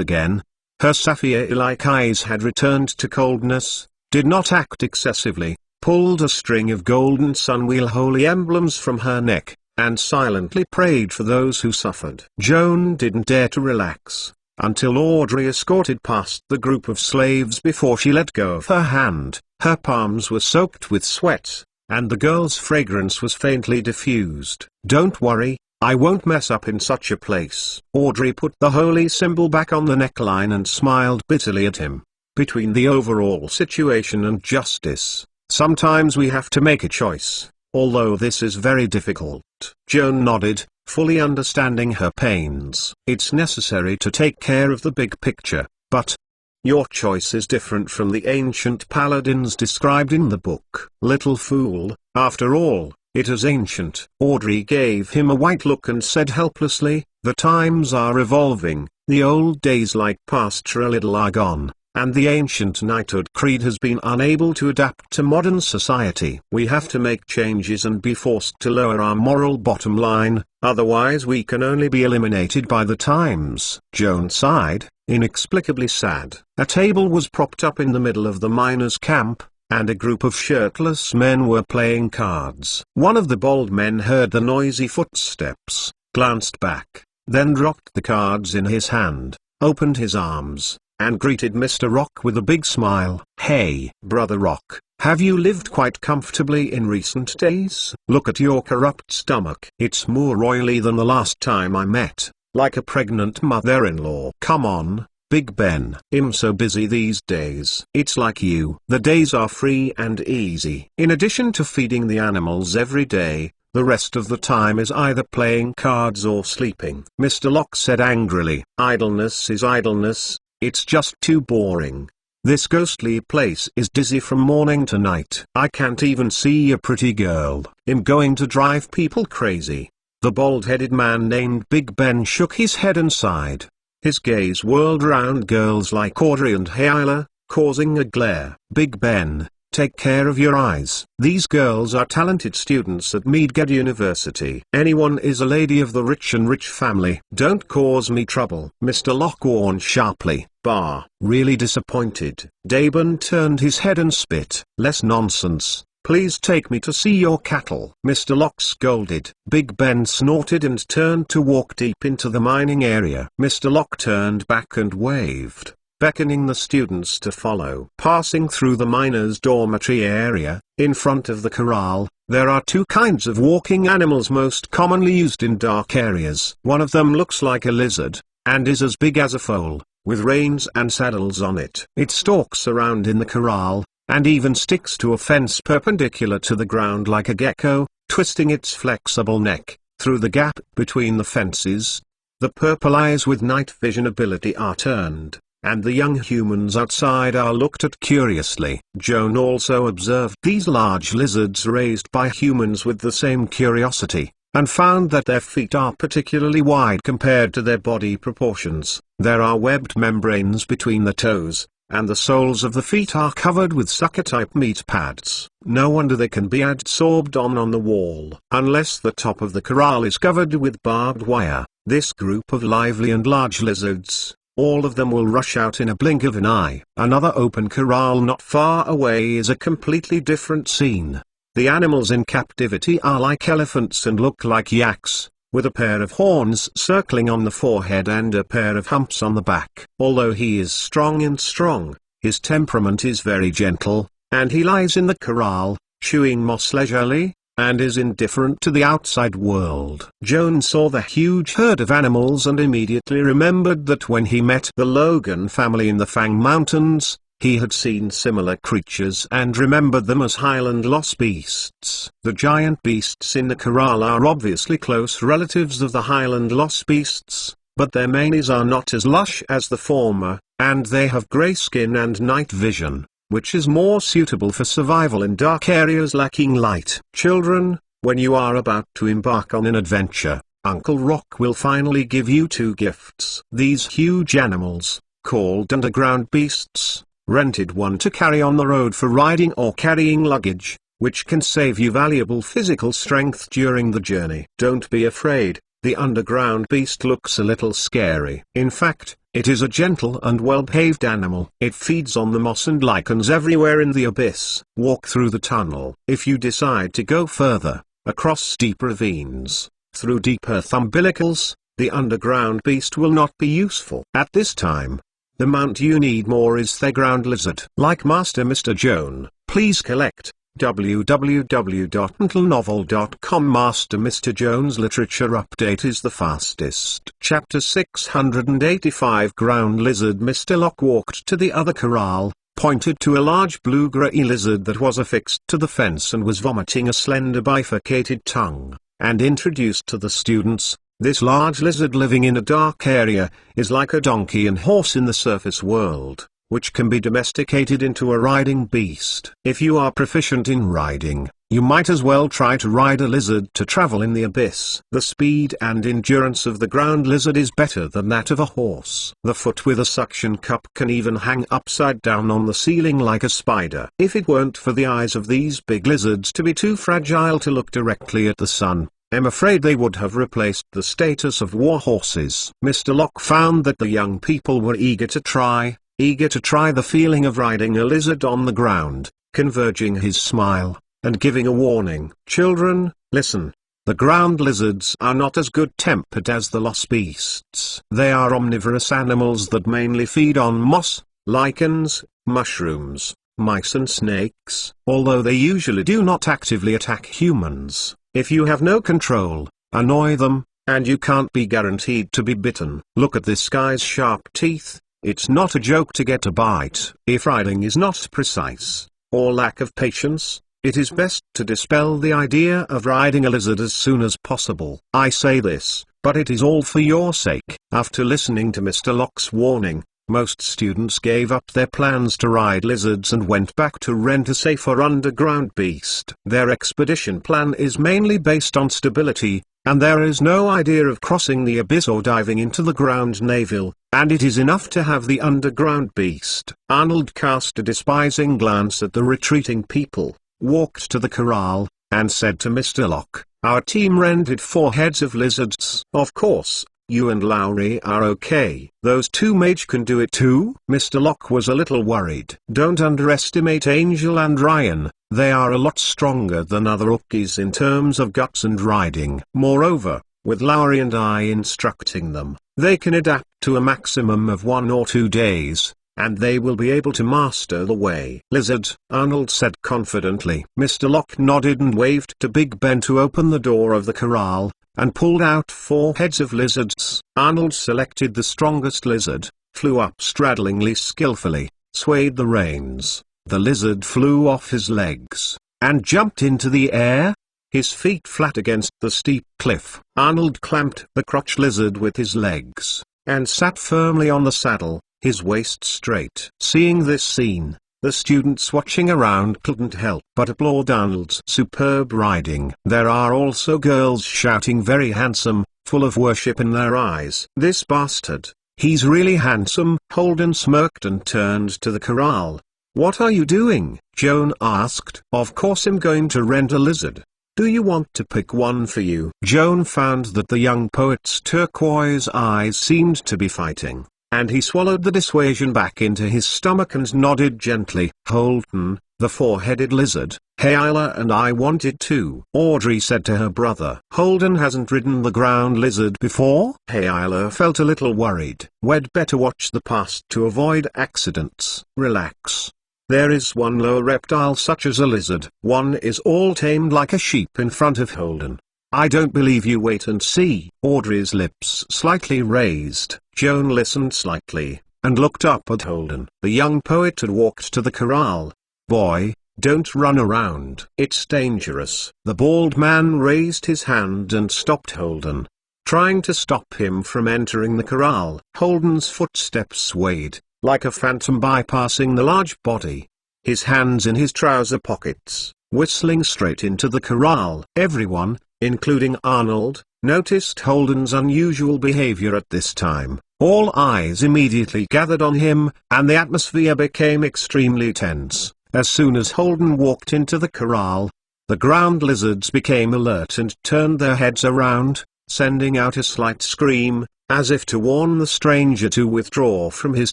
again, her sapphire-like eyes had returned to coldness, did not act excessively, pulled a string of golden sunwheel holy emblems from her neck, and silently prayed for those who suffered. Joan didn't dare to relax, until Audrey escorted past the group of slaves before she let go of her hand. Her palms were soaked with sweat, and the girl's fragrance was faintly diffused. "Don't worry, I won't mess up in such a place." Audrey put the holy symbol back on the neckline and smiled bitterly at him. Between the overall situation and justice, sometimes we have to make a choice, although this is very difficult. Joan nodded, fully understanding her pains. "It's necessary to take care of the big picture, but your choice is different from the ancient paladins described in the book." "Little fool, after all, it is ancient." Audrey gave him a white look and said helplessly, "The times are evolving, the old days like pastoralism are gone, and the ancient knighthood creed has been unable to adapt to modern society. We have to make changes and be forced to lower our moral bottom line, otherwise we can only be eliminated by the times." Joan sighed, inexplicably sad. A table was propped up in the middle of the miners' camp, and a group of shirtless men were playing cards. One of the bald men heard the noisy footsteps, glanced back, then dropped the cards in his hand, opened his arms, and greeted Mr. Rock with a big smile. "Hey, Brother Rock, have you lived quite comfortably in recent days? Look at your corrupt stomach. It's more roily than the last time I met, like a pregnant mother-in-law." "Come on, Big Ben. I'm so busy these days." "It's like you. The days are free and easy. In addition to feeding the animals every day, the rest of the time is either playing cards or sleeping." Mr. Locke said angrily. "Idleness is idleness. It's just too boring. This ghostly place is dizzy from morning to night. I can't even see a pretty girl. I'm going to drive people crazy." The bald-headed man named Big Ben shook his head and sighed. His gaze whirled around girls like Audrey and Hayla, causing a glare. "Big Ben, take care of your eyes. These girls are talented students at Mage University. Anyone is a lady of the rich and rich family. Don't cause me trouble." Mr. Locke warned sharply. "Bah." Really disappointed, Daben turned his head and spit. "Less nonsense. Please take me to see your cattle." Mr. Locke scolded. Big Ben snorted and turned to walk deep into the mining area. Mr. Locke turned back and waved. beckoning the students to follow. Passing through the miners' dormitory area, in front of the corral, there are two kinds of walking animals most commonly used in dark areas. One of them looks like a lizard, and is as big as a foal, with reins and saddles on it. It stalks around in the corral, and even sticks to a fence perpendicular to the ground like a gecko, twisting its flexible neck through the gap between the fences. The purple eyes with night vision ability are turned, and the young humans outside are looked at curiously. Joan also observed these large lizards raised by humans with the same curiosity, and found that their feet are particularly wide compared to their body proportions. There are webbed membranes between the toes, and the soles of the feet are covered with sucker-type meat pads. No wonder they can be adsorbed on the wall. Unless the top of the corral is covered with barbed wire, this group of lively and large lizards, all of them will rush out in a blink of an eye. Another open corral not far away is a completely different scene. The animals in captivity are like elephants and look like yaks, with a pair of horns circling on the forehead and a pair of humps on the back. Although he is strong, his temperament is very gentle, and he lies in the corral, chewing moss leisurely, and is indifferent to the outside world. Joan saw the huge herd of animals and immediately remembered that when he met the Logan family in the Fang Mountains, he had seen similar creatures and remembered them as Highland lost beasts. The giant beasts in the corral are obviously close relatives of the Highland lost beasts, but their manes are not as lush as the former, and they have grey skin and night vision, which is more suitable for survival in dark areas lacking light. Children, when you are about to embark on an adventure, Uncle Rock will finally give you two gifts. These huge animals, called underground beasts, rented one to carry on the road for riding or carrying luggage, which can save you valuable physical strength during the journey. Don't be afraid, the underground beast looks a little scary. In fact, it is a gentle and well-behaved animal. It feeds on the moss and lichens everywhere in the abyss. Walk through the tunnel. If you decide to go further, across steep ravines, through deep earth umbilicals, the underground beast will not be useful. At this time, the mount you need more is the ground lizard. Like Master Mr. Joan, please collect www.mentalnovel.com. Master Mr. Joan's literature update is the fastest. Chapter 685 Ground Lizard. Mr. Locke walked to the other corral, pointed to a large blue-grey lizard that was affixed to the fence and was vomiting a slender bifurcated tongue, and introduced to the students. This large lizard living in a dark area is like a donkey and horse in the surface world, which can be domesticated into a riding beast. If you are proficient in riding, you might as well try to ride a lizard to travel in the abyss. The speed and endurance of the ground lizard is better than that of a horse. The foot with a suction cup can even hang upside down on the ceiling like a spider. If it weren't for the eyes of these big lizards to be too fragile to look directly at the sun, I'm afraid they would have replaced the status of war horses. Mr. Locke found that the young people were eager to try the feeling of riding a lizard on the ground, converging his smile, and giving a warning. Children, listen. The ground lizards are not as good-tempered as the lost beasts. They are omnivorous animals that mainly feed on moss, lichens, mushrooms, mice and snakes. Although they usually do not actively attack humans, if you have no control, annoy them, and you can't be guaranteed to be bitten. Look at this guy's sharp teeth. It's not a joke to get a bite. If riding is not precise, or lack of patience, it is best to dispel the idea of riding a lizard as soon as possible. I say this, but it is all for your sake. After listening to Mr. Locke's warning, most students gave up their plans to ride lizards and went back to rent a safer underground beast. Their expedition plan is mainly based on stability, and there is no idea of crossing the abyss or diving into the ground navel, and it is enough to have the underground beast. Arnold cast a despising glance at the retreating people, walked to the corral, and said to Mr. Locke, "Our team rented 4 heads of lizards. Of course, you and Lowry are okay. Those 2 mage can do it too?" Mr. Locke was a little worried. "Don't underestimate Angel and Ryan, they are a lot stronger than other rookies in terms of guts and riding. Moreover, with Lowry and I instructing them, they can adapt to a maximum of 1 or 2 days, and they will be able to master the way. Lizard, Arnold said confidently. Mr. Locke nodded and waved to Big Ben to open the door of the corral, and pulled out 4 heads of lizards. Arnold selected the strongest lizard, flew up straddlingly skillfully, swayed the reins. The lizard flew off his legs, and jumped into the air, his feet flat against the steep cliff. Arnold clamped the crotch lizard with his legs, and sat firmly on the saddle, his waist straight. Seeing this scene, the students watching around couldn't help but applaud Arnold's superb riding. There are also girls shouting very handsome, full of worship in their eyes. This bastard, he's really handsome. Holden smirked and turned to the corral. What are you doing? Joan asked. Of course I'm going to rent a lizard. Do you want to pick one for you? Joan found that the young poet's turquoise eyes seemed to be fighting, and he swallowed the dissuasion back into his stomach and nodded gently. Holden, the 4-headed lizard. Hey, Isla and I wanted to, Audrey said to her brother. Holden hasn't ridden the ground lizard before? Hey, Isla felt a little worried. We'd better watch the past to avoid accidents. Relax. There is one lower reptile such as a lizard. One is all tamed like a sheep in front of Holden. I don't believe you. Wait and see. Audrey's lips slightly raised. Joan listened slightly, and looked up at Holden. The young poet had walked to the corral. Boy, don't run around. It's dangerous. The bald man raised his hand and stopped Holden, trying to stop him from entering the corral. Holden's footsteps swayed, like a phantom bypassing the large body, his hands in his trouser pockets, whistling straight into the corral. Everyone, including Arnold, noticed Holden's unusual behavior at this time. All eyes immediately gathered on him, and the atmosphere became extremely tense. As soon as Holden walked into the corral, the ground lizards became alert and turned their heads around, sending out a slight scream, as if to warn the stranger to withdraw from his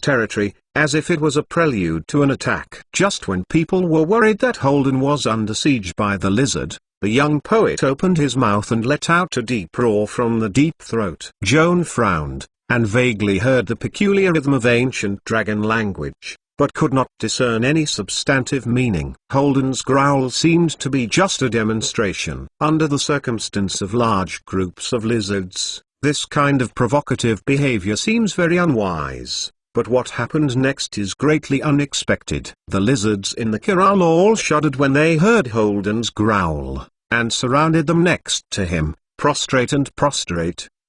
territory, as if it was a prelude to an attack. Just when people were worried that Holden was under siege by the lizard, the young poet opened his mouth and let out a deep roar from the deep throat. Joan frowned, and vaguely heard the peculiar rhythm of ancient dragon language, but could not discern any substantive meaning. Holden's growl seemed to be just a demonstration. Under the circumstance of large groups of lizards, this kind of provocative behavior seems very unwise, but what happened next is greatly unexpected. The lizards in the corral all shuddered when they heard Holden's growl, and surrounded them next to him, prostrate,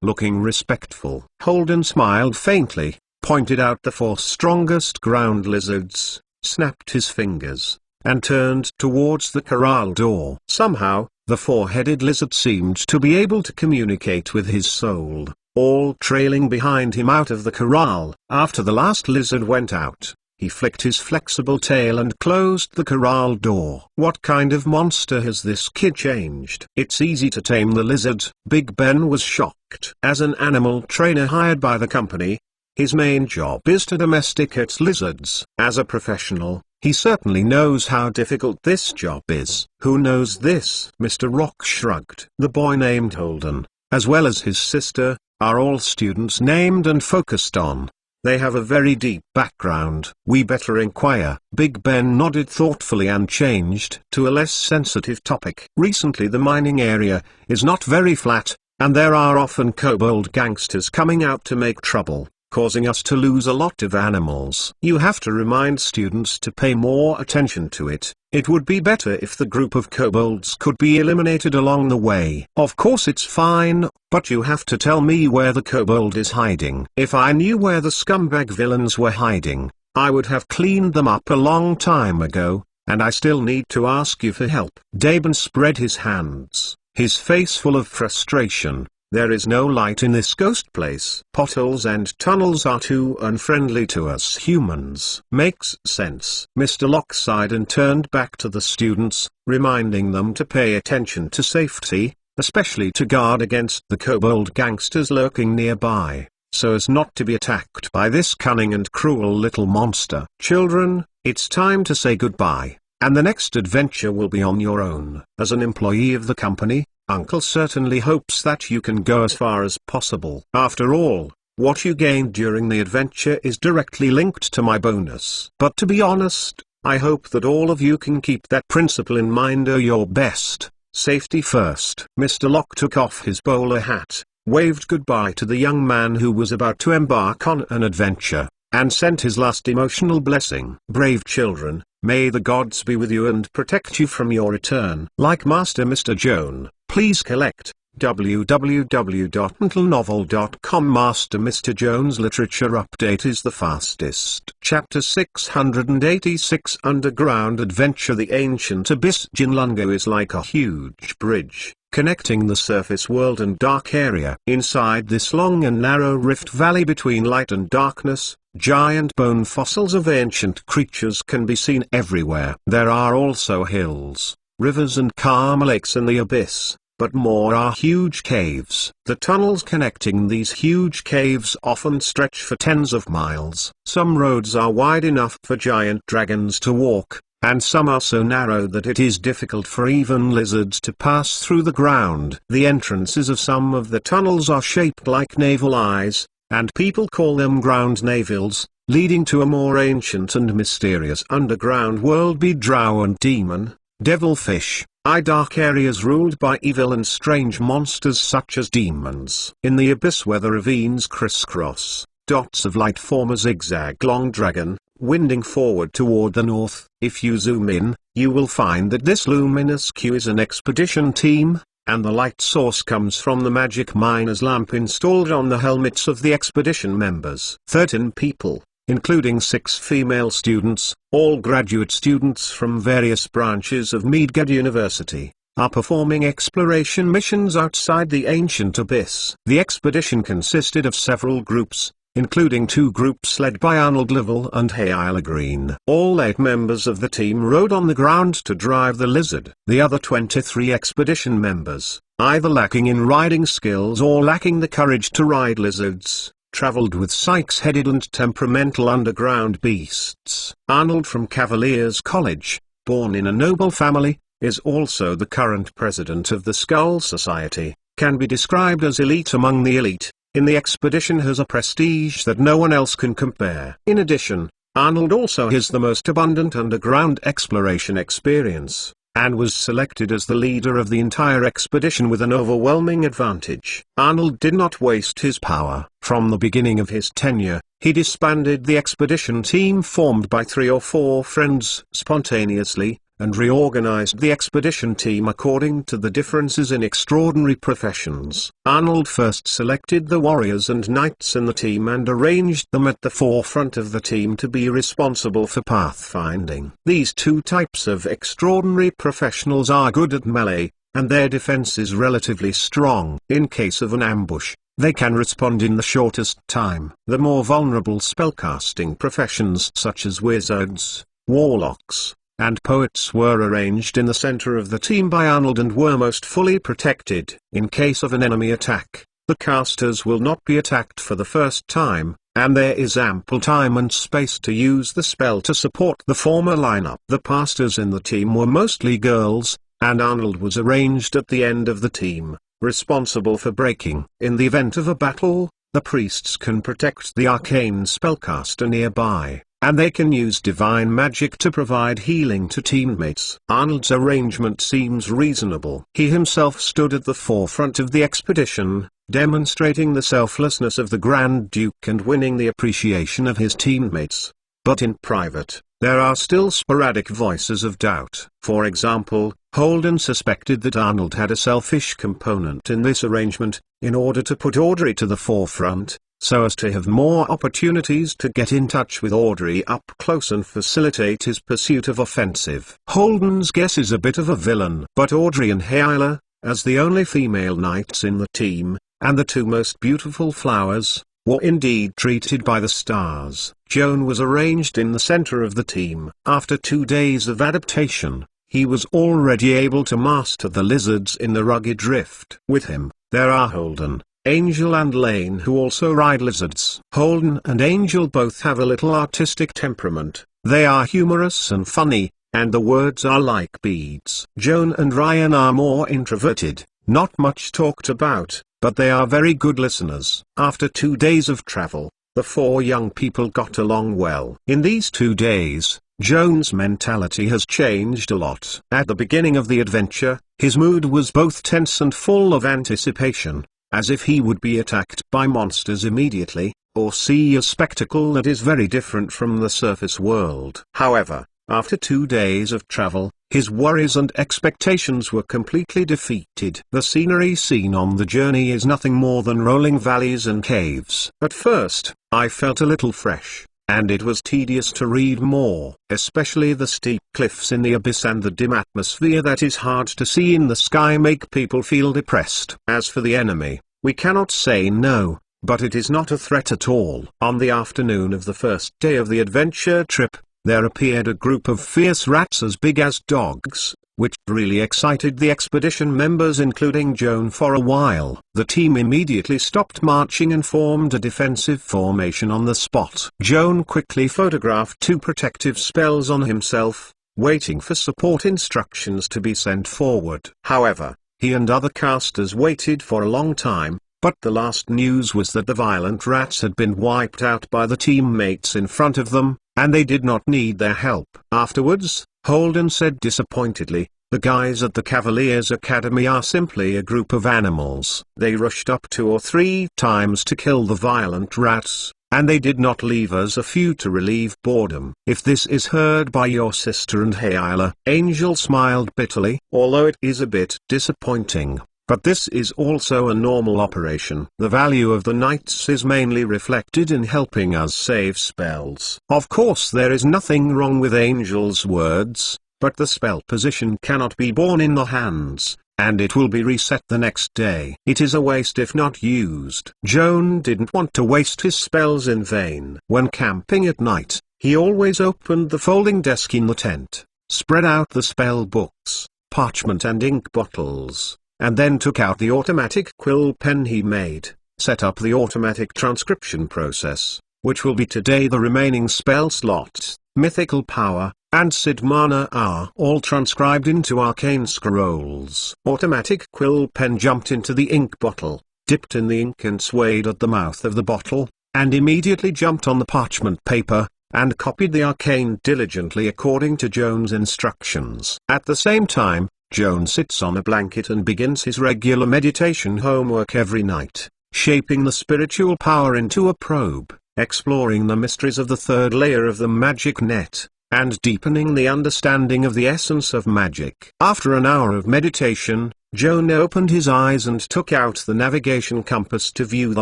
looking respectful. Holden smiled faintly, pointed out the 4 strongest ground lizards, snapped his fingers, and turned towards the corral door. Somehow, the 4-headed lizard seemed to be able to communicate with his soul, all trailing behind him out of the corral. After the last lizard went out, he flicked his flexible tail and closed the corral door. What kind of monster has this kid changed? It's easy to tame the lizard. Big Ben was shocked. As an animal trainer hired by the company, his main job is to domesticate lizards. As a professional, he certainly knows how difficult this job is. Who knows this? Mr. Rock shrugged. The boy named Holden, as well as his sister, are all students named and focused on. They have a very deep background. We better inquire. Big Ben nodded thoughtfully and changed to a less sensitive topic. Recently the mining area is not very flat, and there are often kobold gangsters coming out to make trouble, causing us to lose a lot of animals. You have to remind students to pay more attention to it. It would be better if the group of kobolds could be eliminated along the way. Of course it's fine, but you have to tell me where the kobold is hiding. If I knew where the scumbag villains were hiding, I would have cleaned them up a long time ago, and I still need to ask you for help. Daben spread his hands, his face full of frustration. There is no light in this ghost place. Potholes and tunnels are too unfriendly to us humans. Makes sense. Mr. Locke sighed and turned back to the students, reminding them to pay attention to safety, especially to guard against the kobold gangsters lurking nearby, so as not to be attacked by this cunning and cruel little monster. Children, it's time to say goodbye, and the next adventure will be on your own. As an employee of the company, Uncle certainly hopes that you can go as far as possible. After all, What you gained during the adventure is directly linked to my bonus. But to be honest, I hope that all of you can keep that principle in mind. Your best. Safety first. Mr. Locke took off his bowler hat, waved goodbye to the young man who was about to embark on an adventure, and sent his last emotional blessing. Brave children, may the gods be with you and protect you from your return. Like Master Mr. Joan, please collect www.mentalnovel.com. Master Mr. Joan's literature update is the fastest. Chapter 686 Underground Adventure. The ancient abyss Jinlungo is like a huge bridge, connecting the surface world and dark area. Inside this long and narrow rift valley between light and darkness, giant bone fossils of ancient creatures can be seen everywhere. There are also hills, rivers and calm lakes in the abyss, but more are huge caves. The tunnels connecting these huge caves often stretch for tens of miles. Some roads are wide enough for giant dragons to walk, and some are so narrow that it is difficult for even lizards to pass through the ground. The entrances of some of the tunnels are shaped like navel eyes, and people call them ground navels, leading to a more ancient and mysterious underground world. Be drow and demon, devilfish, dark areas ruled by evil and strange monsters such as demons. In the abyss where the ravines crisscross, dots of light form a zigzag-long dragon, winding forward toward the north. If you zoom in, you will find that this luminous queue is an expedition team, and the light source comes from the magic miner's lamp installed on the helmets of the expedition members. 13 people, including 6 female students, all graduate students from various branches of Mage Joan University, are performing exploration missions outside the ancient abyss. The expedition consisted of several groups, including 2 groups led by Arnold Level and Hayla Green. All 8 members of the team rode on the ground to drive the lizard. The other 23 expedition members, either lacking in riding skills or lacking the courage to ride lizards, traveled with sykes-headed and temperamental underground beasts. Arnold from Cavaliers College, born in a noble family, is also the current president of the Skull Society, can be described as elite among the elite. In the expedition has a prestige that no one else can compare. In addition, Arnold also has the most abundant underground exploration experience, and was selected as the leader of the entire expedition with an overwhelming advantage. Arnold did not waste his power. From the beginning of his tenure, he disbanded the expedition team formed by 3 or 4 friends spontaneously, and reorganized the expedition team according to the differences in extraordinary professions. Arnold first selected the warriors and knights in the team and arranged them at the forefront of the team to be responsible for pathfinding. These 2 types of extraordinary professionals are good at melee, and their defense is relatively strong. In case of an ambush, they can respond in the shortest time. The more vulnerable spellcasting professions such as wizards, warlocks, and poets were arranged in the center of the team by Arnold and were most fully protected. In case of an enemy attack, the casters will not be attacked for the first time, and there is ample time and space to use the spell to support the former lineup. The pastors in the team were mostly girls, and Arnold was arranged at the end of the team, responsible for breaking. In the event of a battle, the priests can protect the arcane spellcaster nearby, and they can use divine magic to provide healing to teammates. Arnold's arrangement seems reasonable. He himself stood at the forefront of the expedition, demonstrating the selflessness of the Grand Duke and winning the appreciation of his teammates. But in private, there are still sporadic voices of doubt. For example, Holden suspected that Arnold had a selfish component in this arrangement, in order to put Audrey to the forefront, so as to have more opportunities to get in touch with Audrey up close and facilitate his pursuit of offensive. Holden's guess is a bit of a villain. But Audrey and Hayla, as the only female knights in the team, and the 2 most beautiful flowers, were indeed treated by the stars. Joan was arranged in the center of the team. After 2 days of adaptation, he was already able to master the lizards in the rugged rift. With him, there are Holden, Angel and Lane who also ride lizards. Holden and Angel both have a little artistic temperament. They are humorous and funny, and the words are like beads. Joan and Ryan are more introverted, not much talked about, but they are very good listeners. After 2 days of travel, the 4 young people got along well. In these 2 days, Joan's mentality has changed a lot. At the beginning of the adventure, his mood was both tense and full of anticipation, as if he would be attacked by monsters immediately, or see a spectacle that is very different from the surface world. However, after 2 days of travel, his worries and expectations were completely defeated. The scenery seen on the journey is nothing more than rolling valleys and caves. At first, I felt a little fresh, and it was tedious to read more, especially the steep cliffs in the abyss and the dim atmosphere that is hard to see in the sky make people feel depressed. As for the enemy, we cannot say no, but it is not a threat at all. On the afternoon of the first day of the adventure trip, there appeared a group of fierce rats as big as dogs, which really excited the expedition members including Joan for a while. The team immediately stopped marching and formed a defensive formation on the spot. Joan quickly photographed 2 protective spells on himself, waiting for support instructions to be sent forward. However, he and other casters waited for a long time, but the last news was that the violent rats had been wiped out by the teammates in front of them, and they did not need their help. Afterwards, Holden said disappointedly, "The guys at the Cavaliers Academy are simply a group of animals. They rushed up 2 or 3 times to kill the violent rats, and they did not leave us a few to relieve boredom." If this is heard by your sister and Hayla, Angel smiled bitterly. Although it is a bit disappointing, but this is also a normal operation. The value of the knights is mainly reflected in helping us save spells. Of course there is nothing wrong with Angel's words, but the spell position cannot be borne in the hands, and it will be reset the next day. It is a waste if not used. Joan didn't want to waste his spells in vain. When camping at night, he always opened the folding desk in the tent, spread out the spell books, parchment and ink bottles, and then took out the automatic quill pen he made, set up the automatic transcription process, which will be today. The remaining spell slots, mythical power, and Sid mana are all transcribed into arcane scrolls. Automatic quill pen jumped into the ink bottle, dipped in the ink and swayed at the mouth of the bottle, and immediately jumped on the parchment paper, and copied the arcane diligently according to Joan's instructions. At the same time, Joan sits on a blanket and begins his regular meditation homework every night, shaping the spiritual power into a probe, exploring the mysteries of the 3rd layer of the magic net, and deepening the understanding of the essence of magic. After an hour of meditation, Joan opened his eyes and took out the navigation compass to view the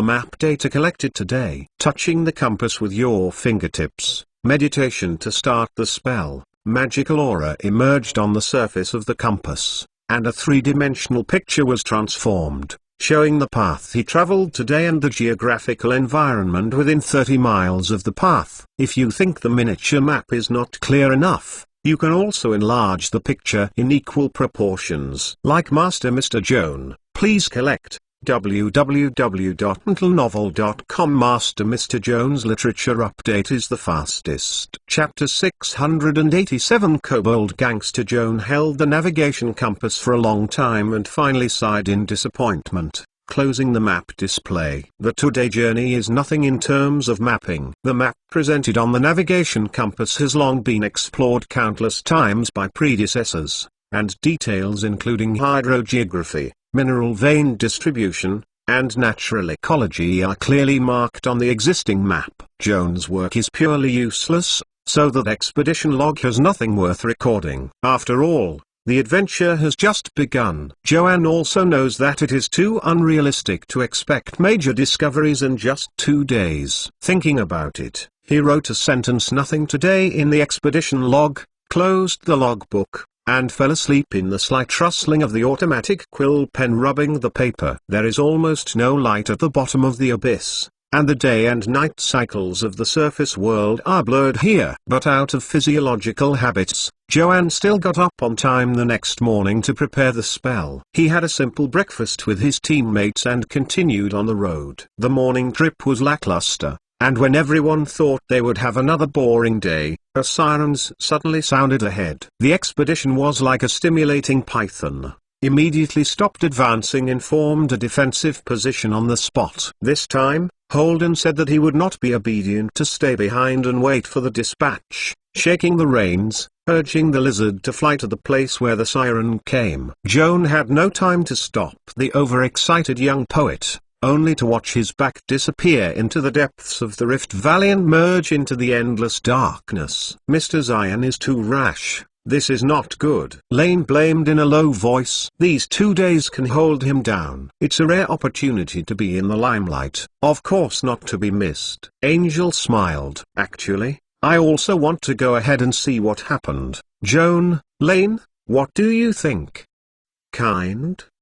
map data collected today. Touching the compass with your fingertips, meditation to start the spell. Magical aura emerged on the surface of the compass, and a 3-dimensional picture was transformed, showing the path he traveled today and the geographical environment within 30 miles of the path. If you think the miniature map is not clear enough, you can also enlarge the picture in equal proportions. Like Master Mr. Joan, please collect www.mentalnovel.com. Master Mr. Joan's literature update is the fastest. Chapter 687. Kobold Gangster Joan held the navigation compass for a long time and finally sighed in disappointment, closing the map display. The today journey is nothing in terms of mapping. The map presented on the navigation compass has long been explored countless times by predecessors, and details including hydrogeography, mineral vein distribution, and natural ecology are clearly marked on the existing map. Joan's work is purely useless, so that expedition log has nothing worth recording. After all, the adventure has just begun. Joan also knows that it is too unrealistic to expect major discoveries in just 2 days. Thinking about it, he wrote a sentence "nothing today" in the expedition log, closed the logbook, and fell asleep in the slight rustling of the automatic quill pen rubbing the paper. There is almost no light at the bottom of the abyss, and the day and night cycles of the surface world are blurred here. But out of physiological habits, Joan still got up on time the next morning to prepare the spell. He had a simple breakfast with his teammates and continued on the road. The morning trip was lackluster, and when everyone thought they would have another boring day, a sirens suddenly sounded ahead. The expedition was like a stimulating python. immediately stopped advancing and formed a defensive position on the spot. This time, Holden said that he would not be obedient to stay behind and wait for the dispatch, shaking the reins, urging the lizard to fly to the place where the siren came. Joan had no time to stop the overexcited young poet, only to watch his back disappear into the depths of the Rift Valley and merge into the endless darkness. "Mr. Zion is too rash. This is not good," Lane blamed in a low voice. "These 2 days can hold him down. It's a rare opportunity to be in the limelight, of course not to be missed." Angel smiled. "Actually, I also want to go ahead and see what happened. Joan, Lane, what do you think?"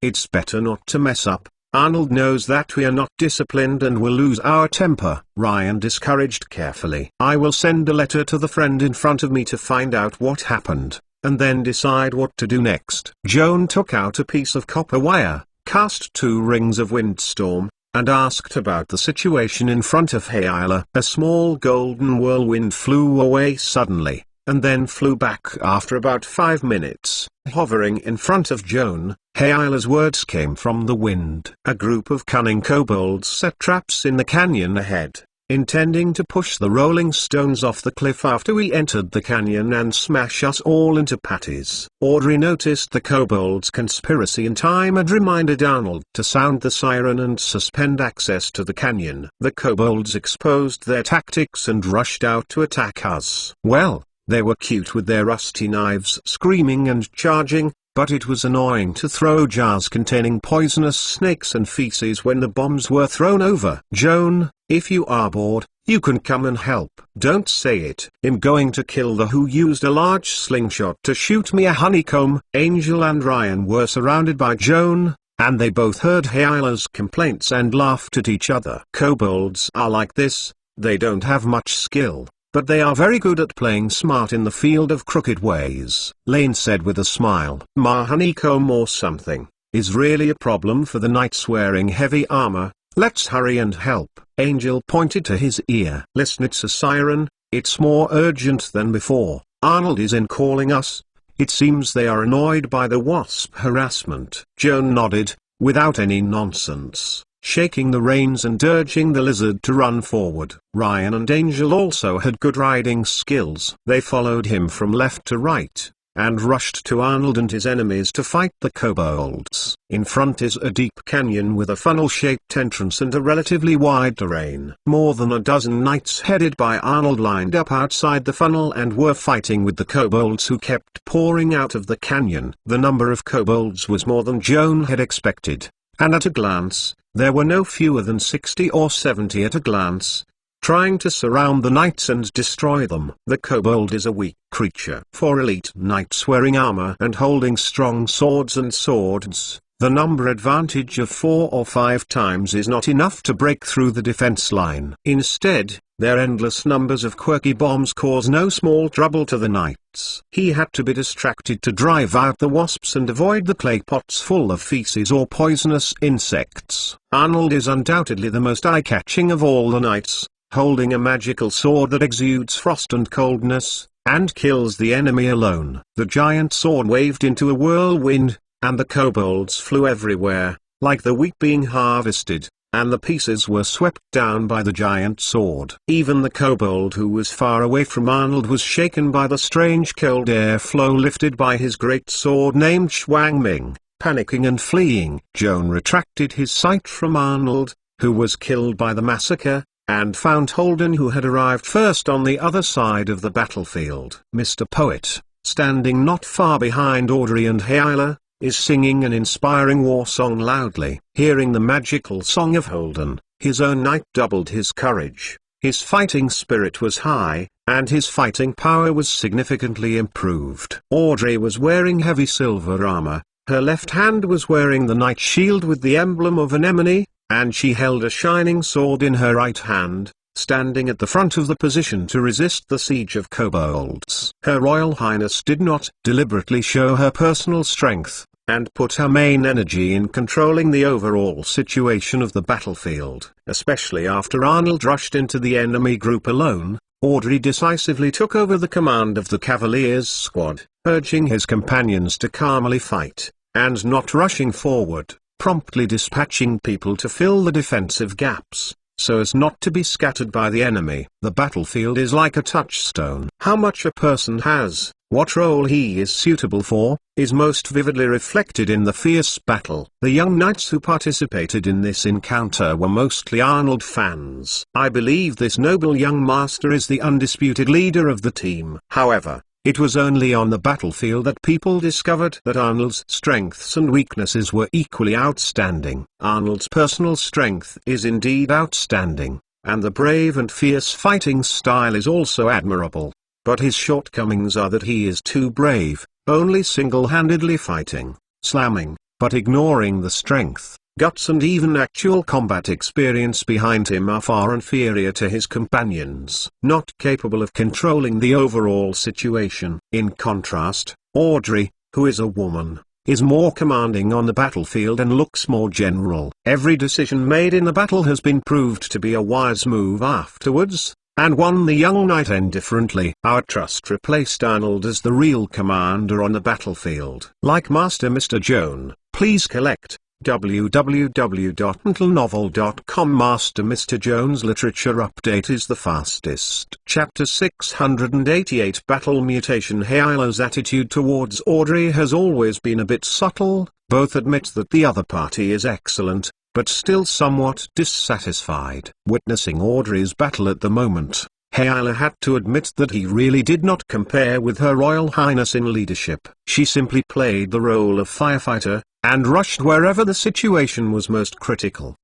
It's better not to mess up. Arnold knows that we are not disciplined and will lose our temper," Ryan discouraged carefully. "I will send a letter to the friend in front of me to find out what happened, and then decide what to do next." Joan took out a piece of copper wire, cast 2 rings of windstorm, and asked about the situation in front of Hayla. A small golden whirlwind flew away suddenly, and then flew back after about 5 minutes, hovering in front of Joan. Hayla's words came from the wind. "A group of cunning kobolds set traps in the canyon ahead, intending to push the rolling stones off the cliff after we entered the canyon and smash us all into patties." Audrey noticed the kobolds' conspiracy in time and reminded Arnold to sound the siren and suspend access to the canyon. "The kobolds exposed their tactics and rushed out to attack us. Well, they were cute with their rusty knives screaming and charging, but it was annoying to throw jars containing poisonous snakes and feces when the bombs were thrown over." "Joan, if you are bored, you can come and help." "Don't say it. I'm going to kill the who used a large slingshot to shoot me a honeycomb." Angel and Ryan were surrounded by Joan, and they both heard Hayla's complaints and laughed at each other. "Kobolds are like this, they don't have much skill, but they are very good at playing smart in the field of crooked ways," Lane said with a smile. "My honeycomb or something is really a problem for the knights wearing heavy armor. Let's hurry and help." Angel pointed to his ear. "Listen, it's a siren. It's more urgent than before. Arnold is in calling us. It seems they are annoyed by the wasp harassment." Joan nodded, without any nonsense, shaking the reins and urging the lizard to run forward. Ryan and Angel also had good riding skills. They followed him from left to right, and rushed to Arnold and his enemies to fight the kobolds. In front is a deep canyon with a funnel-shaped entrance and a relatively wide terrain. More than a dozen knights headed by Arnold lined up outside the funnel and were fighting with the kobolds who kept pouring out of the canyon. The number of kobolds was more than Joan had expected, and at a glance, there were no fewer than 60 or 70 at a glance, trying to surround the knights and destroy them. The kobold is a weak creature. For elite knights wearing armor and holding strong swords and swords, the number advantage of 4 or 5 times is not enough to break through the defense line. Instead, their endless numbers of quirky bombs cause no small trouble to the knights. He had to be distracted to drive out the wasps and avoid the clay pots full of feces or poisonous insects. Arnold is undoubtedly the most eye-catching of all the knights, holding a magical sword that exudes frost and coldness, and kills the enemy alone. The giant sword waved into a whirlwind, and the kobolds flew everywhere, like the wheat being harvested, and the pieces were swept down by the giant sword. Even the kobold who was far away from Arnold was shaken by the strange cold airflow lifted by his great sword named Shuang Ming. Panicking and fleeing, Joan retracted his sight from Arnold, who was killed by the massacre, and found Holden, who had arrived first on the other side of the battlefield. Mr. Poet, standing not far behind Audrey and Hayla, is singing an inspiring war song loudly. Hearing the magical song of Holden, his own knight doubled his courage. His fighting spirit was high, and his fighting power was significantly improved. Audrey was wearing heavy silver armor, her left hand was wearing the knight shield with the emblem of anemone, and she held a shining sword in her right hand, standing at the front of the position to resist the siege of kobolds. Her Royal Highness did not deliberately show her personal strength, and put her main energy in controlling the overall situation of the battlefield. Especially after Arnold rushed into the enemy group alone, Audrey decisively took over the command of the Cavaliers' squad, urging his companions to calmly fight, and not rushing forward, promptly dispatching people to fill the defensive gaps, so as not to be scattered by the enemy. The battlefield is like a touchstone. How much a person has, what role he is suitable for, is most vividly reflected in the fierce battle. The young knights who participated in this encounter were mostly Arnold fans. I believe this noble young master is the undisputed leader of the team. However, it was only on the battlefield that people discovered that Arnold's strengths and weaknesses were equally outstanding. Arnold's personal strength is indeed outstanding, and the brave and fierce fighting style is also admirable. But his shortcomings are that he is too brave, only single-handedly fighting, slamming, but ignoring the strength, guts and even actual combat experience behind him are far inferior to his companions. Not capable of controlling the overall situation. In contrast, Audrey, who is a woman, is more commanding on the battlefield and looks more general. Every decision made in the battle has been proved to be a wise move afterwards, and won the young knight indifferently. Our trust replaced Arnold as the real commander on the battlefield. Like Master Mr. Joan, please collect www.mentalnovel.com. Master Mr. Joan's literature update is the fastest. Chapter 688 Battle Mutation. Hyla's attitude towards Audrey has always been a bit subtle. Both admit that the other party is excellent, but still somewhat dissatisfied. Witnessing Audrey's battle at the moment, Hyla had to admit that he really did not compare with Her Royal Highness in leadership. She simply played the role of firefighter, and rushed wherever the situation was most critical.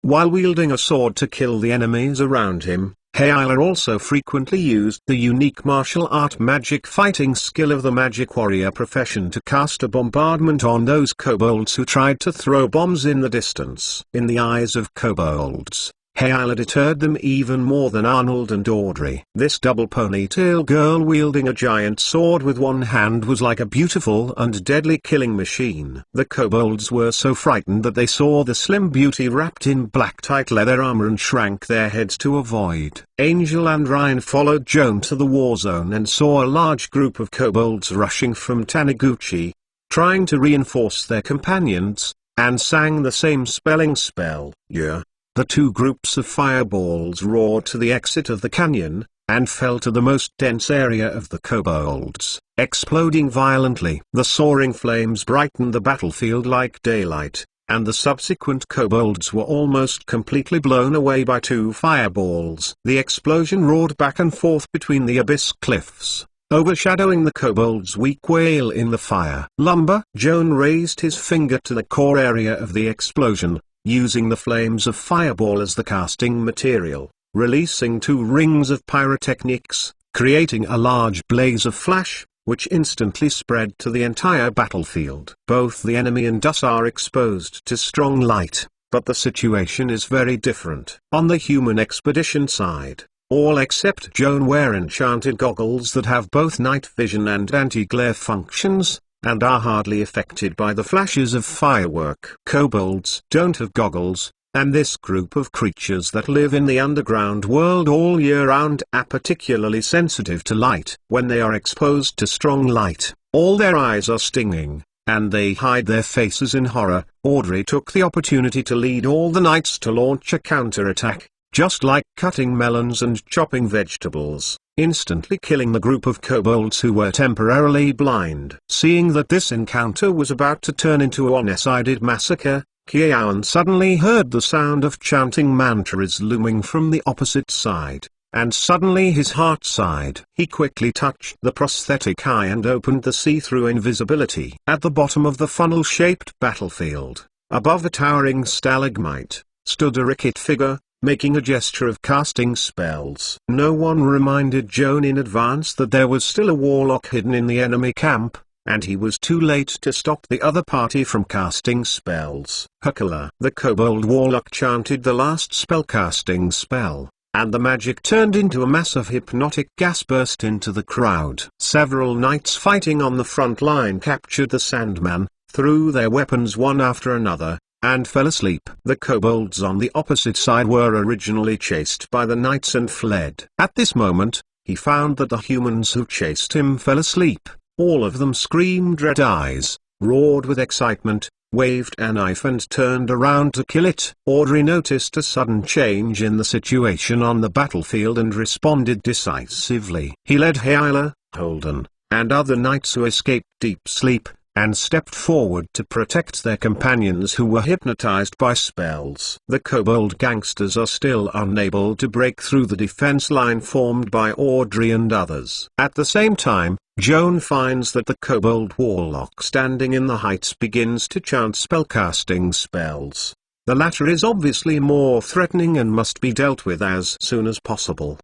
While wielding a sword to kill the enemies around him, Hyla also frequently used the unique martial art magic fighting skill of the magic warrior profession to cast a bombardment on those kobolds who tried to throw bombs in the distance. In the eyes of kobolds, Hyla deterred them even more than Arnold and Audrey. This double ponytail girl wielding a giant sword with one hand was like a beautiful and deadly killing machine. The kobolds were so frightened that they saw the slim beauty wrapped in black tight leather armor and shrank their heads to avoid. Angel and Ryan followed Joan to the war zone and saw a large group of kobolds rushing from Taniguchi, trying to reinforce their companions, and sang the same spelling spell. Yeah. The two groups of fireballs roared to the exit of the canyon, and fell to the most dense area of the kobolds, exploding violently. The soaring flames brightened the battlefield like daylight, and the subsequent kobolds were almost completely blown away by two fireballs. The explosion roared back and forth between the abyss cliffs, overshadowing the kobold's weak wail in the fire. Lumber. Joan raised his finger to the core area of the explosion, using the flames of fireball as the casting material, releasing two rings of pyrotechnics, creating a large blaze of flash, which instantly spread to the entire battlefield. Both the enemy and us are exposed to strong light, but the situation is very different. On the human expedition side, all except Joan wear enchanted goggles that have both night vision and anti-glare functions, and are hardly affected by the flashes of firework. Kobolds don't have goggles, and this group of creatures that live in the underground world all year round are particularly sensitive to light. When they are exposed to strong light, all their eyes are stinging, and they hide their faces in horror. Audrey took the opportunity to lead all the knights to launch a counterattack, just like cutting melons and chopping vegetables, instantly killing the group of kobolds who were temporarily blind. Seeing that this encounter was about to turn into a one-sided massacre, Kyeon suddenly heard the sound of chanting mantras looming from the opposite side, and suddenly his heart sighed. He quickly touched the prosthetic eye and opened the see-through invisibility. At the bottom of the funnel-shaped battlefield, above a towering stalagmite, stood a Ricket figure, making a gesture of casting spells. No one reminded Joan in advance that there was still a warlock hidden in the enemy camp, and he was too late to stop the other party from casting spells. Hukala. The kobold warlock chanted the last spellcasting spell, and the magic turned into a mass of hypnotic gas burst into the crowd. Several knights fighting on the front line captured the Sandman, threw their weapons one after another, and fell asleep. The kobolds on the opposite side were originally chased by the knights and fled. At this moment, he found that the humans who chased him fell asleep. All of them screamed red eyes, roared with excitement, waved a knife and turned around to kill it. Audrey noticed a sudden change in the situation on the battlefield and responded decisively. He led Hyla, Holden, and other knights who escaped deep sleep, and stepped forward to protect their companions who were hypnotized by spells. The kobold gangsters are still unable to break through the defense line formed by Audrey and others. At the same time, Joan finds that the kobold warlock standing in the heights begins to chant spellcasting spells. The latter is obviously more threatening and must be dealt with as soon as possible.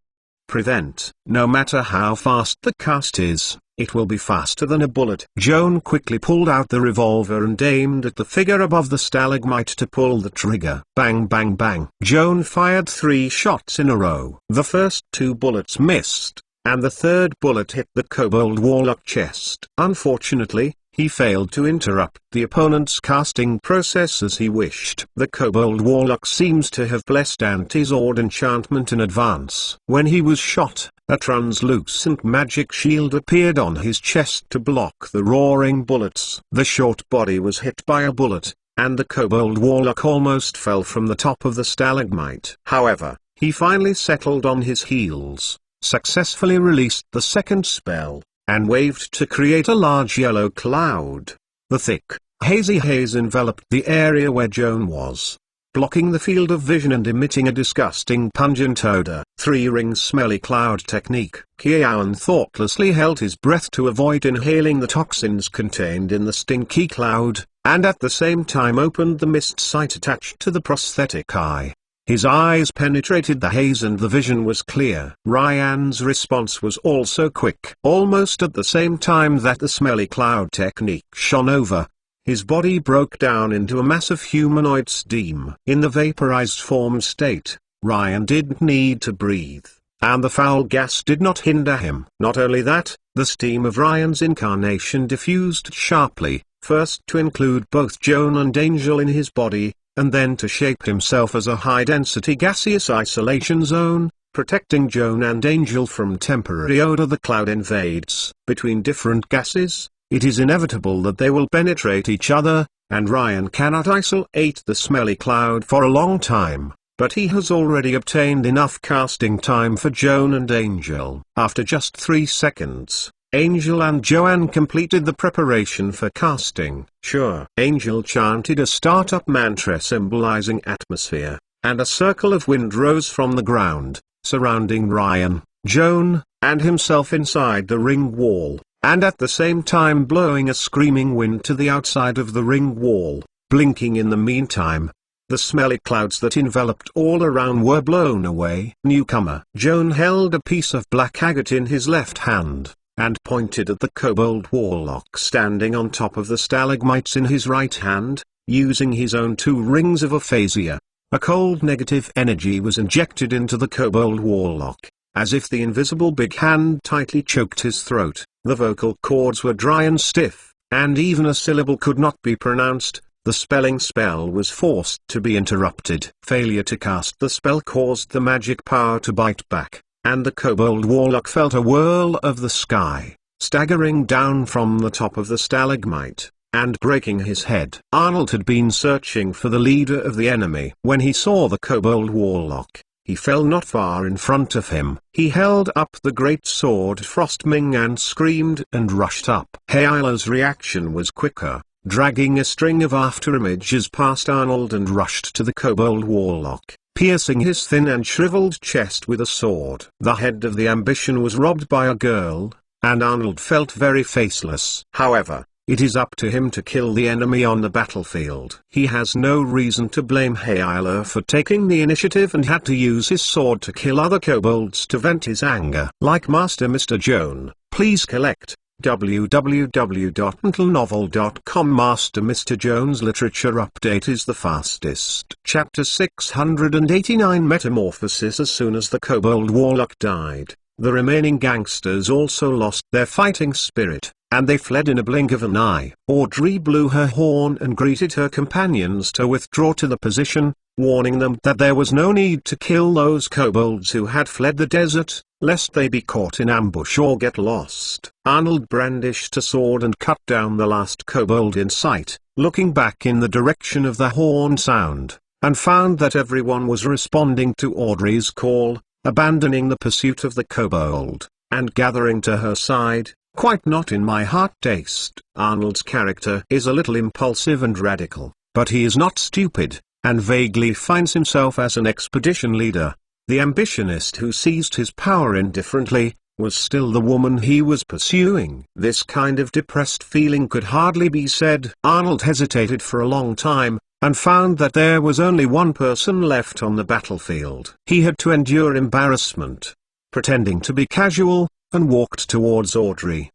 Prevent. No matter how fast the cast is, it will be faster than a bullet. Joan quickly pulled out the revolver and aimed at the figure above the stalagmite to pull the trigger. Bang bang bang. Joan fired 3 shots in a row. The first 2 bullets missed, and the third bullet hit the kobold warlock chest. Unfortunately, he failed to interrupt the opponent's casting process as he wished. The kobold warlock seems to have blessed Antizord enchantment in advance. When he was shot, a translucent magic shield appeared on his chest to block the roaring bullets. The short body was hit by a bullet, and the kobold warlock almost fell from the top of the stalagmite. However, he finally settled on his heels, successfully released the second spell, and waved to create a large yellow cloud. The thick, hazy haze enveloped the area where Joan was, blocking the field of vision and emitting a disgusting pungent odor. 3-ring smelly cloud technique. Joan thoughtlessly held his breath to avoid inhaling the toxins contained in the stinky cloud, and at the same time opened the mist sight attached to the prosthetic eye. His eyes penetrated the haze and the vision was clear. Ryan's response was also quick. Almost at the same time that the smelly cloud technique shone over, his body broke down into a mass of humanoid steam. In the vaporized form state, Ryan didn't need to breathe, and the foul gas did not hinder him. Not only that, the steam of Ryan's incarnation diffused sharply, first to include both Joan and Angel in his body, and then to shape himself as a high-density gaseous isolation zone, protecting Joan and Angel from temporary odor the cloud invades. Between different gases, it is inevitable that they will penetrate each other, and Ryan cannot isolate the smelly cloud for a long time, but he has already obtained enough casting time for Joan and Angel. After just 3 seconds, Angel and Joan completed the preparation for casting. Sure. Angel chanted a startup mantra symbolizing atmosphere, and a circle of wind rose from the ground, surrounding Ryan, Joan, and himself inside the ring wall, and at the same time blowing a screaming wind to the outside of the ring wall. Blinking in the meantime, the smelly clouds that enveloped all around were blown away. Newcomer. Joan held a piece of black agate in his left hand, and pointed at the kobold warlock standing on top of the stalagmites in his right hand, using his own 2 rings of aphasia. A cold negative energy was injected into the kobold warlock, as if the invisible big hand tightly choked his throat. The vocal cords were dry and stiff, and even a syllable could not be pronounced. The spelling spell was forced to be interrupted. Failure to cast the spell caused the magic power to bite back, and the kobold warlock felt a whirl of the sky, staggering down from the top of the stalagmite, and breaking his head. Arnold had been searching for the leader of the enemy. When he saw the kobold warlock, he fell not far in front of him. He held up the great sword Frostming and screamed and rushed up. Hyla's reaction was quicker, dragging a string of afterimages past Arnold and rushed to the kobold warlock, piercing his thin and shriveled chest with a sword. The head of the ambition was robbed by a girl, and Arnold felt very faceless. However, it is up to him to kill the enemy on the battlefield. He has no reason to blame Hyla for taking the initiative and had to use his sword to kill other kobolds to vent his anger. Like Master Mr. Joan, please collect www.mentalnovel.com. Master Mr. Joan's literature update is the fastest. Chapter 689 Metamorphosis. As soon as the kobold warlock died, the remaining gangsters also lost their fighting spirit, and they fled in a blink of an eye. Audrey blew her horn and greeted her companions to withdraw to the position, warning them that there was no need to kill those kobolds who had fled the desert. lest they be caught in ambush or get lost. Arnold brandished a sword and cut down the last kobold in sight, looking back in the direction of the horn sound, and found that everyone was responding to Audrey's call, abandoning the pursuit of the kobold, and gathering to her side. Quite not in my heart taste. Arnold's character is a little impulsive and radical, but he is not stupid, and vaguely finds himself as an expedition leader. The ambitionist who seized his power indifferently, was still the woman he was pursuing. This kind of depressed feeling could hardly be said. Arnold hesitated for a long time, and found that there was only one person left on the battlefield. He had to endure embarrassment, pretending to be casual, and walked towards Audrey.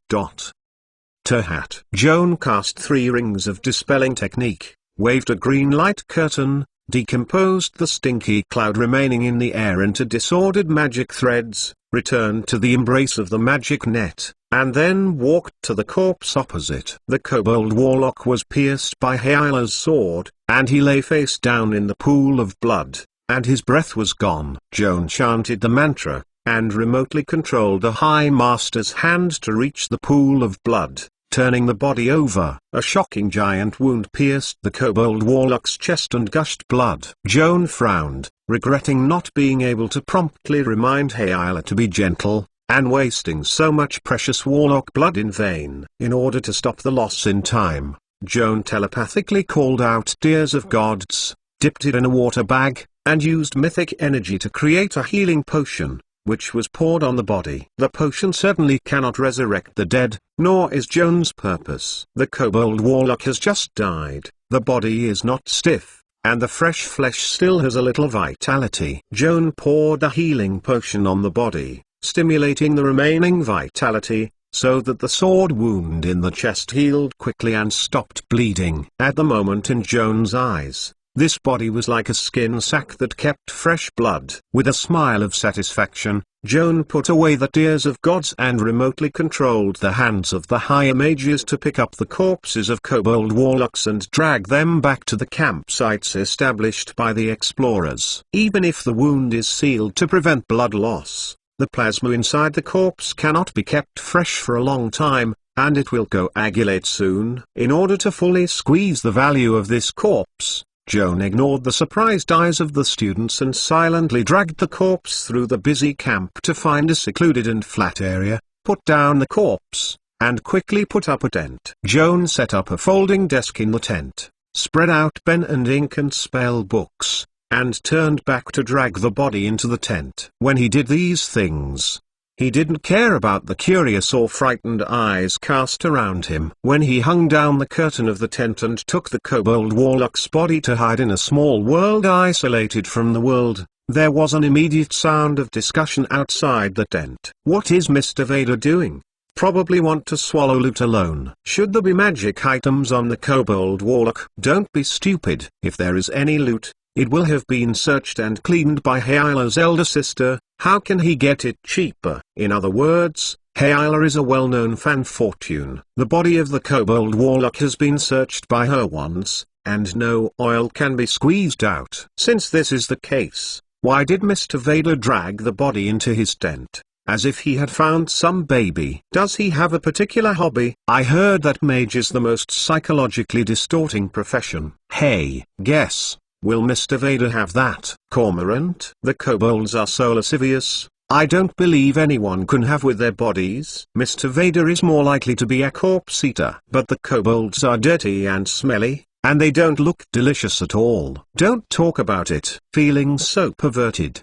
Hat. Joan cast 3 rings of dispelling technique, waved a green light curtain, decomposed the stinky cloud remaining in the air into disordered magic threads, returned to the embrace of the magic net, and then walked to the corpse opposite. The kobold warlock was pierced by Hyla's sword, and he lay face down in the pool of blood, and his breath was gone. Joan chanted the mantra, and remotely controlled the High Master's hand to reach the pool of blood, turning the body over. A shocking giant wound pierced the kobold warlock's chest and gushed blood. Joan frowned, regretting not being able to promptly remind Hyla to be gentle, and wasting so much precious warlock blood in vain. In order to stop the loss in time, Joan telepathically called out Tears of Gods, dipped it in a water bag, and used mythic energy to create a healing potion, which was poured on the body. The potion certainly cannot resurrect the dead, nor is Joan's purpose. The kobold warlock has just died, the body is not stiff, and the fresh flesh still has a little vitality. Joan poured a healing potion on the body, stimulating the remaining vitality, so that the sword wound in the chest healed quickly and stopped bleeding. At the moment in Joan's eyes, this body was like a skin sack that kept fresh blood. With a smile of satisfaction, Joan put away the Tears of Gods and remotely controlled the hands of the higher mages to pick up the corpses of kobold warlocks and drag them back to the campsites established by the explorers. Even if the wound is sealed to prevent blood loss, the plasma inside the corpse cannot be kept fresh for a long time, and it will coagulate soon. In order to fully squeeze the value of this corpse, Joan ignored the surprised eyes of the students and silently dragged the corpse through the busy camp to find a secluded and flat area, put down the corpse, and quickly put up a tent. Joan set up a folding desk in the tent, spread out pen and ink and spell books, and turned back to drag the body into the tent. When he did these things, he didn't care about the curious or frightened eyes cast around him. When he hung down the curtain of the tent and took the kobold warlock's body to hide in a small world isolated from the world, there was an immediate sound of discussion outside the tent. What is Mr. Vader doing? Probably want to swallow loot alone. Should there be magic items on the kobold warlock? Don't be stupid. If there is any loot, it will have been searched and cleaned by Hyla's elder sister. How can he get it cheaper? In other words, Hyla is a well-known fan fortune. The body of the kobold warlock has been searched by her once, and no oil can be squeezed out. Since this is the case, why did Mr. Vader drag the body into his tent, as if he had found some baby? Does he have a particular hobby? I heard that mage is the most psychologically distorting profession. Hey, guess. Will Mr. Vader have that? Cormorant? The kobolds are so lascivious, I don't believe anyone can have with their bodies. Mr. Vader is more likely to be a corpse eater. But the kobolds are dirty and smelly, and they don't look delicious at all. Don't talk about it. Feeling so perverted.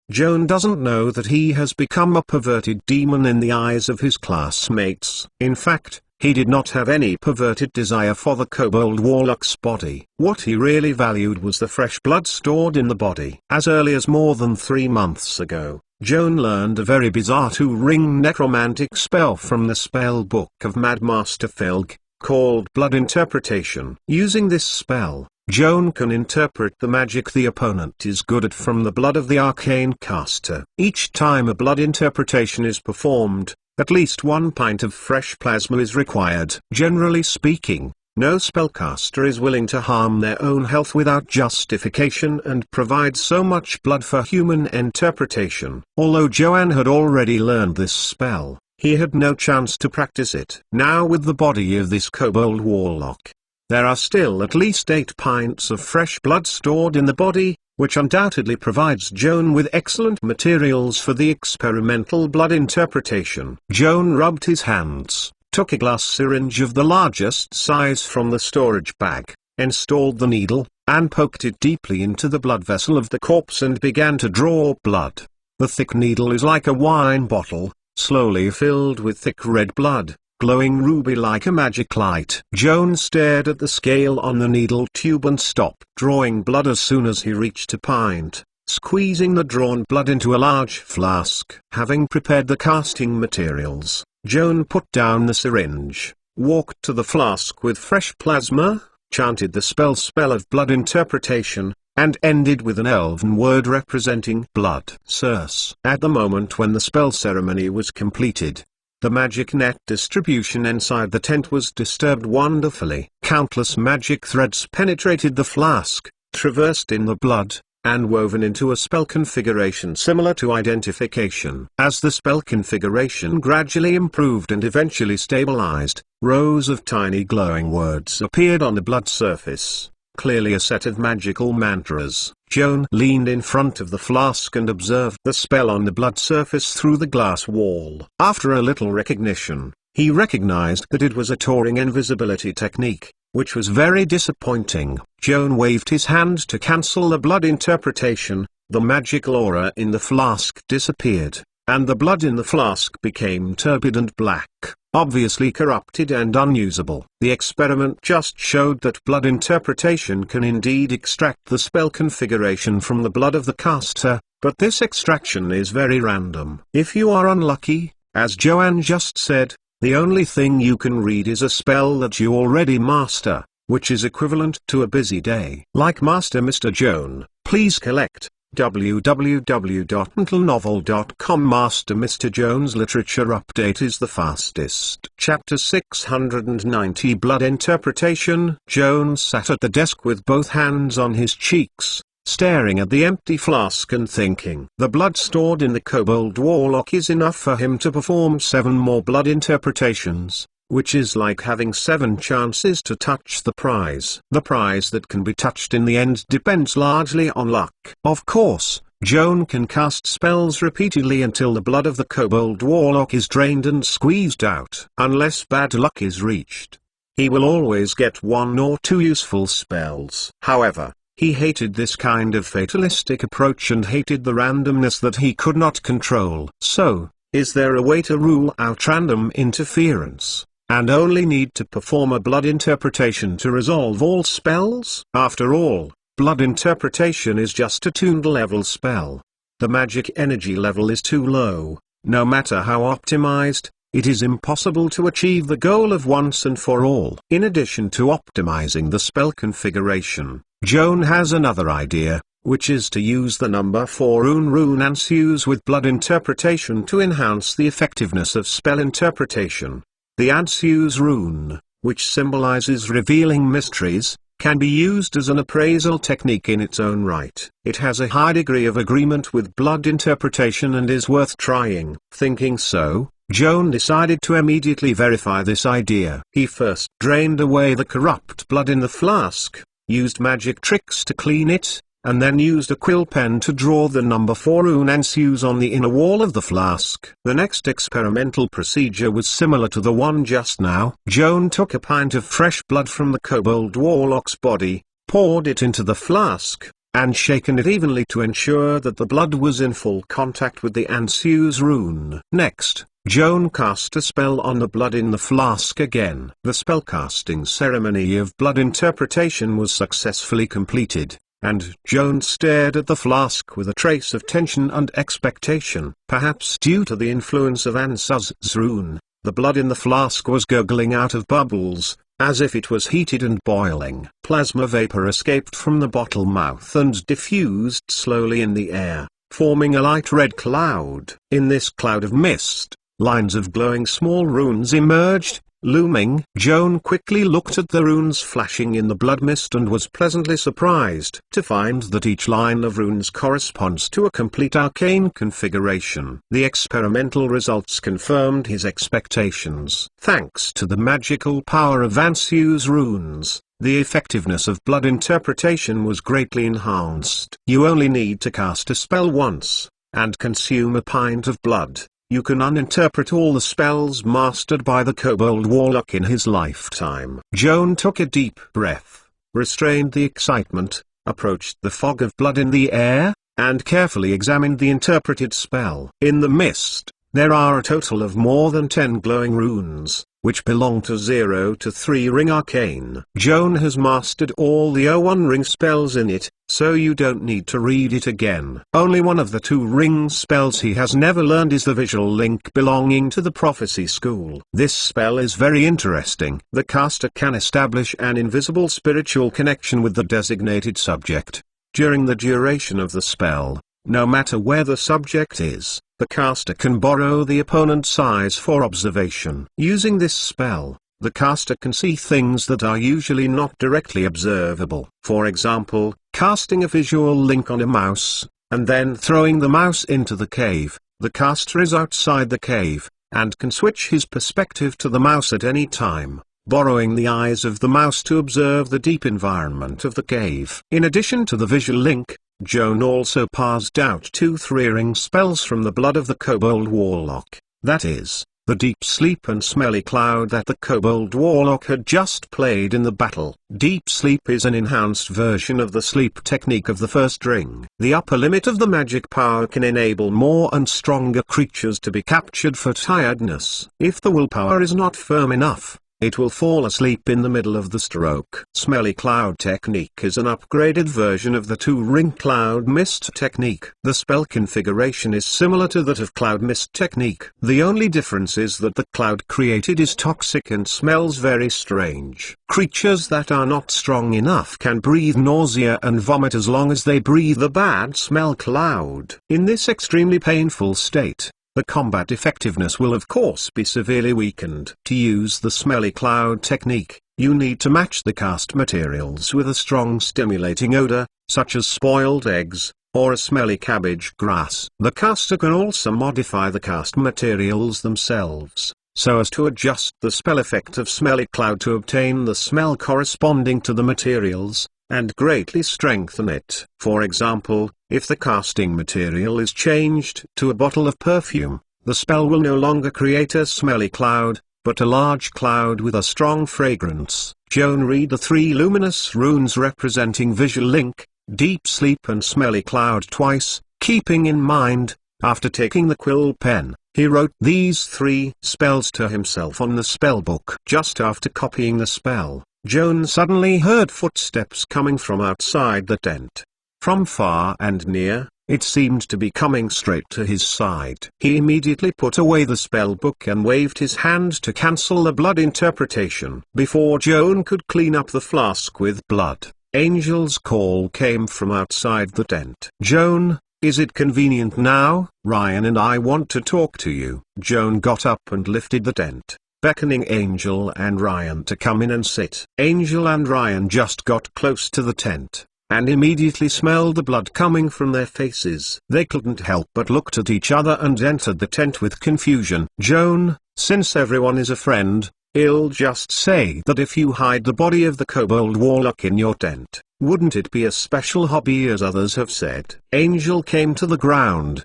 Joan doesn't know that he has become a perverted demon in the eyes of his classmates. In fact, he did not have any perverted desire for the kobold warlock's body. What he really valued was the fresh blood stored in the body. As early as more than 3 months ago, Joan learned a very bizarre 2-ring necromantic spell from the spell book of Mad Master Felg, called Blood Interpretation. Using this spell, Joan can interpret the magic the opponent is good at from the blood of the arcane caster. Each time a blood interpretation is performed, at least 1 pint of fresh plasma is required. Generally speaking, No spellcaster is willing to harm their own health without justification and provide so much blood for human interpretation. Although Joan had already learned this spell, he had no chance to practice it. Now with the body of this kobold warlock, there are still at least 8 pints of fresh blood stored in the body, which undoubtedly provides Joan with excellent materials for the experimental blood interpretation. Joan rubbed his hands, took a glass syringe of the largest size from the storage bag, installed the needle, and poked it deeply into the blood vessel of the corpse and began to draw blood. The thick needle is like a wine bottle, slowly filled with thick red blood, glowing ruby like a magic light. Joan stared at the scale on the needle tube and stopped drawing blood as soon as he reached a pint, squeezing the drawn blood into a large flask. Having prepared the casting materials, Joan put down the syringe, walked to the flask with fresh plasma, chanted the spell of blood interpretation, and ended with an elven word representing blood. Circe. At the moment when the spell ceremony was completed, the magic net distribution inside the tent was disturbed wonderfully. Countless magic threads penetrated the flask, traversed in the blood, and woven into a spell configuration similar to identification. As the spell configuration gradually improved and eventually stabilized, rows of tiny glowing words appeared on the blood surface, clearly a set of magical mantras. Joan leaned in front of the flask and observed the spell on the blood surface through the glass wall. After a little recognition, he recognized that it was a Turing invisibility technique, which was very disappointing. Joan waved his hand to cancel the blood interpretation, the magical aura in the flask disappeared, and the blood in the flask became turbid and black, obviously corrupted and unusable. The experiment just showed that blood interpretation can indeed extract the spell configuration from the blood of the caster, but this extraction is very random. If you are unlucky, as Joan just said, the only thing you can read is a spell that you already master, which is equivalent to a busy day. Like Master Mr. Joan, please collect www.mentalnovel.com. Master Mr. Joan's literature update is the fastest. Chapter 690 Blood Interpretation. Joan sat at the desk with both hands on his cheeks, staring at the empty flask and thinking. The blood stored in the kobold warlock is enough for him to perform 7 more blood interpretations, which is like having 7 chances to touch the prize. The prize that can be touched in the end depends largely on luck. Of course, Joan can cast spells repeatedly until the blood of the kobold warlock is drained and squeezed out. Unless bad luck is reached, he will always get 1 or 2 useful spells. However, he hated this kind of fatalistic approach and hated the randomness that he could not control. So, is there a way to rule out random interference, and only need to perform a blood interpretation to resolve all spells? After all, blood interpretation is just a tuned level spell. The magic energy level is too low. No matter how optimized, it is impossible to achieve the goal of once and for all. In addition to optimizing the spell configuration, Joan has another idea, which is to use the number 4 rune answers with blood interpretation to enhance the effectiveness of spell interpretation. The answers rune, which symbolizes revealing mysteries, can be used as an appraisal technique in its own right. It has a high degree of agreement with blood interpretation and is worth trying. Thinking so, Joan decided to immediately verify this idea. He first drained away the corrupt blood in the flask, used magic tricks to clean it, and then used a quill pen to draw the number 4 rune answers on the inner wall of the flask. The next experimental procedure was similar to the one just now. Joan took a pint of fresh blood from the kobold warlock's body, poured it into the flask, and shaken it evenly to ensure that the blood was in full contact with the answers rune. Next, Joan cast a spell on the blood in the flask again. The spellcasting ceremony of blood interpretation was successfully completed, and Joan stared at the flask with a trace of tension and expectation. Perhaps due to the influence of Ansuz's rune, the blood in the flask was gurgling out of bubbles, as if it was heated and boiling. Plasma vapor escaped from the bottle mouth and diffused slowly in the air, forming a light red cloud. In this cloud of mist, lines of glowing small runes emerged, looming. Joan quickly looked at the runes flashing in the blood mist and was pleasantly surprised to find that each line of runes corresponds to a complete arcane configuration. The experimental results confirmed his expectations. Thanks to the magical power of Ansu's runes, the effectiveness of blood interpretation was greatly enhanced. You only need to cast a spell once, and consume a pint of blood. You can uninterpret all the spells mastered by the Kobold Warlock in his lifetime. Joan took a deep breath, restrained the excitement, approached the fog of blood in the air, and carefully examined the interpreted spell. In the mist, there are a total of more than 10 glowing runes, which belong to 0 to 3 ring arcane. Joan has mastered all the 01 ring spells in it, so you don't need to read it again. Only one of the 2 ring spells he has never learned is the visual link belonging to the prophecy school. This spell is very interesting. The caster can establish an invisible spiritual connection with the designated subject. During the duration of the spell, no matter where the subject is, the caster can borrow the opponent's eyes for observation. Using this spell, the caster can see things that are usually not directly observable. For example, casting a visual link on a mouse, and then throwing the mouse into the cave. The caster is outside the cave, and can switch his perspective to the mouse at any time, borrowing the eyes of the mouse to observe the deep environment of the cave. In addition to the visual link, Joan also passed out 2 3-ring spells from the blood of the Kobold Warlock, that is, the Deep Sleep and Smelly Cloud that the Kobold Warlock had just played in the battle. Deep Sleep is an enhanced version of the sleep technique of the first ring. The upper limit of the magic power can enable more and stronger creatures to be captured for tiredness. If the willpower is not firm enough, it will fall asleep in the middle of the stroke. Smelly Cloud technique is an upgraded version of the 2-ring Cloud Mist technique. The spell configuration is similar to that of Cloud Mist technique. The only difference is that the cloud created is toxic and smells very strange. Creatures that are not strong enough can breathe nausea and vomit as long as they breathe the bad smell cloud. In this extremely painful state, the combat effectiveness will of course be severely weakened. To use the Smelly Cloud technique, you need to match the cast materials with a strong stimulating odor, such as spoiled eggs, or a smelly cabbage grass. The caster can also modify the cast materials themselves, so as to adjust the spell effect of Smelly Cloud to obtain the smell corresponding to the materials, and greatly strengthen it. For example, if the casting material is changed to a bottle of perfume, the spell will no longer create a smelly cloud, but a large cloud with a strong fragrance. Joan read the 3 luminous runes representing Visual Link, Deep Sleep and Smelly Cloud twice, keeping in mind, after taking the quill pen, he wrote these 3 spells to himself on the spellbook. Just after copying the spell, Joan suddenly heard footsteps coming from outside the tent. From far and near, it seemed to be coming straight to his side. He immediately put away the spellbook and waved his hand to cancel the blood interpretation. Before Joan could clean up the flask with blood, Angel's call came from outside the tent. "Joan, is it convenient now? Ryan and I want to talk to you." Joan got up and lifted the tent, beckoning Angel and Ryan to come in and sit. Angel and Ryan just got close to the tent, and immediately smelled the blood coming from their faces. They couldn't help but looked at each other and entered the tent with confusion. "Joan, since everyone is a friend, I'll just say that if you hide the body of the Kobold Warlock in your tent, wouldn't it be a special hobby as others have said?" Angel came to the ground.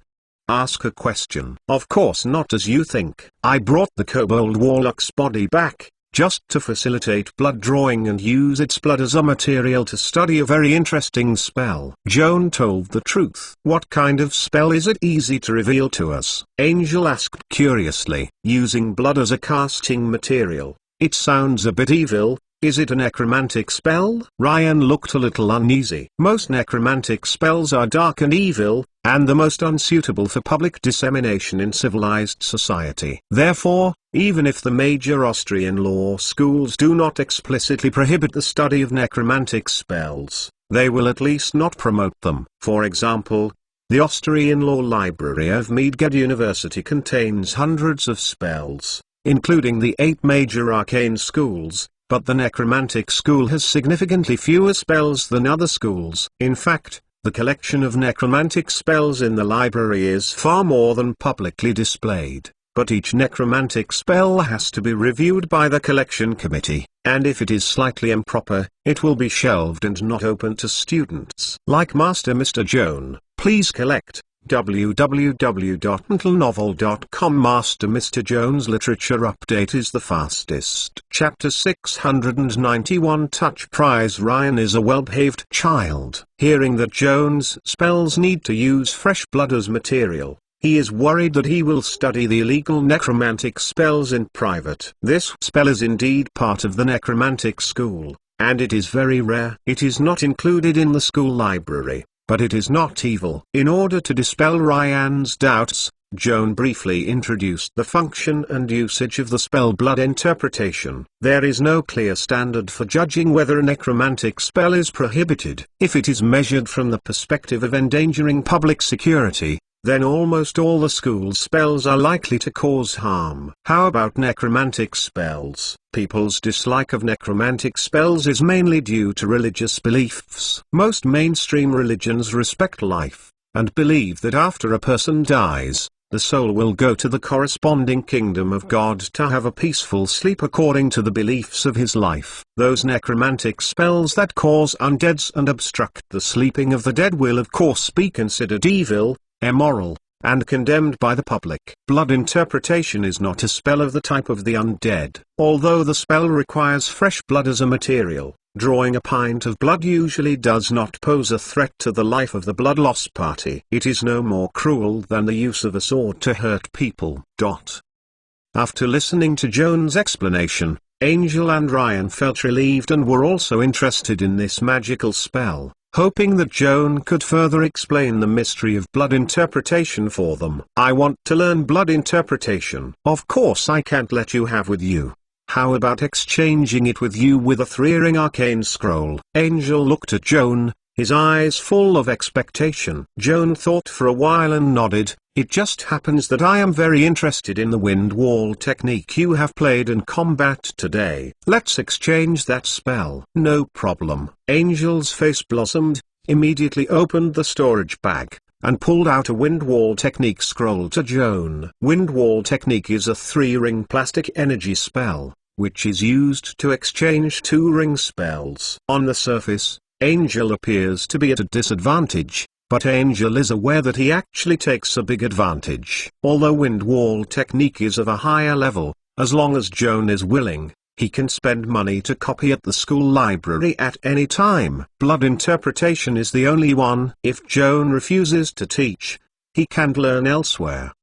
"Ask a question." "Of course not as you think. I brought the Kobold Warlock's body back, just to facilitate blood drawing and use its blood as a material to study a very interesting spell." Joan told the truth. "What kind of spell is it? Easy to reveal to us?" Angel asked curiously. "Using blood as a casting material, it sounds a bit evil. Is it a necromantic spell?" Ryan looked a little uneasy. "Most necromantic spells are dark and evil, and the most unsuitable for public dissemination in civilized society. Therefore, even if the major Austrian law schools do not explicitly prohibit the study of necromantic spells, they will at least not promote them. For example, The Austrian law library of Mage University contains hundreds of spells, including the 8 major arcane schools, but the necromantic school has significantly fewer spells than other schools. In fact, the collection of necromantic spells in the library is far more than publicly displayed, but each necromantic spell has to be reviewed by the collection committee, and if it is slightly improper, it will be shelved and not open to students. Like Master Mr. Joan, please collect. www.mentalnovel.com. Master Mr. Joan's literature update is the fastest. Chapter 691 Touch Prize. Ryan is a well-behaved child. Hearing that Joan's spells need to use fresh blood as material, he is worried that he will study the illegal necromantic spells in private. This spell is indeed part of the necromantic school, and it is very rare. It is not included in the school library, but it is not evil. In order to dispel Ryan's doubts, Joan briefly introduced the function and usage of the spell blood interpretation. There is no clear standard for judging whether a necromantic spell is prohibited. If it is measured from the perspective of endangering public security, then almost all the school's spells are likely to cause harm. How about necromantic spells? People's dislike of necromantic spells is mainly due to religious beliefs. Most mainstream religions respect life, and believe that after a person dies, the soul will go to the corresponding kingdom of God to have a peaceful sleep according to the beliefs of his life. Those necromantic spells that cause undeads and obstruct the sleeping of the dead will of course be considered evil, immoral, and condemned by the public. Blood interpretation is not a spell of the type of the undead. Although the spell requires fresh blood as a material, drawing a pint of blood usually does not pose a threat to the life of the blood loss party. It is no more cruel than the use of a sword to hurt people. After listening to Joan's explanation, Angel and Ryan felt relieved and were also interested in this magical spell, hoping that Joan could further explain the mystery of blood interpretation for them. I want to learn blood interpretation. Of course I can't let you have with you. How about exchanging it with you with a 3-ring arcane scroll? Angel looked at Joan, his eyes full of expectation. Joan thought for a while and nodded. It just happens that I am very interested in the wind wall technique you have played in combat today. Let's exchange that spell. No problem. Angel's face blossomed, immediately opened the storage bag, and pulled out a wind wall technique scroll to Joan. Wind wall technique is a 3-ring plastic energy spell, which is used to exchange 2-ring spells. On the surface, Angel appears to be at a disadvantage, but Angel is aware that he actually takes a big advantage. Although wind wall technique is of a higher level, as long as Joan is willing, he can spend money to copy at the school library at any time. Blood interpretation is the only one. If Joan refuses to teach, he can learn elsewhere!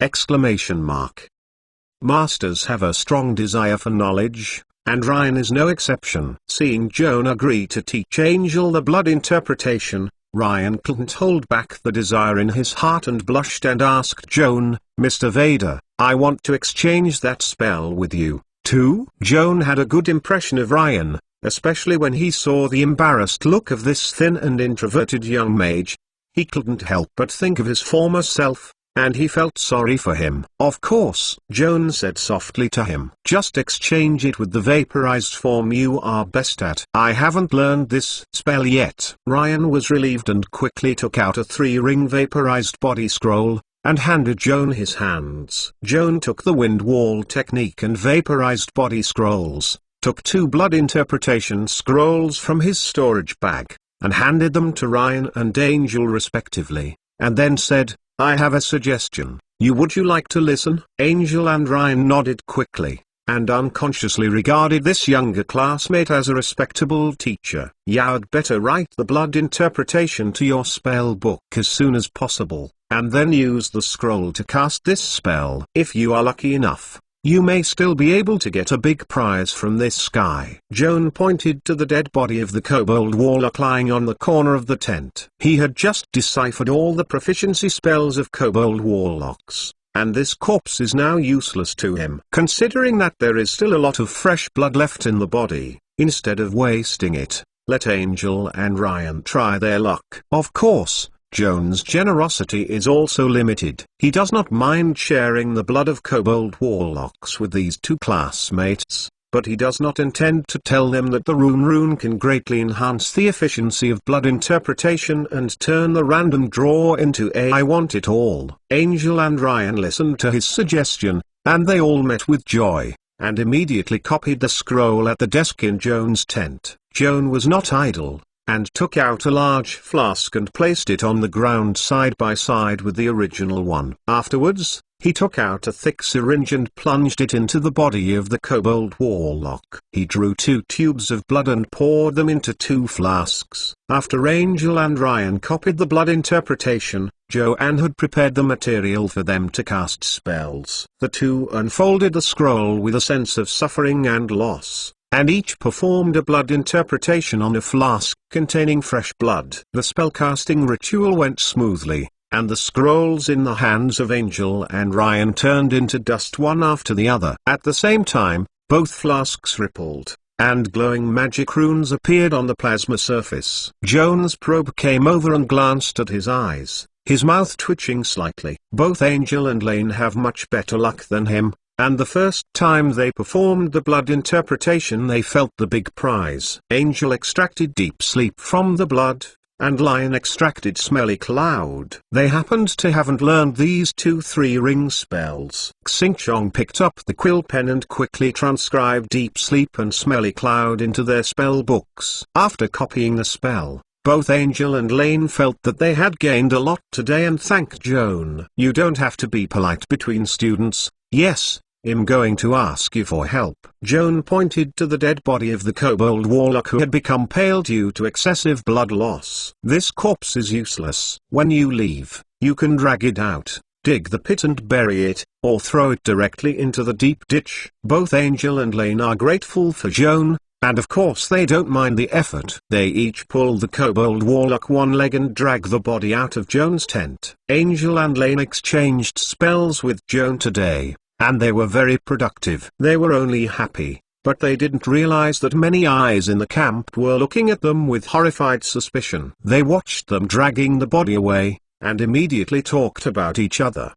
Masters have a strong desire for knowledge, and Ryan is no exception. Seeing Joan agree to teach Angel the blood interpretation, Ryan couldn't hold back the desire in his heart and blushed and asked Joan, "Mr. Vader, I want to exchange that spell with you, too?" Joan had a good impression of Ryan, especially when he saw the embarrassed look of this thin and introverted young mage. He couldn't help but think of his former self, and he felt sorry for him. "Of course," Joan said softly to him. "Just exchange it with the vaporized form you are best at." "I haven't learned this spell yet." Ryan was relieved and quickly took out a 3-ring vaporized body scroll, and handed Joan his hands. Joan took the wind wall technique and vaporized body scrolls, took 2 blood interpretation scrolls from his storage bag, and handed them to Ryan and Angel respectively, and then said, "I have a suggestion. Would you like to listen?" Angel and Ryan nodded quickly, and unconsciously regarded this younger classmate as a respectable teacher. "You'd better write the blood interpretation to your spell book as soon as possible, and then use the scroll to cast this spell. If you are lucky enough, you may still be able to get a big prize from this guy." Joan pointed to the dead body of the kobold warlock lying on the corner of the tent. He had just deciphered all the proficiency spells of kobold warlocks, and this corpse is now useless to him. Considering that there is still a lot of fresh blood left in the body, instead of wasting it, let Angel and Ryan try their luck. Of course, Joan's generosity is also limited. He does not mind sharing the blood of kobold warlocks with these two classmates, but he does not intend to tell them that the rune can greatly enhance the efficiency of blood interpretation and turn the random draw into a I want it all. Angel and Ryan listened to his suggestion, and they all met with joy, and immediately copied the scroll at the desk in Joan's tent. Joan was not idle, and took out a large flask and placed it on the ground side by side with the original one. Afterwards, he took out a thick syringe and plunged it into the body of the kobold warlock. He drew 2 tubes of blood and poured them into 2 flasks. After Angel and Ryan copied the blood interpretation, Joanne had prepared the material for them to cast spells. The two unfolded the scroll with a sense of suffering and loss, and each performed a blood interpretation on a flask containing fresh blood. The spellcasting ritual went smoothly, and the scrolls in the hands of Angel and Ryan turned into dust one after the other. At the same time, both flasks rippled, and glowing magic runes appeared on the plasma surface. Joan's probe came over and glanced at his eyes, his mouth twitching slightly. Both Angel and Lane have much better luck than him, and the first time they performed the blood interpretation they felt the big prize. Angel extracted deep sleep from the blood, and Lion extracted smelly cloud. They happened to haven't learned these 2 3-ring spells. Xingqiang picked up the quill pen and quickly transcribed deep sleep and smelly cloud into their spell books. After copying the spell, both Angel and Lane felt that they had gained a lot today and thanked Joan. You don't have to be polite between students. Yes, I'm going to ask you for help. Joan pointed to the dead body of the kobold warlock who had become pale due to excessive blood loss. This corpse is useless. When you leave, you can drag it out, dig the pit and bury it, or throw it directly into the deep ditch. Both Angel and Lane are grateful for Joan, and of course they don't mind the effort. They each pull the kobold warlock one leg and drag the body out of Joan's tent. Angel and Lane exchanged spells with Joan today, and they were very productive. They were only happy, but they didn't realize that many eyes in the camp were looking at them with horrified suspicion. They watched them dragging the body away, and immediately talked about each other.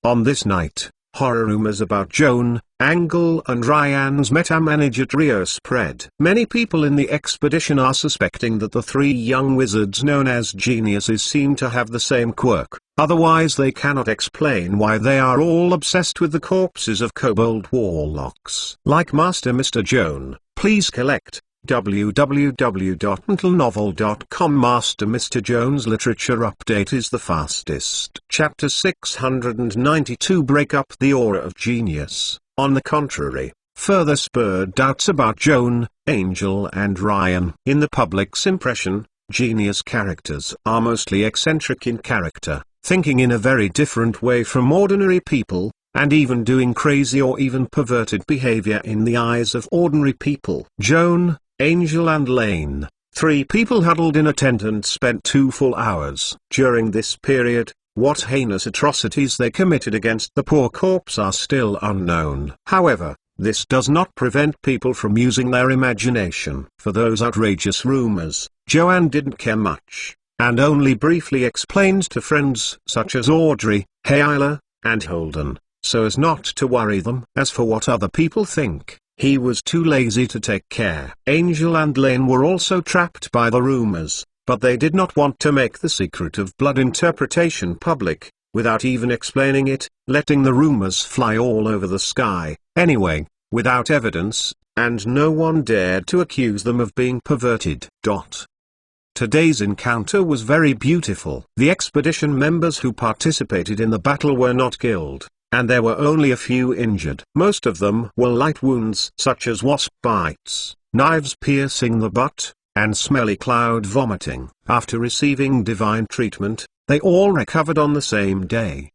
On this night, horror rumors about Joan, Angel and Ryan's meta-manager trio spread. Many people in the expedition are suspecting that the 3 young wizards known as geniuses seem to have the same quirk. Otherwise they cannot explain why they are all obsessed with the corpses of kobold warlocks. Like Master Mr. Joan, please collect www.mentalnovel.com. Master Mr. Joan's literature update is the fastest. Chapter 692 Break up the aura of genius. On the contrary, further spurred doubts about Joan, Angel and Ryan. In the public's impression, genius characters are mostly eccentric in character, thinking in a very different way from ordinary people, and even doing crazy or even perverted behavior in the eyes of ordinary people. Joan, Angel and Lane, 3 people huddled in a tent and spent 2 full hours. During this period, what heinous atrocities they committed against the poor corpse are still unknown. However, this does not prevent people from using their imagination. For those outrageous rumors, Joanne didn't care much, and only briefly explained to friends such as Audrey, Hayla, and Holden, so as not to worry them. As for what other people think, he was too lazy to take care. Angel and Lane were also trapped by the rumors, but they did not want to make the secret of blood interpretation public, without even explaining it, letting the rumors fly all over the sky, anyway, without evidence, and no one dared to accuse them of being perverted. Today's encounter was very beautiful. The expedition members who participated in the battle were not killed, and there were only a few injured. Most of them were light wounds such as wasp bites, knives piercing the butt, and smelly cloud vomiting. After receiving divine treatment, they all recovered on the same day.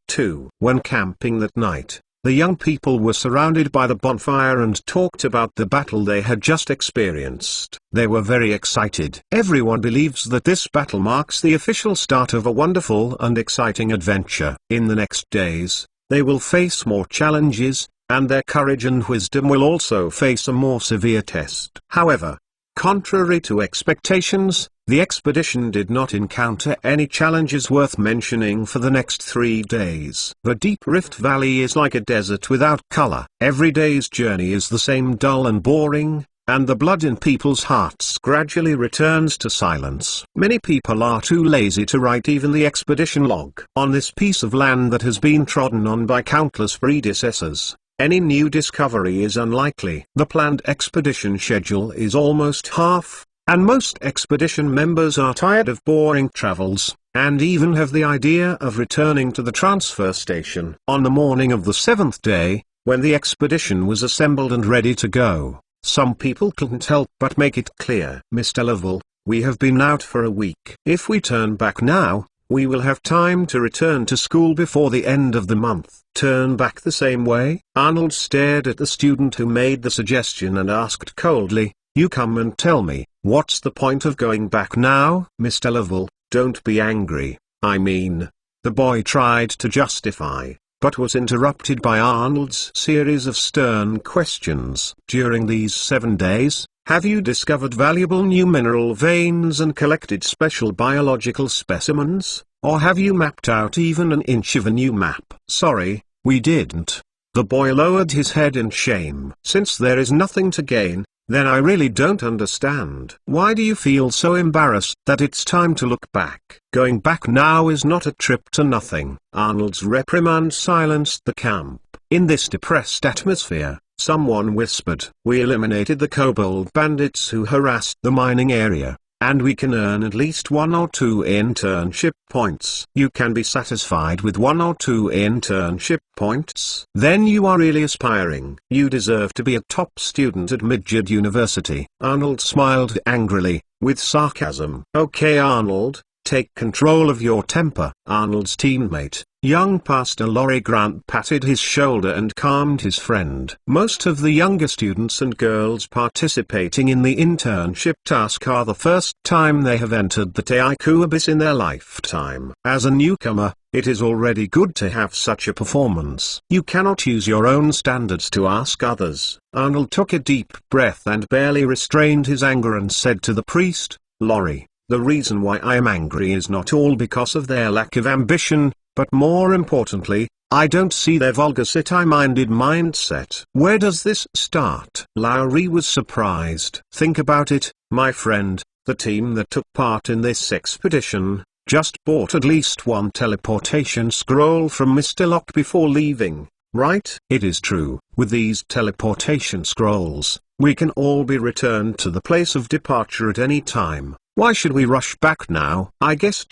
When camping that night, the young people were surrounded by the bonfire and talked about the battle they had just experienced. They were very excited. Everyone believes that this battle marks the official start of a wonderful and exciting adventure. In the next days, they will face more challenges, and their courage and wisdom will also face a more severe test. However, Contrary to expectations, the expedition did not encounter any challenges worth mentioning for the next 3 days. The deep Rift Valley is like a desert without color. Every day's journey is the same, dull and boring, and the blood in people's hearts gradually returns to silence. Many people are too lazy to write even the expedition log. On this piece of land that has been trodden on by countless predecessors, any new discovery is unlikely. The planned expedition schedule is almost half, and most expedition members are tired of boring travels, and even have the idea of returning to the transfer station. On the morning of the 7th day, when the expedition was assembled and ready to go, some people couldn't help but make it clear. Mr. Lovell, we have been out for a week. If we turn back now, we will have time to return to school before the end of the month. Turn back the same way? Arnold stared at the student who made the suggestion and asked coldly, you come and tell me, what's the point of going back now? Mr. Lovell, don't be angry, I mean. The boy tried to justify, but was interrupted by Arnold's series of stern questions. During these 7 days, have you discovered valuable new mineral veins and collected special biological specimens, or have you mapped out even an inch of a new map? Sorry, we didn't. The boy lowered his head in shame. Since there is nothing to gain, then I really don't understand. Why do you feel so embarrassed that it's time to look back? Going back now is not a trip to nothing. Arnold's reprimand silenced the camp. In this depressed atmosphere, someone whispered, we eliminated the kobold bandits who harassed the mining area, and we can earn at least 1 or 2 internship points. You can be satisfied with 1 or 2 internship points? Then you are really aspiring. You deserve to be a top student at Mage University. Arnold smiled angrily, with sarcasm. Okay Arnold, take control of your temper. Arnold's teammate, young Pastor Laurie Grant, patted his shoulder and calmed his friend. Most of the younger students and girls participating in the internship task are the first time they have entered the Taiku Abyss in their lifetime. As a newcomer, it is already good to have such a performance. You cannot use your own standards to ask others. Arnold took a deep breath and barely restrained his anger and said to the priest, Laurie, the reason why I am angry is not all because of their lack of ambition, but more importantly, I don't see their vulgar city-minded mindset. Where does this start? Lowry was surprised. Think about it, my friend, the team that took part in this expedition, just bought at least 1 teleportation scroll from Mr. Locke before leaving, right? It is true. With these teleportation scrolls, we can all be returned to the place of departure at any time. Why should we rush back now? I guess ...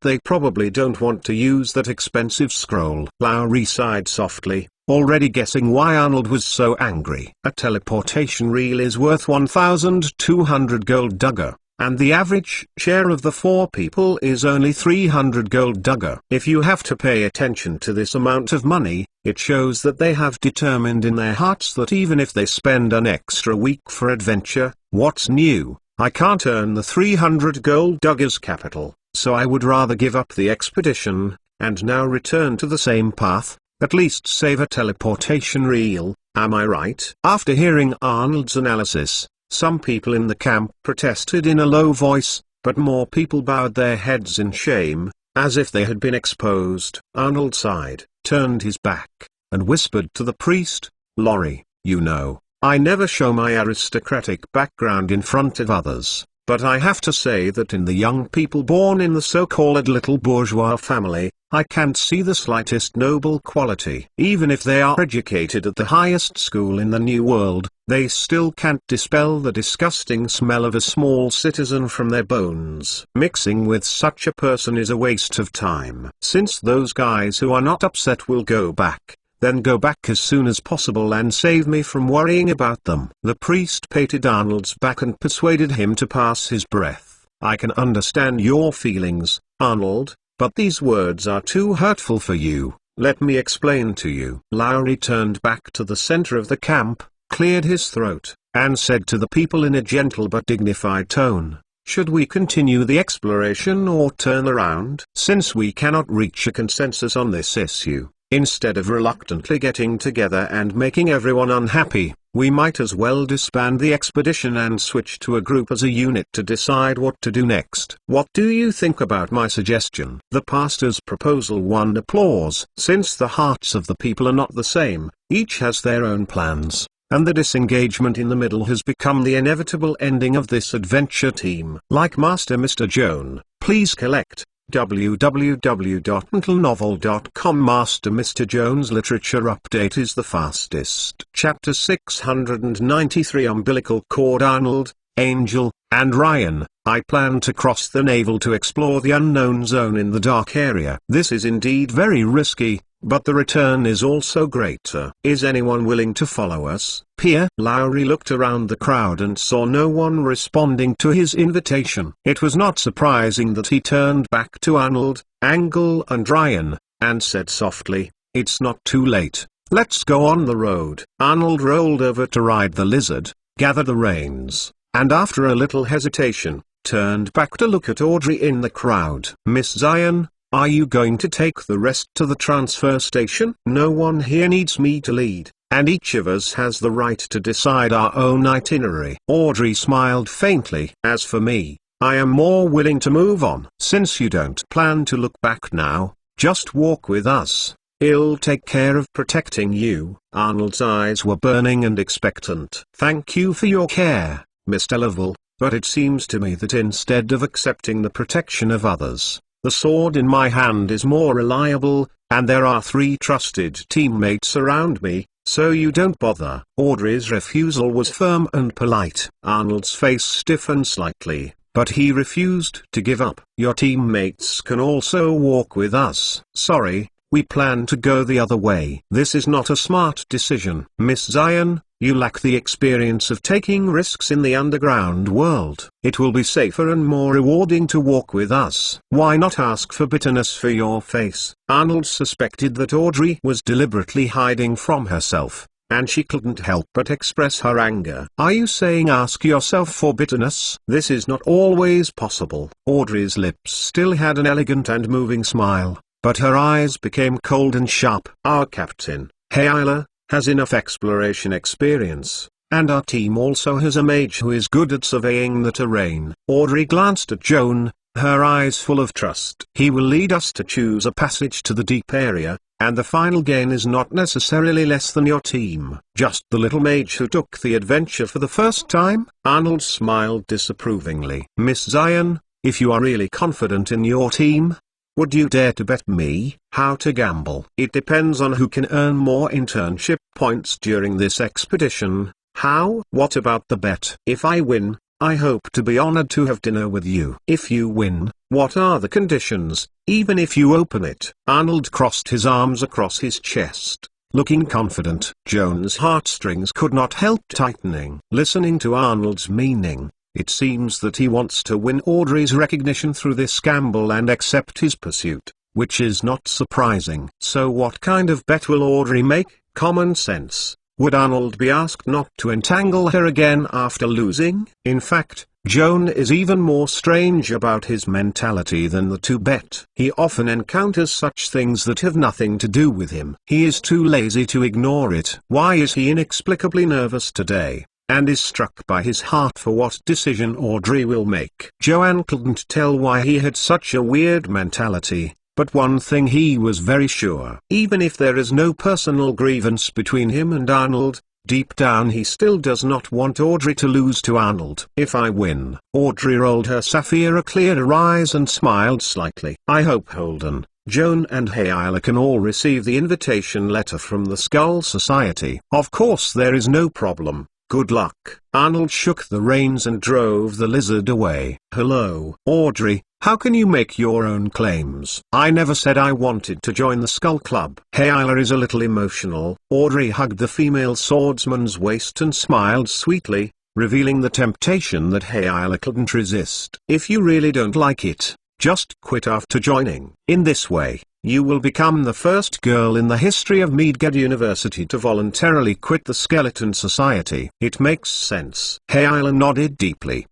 they probably don't want to use that expensive scroll. Lowry sighed softly, already guessing why Arnold was so angry. A teleportation reel is worth 1,200 gold dugger, and the average share of the 4 people is only 300 gold dugger. If you have to pay attention to this amount of money, it shows that they have determined in their hearts that even if they spend an extra week for adventure, what's new? I can't earn the 300 gold duggers capital, so I would rather give up the expedition, and now return to the same path, at least save a teleportation reel, am I right? After hearing Arnold's analysis, some people in the camp protested in a low voice, but more people bowed their heads in shame, as if they had been exposed. Arnold sighed, turned his back, and whispered to the priest, Laurie, you know, I never show my aristocratic background in front of others, but I have to say that in the young people born in the so-called little bourgeois family, I can't see the slightest noble quality. Even if they are educated at the highest school in the New World, they still can't dispel the disgusting smell of a small citizen from their bones. Mixing with such a person is a waste of time. Since those guys who are not upset will go back, then go back as soon as possible and save me from worrying about them. The priest patted Arnold's back and persuaded him to pass his breath. I can understand your feelings, Arnold, but these words are too hurtful for you. Let me explain to you. Lowry turned back to the center of the camp, cleared his throat, and said to the people in a gentle but dignified tone, should we continue the exploration or turn around? Since we cannot reach a consensus on this issue, Instead of reluctantly getting together and making everyone unhappy, we might as well disband the expedition and switch to a group as a unit to decide what to do next. What do you think about my suggestion? The pastor's proposal won applause. Since the hearts of the people are not the same, each has their own plans, and the disengagement in the middle has become the inevitable ending of this adventure team. Like Master Mr. Joan, please collect www.mentalnovel.com. Master Mr. Joan's literature update is the fastest. Chapter 693 Umbilical Cord. Arnold, Angel, and Ryan, I plan to cross the navel to explore the unknown zone in the dark area. This is indeed very risky, but the return is also greater. Is anyone willing to follow us? Pierre Lowry looked around the crowd and saw no one responding to his invitation. It was not surprising that he turned back to Arnold, Angle and Ryan, and said softly, "It's not too late. Let's go on the road." Arnold rolled over to ride the lizard, gathered the reins, and after a little hesitation, turned back to look at Audrey in the crowd. "Miss Zion, are you going to take the rest to the transfer station?" "No one here needs me to lead, and each of us has the right to decide our own itinerary." Audrey smiled faintly. "As for me, I am more willing to move on. Since you don't plan to look back now, just walk with us. I'll take care of protecting you." Arnold's eyes were burning and expectant. "Thank you for your care, Mr. Lovell, but it seems to me that instead of accepting the protection of others, the sword in my hand is more reliable, and there are 3 trusted teammates around me, so you don't bother." Audrey's refusal was firm and polite. Arnold's face stiffened slightly, but he refused to give up. "Your teammates can also walk with us." "Sorry, we plan to go the other way." "This is not a smart decision. Miss Zion, you lack the experience of taking risks in the underground world. It will be safer and more rewarding to walk with us." "Why not ask for bitterness for your face?" Arnold suspected that Audrey was deliberately hiding from herself, and she couldn't help but express her anger. "Are you saying ask yourself for bitterness?" "This is not always possible." Audrey's lips still had an elegant and moving smile, but her eyes became cold and sharp. "Our captain, Hayla, has enough exploration experience, and our team also has a mage who is good at surveying the terrain." Audrey glanced at Joan, her eyes full of trust. "He will lead us to choose a passage to the deep area, and the final gain is not necessarily less than your team." "Just the little mage who took the adventure for the first time?" Arnold smiled disapprovingly. "Miss Zion, if you are really confident in your team, would you dare to bet me how to gamble?" "It depends on who can earn more internship points during this expedition." "How?" "What about the bet?" "If I win, I hope to be honored to have dinner with you." "If you win, what are the conditions, even if you open it?" Arnold crossed his arms across his chest, looking confident. Joan's heartstrings could not help tightening. Listening to Arnold's meaning, it seems that he wants to win Audrey's recognition through this gamble and accept his pursuit, which is not surprising. So what kind of bet will Audrey make? Common sense. Would Arnold be asked not to entangle her again after losing? In fact, Joan is even more strange about his mentality than the two bet. He often encounters such things that have nothing to do with him. He is too lazy to ignore it. Why is he inexplicably nervous today, and is struck by his heart for what decision Audrey will make? Joanne couldn't tell why he had such a weird mentality, but one thing he was very sure. Even if there is no personal grievance between him and Arnold, deep down he still does not want Audrey to lose to Arnold. "If I win." Audrey rolled her sapphire-clear eyes and smiled slightly. "I hope Holden, Joan and Hayla can all receive the invitation letter from the Skull Society." "Of course, there is no problem. Good luck." Arnold shook the reins and drove the lizard away. "Hello, Audrey, how can you make your own claims? I never said I wanted to join the Skull Club." Hayla is a little emotional. Audrey hugged the female swordsman's waist and smiled sweetly, revealing the temptation that Hayla couldn't resist. "If you really don't like it, just quit after joining. In this way, you will become the first girl in the history of Mage University to voluntarily quit the Skeleton Society." "It makes sense." Hayla nodded deeply.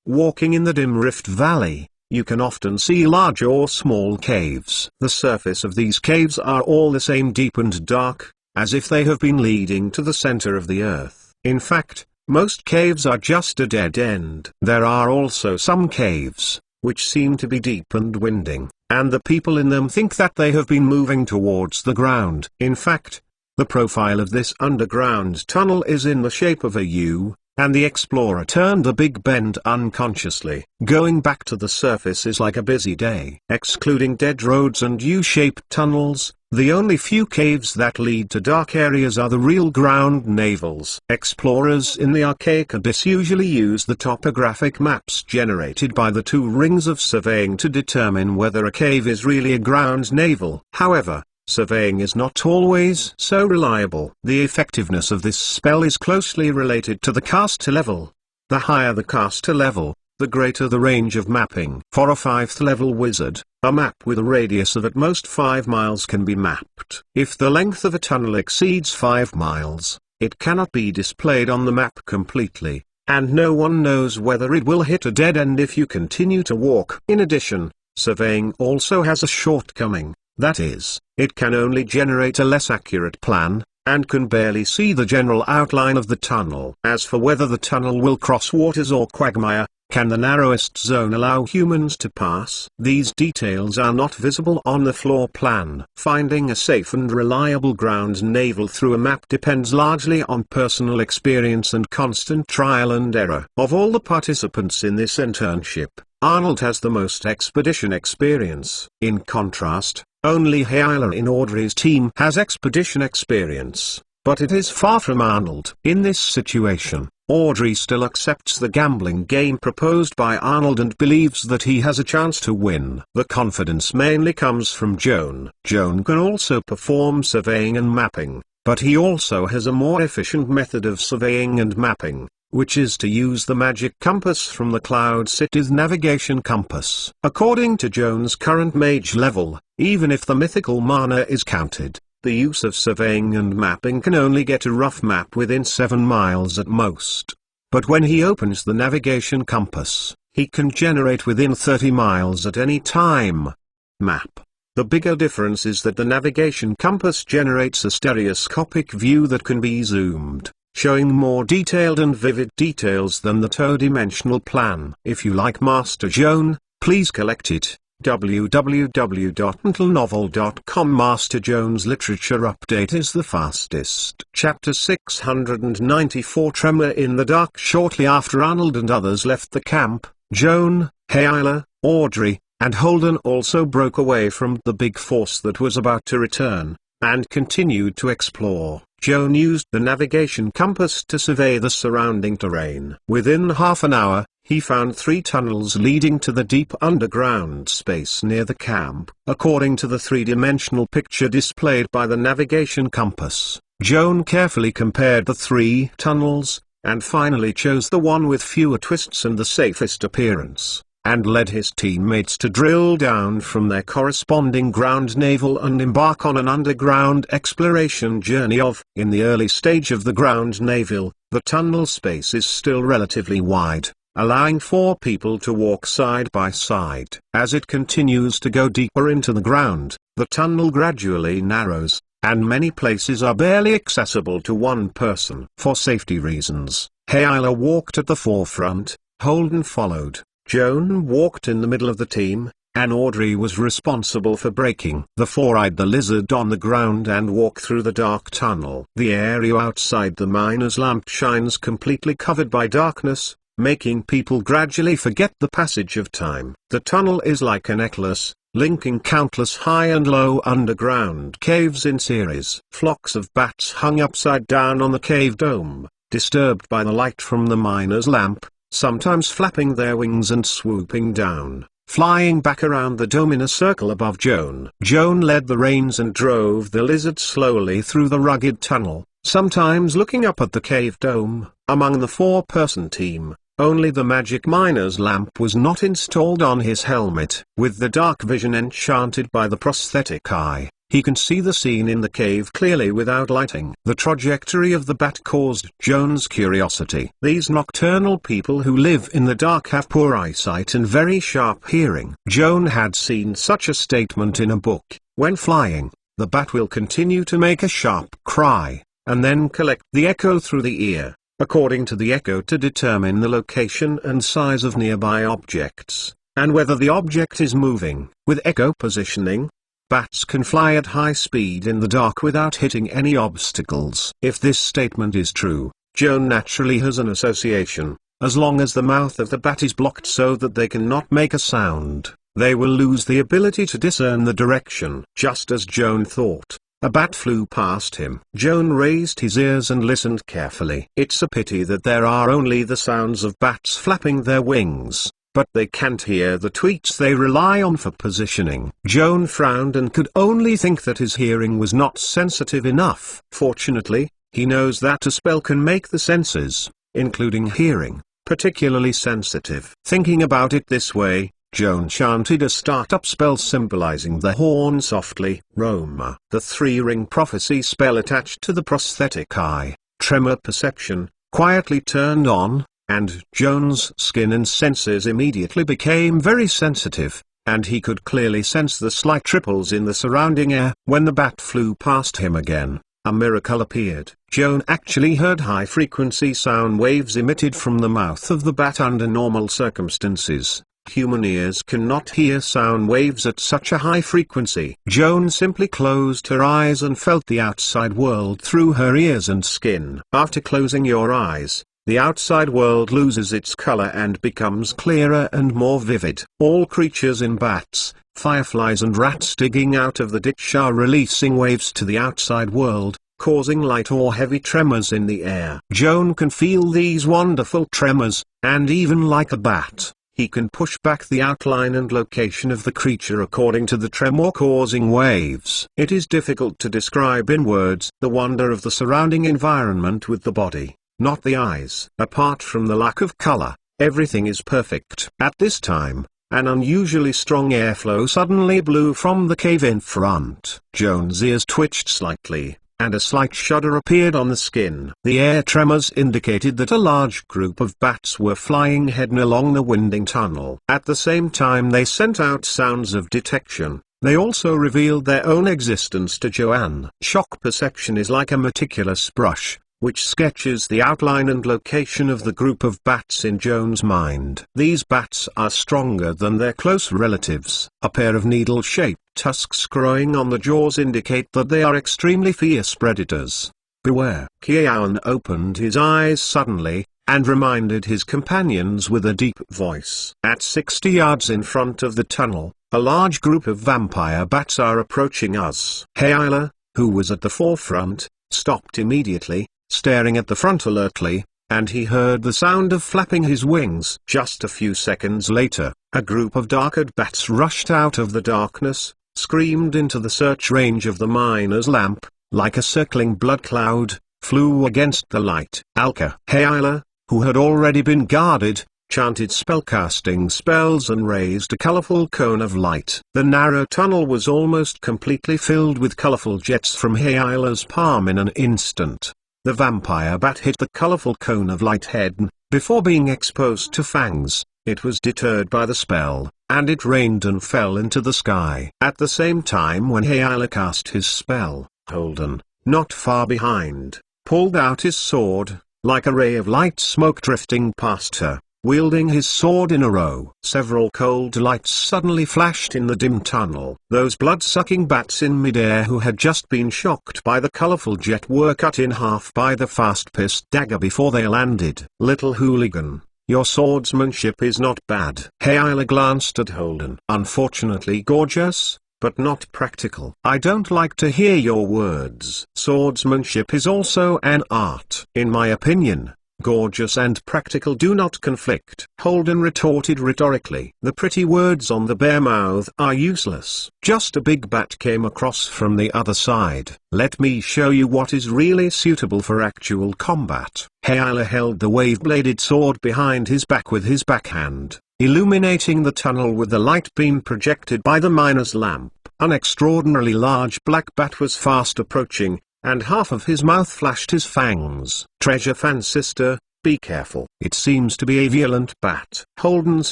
Walking in the dim Rift Valley, you can often see large or small caves. The surface of these caves are all the same, deep and dark, as if they have been leading to the center of the earth. In fact, most caves are just a dead end. There are also some caves, which seem to be deep and winding, and the people in them think that they have been moving towards the ground. In fact, the profile of this underground tunnel is in the shape of a U, and the explorer turned a big bend unconsciously. Going back to the surface is like a busy day. Excluding dead roads and U-shaped tunnels, the only few caves that lead to dark areas are the real ground navels. Explorers in the archaic abyss usually use the topographic maps generated by the two rings of surveying to determine whether a cave is really a ground navel. However, surveying is not always so reliable. The effectiveness of this spell is closely related to the caster level. The higher the caster level, the greater the range of mapping. For a 5th level wizard, a map with a radius of at most 5 miles can be mapped. If the length of a tunnel exceeds 5 miles, it cannot be displayed on the map completely, and no one knows whether it will hit a dead end if you continue to walk. In addition, surveying also has a shortcoming. That is, it can only generate a less accurate plan, and can barely see the general outline of the tunnel. As for whether the tunnel will cross waters or quagmire, can the narrowest zone allow humans to pass? These details are not visible on the floor plan. Finding a safe and reliable ground navel through a map depends largely on personal experience and constant trial and error. Of all the participants in this internship, Arnold has the most expedition experience. In contrast, only Hyla in Audrey's team has expedition experience, but it is far from Arnold. In this situation, Audrey still accepts the gambling game proposed by Arnold and believes that he has a chance to win. The confidence mainly comes from Joan. Joan can also perform surveying and mapping, but he also has a more efficient method of surveying and mapping, which is to use the magic compass from the Cloud City's navigation compass. According to Joan's current mage level, even if the mythical mana is counted, the use of surveying and mapping can only get a rough map within 7 miles at most. But when he opens the navigation compass, he can generate within 30 miles at any time. Map. The bigger difference is that the navigation compass generates a stereoscopic view that can be zoomed, showing more detailed and vivid details than the two-dimensional plan. If you like Master Joan, please collect it. www.mentalnovel.com. Master Joan's literature update is the fastest. Chapter 694. Tremor in the dark. Shortly after Arnold and others left the camp, Joan, Hyla, Audrey, and Holden also broke away from the big force that was about to return, and continued to explore. Joan used the navigation compass to survey the surrounding terrain. Within half an hour, he found 3 tunnels leading to the deep underground space near the camp. According to the 3-dimensional picture displayed by the navigation compass, Joan carefully compared the 3 tunnels, and finally chose the one with fewer twists and the safest appearance, and led his teammates to drill down from their corresponding ground navel and embark on an underground exploration journey of. In the early stage of the ground navel, the tunnel space is still relatively wide, allowing 4 people to walk side by side. As it continues to go deeper into the ground, the tunnel gradually narrows, and many places are barely accessible to one person. For safety reasons, Hyla walked at the forefront, Holden followed, Joan walked in the middle of the team, and Audrey was responsible for breaking the four-eyed the lizard on the ground and walk through the dark tunnel. The area outside the miner's lamp shines completely covered by darkness, making people gradually forget the passage of time. The tunnel is like a necklace, linking countless high and low underground caves in series. Flocks of bats hung upside down on the cave dome, disturbed by the light from the miner's lamp, sometimes flapping their wings and swooping down, flying back around the dome in a circle above Joan. Joan led the reins and drove the lizard slowly through the rugged tunnel, sometimes looking up at the cave dome. Among the 4-person team, only the magic miner's lamp was not installed on his helmet. With the dark vision enchanted by the prosthetic eye, He can see the scene in the cave clearly without lighting. The trajectory of the bat caused Joan's curiosity. These nocturnal people who live in the dark have poor eyesight and very sharp hearing. Joan had seen such a statement in a book. When flying, the bat will continue to make a sharp cry, and then collect the echo through the ear, according to the echo, to determine the location and size of nearby objects, and whether the object is moving. With echo positioning, bats can fly at high speed in the dark without hitting any obstacles. If this statement is true, Joan naturally has an association. As long as the mouth of the bat is blocked so that they cannot make a sound, they will lose the ability to discern the direction. Just as Joan thought, a bat flew past him. Joan raised his ears and listened carefully. It's a pity that there are only the sounds of bats flapping their wings, but they can't hear the tweets they rely on for positioning. Joan frowned and could only think that his hearing was not sensitive enough. Fortunately, he knows that a spell can make the senses, including hearing, particularly sensitive. Thinking about it this way, Joan chanted a startup spell symbolizing the horn softly. Roma. The 3-ring prophecy spell attached to the prosthetic eye, tremor perception, quietly turned on, and Joan's skin and senses immediately became very sensitive, and he could clearly sense the slight ripples in the surrounding air. When the bat flew past him again, a miracle appeared. Joan actually heard high-frequency sound waves emitted from the mouth of the bat under normal circumstances. Human ears cannot hear sound waves at such a high frequency. Joan simply closed her eyes and felt the outside world through her ears and skin. After closing your eyes, the outside world loses its color and becomes clearer and more vivid. All creatures in bats, fireflies and rats digging out of the ditch are releasing waves to the outside world, causing light or heavy tremors in the air. Joan can feel these wonderful tremors, and even like a bat, he can push back the outline and location of the creature according to the tremor-causing waves. It is difficult to describe in words the wonder of the surrounding environment with the body, not the eyes. Apart from the lack of color, everything is perfect. At this time, an unusually strong airflow suddenly blew from the cave in front. Joan's ears twitched slightly, and a slight shudder appeared on the skin. The air tremors indicated that a large group of bats were flying heading along the winding tunnel. At the same time they sent out sounds of detection. They also revealed their own existence to Joanne. Shock perception is like a meticulous brush, which sketches the outline and location of the group of bats in Joan's mind. These bats are stronger than their close relatives. A pair of needle-shaped tusks growing on the jaws indicate that they are extremely fierce predators. Beware. Joan opened his eyes suddenly, and reminded his companions with a deep voice. At 60 yards in front of the tunnel, a large group of vampire bats are approaching us. Hayla, who was at the forefront, stopped immediately, staring at the front alertly, and he heard the sound of flapping his wings. Just a few seconds later, a group of dark-eyed bats rushed out of the darkness, screamed into the search range of the miner's lamp, like a circling blood cloud, flew against the light. Hayla, who had already been guarded, chanted spellcasting spells and raised a colorful cone of light. The narrow tunnel was almost completely filled with colorful jets from Hayla's palm in an instant. The vampire bat hit the colorful cone of light head and, before being exposed to fangs, it was deterred by the spell, and it rained and fell into the sky. At the same time when Hayla cast his spell, Holden, not far behind, pulled out his sword, like a ray of light smoke drifting past her, wielding his sword in a row. Several cold lights suddenly flashed in the dim tunnel. Those blood-sucking bats in midair who had just been shocked by the colorful jet were cut in half by the fast-paced dagger before they landed. Little hooligan, your swordsmanship is not bad. Hayla glanced at Holden. Unfortunately gorgeous, but not practical. I don't like to hear your words. Swordsmanship is also an art. In my opinion, gorgeous and practical do not conflict. Holden retorted rhetorically. The pretty words on the bare mouth are useless. Just a big bat came across from the other side. Let me show you what is really suitable for actual combat. Hayla held the wave-bladed sword behind his back with his backhand, illuminating the tunnel with the light beam projected by the miner's lamp. An extraordinarily large black bat was fast approaching, and half of his mouth flashed his fangs. "Treasure fan sister, be careful. It seems to be a violent bat." Holden's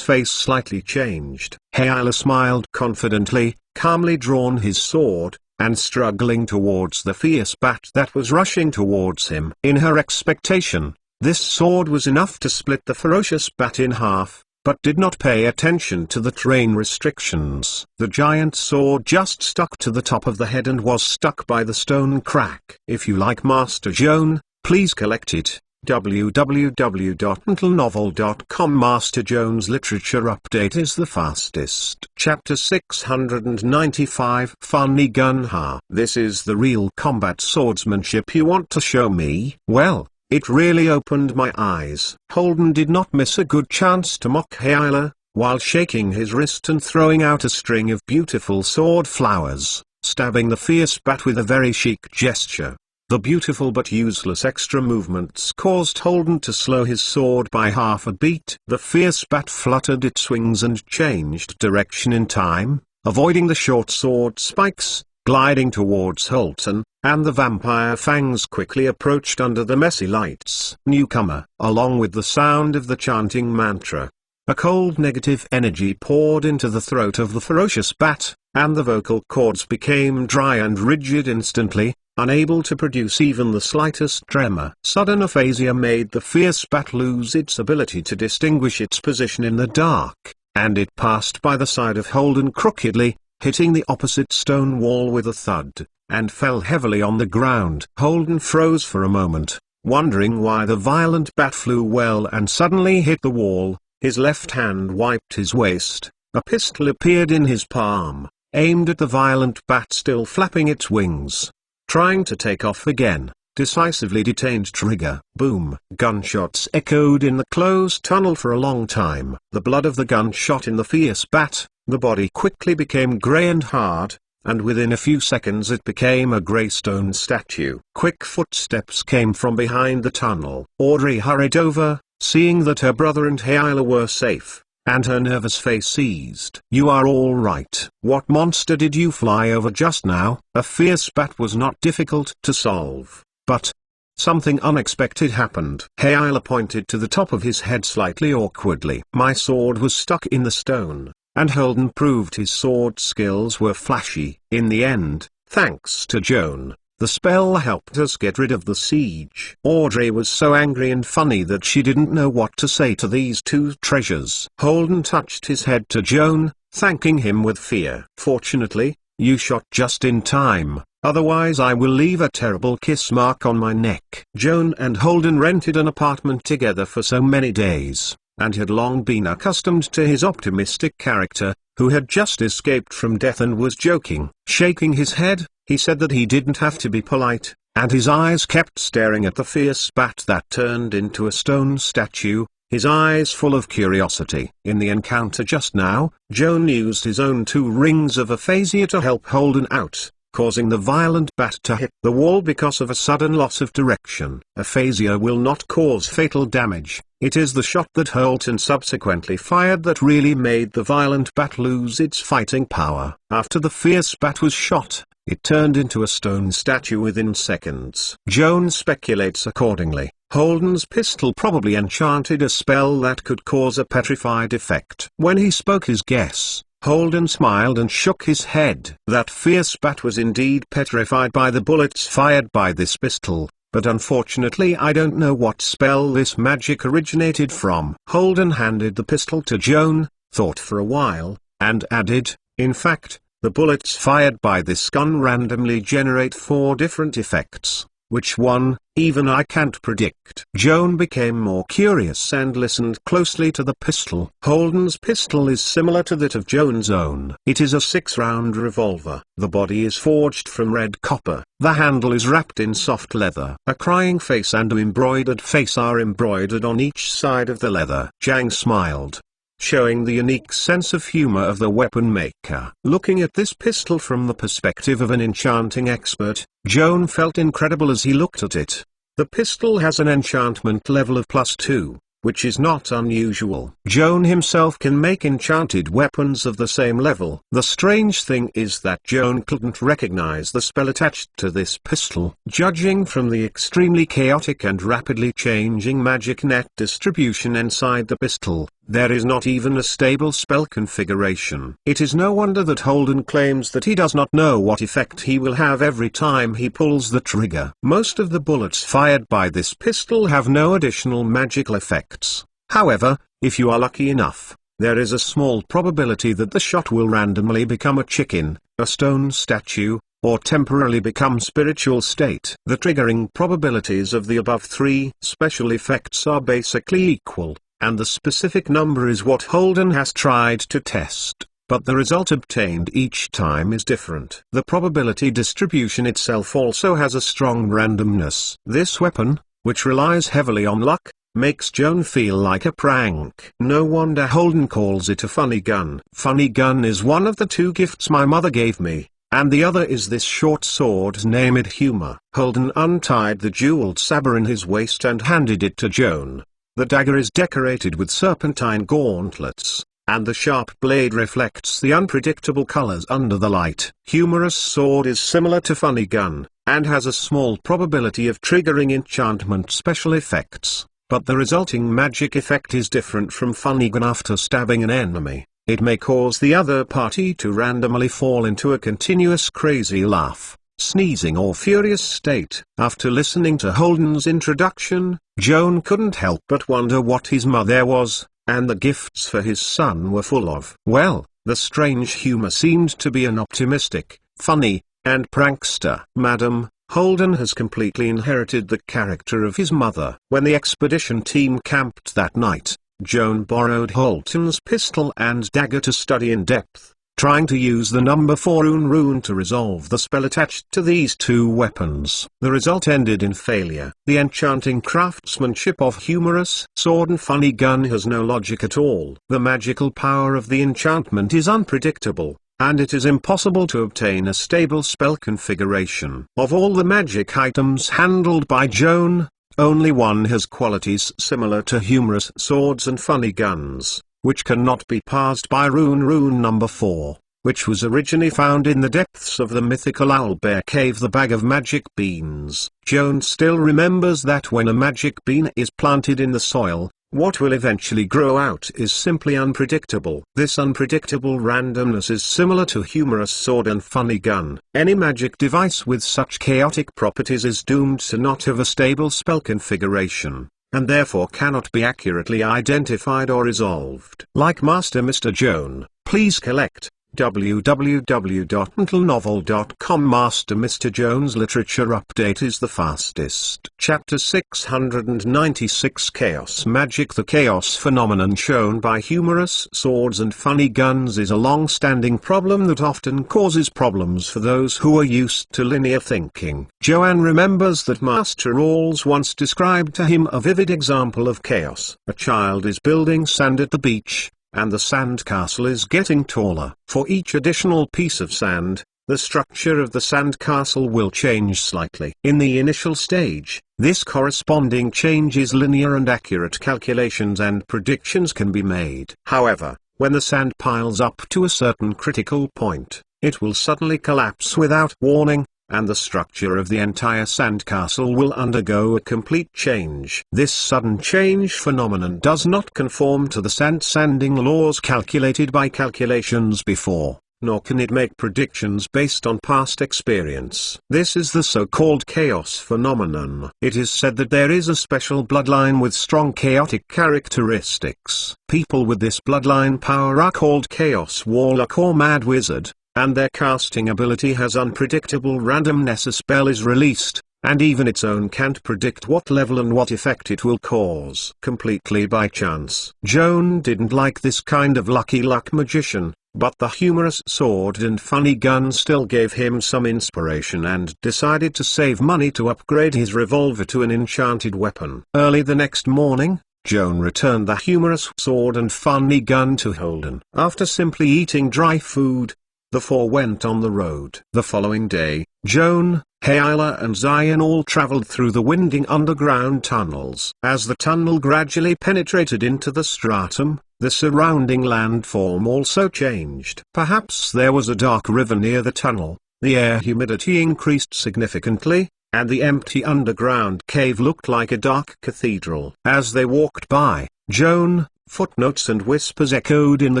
face slightly changed. Hyla smiled confidently, calmly drawn his sword, and struggling towards the fierce bat that was rushing towards him. In her expectation, this sword was enough to split the ferocious bat in half, but did not pay attention to the terrain restrictions. The giant sword just stuck to the top of the head and was stuck by the stone crack. If you like Master Joan, please collect it. www.mentalnovel.com. Master Joan's literature update is the fastest. Chapter 695. Funny gun. Ha! This is the real combat swordsmanship you want to show me? Well, it really opened my eyes. Holden did not miss a good chance to mock Hyla, while shaking his wrist and throwing out a string of beautiful sword flowers, stabbing the fierce bat with a very chic gesture. The beautiful but useless extra movements caused Holden to slow his sword by half a beat. The fierce bat fluttered its wings and changed direction in time, avoiding the short sword spikes, gliding towards Holden, and the vampire fangs quickly approached under the messy lights. Newcomer, along with the sound of the chanting mantra. A cold negative energy poured into the throat of the ferocious bat, and the vocal cords became dry and rigid instantly, unable to produce even the slightest tremor. Sudden aphasia made the fierce bat lose its ability to distinguish its position in the dark, and it passed by the side of Holden crookedly, hitting the opposite stone wall with a thud, and fell heavily on the ground. Holden froze for a moment, wondering why the violent bat flew well and suddenly hit the wall. His left hand wiped his waist, a pistol appeared in his palm, aimed at the violent bat still flapping its wings. Trying to take off again, decisively detained trigger. Boom! Gunshots echoed in the closed tunnel for a long time. The blood of the gun shot in the fierce bat, the body quickly became grey and hard, and within a few seconds it became a grey stone statue. Quick footsteps came from behind the tunnel. Audrey hurried over, seeing that her brother and Hyla were safe, and her nervous face eased. "You are all right. What monster did you fly over just now?" A fierce bat was not difficult to solve, but something unexpected happened. Hyla pointed to the top of his head slightly awkwardly. "My sword was stuck in the stone," and Holden proved his sword skills were flashy. "In the end, thanks to Joan, the spell helped us get rid of the siege." Audrey was so angry and funny that she didn't know what to say to these two treasures. Holden touched his head to Joan, thanking him with fear. "Fortunately, you shot just in time, otherwise I will leave a terrible kiss mark on my neck." Joan and Holden rented an apartment together for so many days, and had long been accustomed to his optimistic character, who had just escaped from death and was joking. Shaking his head, he said that he didn't have to be polite, and his eyes kept staring at the fierce bat that turned into a stone statue, his eyes full of curiosity. In the encounter just now, Joan used his own 2 rings of aphasia to help Holden out, causing the violent bat to hit the wall because of a sudden loss of direction. Aphasia will not cause fatal damage. It is the shot that Holden subsequently fired that really made the violent bat lose its fighting power. After the fierce bat was shot, it turned into a stone statue within seconds. Joan speculates accordingly. Holden's pistol probably enchanted a spell that could cause a petrified effect. When he spoke his guess, Holden smiled and shook his head. That fierce bat was indeed petrified by the bullets fired by this pistol, but unfortunately I don't know what spell this magic originated from. Holden handed the pistol to Joan, thought for a while, and added, "In fact, the bullets fired by this gun randomly generate 4 different effects. Which one, even I can't predict." Joan became more curious and listened closely to the pistol. Holden's pistol is similar to that of Joan's own. It is a 6-round revolver. The body is forged from red copper. The handle is wrapped in soft leather. A crying face and an embroidered face are embroidered on each side of the leather. Zhang smiled, showing the unique sense of humor of the weapon maker. Looking at this pistol from the perspective of an enchanting expert, Joan felt incredible as he looked at it. The pistol has an enchantment level of +2, which is not unusual. Joan himself can make enchanted weapons of the same level. The strange thing is that Joan couldn't recognize the spell attached to this pistol. Judging from the extremely chaotic and rapidly changing magic net distribution inside the pistol, there is not even a stable spell configuration. It is no wonder that Holden claims that he does not know what effect he will have every time he pulls the trigger. Most of the bullets fired by this pistol have no additional magical effects. However, if you are lucky enough, there is a small probability that the shot will randomly become a chicken, a stone statue, or temporarily become spiritual state. The triggering probabilities of the above three special effects are basically equal, and the specific number is what Holden has tried to test, but the result obtained each time is different. The probability distribution itself also has a strong randomness. This weapon, which relies heavily on luck, makes Joan feel like a prank. No wonder Holden calls it a funny gun. Funny gun is one of the two gifts my mother gave me, and the other is this short sword named Humor. Holden untied the jeweled sabre in his waist and handed it to Joan. The dagger is decorated with serpentine gauntlets, and the sharp blade reflects the unpredictable colors under the light. Humorous sword is similar to funny gun, and has a small probability of triggering enchantment special effects, but the resulting magic effect is different from funny gun. After stabbing an enemy, it may cause the other party to randomly fall into a continuous crazy laugh, sneezing or furious state. After listening to Holden's introduction, Joan couldn't help but wonder what his mother was, and the gifts for his son were full of. Well, the strange humor seemed to be an optimistic, funny, and prankster. Madam, Holden has completely inherited the character of his mother. When the expedition team camped that night, Joan borrowed Holden's pistol and dagger to study in depth, trying to use the number 4 rune to resolve the spell attached to these two weapons. The result ended in failure. The enchanting craftsmanship of humorous sword and funny gun has no logic at all. The magical power of the enchantment is unpredictable, and it is impossible to obtain a stable spell configuration. Of all the magic items handled by Joan, only one has qualities similar to humorous swords and funny guns, which cannot be passed by rune number 4, which was originally found in the depths of the mythical Owlbear Cave, the bag of magic beans. Joan still remembers that when a magic bean is planted in the soil, what will eventually grow out is simply unpredictable. This unpredictable randomness is similar to humorous sword and funny gun. Any magic device with such chaotic properties is doomed to not have a stable spell configuration, and therefore cannot be accurately identified or resolved. Like Master Mr. Joan, please collect www.mentalnovel.com. Master Mr. Joan's literature update is the fastest. Chapter 696, Chaos Magic. The chaos phenomenon shown by humorous swords and funny guns is a long-standing problem that often causes problems for those who are used to linear thinking. Joanne remembers that Master Rawls once described to him a vivid example of chaos. A child is building sand at the beach, and the sandcastle is getting taller. For each additional piece of sand, the structure of the sandcastle will change slightly. In the initial stage, this corresponding change is linear and accurate calculations and predictions can be made. However, when the sand piles up to a certain critical point, it will suddenly collapse without warning, and the structure of the entire sandcastle will undergo a complete change. This sudden change phenomenon does not conform to the sanding laws calculated by calculations before, nor can it make predictions based on past experience. This is the so-called chaos phenomenon. It is said that there is a special bloodline with strong chaotic characteristics. People with this bloodline power are called chaos warlock or mad wizard, and their casting ability has unpredictable randomness. A spell is released, and even its own can't predict what level and what effect it will cause. Completely by chance. Joan didn't like this kind of lucky luck magician, but the humorous sword and funny gun still gave him some inspiration and decided to save money to upgrade his revolver to an enchanted weapon. Early the next morning, Joan returned the humorous sword and funny gun to Holden. After simply eating dry food, The four went on the road. The following day, Joan, Hayla and Zion all traveled through the winding underground tunnels. As the tunnel gradually penetrated into the stratum, the surrounding landform also changed. Perhaps there was a dark river near the tunnel, the air humidity increased significantly, and the empty underground cave looked like a dark cathedral. As they walked by, Joan, footnotes and whispers echoed in the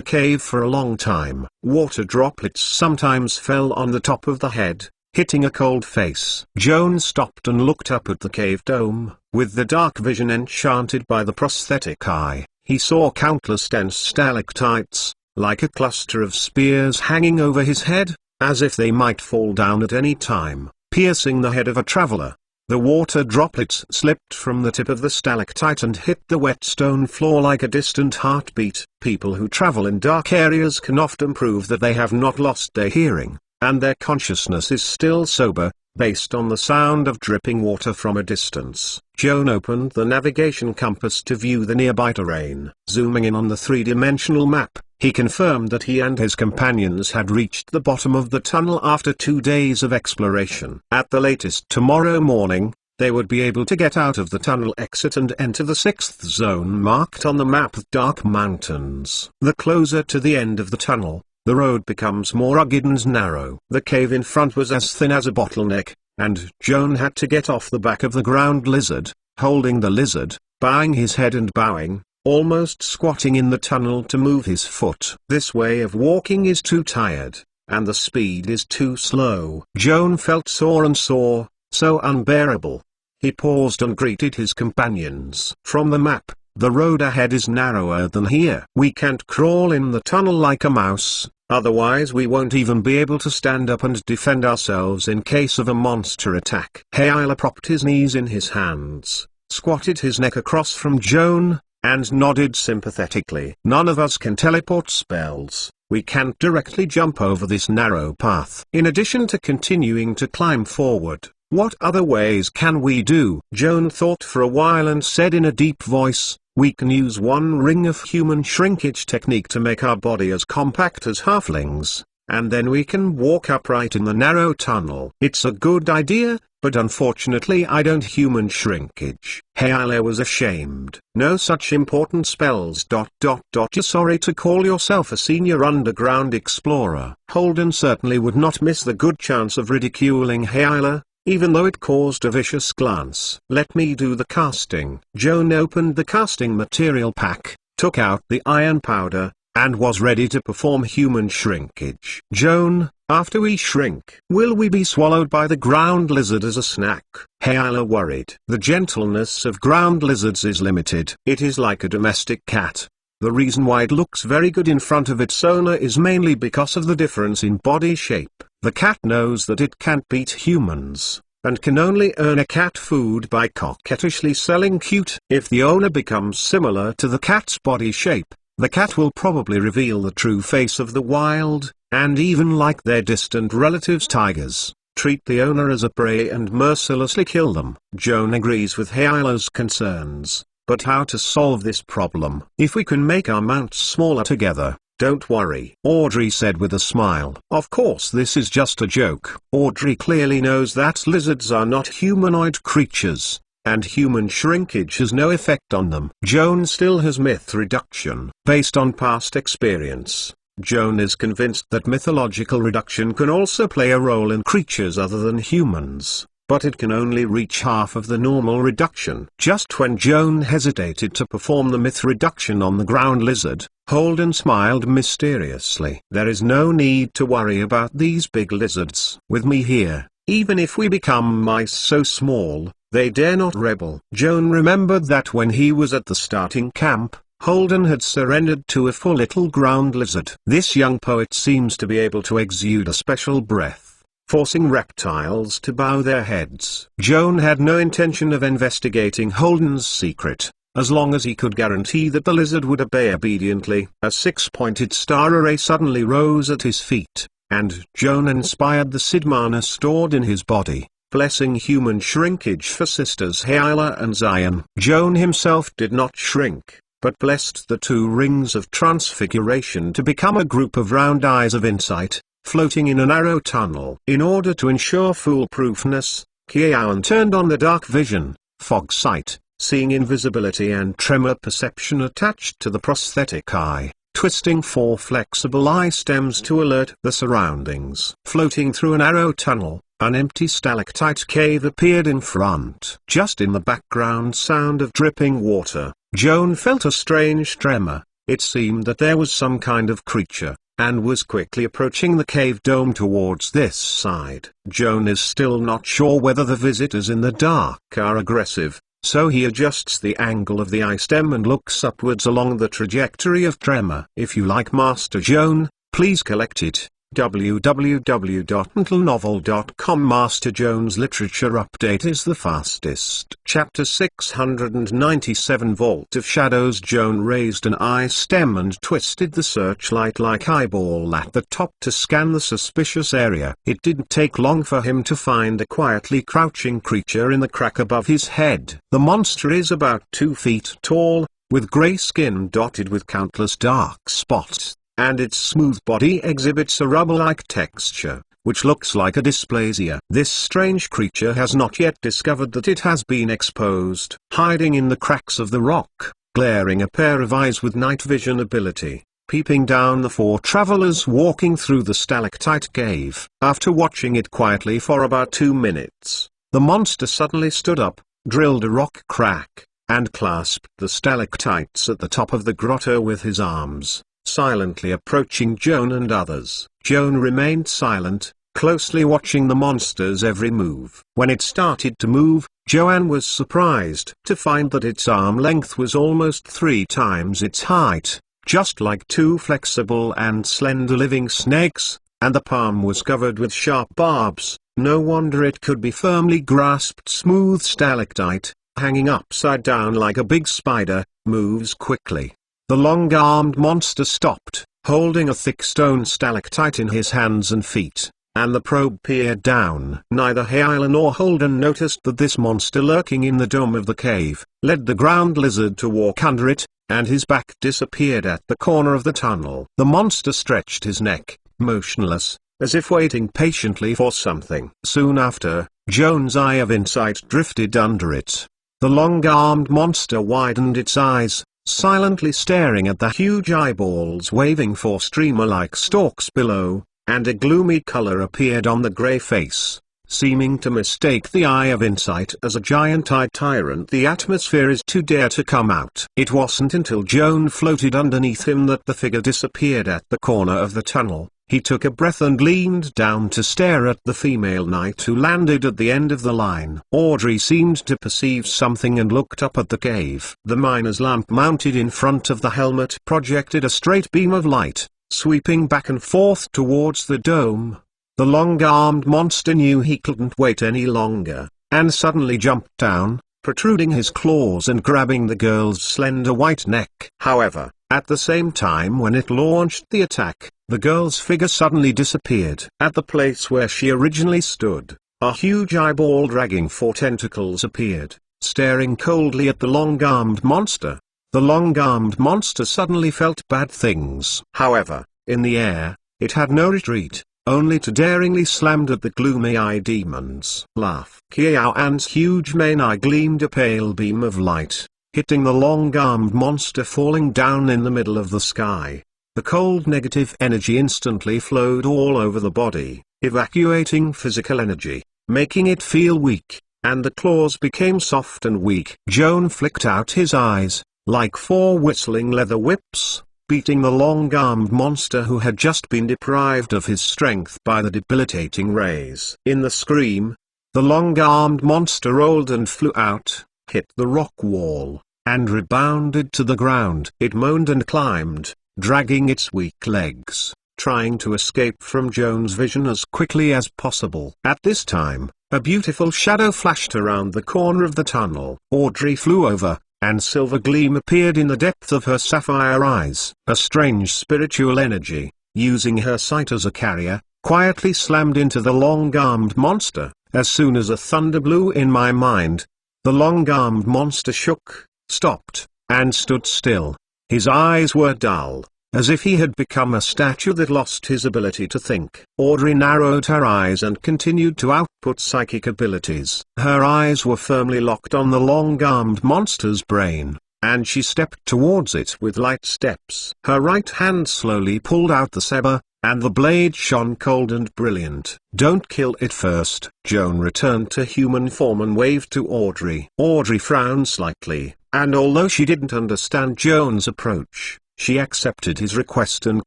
cave for a long time. Water droplets sometimes fell on the top of the head, hitting a cold face. Joan stopped and looked up at the cave dome. With the dark vision enchanted by the prosthetic eye, he saw countless dense stalactites, like a cluster of spears hanging over his head, as if they might fall down at any time, piercing the head of a traveler. The water droplets slipped from the tip of the stalactite and hit the wet stone floor like a distant heartbeat. People who travel in dark areas can often prove that they have not lost their hearing, and their consciousness is still sober, based on the sound of dripping water from a distance. Joan opened the navigation compass to view the nearby terrain. Zooming in on the three-dimensional map, he confirmed that he and his companions had reached the bottom of the tunnel after 2 days of exploration. At the latest tomorrow morning, they would be able to get out of the tunnel exit and enter the 6th zone marked on the map with dark mountains. The closer to the end of the tunnel, the road becomes more rugged and narrow. The cave in front was as thin as a bottleneck, and Joan had to get off the back of the ground lizard, holding the lizard, bowing his head and bowing, almost squatting in the tunnel to move his foot. This way of walking is too tired, and the speed is too slow. Joan felt sore and sore, so unbearable. He paused and greeted his companions. From the map, the road ahead is narrower than here. We can't crawl in the tunnel like a mouse, otherwise we won't even be able to stand up and defend ourselves in case of a monster attack. Hayla propped his knees in his hands, squatted his neck across from Joan, and nodded sympathetically. None of us can teleport spells. We can't directly jump over this narrow path. In addition to continuing to climb forward, what other ways can we do? Joan thought for a while and said in a deep voice, we can use one ring of human shrinkage technique to make our body as compact as halflings, and then we can walk upright in the narrow tunnel. It's a good idea, but unfortunately I don't human shrinkage. Hayla was ashamed. No such important spells. You're sorry to call yourself a senior underground explorer. Holden certainly would not miss the good chance of ridiculing Hayla, even though it caused a vicious glance. Let me do the casting. Joan opened the casting material pack, took out the iron powder, and was ready to perform human shrinkage. Joan, after we shrink, will we be swallowed by the ground lizard as a snack? Hayla worried. The gentleness of ground lizards is limited. It is like a domestic cat. The reason why it looks very good in front of its owner is mainly because of the difference in body shape. The cat knows that it can't beat humans, and can only earn a cat food by coquettishly selling cute. If the owner becomes similar to the cat's body shape, the cat will probably reveal the true face of the wild, and even like their distant relatives tigers, treat the owner as a prey and mercilessly kill them. Joan agrees with Hayla's concerns, but how to solve this problem? If we can make our mounts smaller together, don't worry, Audrey said with a smile. Of course this is just a joke. Audrey clearly knows that lizards are not humanoid creatures, and human shrinkage has no effect on them. Joan still has myth reduction. Based on past experience, Joan is convinced that mythological reduction can also play a role in creatures other than humans, but it can only reach half of the normal reduction. Just when Joan hesitated to perform the myth reduction on the ground lizard, Holden smiled mysteriously. There is no need to worry about these big lizards. With me here, even if we become mice so small, they dare not rebel. Joan remembered that when he was at the starting camp, Holden had surrendered to a full little ground lizard. This young poet seems to be able to exude a special breath, forcing reptiles to bow their heads. Joan had no intention of investigating Holden's secret, as long as he could guarantee that the lizard would obey obediently. A six-pointed star array suddenly rose at his feet, and Joan inspired the Sidmana stored in his body, blessing human shrinkage for sisters Hayla and Zion. Joan himself did not shrink, but blessed the 2 rings of transfiguration to become a group of round eyes of insight, floating in a narrow tunnel. In order to ensure foolproofness, Joan turned on the dark vision, fog sight, seeing invisibility and tremor perception attached to the prosthetic eye, twisting 4 flexible eye stems to alert the surroundings. Floating through a narrow tunnel, an empty stalactite cave appeared in front. Just in the background sound of dripping water, Joan felt a strange tremor. It seemed that there was some kind of creature, and was quickly approaching the cave dome towards this side. Joan is still not sure whether the visitors in the dark are aggressive, so he adjusts the angle of the eye stem and looks upwards along the trajectory of tremor. If you like Master Joan, please collect it. www.mentalnovel.com. Master Joan's literature update is the fastest. Chapter 697 Vault of Shadows. Joan raised an eye stem and twisted the searchlight-like eyeball at the top to scan the suspicious area. It didn't take long for him to find a quietly crouching creature in the crack above his head. The monster is about 2 feet tall, with grey skin dotted with countless dark spots, and its smooth body exhibits a rubber-like texture, which looks like a dysplasia. This strange creature has not yet discovered that it has been exposed. Hiding in the cracks of the rock, glaring a pair of eyes with night vision ability, peeping down the 4 travelers walking through the stalactite cave. After watching it quietly for about 2 minutes, the monster suddenly stood up, drilled a rock crack, and clasped the stalactites at the top of the grotto with his arms, silently approaching Joan and others. Joan remained silent, closely watching the monster's every move. When it started to move, Joan was surprised to find that its arm length was almost 3 times its height, just like 2 flexible and slender living snakes, and the palm was covered with sharp barbs. No wonder it could be firmly grasped. Smooth stalactite, hanging upside down like a big spider, moves quickly. The long-armed monster stopped, holding a thick stone stalactite in his hands and feet, and the probe peered down. Neither Joan nor Holden noticed that this monster lurking in the dome of the cave led the ground lizard to walk under it, and his back disappeared at the corner of the tunnel. The monster stretched his neck, motionless, as if waiting patiently for something. Soon after, Joan's eye of insight drifted under it. The long-armed monster widened its eyes, silently staring at the huge eyeballs waving 4 streamer-like stalks below, and a gloomy color appeared on the grey face, seeming to mistake the eye of insight as a giant-eyed tyrant. The atmosphere is too dare to come out. It wasn't until Joan floated underneath him that the figure disappeared at the corner of the tunnel. He took a breath and leaned down to stare at the female knight who landed at the end of the line. Audrey seemed to perceive something and looked up at the cave. The miner's lamp mounted in front of the helmet projected a straight beam of light, sweeping back and forth towards the dome. The long-armed monster knew he couldn't wait any longer, and suddenly jumped down, protruding his claws and grabbing the girl's slender white neck. However, at the same time when it launched the attack, the girl's figure suddenly disappeared. At the place where she originally stood, a huge eyeball dragging 4 tentacles appeared, staring coldly at the long-armed monster. The long-armed monster suddenly felt bad things. However, in the air, it had no retreat, only to daringly slammed at the gloomy eye demon's laugh. Joan's huge main eye gleamed a pale beam of light, hitting the long-armed monster falling down in the middle of the sky. The cold negative energy instantly flowed all over the body, evacuating physical energy, making it feel weak, and the claws became soft and weak. Joan flicked out his eyes, like 4 whistling leather whips, beating the long-armed monster who had just been deprived of his strength by the debilitating rays. In the scream, the long-armed monster rolled and flew out, hit the rock wall, and rebounded to the ground. It moaned and climbed, dragging its weak legs, trying to escape from Joan's vision as quickly as possible. At this time, a beautiful shadow flashed around the corner of the tunnel. Audrey flew over, and silver gleam appeared in the depth of her sapphire eyes. A strange spiritual energy, using her sight as a carrier, quietly slammed into the long-armed monster. As soon as a thunder blew in my mind, the long-armed monster shook, stopped, and stood still. His eyes were dull, as if he had become a statue that lost his ability to think. Audrey narrowed her eyes and continued to output psychic abilities. Her eyes were firmly locked on the long-armed monster's brain, and she stepped towards it with light steps. Her right hand slowly pulled out the saber, and the blade shone cold and brilliant. "Don't kill it first." Joan returned to human form and waved to Audrey. Audrey frowned slightly, and although she didn't understand Joan's approach, she accepted his request and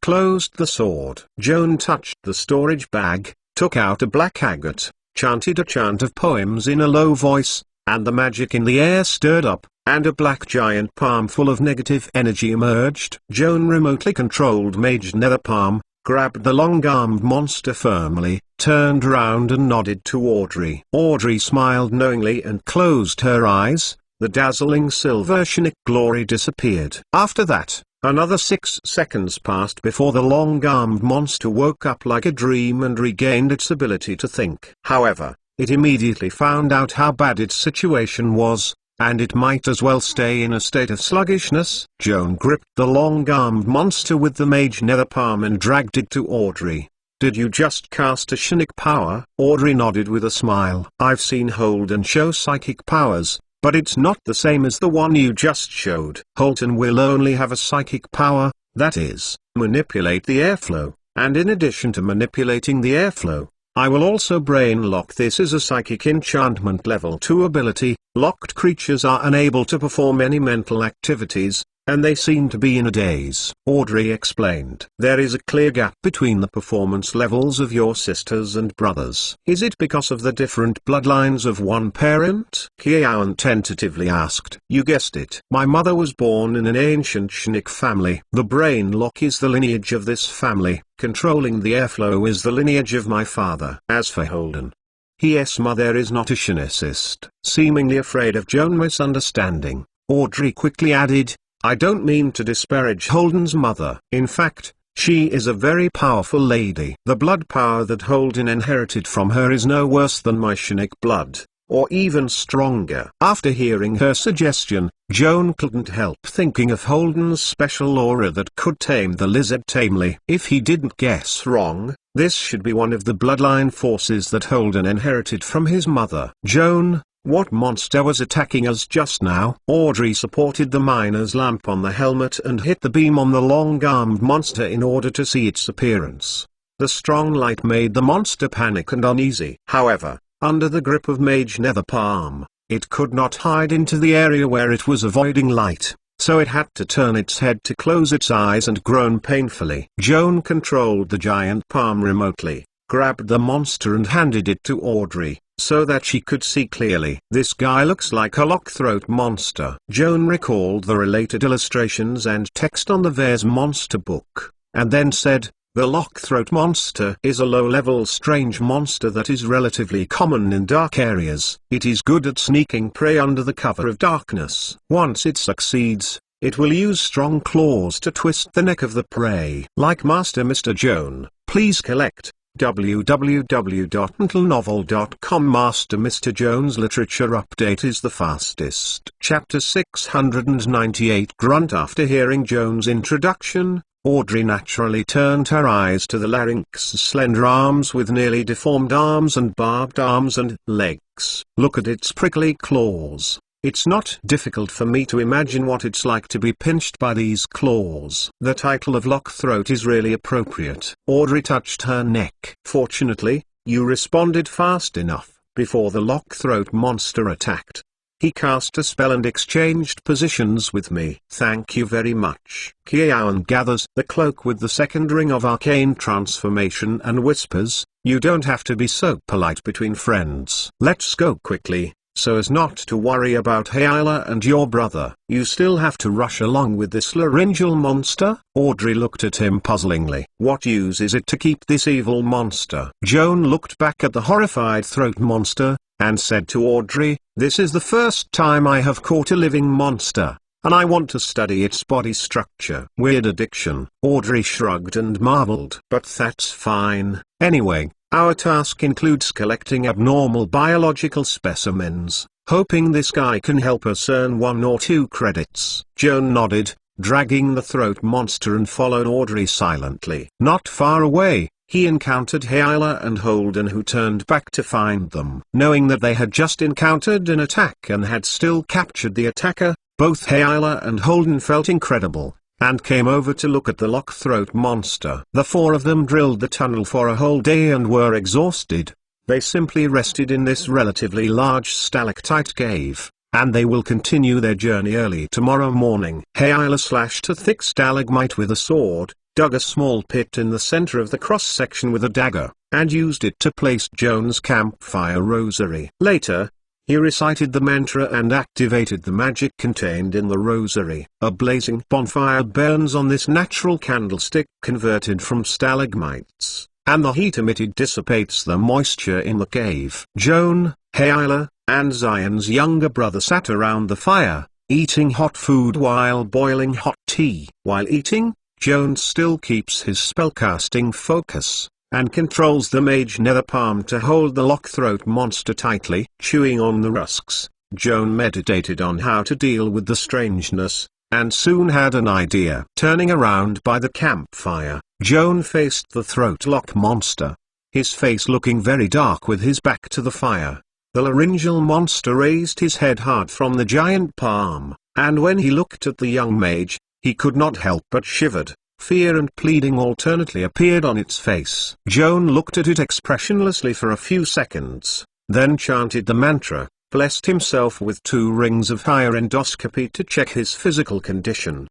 closed the sword. Joan touched the storage bag, took out a black agate, chanted a chant of poems in a low voice, and the magic in the air stirred up, and a black giant palm full of negative energy emerged. Joan remotely controlled Mage Nether Palm, grabbed the long-armed monster firmly, turned around and nodded to Audrey. Audrey smiled knowingly and closed her eyes. The dazzling silver Shinic glory disappeared. After that, another 6 seconds passed before the long-armed monster woke up like a dream and regained its ability to think. However, it immediately found out how bad its situation was, and it might as well stay in a state of sluggishness. Joan gripped the long-armed monster with the Mage Nether Palm and dragged it to Audrey. "Did you just cast a Shinic power?" Audrey nodded with a smile. "I've seen Holden show psychic powers, but it's not the same as the one you just showed. Holden will only have a psychic power, that is, manipulate the airflow, and in addition to manipulating the airflow, I will also brain lock. This is a psychic enchantment level 2 ability. Locked creatures are unable to perform any mental activities, and they seem to be in a daze." Audrey explained. "There is a clear gap between the performance levels of your sisters and brothers." "Is it because of the different bloodlines of one parent?" Kiaun tentatively asked. "You guessed it. My mother was born in an ancient Shinic family. The brain lock is the lineage of this family. Controlling the airflow is the lineage of my father. As for Holden, his mother is not a Shinicist." Seemingly afraid of Joan misunderstanding, Audrey quickly added, "I don't mean to disparage Holden's mother. In fact, she is a very powerful lady. The blood power that Holden inherited from her is no worse than my Shinic blood, or even stronger." After hearing her suggestion, Joan couldn't help thinking of Holden's special aura that could tame the lizard tamely. If he didn't guess wrong, this should be one of the bloodline forces that Holden inherited from his mother. "Joan, what monster was attacking us just now?" Audrey supported the miner's lamp on the helmet and hit the beam on the long-armed monster in order to see its appearance. The strong light made the monster panic and uneasy. However, under the grip of Mage Nether Palm, it could not hide into the area where it was avoiding light, so it had to turn its head to close its eyes and groan painfully. Joan controlled the giant palm remotely, grabbed the monster and handed it to Audrey, so that she could see clearly. "This guy looks like a lockthroat monster." Joan recalled the related illustrations and text on the Vare's monster book, and then said, "The lockthroat monster is a low-level strange monster that is relatively common in dark areas. It is good at sneaking prey under the cover of darkness. Once it succeeds, it will use strong claws to twist the neck of the prey." Like Master Mr. Joan, please collect www.mentalnovel.com. Master Mr. Joan's literature update is the fastest. Chapter 698. Grunt. After hearing Joan's introduction, Audrey naturally turned her eyes to the larynx's slender arms with nearly deformed arms and barbed arms and legs. "Look at its prickly claws. It's not difficult for me to imagine what it's like to be pinched by these claws." The title of Lockthroat is really appropriate. Audrey touched her neck. "Fortunately, you responded fast enough, before the Lockthroat monster attacked. He cast a spell and exchanged positions with me." "Thank you very much." Kiaun gathers the cloak with the second ring of arcane transformation and whispers, "You don't have to be so polite between friends. Let's go quickly, so as not to worry about Hayla and your brother. You still have to rush along with this laryngeal monster?" Audrey looked at him puzzlingly. "What use is it to keep this evil monster?" Joan looked back at the horrified throat monster, and said to Audrey, "This is the first time I have caught a living monster, and I want to study its body structure." "Weird addiction." Audrey shrugged and marveled. "But that's fine. Anyway, our task includes collecting abnormal biological specimens, hoping this guy can help us earn 1 or 2 credits." Joan nodded, dragging the throat monster, and followed Audrey silently. Not far away, he encountered Hyla and Holden, who turned back to find them. Knowing that they had just encountered an attack and had still captured the attacker, both Hyla and Holden felt incredible, and came over to look at the lock-throat monster. The four of them drilled the tunnel for a whole day and were exhausted. They simply rested in this relatively large stalactite cave, and they will continue their journey early tomorrow morning. Hyla slashed a thick stalagmite with a sword, dug a small pit in the center of the cross-section with a dagger, and used it to place Joan's campfire rosary. Later, he recited the mantra and activated the magic contained in the rosary. A blazing bonfire burns on this natural candlestick converted from stalagmites, and the heat emitted dissipates the moisture in the cave. Joan, Hyla, and Zion's younger brother sat around the fire, eating hot food while boiling hot tea. While eating, Joan still keeps his spellcasting focus, and controls the mage nether palm to hold the lock-throat monster tightly. Chewing on the rusks, Joan meditated on how to deal with the strangeness, and soon had an idea. Turning around by the campfire, Joan faced the throat lock monster, his face looking very dark with his back to the fire. The laryngeal monster raised his head hard from the giant palm, and when he looked at the young mage, he could not help but shivered. Fear and pleading alternately appeared on its face. Joan looked at it expressionlessly for a few seconds, then chanted the mantra, blessed himself with 2 rings of higher endoscopy to check his physical condition.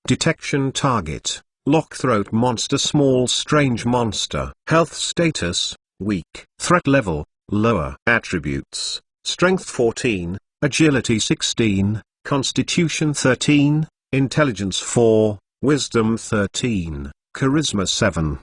Detection target: lock-throat monster, small strange monster. Health status: weak. Threat level: lower. Attributes: strength 14, agility 16, constitution 13, intelligence 4, wisdom 13, charisma 7.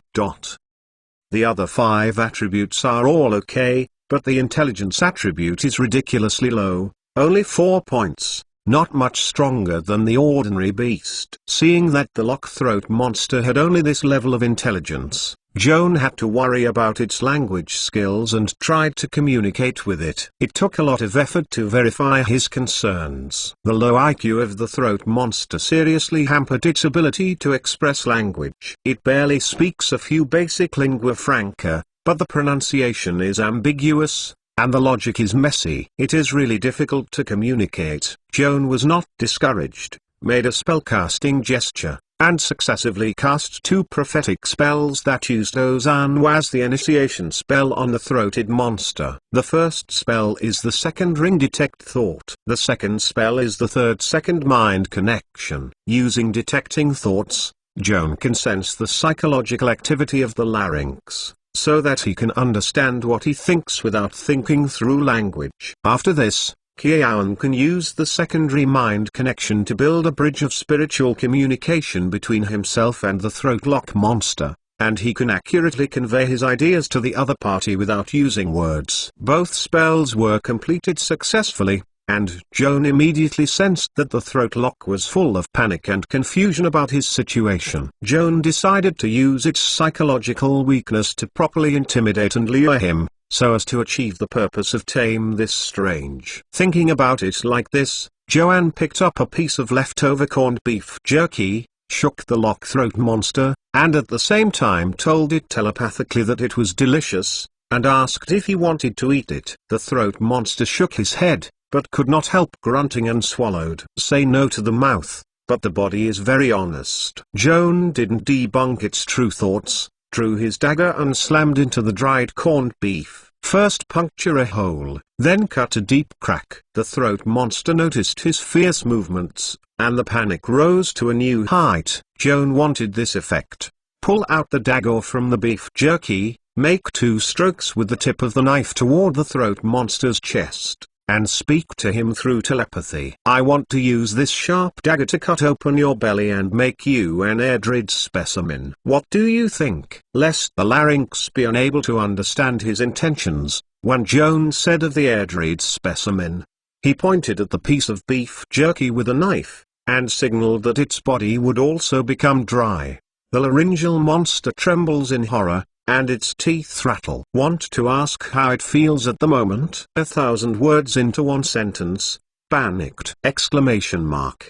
The other 5 attributes are all okay, but the intelligence attribute is ridiculously low, only 4 points, not much stronger than the ordinary beast. Seeing that the lock-throat monster had only this level of intelligence, Joan had to worry about its language skills and tried to communicate with it. It took a lot of effort to verify his concerns. The low IQ of the throat monster seriously hampered its ability to express language. It barely speaks a few basic lingua franca, but the pronunciation is ambiguous, and the logic is messy. It is really difficult to communicate. Joan was not discouraged, made a spellcasting gesture, and successively cast 2 prophetic spells that used Ozanu as the initiation spell on the throated monster. The first spell is the second ring, Detect Thought. The second spell is the third second mind connection. Using detecting thoughts, Joan can sense the psychological activity of the larynx, so that he can understand what he thinks without thinking through language. After this, Joan can use the secondary mind connection to build a bridge of spiritual communication between himself and the throat lock monster, and he can accurately convey his ideas to the other party without using words. Both spells were completed successfully, and Joan immediately sensed that the throat lock was full of panic and confusion about his situation. Joan decided to use its psychological weakness to properly intimidate and lure him, so as to achieve the purpose of tame this strange. Thinking about it like this, Joan picked up a piece of leftover corned beef jerky, shook the lock-throat monster, and at the same time told it telepathically that it was delicious, and asked if he wanted to eat it. The throat monster shook his head, but could not help grunting and swallowed. Say no to the mouth, but the body is very honest. Joan didn't debunk its true thoughts, drew his dagger and slammed into the dried corned beef. First puncture a hole, then cut a deep crack. The throat monster noticed his fierce movements, and the panic rose to a new height. Joan wanted this effect. Pull out the dagger from the beef jerky, make 2 strokes with the tip of the knife toward the throat monster's chest, and speak to him through telepathy. I want to use this sharp dagger to cut open your belly and make you an Airdrid specimen. What do you think? Lest the larynx be unable to understand his intentions, when Joan said of the Airdrid specimen, he pointed at the piece of beef jerky with a knife, and signaled that its body would also become dry. The laryngeal monster trembles in horror, and its teeth rattle. Want to ask how it feels at the moment? 1,000 words into one sentence. Panicked! Exclamation mark.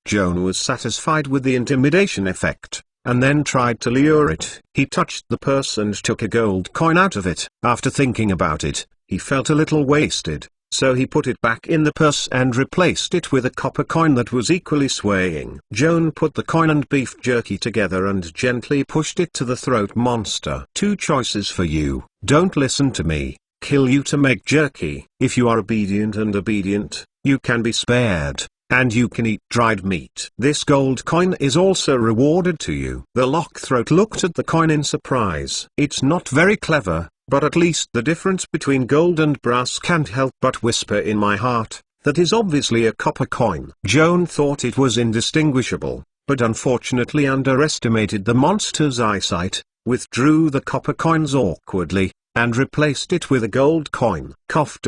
Joan was satisfied with the intimidation effect, and then tried to lure it. He touched the purse and took a gold coin out of it. After thinking about it, he felt a little wasted, so he put it back in the purse and replaced it with a copper coin that was equally swaying. Joan put the coin and beef jerky together and gently pushed it to the throat monster. Two choices for you: don't listen to me, kill you to make jerky. If you are obedient, you can be spared, and you can eat dried meat. This gold coin is also rewarded to you. The lockthroat looked at the coin in surprise. It's not very clever, but at least the difference between gold and brass can't help but whisper in my heart, that is obviously a copper coin. Joan thought it was indistinguishable, but unfortunately underestimated the monster's eyesight, withdrew the copper coins awkwardly, and replaced it with a gold coin. Cough.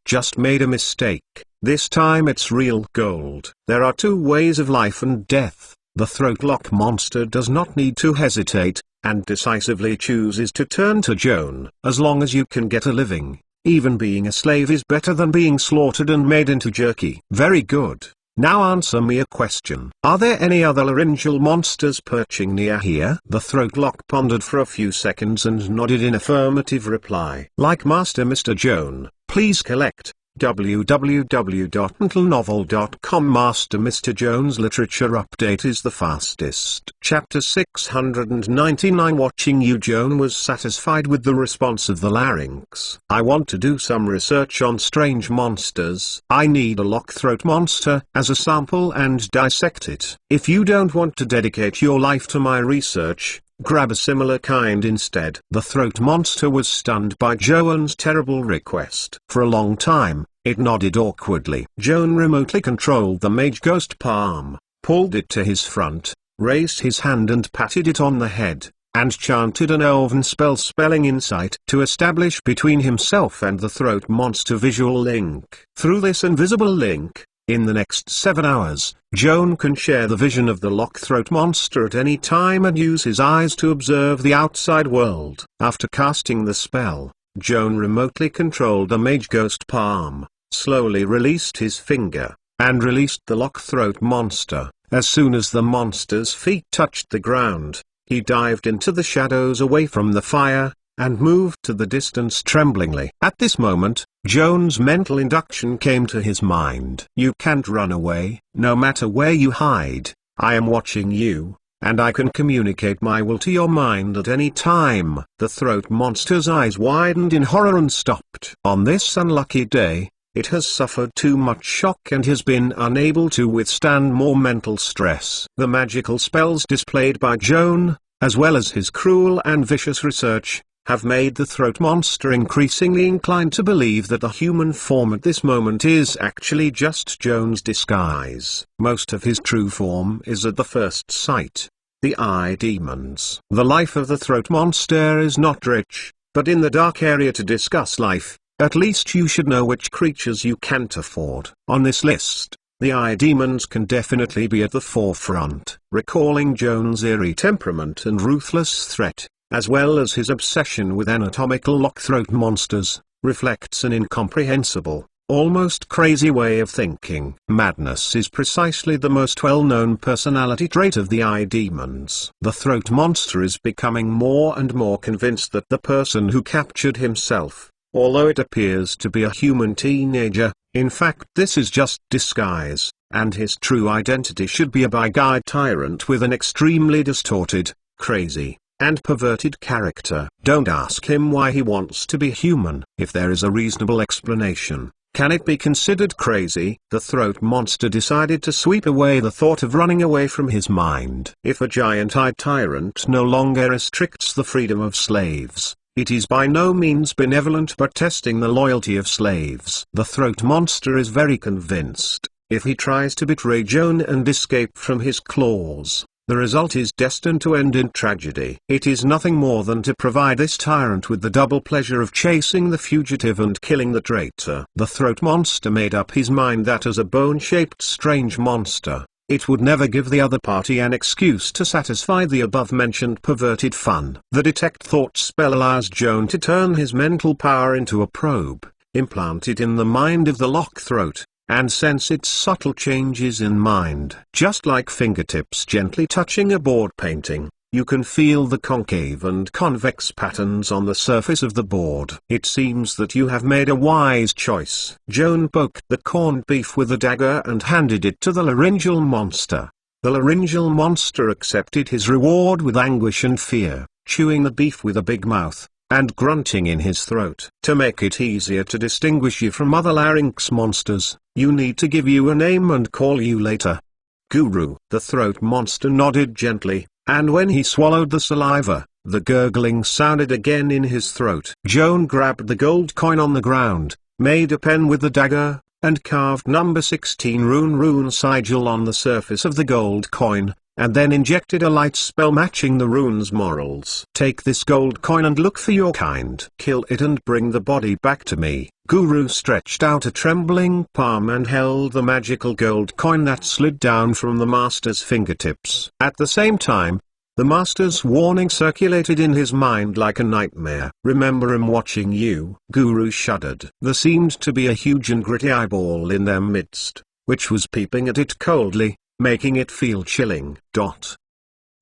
Just made a mistake. This time it's real gold. There are two ways of life and death. The throat lock monster does not need to hesitate, and decisively chooses to turn to Joan. As long as you can get a living, even being a slave is better than being slaughtered and made into jerky. Very good. Now answer me a question. Are there any other laryngeal monsters perching near here? The throat lock pondered for a few seconds and nodded in affirmative reply. Like Master Mr. Joan, please collect www.mentalnovel.com. Master Mr. Joan's literature update is the fastest. Chapter 699. Watching you. Joan was satisfied with the response of the larynx. I want to do some research on strange monsters. I need a lockthroat monster as a sample and dissect it. If you don't want to dedicate your life to my research, grab a similar kind instead. The throat monster was stunned by Joan's terrible request. For a long time, it nodded awkwardly. Joan remotely controlled the mage ghost palm, pulled it to his front, raised his hand and patted it on the head, and chanted an elven spell spelling insight to establish between himself and the throat monster visual link. Through this invisible link, in the next 7 hours, Joan can share the vision of the lockthroat monster at any time and use his eyes to observe the outside world. After casting the spell, Joan remotely controlled the mage ghost palm, slowly released his finger, and released the lockthroat monster. As soon as the monster's feet touched the ground, he dived into the shadows away from the fire, and moved to the distance tremblingly. At this moment, Joan's mental induction came to his mind. You can't run away. No matter where you hide, I am watching you, and I can communicate my will to your mind at any time. The throat monster's eyes widened in horror and stopped. On this unlucky day, it has suffered too much shock and has been unable to withstand more mental stress. The magical spells displayed by Joan, as well as his cruel and vicious research, have made the throat monster increasingly inclined to believe that the human form at this moment is actually just Joan's disguise. Most of his true form is at the first sight. The eye demons. The life of the throat monster is not rich, but in the dark area to discuss life, at least you should know which creatures you can't afford. On this list, the eye demons can definitely be at the forefront. Recalling Joan's eerie temperament and ruthless threat, as well as his obsession with anatomical lockthroat monsters, reflects an incomprehensible, almost crazy way of thinking. Madness is precisely the most well-known personality trait of the eye demons. The throat monster is becoming more and more convinced that the person who captured himself, although it appears to be a human teenager, in fact this is just disguise, and his true identity should be a big-eyed tyrant with an extremely distorted, crazy, and perverted character. Don't ask him why he wants to be human. If there is a reasonable explanation, can it be considered crazy? The throat monster decided to sweep away the thought of running away from his mind. If a giant-eyed tyrant no longer restricts the freedom of slaves, it is by no means benevolent but testing the loyalty of slaves. The throat monster is very convinced, if he tries to betray Joan and escape from his claws, the result is destined to end in tragedy. It is nothing more than to provide this tyrant with the double pleasure of chasing the fugitive and killing the traitor. The throat monster made up his mind that as a bone-shaped strange monster, it would never give the other party an excuse to satisfy the above-mentioned perverted fun. The detect thought spell allows Joan to turn his mental power into a probe, implanted in the mind of the lockthroat, and sense its subtle changes in mind. Just like fingertips gently touching a board painting, you can feel the concave and convex patterns on the surface of the board. It seems that you have made a wise choice. Joan poked the corned beef with a dagger and handed it to the laryngeal monster. The laryngeal monster accepted his reward with anguish and fear, chewing the beef with a big mouth, and grunting in his throat. To make it easier to distinguish you from other larynx monsters, you need to give you a name and call you later. Guru. The throat monster nodded gently, and when he swallowed the saliva, the gurgling sounded again in his throat. Joan grabbed the gold coin on the ground, made a pen with the dagger, and carved number 16 rune sigil on the surface of the gold coin, and then injected a light spell matching the rune's morals. Take this gold coin and look for your kind. Kill it and bring the body back to me. Guru stretched out a trembling palm and held the magical gold coin that slid down from the master's fingertips. At the same time, the master's warning circulated in his mind like a nightmare. Remember, I'm watching you. Guru shuddered. There seemed to be a huge and gritty eyeball in their midst, which was peeping at it coldly, making it feel chilling.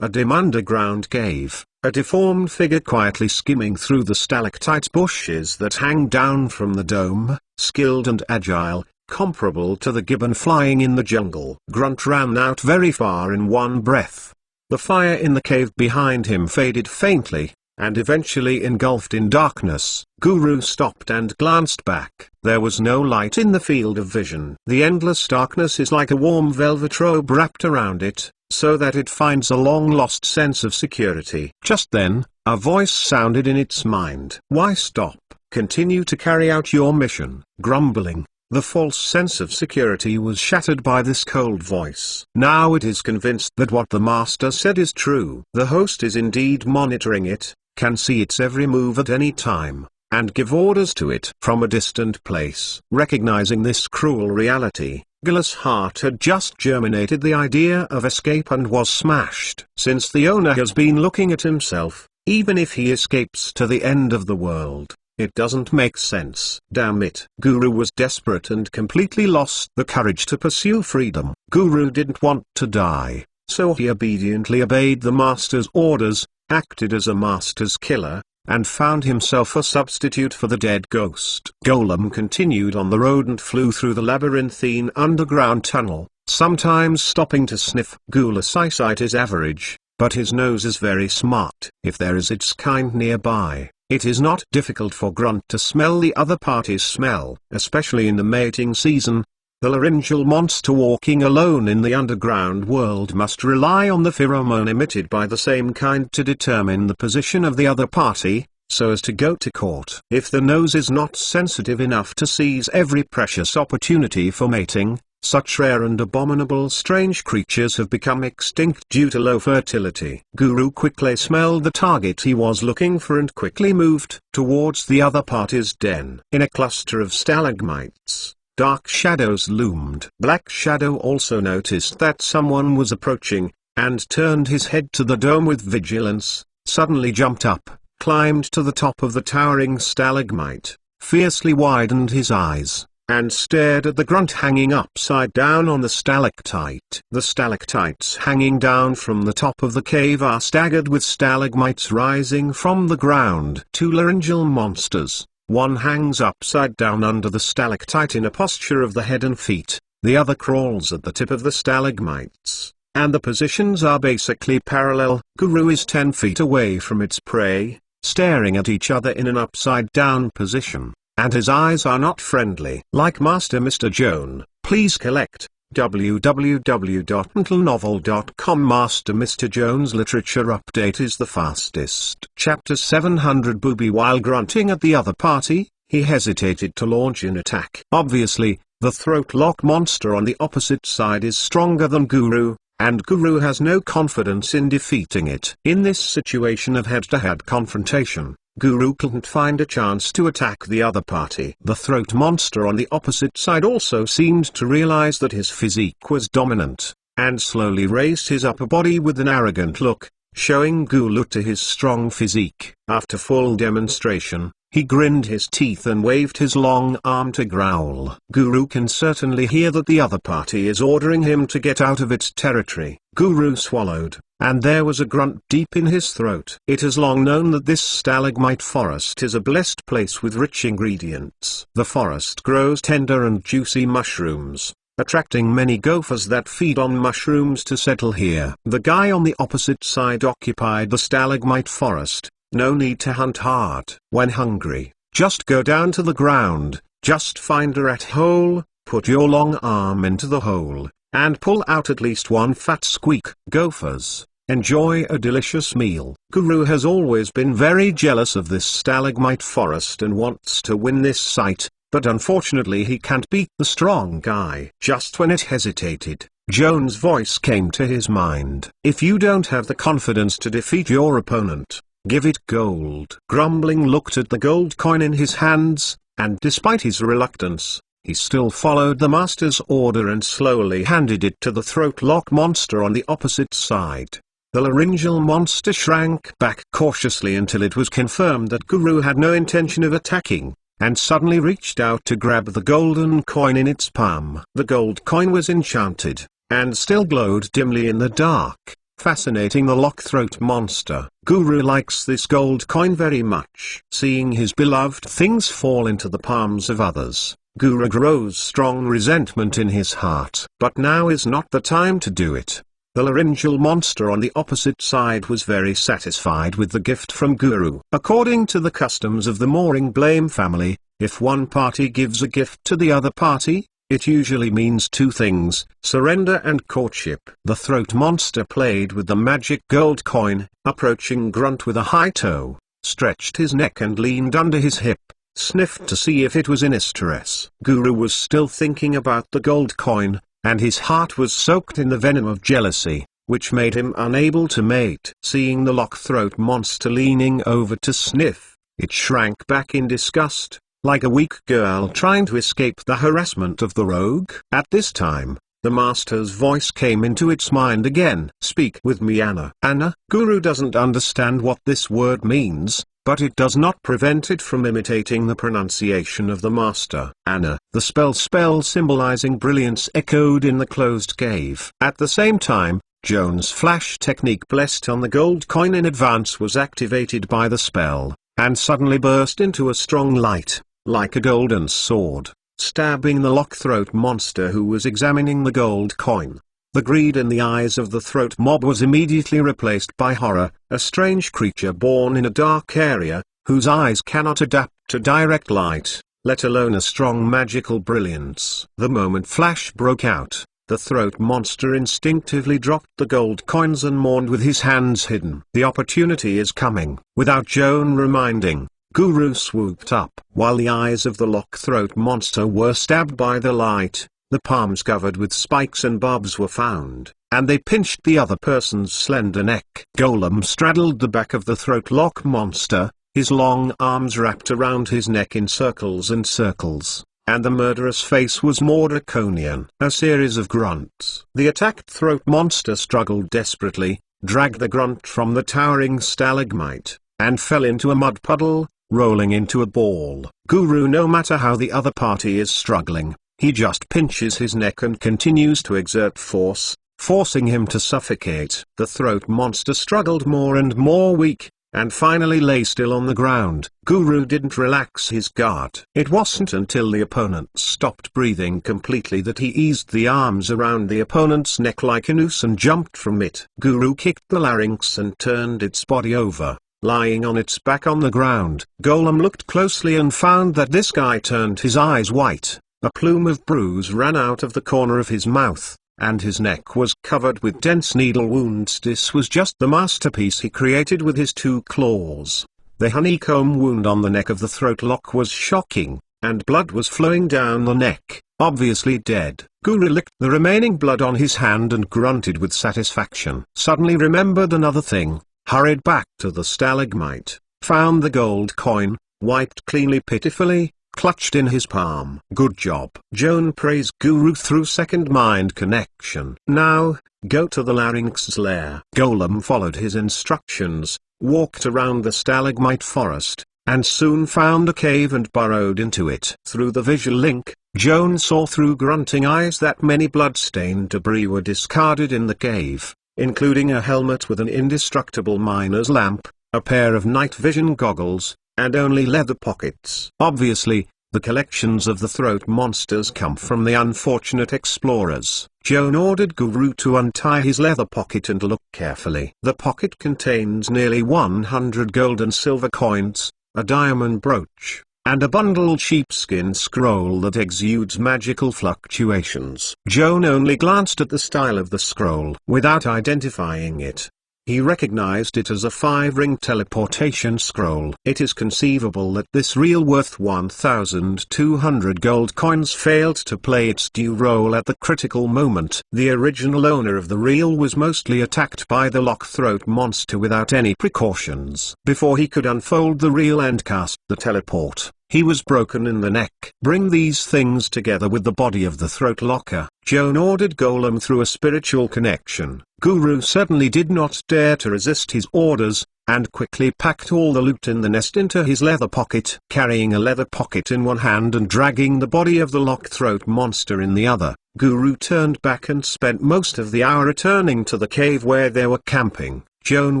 A dim underground cave, a deformed figure quietly skimming through the stalactite bushes that hang down from the dome, skilled and agile, comparable to the gibbon flying in the jungle. Grunt ran out very far in one breath. The fire in the cave behind him faded faintly, and eventually engulfed in darkness. Guru stopped and glanced back. There was no light in the field of vision. The endless darkness is like a warm velvet robe wrapped around it, so that it finds a long-lost sense of security. Just then, a voice sounded in its mind. Why stop? Continue to carry out your mission. Grumbling, the false sense of security was shattered by this cold voice. Now it is convinced that what the master said is true. The host is indeed monitoring it, can see its every move at any time, and give orders to it from a distant place. Recognizing this cruel reality, Gula's heart had just germinated the idea of escape and was smashed. Since the owner has been looking at himself, even if he escapes to the end of the world, it doesn't make sense. Damn it. Guru was desperate and completely lost the courage to pursue freedom. Guru didn't want to die, so he obediently obeyed the master's orders, acted as a master's killer, and found himself a substitute for the dead ghost. Golem continued on the road and flew through the labyrinthine underground tunnel, sometimes stopping to sniff. Gula's eyesight is average, but his nose is very smart. If there is its kind nearby, it is not difficult for Grunt to smell the other party's smell, especially in the mating season. The laryngeal monster walking alone in the underground world must rely on the pheromone emitted by the same kind to determine the position of the other party, so as to go to court. If the nose is not sensitive enough to seize every precious opportunity for mating, such rare and abominable strange creatures have become extinct due to low fertility. Guru quickly smelled the target he was looking for and quickly moved towards the other party's den. In a cluster of stalagmites, dark shadows loomed. Black Shadow also noticed that someone was approaching, and turned his head to the dome with vigilance, suddenly jumped up, climbed to the top of the towering stalagmite, fiercely widened his eyes, and stared at the Grunt hanging upside down on the stalactite. The stalactites hanging down from the top of the cave are staggered with stalagmites rising from the ground. Two laryngeal monsters. One hangs upside down under the stalactite in a posture of the head and feet, the other crawls at the tip of the stalagmites, and the positions are basically parallel. Guru is 10 feet away from its prey, staring at each other in an upside-down position, and his eyes are not friendly. Like Master Mr. Joan, please collect www.mentalnovel.com. Master Mr. Joan's literature update is the fastest. Chapter 700. Booby. While grunting at the other party, he hesitated to launch an attack. Obviously, the throat lock monster on the opposite side is stronger than Guru, and Guru has no confidence in defeating it. In this situation of head-to-head confrontation, Guru couldn't find a chance to attack the other party. The throat monster on the opposite side also seemed to realize that his physique was dominant, and slowly raised his upper body with an arrogant look, showing Guru to his strong physique. After full demonstration, he grinned his teeth and waved his long arm to growl. Guru can certainly hear that the other party is ordering him to get out of its territory. Guru swallowed, and there was a grunt deep in his throat. It is long known that this stalagmite forest is a blessed place with rich ingredients. The forest grows tender and juicy mushrooms, attracting many gophers that feed on mushrooms to settle here. The guy on the opposite side occupied the stalagmite forest. No need to hunt hard. When hungry, just go down to the ground, just find a rat hole, put your long arm into the hole, and pull out at least one fat squeak. Gophers, enjoy a delicious meal. Guru has always been very jealous of this stalagmite forest and wants to win this site, but unfortunately he can't beat the strong guy. Just when it hesitated, Joan's voice came to his mind. If you don't have the confidence to defeat your opponent, give it gold. Grumbling looked at the gold coin in his hands, and despite his reluctance, he still followed the master's order and slowly handed it to the throat-lock monster on the opposite side. The laryngeal monster shrank back cautiously until it was confirmed that Guru had no intention of attacking, and suddenly reached out to grab the golden coin in its palm. The gold coin was enchanted, and still glowed dimly in the dark, fascinating the lock-throat monster. Guru likes this gold coin very much. Seeing his beloved things fall into the palms of others, Guru grows strong resentment in his heart. But now is not the time to do it. The laryngeal monster on the opposite side was very satisfied with the gift from Guru. According to the customs of the Mooring Blame family, if one party gives a gift to the other party, it usually means two things: surrender and courtship. The throat monster played with the magic gold coin, approaching Grunt with a high toe, stretched his neck and leaned under his hip, sniffed to see if it was in distress. Guru was still thinking about the gold coin, and his heart was soaked in the venom of jealousy, which made him unable to mate. Seeing the lock-throat monster leaning over to sniff, it shrank back in disgust, like a weak girl trying to escape the harassment of the rogue. At this time, the master's voice came into its mind again. Speak with me, Anna. Anna. Guru doesn't understand what this word means, but it does not prevent it from imitating the pronunciation of the master. Anna. The spell symbolizing brilliance echoed in the closed cave. At the same time, Joan's flash technique blessed on the gold coin in advance was activated by the spell, and suddenly burst into a strong light, like a golden sword, stabbing the lock-throat monster who was examining the gold coin. The greed in the eyes of the throat mob was immediately replaced by horror, a strange creature born in a dark area, whose eyes cannot adapt to direct light, let alone a strong magical brilliance. The moment flash broke out, the throat monster instinctively dropped the gold coins and mourned with his hands hidden. The opportunity is coming. Without Joan reminding, Guru swooped up. While the eyes of the lock-throat monster were stabbed by the light, the palms covered with spikes and barbs were found, and they pinched the other person's slender neck. Golem straddled the back of the throat-lock monster, his long arms wrapped around his neck in circles and circles, and the murderous face was more draconian. A series of grunts. The attacked throat monster struggled desperately, dragged the grunt from the towering stalagmite, and fell into a mud puddle, rolling into a ball. Guru, no matter how the other party is struggling, he just pinches his neck and continues to exert force, forcing him to suffocate. The throat monster struggled more and more weak, and finally lay still on the ground. Guru didn't relax his guard. It wasn't until the opponent stopped breathing completely that he eased the arms around the opponent's neck like a noose and jumped from it. Guru kicked the larynx and turned its body over, lying on its back on the ground. Golem looked closely and found that this guy turned his eyes white. A plume of bruise ran out of the corner of his mouth, and his neck was covered with dense needle wounds. This was just the masterpiece he created with his two claws. The honeycomb wound on the neck of the throat lock was shocking, and blood was flowing down the neck, obviously dead. Guru licked the remaining blood on his hand and grunted with satisfaction. Suddenly remembered another thing, hurried back to the stalagmite, found the gold coin, wiped cleanly pitifully, clutched in his palm. Good job. Joan praised Guru through second mind connection. Now, go to the larynx's lair. Golem followed his instructions, walked around the stalagmite forest, and soon found a cave and burrowed into it. Through the visual link, Joan saw through grunting eyes that many blood-stained debris were discarded in the cave, including a helmet with an indestructible miner's lamp, a pair of night vision goggles, and only leather pockets. Obviously, the collections of the throat monsters come from the unfortunate explorers. Joan ordered Guru to untie his leather pocket and look carefully. The pocket contains nearly 100 gold and silver coins, a diamond brooch, and a bundled sheepskin scroll that exudes magical fluctuations. Joan only glanced at the style of the scroll. Without identifying it, he recognized it as a 5-ring teleportation scroll. It is conceivable that this reel worth 1,200 gold coins failed to play its due role at the critical moment. The original owner of the reel was mostly attacked by the lock-throat monster without any precautions. Before he could unfold the reel and cast the teleport, he was broken in the neck. Bring these things together with the body of the throat locker. Joan ordered Golem through a spiritual connection. Guru certainly did not dare to resist his orders, and quickly packed all the loot in the nest into his leather pocket. Carrying a leather pocket in one hand and dragging the body of the lock-throat monster in the other, Guru turned back and spent most of the hour returning to the cave where they were camping. Joan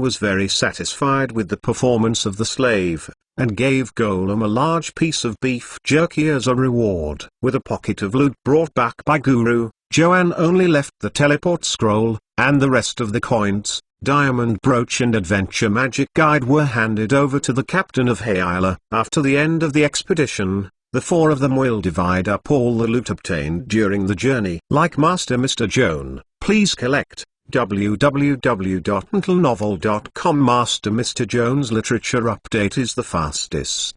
was very satisfied with the performance of the slave, and gave Golem a large piece of beef jerky as a reward. With a pocket of loot brought back by Guru, Joan only left the teleport scroll, and the rest of the coins, diamond brooch and adventure magic guide were handed over to the captain of Hayala. After the end of the expedition, the four of them will divide up all the loot obtained during the journey. Like Master Mr. Joan, please collect www.mentalnovel.com. Master Mr. Joan's literature update is the fastest.